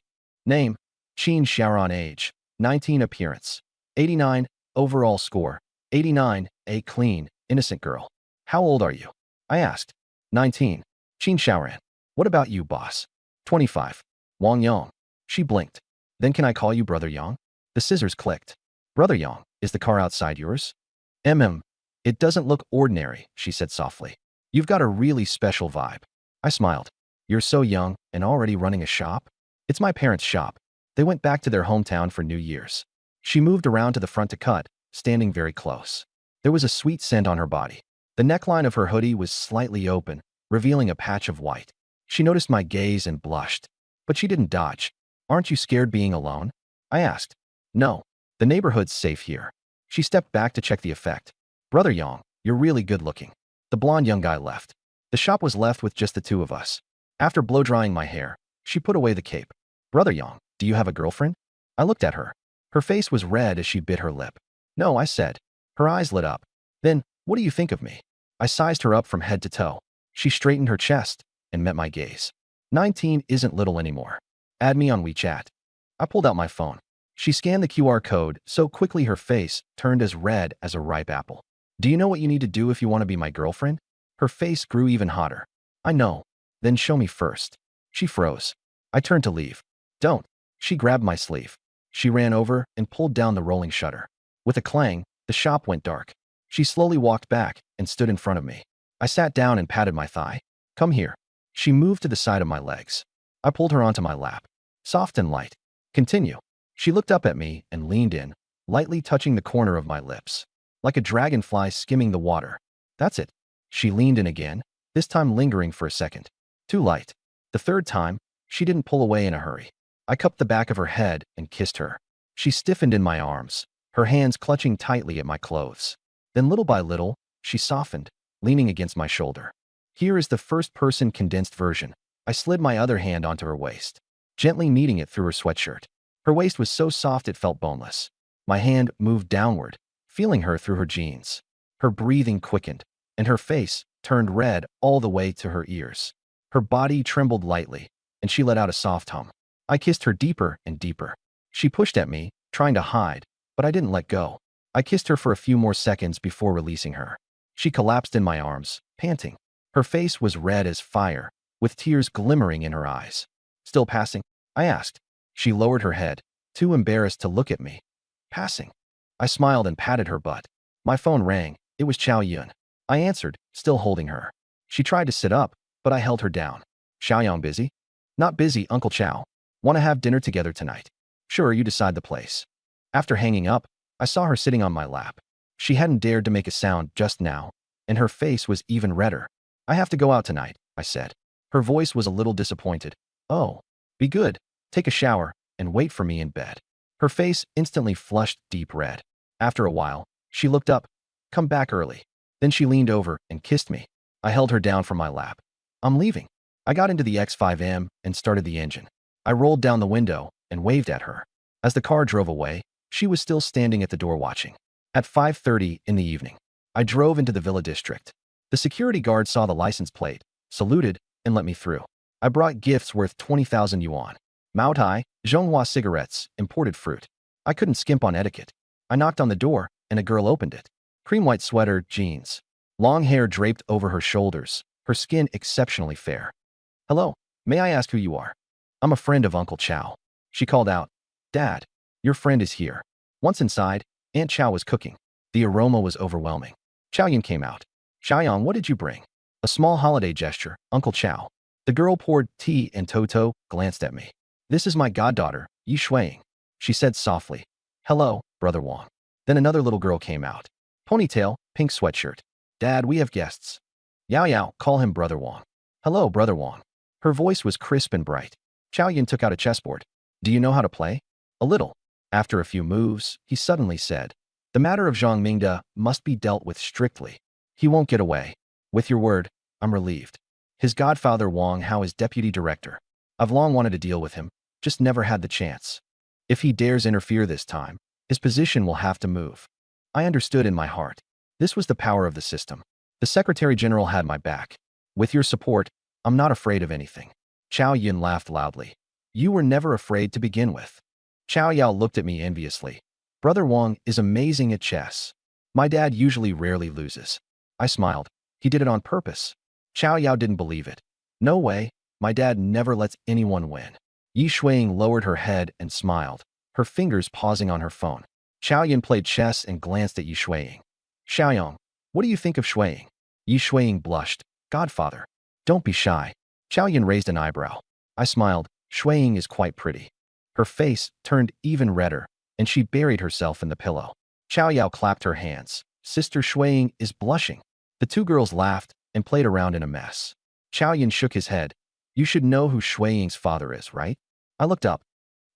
Name, Qin Xiaoran. Age, 19. Appearance, 89. Overall score, 89. A clean, innocent girl. How old are you? I asked. 19. Qin Xiaoran. What about you, boss? 25. Wang Yang. She blinked. Then can I call you Brother Yang? The scissors clicked. Brother Yang, is the car outside yours? It doesn't look ordinary, she said softly. You've got a really special vibe. I smiled. You're so young and already running a shop? It's my parents' shop. They went back to their hometown for New Year's. She moved around to the front to cut, standing very close. There was a sweet scent on her body. The neckline of her hoodie was slightly open, revealing a patch of white. She noticed my gaze and blushed. But she didn't dodge. Aren't you scared being alone? I asked. No. The neighborhood's safe here. She stepped back to check the effect. Brother Yang, you're really good looking. The blonde young guy left. The shop was left with just the two of us. After blow-drying my hair, she put away the cape. Brother Yang, do you have a girlfriend? I looked at her. Her face was red as she bit her lip. No, I said. Her eyes lit up. Then, what do you think of me? I sized her up from head to toe. She straightened her chest and met my gaze. 19 isn't little anymore. Add me on WeChat. I pulled out my phone. She scanned the QR code so quickly her face turned as red as a ripe apple. Do you know what you need to do if you want to be my girlfriend? Her face grew even hotter. I know. Then show me first. She froze. I turned to leave. Don't. She grabbed my sleeve. She ran over and pulled down the rolling shutter. With a clang, the shop went dark. She slowly walked back and stood in front of me. I sat down and patted my thigh. Come here. She moved to the side of my legs. I pulled her onto my lap. Soft and light. Continue. She looked up at me and leaned in, lightly touching the corner of my lips. Like a dragonfly skimming the water. That's it. She leaned in again, this time lingering for a second. Too light. The third time, she didn't pull away in a hurry. I cupped the back of her head and kissed her. She stiffened in my arms, her hands clutching tightly at my clothes. Then little by little, she softened, leaning against my shoulder. Here is the first-person condensed version. I slid my other hand onto her waist, gently kneading it through her sweatshirt. Her waist was so soft it felt boneless. My hand moved downward, feeling her through her jeans. Her breathing quickened, and her face turned red all the way to her ears. Her body trembled lightly, and she let out a soft hum. I kissed her deeper and deeper. She pushed at me, trying to hide, but I didn't let go. I kissed her for a few more seconds before releasing her. She collapsed in my arms, panting. Her face was red as fire, with tears glimmering in her eyes. Still passing? I asked. She lowered her head, too embarrassed to look at me. Passing. I smiled and patted her butt. My phone rang. It was Xiao Yun. I answered, still holding her. She tried to sit up, but I held her down. Xiaoyang busy? Not busy, Uncle Chow. Want to have dinner together tonight? Sure, you decide the place. After hanging up, I saw her sitting on my lap. She hadn't dared to make a sound just now, and her face was even redder. I have to go out tonight, I said. Her voice was a little disappointed. Oh, be good. Take a shower and wait for me in bed. Her face instantly flushed deep red. After a while, she looked up. Come back early. Then she leaned over and kissed me. I held her down from my lap. I'm leaving. I got into the X5M and started the engine. I rolled down the window and waved at her. As the car drove away, she was still standing at the door watching. At 5:30 in the evening, I drove into the Villa District. The security guard saw the license plate, saluted, and let me through. I brought gifts worth 20,000 yuan. Mao Tai, Zhonghua cigarettes, imported fruit. I couldn't skimp on etiquette. I knocked on the door, and a girl opened it. Cream white sweater, jeans. Long hair draped over her shoulders, her skin exceptionally fair. Hello, may I ask who you are? I'm a friend of Uncle Chow. She called out. Dad, your friend is here. Once inside, Aunt Chow was cooking. The aroma was overwhelming. Chow Yun came out. Xiaoyang, what did you bring? A small holiday gesture, Uncle Chow. The girl poured tea and Toto glanced at me. This is my goddaughter, Yi Shuiying. She said softly. Hello, Brother Wang. Then another little girl came out. Ponytail, pink sweatshirt. Dad, we have guests. Yao Yao, call him Brother Wang. Hello, Brother Wang. Her voice was crisp and bright. Chow Yun took out a chessboard. Do you know how to play? A little. After a few moves, he suddenly said, the matter of Zhang Mingda must be dealt with strictly. He won't get away. With your word, I'm relieved. His godfather Wang Hao is deputy director. I've long wanted to deal with him, just never had the chance. If he dares interfere this time, his position will have to move. I understood in my heart. This was the power of the system. The Secretary General had my back. With your support, I'm not afraid of anything. Chow Yun laughed loudly. You were never afraid to begin with. Chow Yao looked at me enviously. Brother Wang is amazing at chess. My dad usually rarely loses. I smiled. He did it on purpose. Chow Yao didn't believe it. No way. My dad never lets anyone win. Yi Shuiying lowered her head and smiled, her fingers pausing on her phone. Chow Yun played chess and glanced at Yi Shuiying. Xiaoyang, what do you think of Shuiying? Yi Shuiying blushed. Godfather. Don't be shy. Chow Yun raised an eyebrow. I smiled. Shuiying is quite pretty. Her face turned even redder, and she buried herself in the pillow. Chow Yao clapped her hands. Sister Shuiying is blushing. The two girls laughed and played around in a mess. Chow Yin shook his head. You should know who Shuiying's father is, right? I looked up.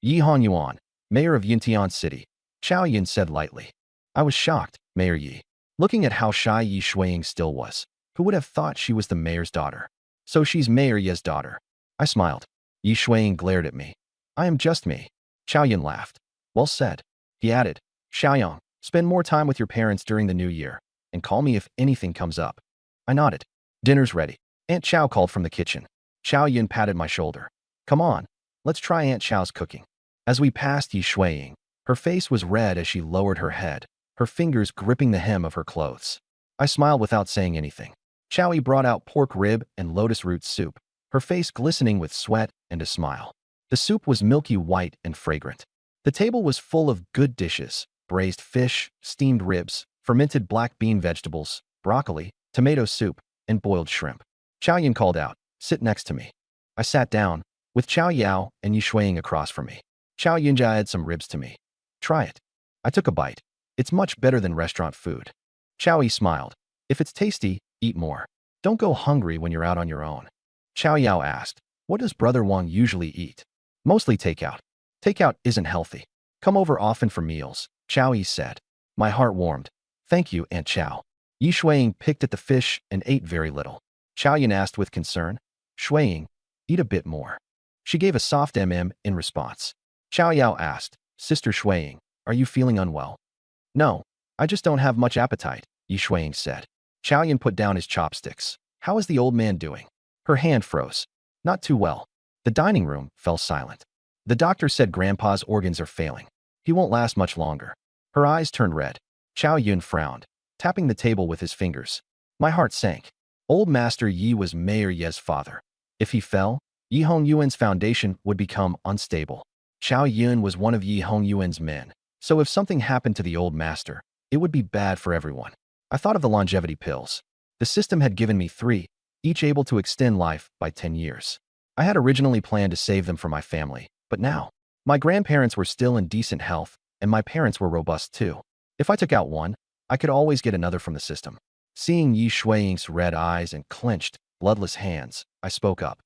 Yi Hong Yuan, mayor of Yintian City. Chow Yin said lightly. I was shocked, Mayor Yi. Looking at how shy Yi Shuiying still was. Who would have thought she was the mayor's daughter? So she's Mayor Ye's daughter. I smiled. Yi Shuiying glared at me. I am just me. Chow Yin laughed. Well said. He added, Xiaoyang, spend more time with your parents during the new year, and call me if anything comes up. I nodded. Dinner's ready. Aunt Chow called from the kitchen. Chow Yin patted my shoulder. Come on, let's try Aunt Chow's cooking. As we passed Yi Shuiying, her face was red as she lowered her head, her fingers gripping the hem of her clothes. I smiled without saying anything. Chow Yi brought out pork rib and lotus root soup, her face glistening with sweat and a smile. The soup was milky white and fragrant. The table was full of good dishes: braised fish, steamed ribs, fermented black bean vegetables, broccoli, tomato soup, and boiled shrimp. Chow Yin called out, sit next to me. I sat down, with Chow Yao and Yi Shuiying across from me. Chow Yin added some ribs to me. Try it. I took a bite. It's much better than restaurant food. Chow Yi smiled. If it's tasty, eat more. Don't go hungry when you're out on your own. Chow Yao asked, what does Brother Wang usually eat? Mostly takeout. Takeout isn't healthy. Come over often for meals, Chow Yi said. My heart warmed. Thank you, Aunt Chow. Yi Shuiying picked at the fish and ate very little. Chow Yin asked with concern, Shuiying, eat a bit more. She gave a soft in response. Chow Yao asked, Sister Shuiying, are you feeling unwell? No, I just don't have much appetite, Yi Shuiying said. Chow Yin put down his chopsticks. How is the old man doing? Her hand froze. Not too well. The dining room fell silent. The doctor said Grandpa's organs are failing. He won't last much longer. Her eyes turned red. Chow Yun frowned, tapping the table with his fingers. My heart sank. Old Master Yi was Mayor Ye's father. If he fell, Yi Hong Yuan's foundation would become unstable. Chow Yun was one of Yi Hong Yuan's men, so if something happened to the old master, it would be bad for everyone. I thought of the longevity pills. The system had given me 3, each able to extend life by 10 years. I had originally planned to save them for my family, but now, my grandparents were still in decent health, and my parents were robust too. If I took out one, I could always get another from the system. Seeing Yi Shuiying's red eyes and clenched, bloodless hands, I spoke up.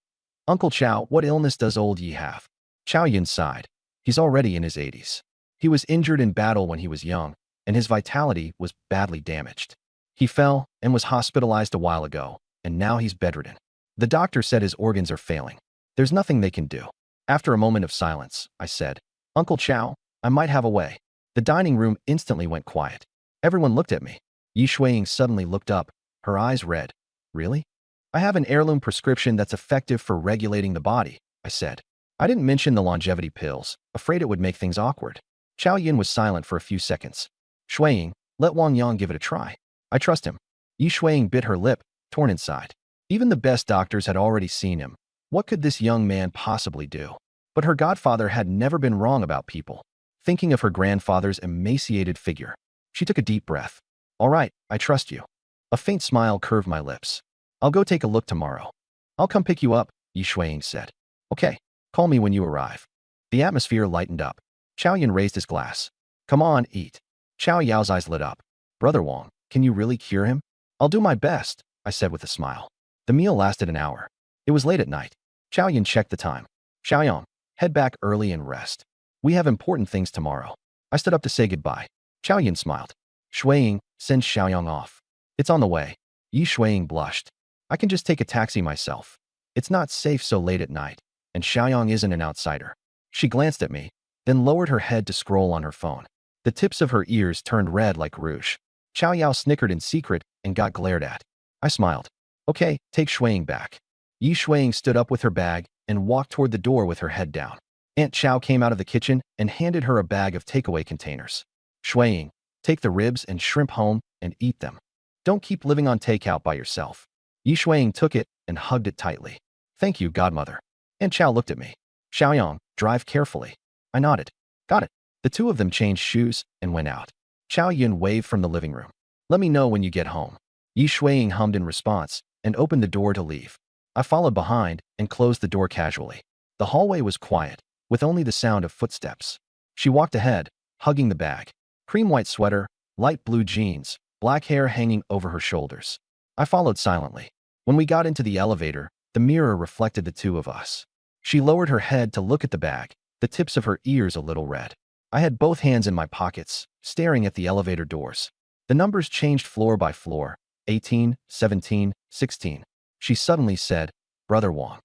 Uncle Chow, what illness does old Yi have? Chow Yun sighed. He's already in his 80s. He was injured in battle when he was young, and his vitality was badly damaged. He fell and was hospitalized a while ago, and now he's bedridden. The doctor said his organs are failing. There's nothing they can do. After a moment of silence, I said, Uncle Chow, I might have a way. The dining room instantly went quiet. Everyone looked at me. Yi Shuiying suddenly looked up, her eyes red. Really? I have an heirloom prescription that's effective for regulating the body, I said. I didn't mention the longevity pills, afraid it would make things awkward. Chow Yin was silent for a few seconds. Shuiying, let Wang Yang give it a try. I trust him. Yi Shuiying bit her lip, torn inside. Even the best doctors had already seen him. What could this young man possibly do? But her godfather had never been wrong about people. Thinking of her grandfather's emaciated figure, she took a deep breath. All right, I trust you. A faint smile curved my lips. I'll go take a look tomorrow. I'll come pick you up, Yi Shuiying said. Okay, call me when you arrive. The atmosphere lightened up. Chow Yin raised his glass. Come on, eat. Chow Yao's eyes lit up. Brother Wang, can you really cure him? I'll do my best, I said with a smile. The meal lasted an hour. It was late at night. Chow Yin checked the time. Xiaoyang, head back early and rest. We have important things tomorrow. I stood up to say goodbye. Chow Yin smiled. Shuiying, send Xiaoyang off. It's on the way. Yi Shuiying blushed. I can just take a taxi myself. It's not safe so late at night, and Xiaoyang isn't an outsider. She glanced at me, then lowered her head to scroll on her phone. The tips of her ears turned red like rouge. Chow Yao snickered in secret and got glared at. I smiled. Okay, take Shuiying back. Yi Shuiying stood up with her bag and walked toward the door with her head down. Aunt Chow came out of the kitchen and handed her a bag of takeaway containers. Shuiying, take the ribs and shrimp home and eat them. Don't keep living on takeout by yourself. Yi Shuiying took it and hugged it tightly. Thank you, godmother. Aunt Chow looked at me. Xiaoyang, drive carefully. I nodded. Got it. The two of them changed shoes and went out. Chow Yun waved from the living room. Let me know when you get home. Yi Shuiying hummed in response and opened the door to leave. I followed behind and closed the door casually. The hallway was quiet, with only the sound of footsteps. She walked ahead, hugging the bag. Cream white sweater, light blue jeans, black hair hanging over her shoulders. I followed silently. When we got into the elevator, the mirror reflected the two of us. She lowered her head to look at the bag, the tips of her ears a little red. I had both hands in my pockets, staring at the elevator doors. The numbers changed floor by floor, 18, 17, 16. She suddenly said, "Brother Wong.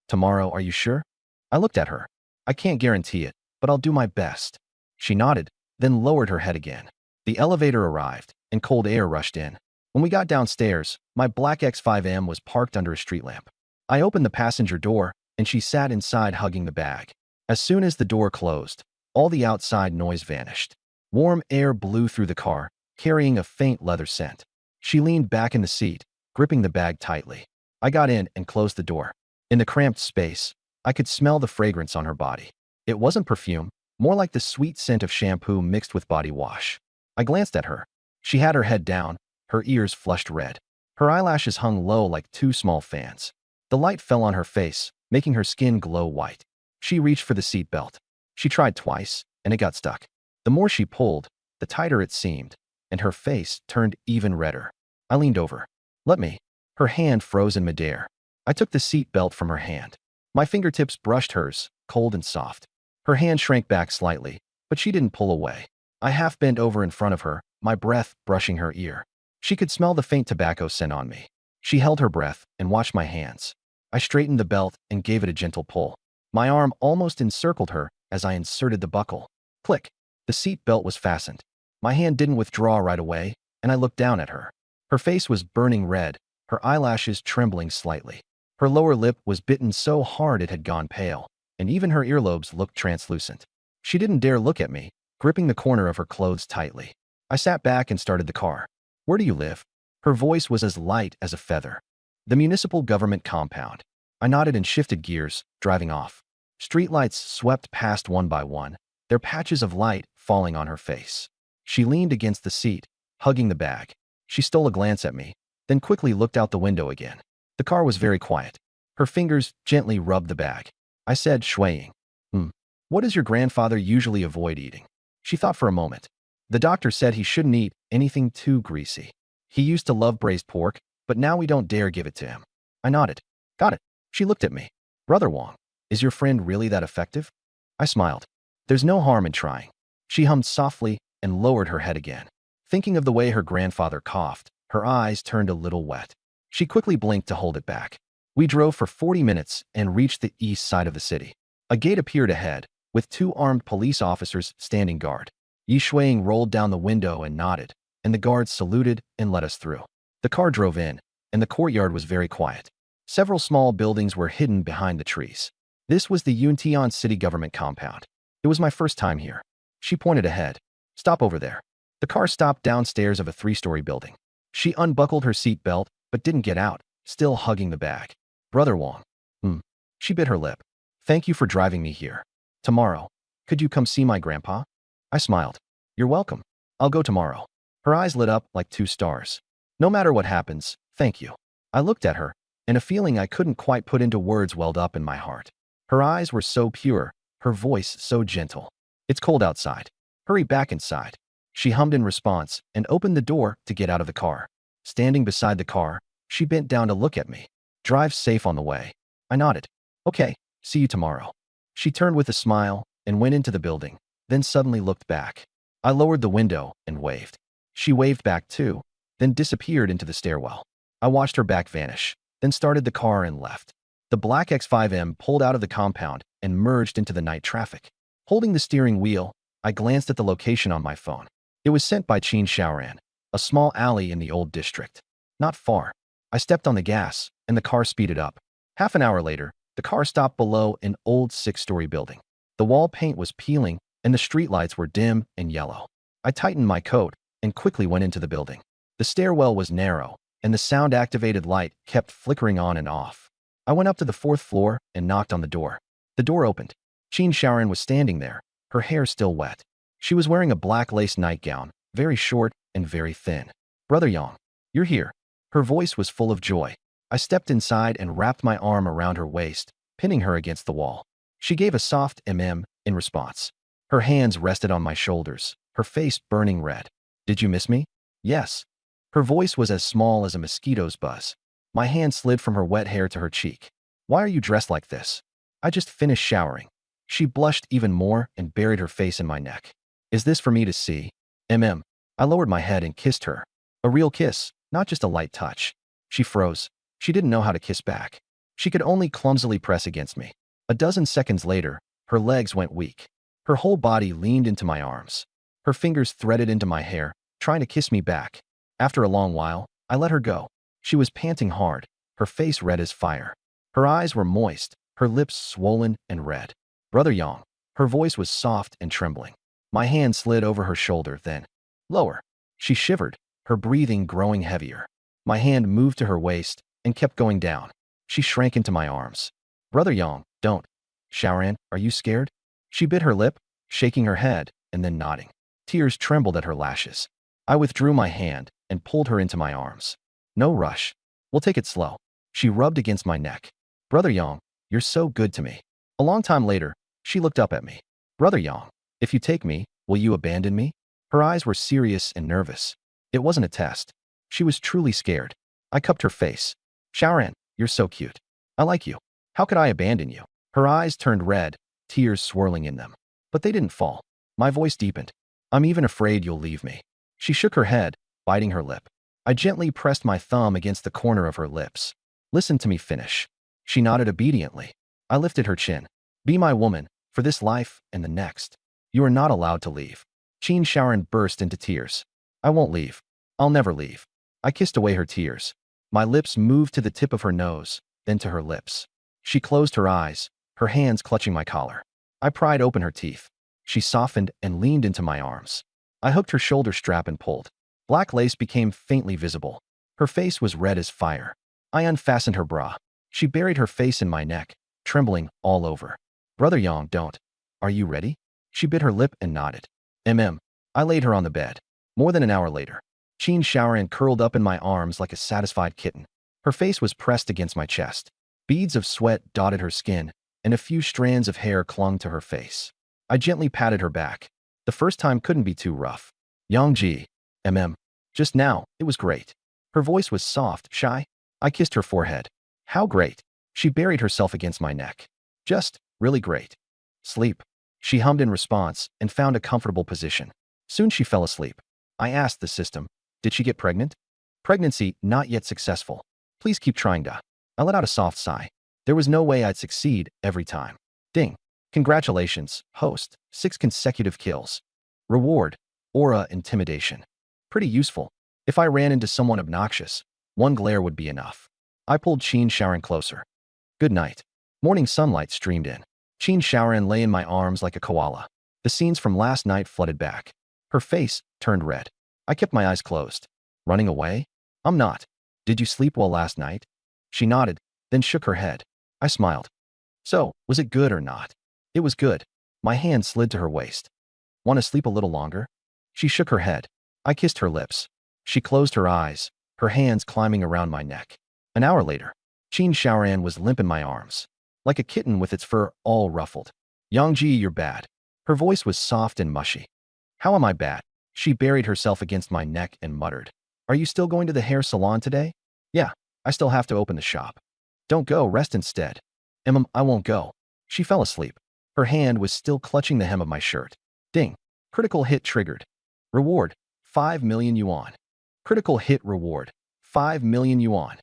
Tomorrow, are you sure?" I looked at her. "I can't guarantee it, but I'll do my best." She nodded, then lowered her head again. The elevator arrived, and cold air rushed in. When we got downstairs, my black X5M was parked under a street lamp. I opened the passenger door, and she sat inside hugging the bag. As soon as the door closed, all the outside noise vanished. Warm air blew through the car, carrying a faint leather scent. She leaned back in the seat, gripping the bag tightly. I got in and closed the door. In the cramped space, I could smell the fragrance on her body. It wasn't perfume, more like the sweet scent of shampoo mixed with body wash. I glanced at her. She had her head down, her ears flushed red. Her eyelashes hung low like two small fans. The light fell on her face, making her skin glow white. She reached for the seat belt. She tried twice, and it got stuck. The more she pulled, the tighter it seemed, and her face turned even redder. I leaned over. "Let me." Her hand froze in midair. I took the seat belt from her hand. My fingertips brushed hers, cold and soft. Her hand shrank back slightly, but she didn't pull away. I half bent over in front of her, my breath brushing her ear. She could smell the faint tobacco scent on me. She held her breath and watched my hands. I straightened the belt and gave it a gentle pull. My arm almost encircled her as I inserted the buckle. Click. The seat belt was fastened. My hand didn't withdraw right away, and I looked down at her. Her face was burning red, her eyelashes trembling slightly. Her lower lip was bitten so hard it had gone pale, and even her earlobes looked translucent. She didn't dare look at me, gripping the corner of her clothes tightly. I sat back and started the car. "Where do you live?" Her voice was as light as a feather. "The municipal government compound." I nodded and shifted gears, driving off. Streetlights swept past one by one, their patches of light falling on her face. She leaned against the seat, hugging the bag. She stole a glance at me, then quickly looked out the window again. The car was very quiet. Her fingers gently rubbed the bag. I said, swaying, "What does your grandfather usually avoid eating?" She thought for a moment. "The doctor said he shouldn't eat anything too greasy. He used to love braised pork, but now we don't dare give it to him." I nodded. "Got it." She looked at me. "Brother Wong, is your friend really that effective?" I smiled. "There's no harm in trying." She hummed softly and lowered her head again. Thinking of the way her grandfather coughed, her eyes turned a little wet. She quickly blinked to hold it back. We drove for 40 minutes and reached the east side of the city. A gate appeared ahead, with 2 armed police officers standing guard. Yi Shuang rolled down the window and nodded, and the guards saluted and let us through. The car drove in, and the courtyard was very quiet. Several small buildings were hidden behind the trees. This was the Yuntian city government compound. It was my first time here. She pointed ahead. "Stop over there." The car stopped downstairs of a 3-story building. She unbuckled her seat belt, but didn't get out, still hugging the bag. "Brother Wong." She bit her lip. "Thank you for driving me here. Tomorrow, could you come see my grandpa?" I smiled. "You're welcome. I'll go tomorrow." Her eyes lit up like 2 stars. "No matter what happens, thank you." I looked at her, and a feeling I couldn't quite put into words welled up in my heart. Her eyes were so pure, her voice so gentle. "It's cold outside. Hurry back inside." She hummed in response and opened the door to get out of the car. Standing beside the car, she bent down to look at me. "Drive safe on the way." I nodded. "Okay, see you tomorrow." She turned with a smile and went into the building, then suddenly looked back. I lowered the window and waved. She waved back too, then disappeared into the stairwell. I watched her back vanish, then started the car and left. The black X5M pulled out of the compound and merged into the night traffic. Holding the steering wheel, I glanced at the location on my phone. It was sent by Qin Shaoran, a small alley in the old district. Not far. I stepped on the gas, and the car speeded up. Half an hour later, the car stopped below an old 6-story building. The wall paint was peeling, and the streetlights were dim and yellow. I tightened my coat and quickly went into the building. The stairwell was narrow, and the sound-activated light kept flickering on and off. I went up to the 4th floor and knocked on the door. The door opened. Qin Shaoran was standing there, her hair still wet. She was wearing a black lace nightgown, very short and very thin. "Brother Yang, you're here." Her voice was full of joy. I stepped inside and wrapped my arm around her waist, pinning her against the wall. She gave a soft in response. Her hands rested on my shoulders, her face burning red. Did you miss me? Yes. Her voice was as small as a mosquito's buzz. My hand slid from her wet hair to her cheek. Why are you dressed like this? I just finished showering. She blushed even more and buried her face in my neck. Is this for me to see? I lowered my head and kissed her. A real kiss, not just a light touch. She froze. She didn't know how to kiss back. She could only clumsily press against me. A dozen seconds later, her legs went weak. Her whole body leaned into my arms. Her fingers threaded into my hair, trying to kiss me back. After a long while, I let her go. She was panting hard, her face red as fire. Her eyes were moist, her lips swollen and red. Brother Yang. Her voice was soft and trembling. My hand slid over her shoulder, then lower. She shivered, her breathing growing heavier. My hand moved to her waist and kept going down. She shrank into my arms. Brother Yang, don't. Shaoran, are you scared? She bit her lip, shaking her head, and then nodding. Tears trembled at her lashes. I withdrew my hand and pulled her into my arms. No rush. We'll take it slow. She rubbed against my neck. Brother Yang, you're so good to me. A long time later, she looked up at me. Brother Yang, if you take me, will you abandon me? Her eyes were serious and nervous. It wasn't a test. She was truly scared. I cupped her face. Shaoran, you're so cute. I like you. How could I abandon you? Her eyes turned red, tears swirling in them. But they didn't fall. My voice deepened. I'm even afraid you'll leave me. She shook her head, biting her lip. I gently pressed my thumb against the corner of her lips. Listen to me finish. She nodded obediently. I lifted her chin. Be my woman, for this life and the next. You are not allowed to leave. Qin Shaoran burst into tears. I won't leave. I'll never leave. I kissed away her tears. My lips moved to the tip of her nose, then to her lips. She closed her eyes, her hands clutching my collar. I pried open her teeth. She softened and leaned into my arms. I hooked her shoulder strap and pulled. Black lace became faintly visible. Her face was red as fire. I unfastened her bra. She buried her face in my neck, trembling all over. Brother Yang, don't. Are you ready? She bit her lip and nodded. I laid her on the bed. More than an hour later, Qin Shaoran curled up in my arms like a satisfied kitten. Her face was pressed against my chest. Beads of sweat dotted her skin, and a few strands of hair clung to her face. I gently patted her back. The first time couldn't be too rough. Yang Ji, just now, it was great. Her voice was soft, shy. I kissed her forehead. How great. She buried herself against my neck. Just, really great. Sleep. She hummed in response and found a comfortable position. Soon she fell asleep. I asked the system, did she get pregnant? Pregnancy not yet successful. Please keep trying to. I let out a soft sigh. There was no way I'd succeed every time. Ding. Congratulations, host. 6 consecutive kills. Reward. Aura intimidation. Pretty useful. If I ran into someone obnoxious, 1 glare would be enough. I pulled Qin Shaoran closer. Good night. Morning sunlight streamed in. Qin Shaoran lay in my arms like a koala. The scenes from last night flooded back. Her face turned red. I kept my eyes closed. Running away? I'm not. Did you sleep well last night? She nodded, then shook her head. I smiled. So, was it good or not? It was good. My hand slid to her waist. Want to sleep a little longer? She shook her head. I kissed her lips. She closed her eyes, her hands climbing around my neck. An hour later, Qin Shaoran was limp in my arms, like a kitten with its fur all ruffled. Yang Ji, you're bad. Her voice was soft and mushy. How am I bad? She buried herself against my neck and muttered. Are you still going to the hair salon today? Yeah, I still have to open the shop. Don't go, rest instead. I won't go. She fell asleep. Her hand was still clutching the hem of my shirt. Ding. Critical hit triggered. Reward, 5 million yuan. Critical hit reward, 5 million yuan.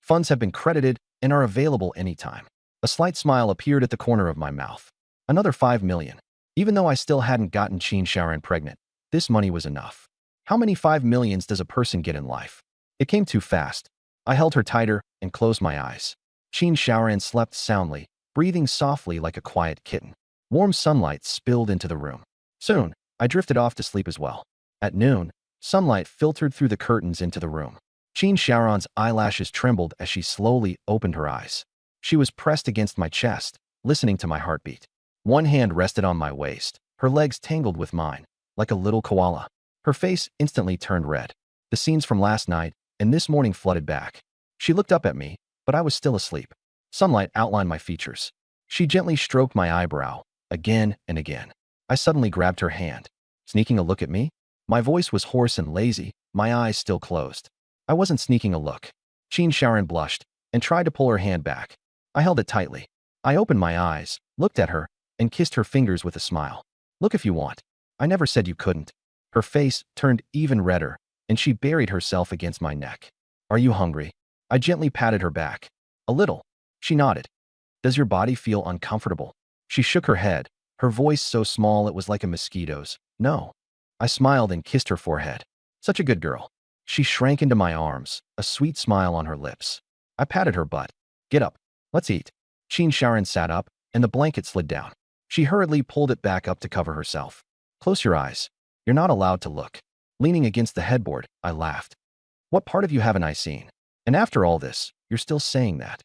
Funds have been credited and are available anytime. A slight smile appeared at the corner of my mouth. Another 5 million. Even though I still hadn't gotten Qin Shaoran pregnant, this money was enough. How many 5 millions does a person get in life? It came too fast. I held her tighter and closed my eyes. Qin Shaoran slept soundly, breathing softly like a quiet kitten. Warm sunlight spilled into the room. Soon, I drifted off to sleep as well. At noon, sunlight filtered through the curtains into the room. Qin Shaoran's eyelashes trembled as she slowly opened her eyes. She was pressed against my chest, listening to my heartbeat. One hand rested on my waist, her legs tangled with mine, like a little koala. Her face instantly turned red. The scenes from last night and this morning flooded back. She looked up at me, but I was still asleep. Sunlight outlined my features. She gently stroked my eyebrow, again and again. I suddenly grabbed her hand. Sneaking a look at me? My voice was hoarse and lazy, my eyes still closed. I wasn't sneaking a look. Qin Sharon blushed and tried to pull her hand back. I held it tightly. I opened my eyes, looked at her, and kissed her fingers with a smile. Look if you want. I never said you couldn't. Her face turned even redder, and she buried herself against my neck. Are you hungry? I gently patted her back. A little. She nodded. Does your body feel uncomfortable? She shook her head, her voice so small it was like a mosquito's. No. I smiled and kissed her forehead. Such a good girl. She shrank into my arms, a sweet smile on her lips. I patted her butt. Get up. Let's eat. Qin Sharon sat up, and the blanket slid down. She hurriedly pulled it back up to cover herself. Close your eyes. You're not allowed to look. Leaning against the headboard, I laughed. What part of you haven't I seen? And after all this, you're still saying that.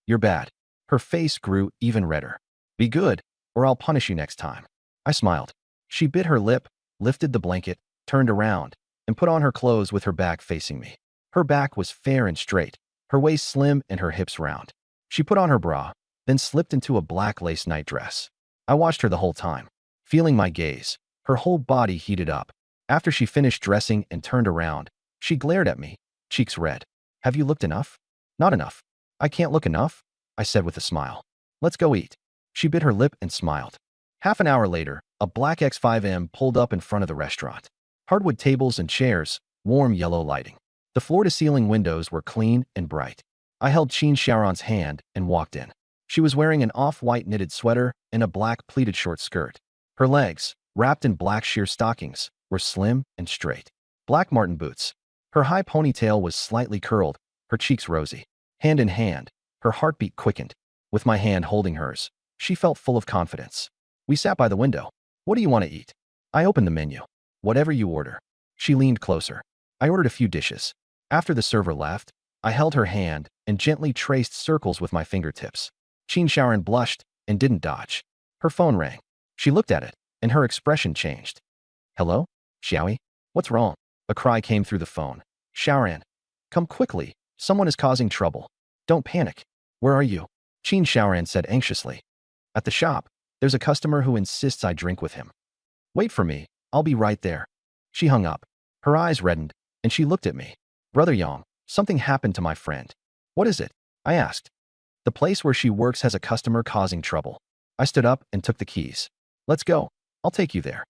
You're bad. Her face grew even redder. Be good, or I'll punish you next time. I smiled. She bit her lip, lifted the blanket, turned around, and put on her clothes with her back facing me. Her back was fair and straight, her waist slim and her hips round. She put on her bra, then slipped into a black lace nightdress. I watched her the whole time, feeling my gaze. Her whole body heated up. After she finished dressing and turned around, she glared at me, cheeks red. Have you looked enough? Not enough. I can't look enough, I said with a smile. Let's go eat. She bit her lip and smiled. Half an hour later, a black X5M pulled up in front of the restaurant. Hardwood tables and chairs, warm yellow lighting. The floor-to-ceiling windows were clean and bright. I held Qin Sharon's hand and walked in. She was wearing an off-white knitted sweater and a black pleated short skirt. Her legs, wrapped in black sheer stockings, were slim and straight. Black marten boots. Her high ponytail was slightly curled, her cheeks rosy. Hand in hand, her heartbeat quickened. With my hand holding hers, she felt full of confidence. We sat by the window. What do you want to eat? I opened the menu. Whatever you order. She leaned closer. I ordered a few dishes. After the server left, I held her hand and gently traced circles with my fingertips. Qin Sharon blushed and didn't dodge. Her phone rang. She looked at it, and her expression changed. Hello? Xiaoyi? What's wrong? A cry came through the phone. Shaoran. Come quickly. Someone is causing trouble. Don't panic. Where are you? Qin Shaoran said anxiously. At the shop. There's a customer who insists I drink with him. Wait for me. I'll be right there. She hung up. Her eyes reddened, and she looked at me. Brother Yang, something happened to my friend. What is it? I asked. The place where she works has a customer causing trouble. I stood up and took the keys. Let's go. I'll take you there.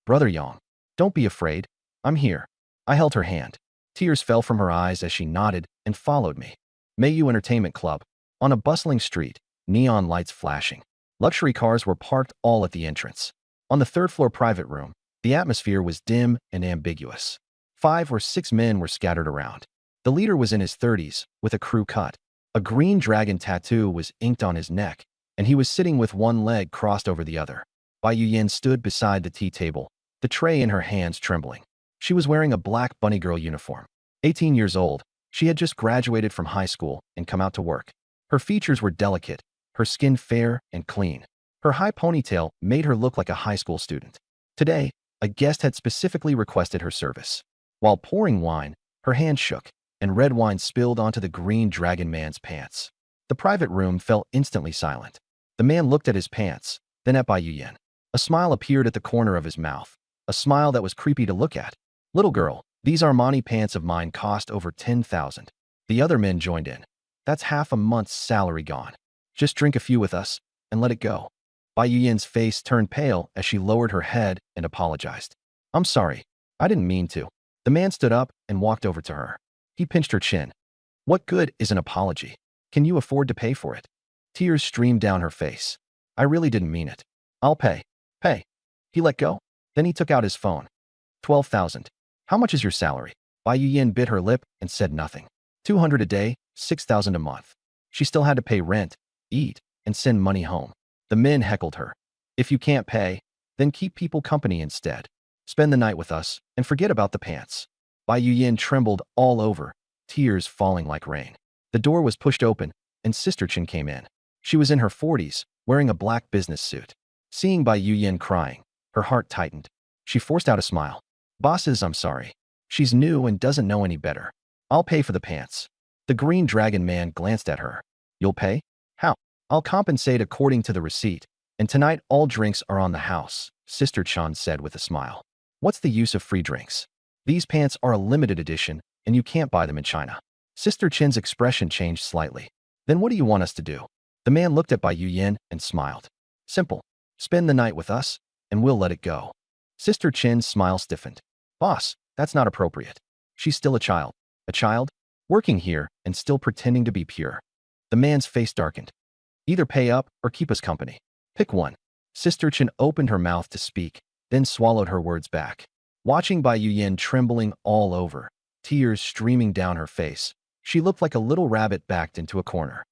Brother Yang, don't be afraid. I'm here. I held her hand. Tears fell from her eyes as she nodded and followed me. Mayu Entertainment Club. On a bustling street, neon lights flashing. Luxury cars were parked all at the entrance. On the third-floor private room, the atmosphere was dim and ambiguous. 5 or 6 men were scattered around. The leader was in his 30s, with a crew cut. A green dragon tattoo was inked on his neck, and he was sitting with one leg crossed over the other. Bai Yuyan stood beside the tea table, the tray in her hands trembling. She was wearing a black bunny girl uniform. 18 years old, she had just graduated from high school and come out to work. Her features were delicate, her skin fair and clean. Her high ponytail made her look like a high school student. Today, a guest had specifically requested her service. While pouring wine, her hand shook, and red wine spilled onto the green dragon man's pants. The private room fell instantly silent. The man looked at his pants, then at Bai Yuyan. A smile appeared at the corner of his mouth, a smile that was creepy to look at. Little girl, these Armani pants of mine cost over 10,000. The other men joined in. That's half a month's salary gone. Just drink a few with us, and let it go. Bai Yuyan's face turned pale as she lowered her head and apologized. I'm sorry. I didn't mean to. The man stood up and walked over to her. He pinched her chin. What good is an apology? Can you afford to pay for it? Tears streamed down her face. I really didn't mean it. I'll pay. Pay. He let go. Then he took out his phone. 12,000. How much is your salary? Bai Yuyan bit her lip and said nothing. 200 a day, 6,000 a month. She still had to pay rent, eat, and send money home. The men heckled her. If you can't pay, then keep people company instead. Spend the night with us and forget about the pants. Bai Yuyan trembled all over, tears falling like rain. The door was pushed open, and Sister Chen came in. She was in her 40s, wearing a black business suit. Seeing Bai Yuyan crying, her heart tightened. She forced out a smile. Bosses, I'm sorry. She's new and doesn't know any better. I'll pay for the pants. The green dragon man glanced at her. You'll pay? How? I'll compensate according to the receipt, and tonight all drinks are on the house, Sister Chan said with a smile. What's the use of free drinks? These pants are a limited edition, and you can't buy them in China. Sister Chin's expression changed slightly. Then what do you want us to do? The man looked at Bai Yuyan and smiled. Simple. Spend the night with us, and we'll let it go. Sister Chin's smile stiffened. Boss, that's not appropriate. She's still a child. A child? Working here and still pretending to be pure. The man's face darkened. Either pay up or keep us company. Pick one. Sister Chin opened her mouth to speak, then swallowed her words back. Watching Bai Yuyan trembling all over, tears streaming down her face, she looked like a little rabbit backed into a corner.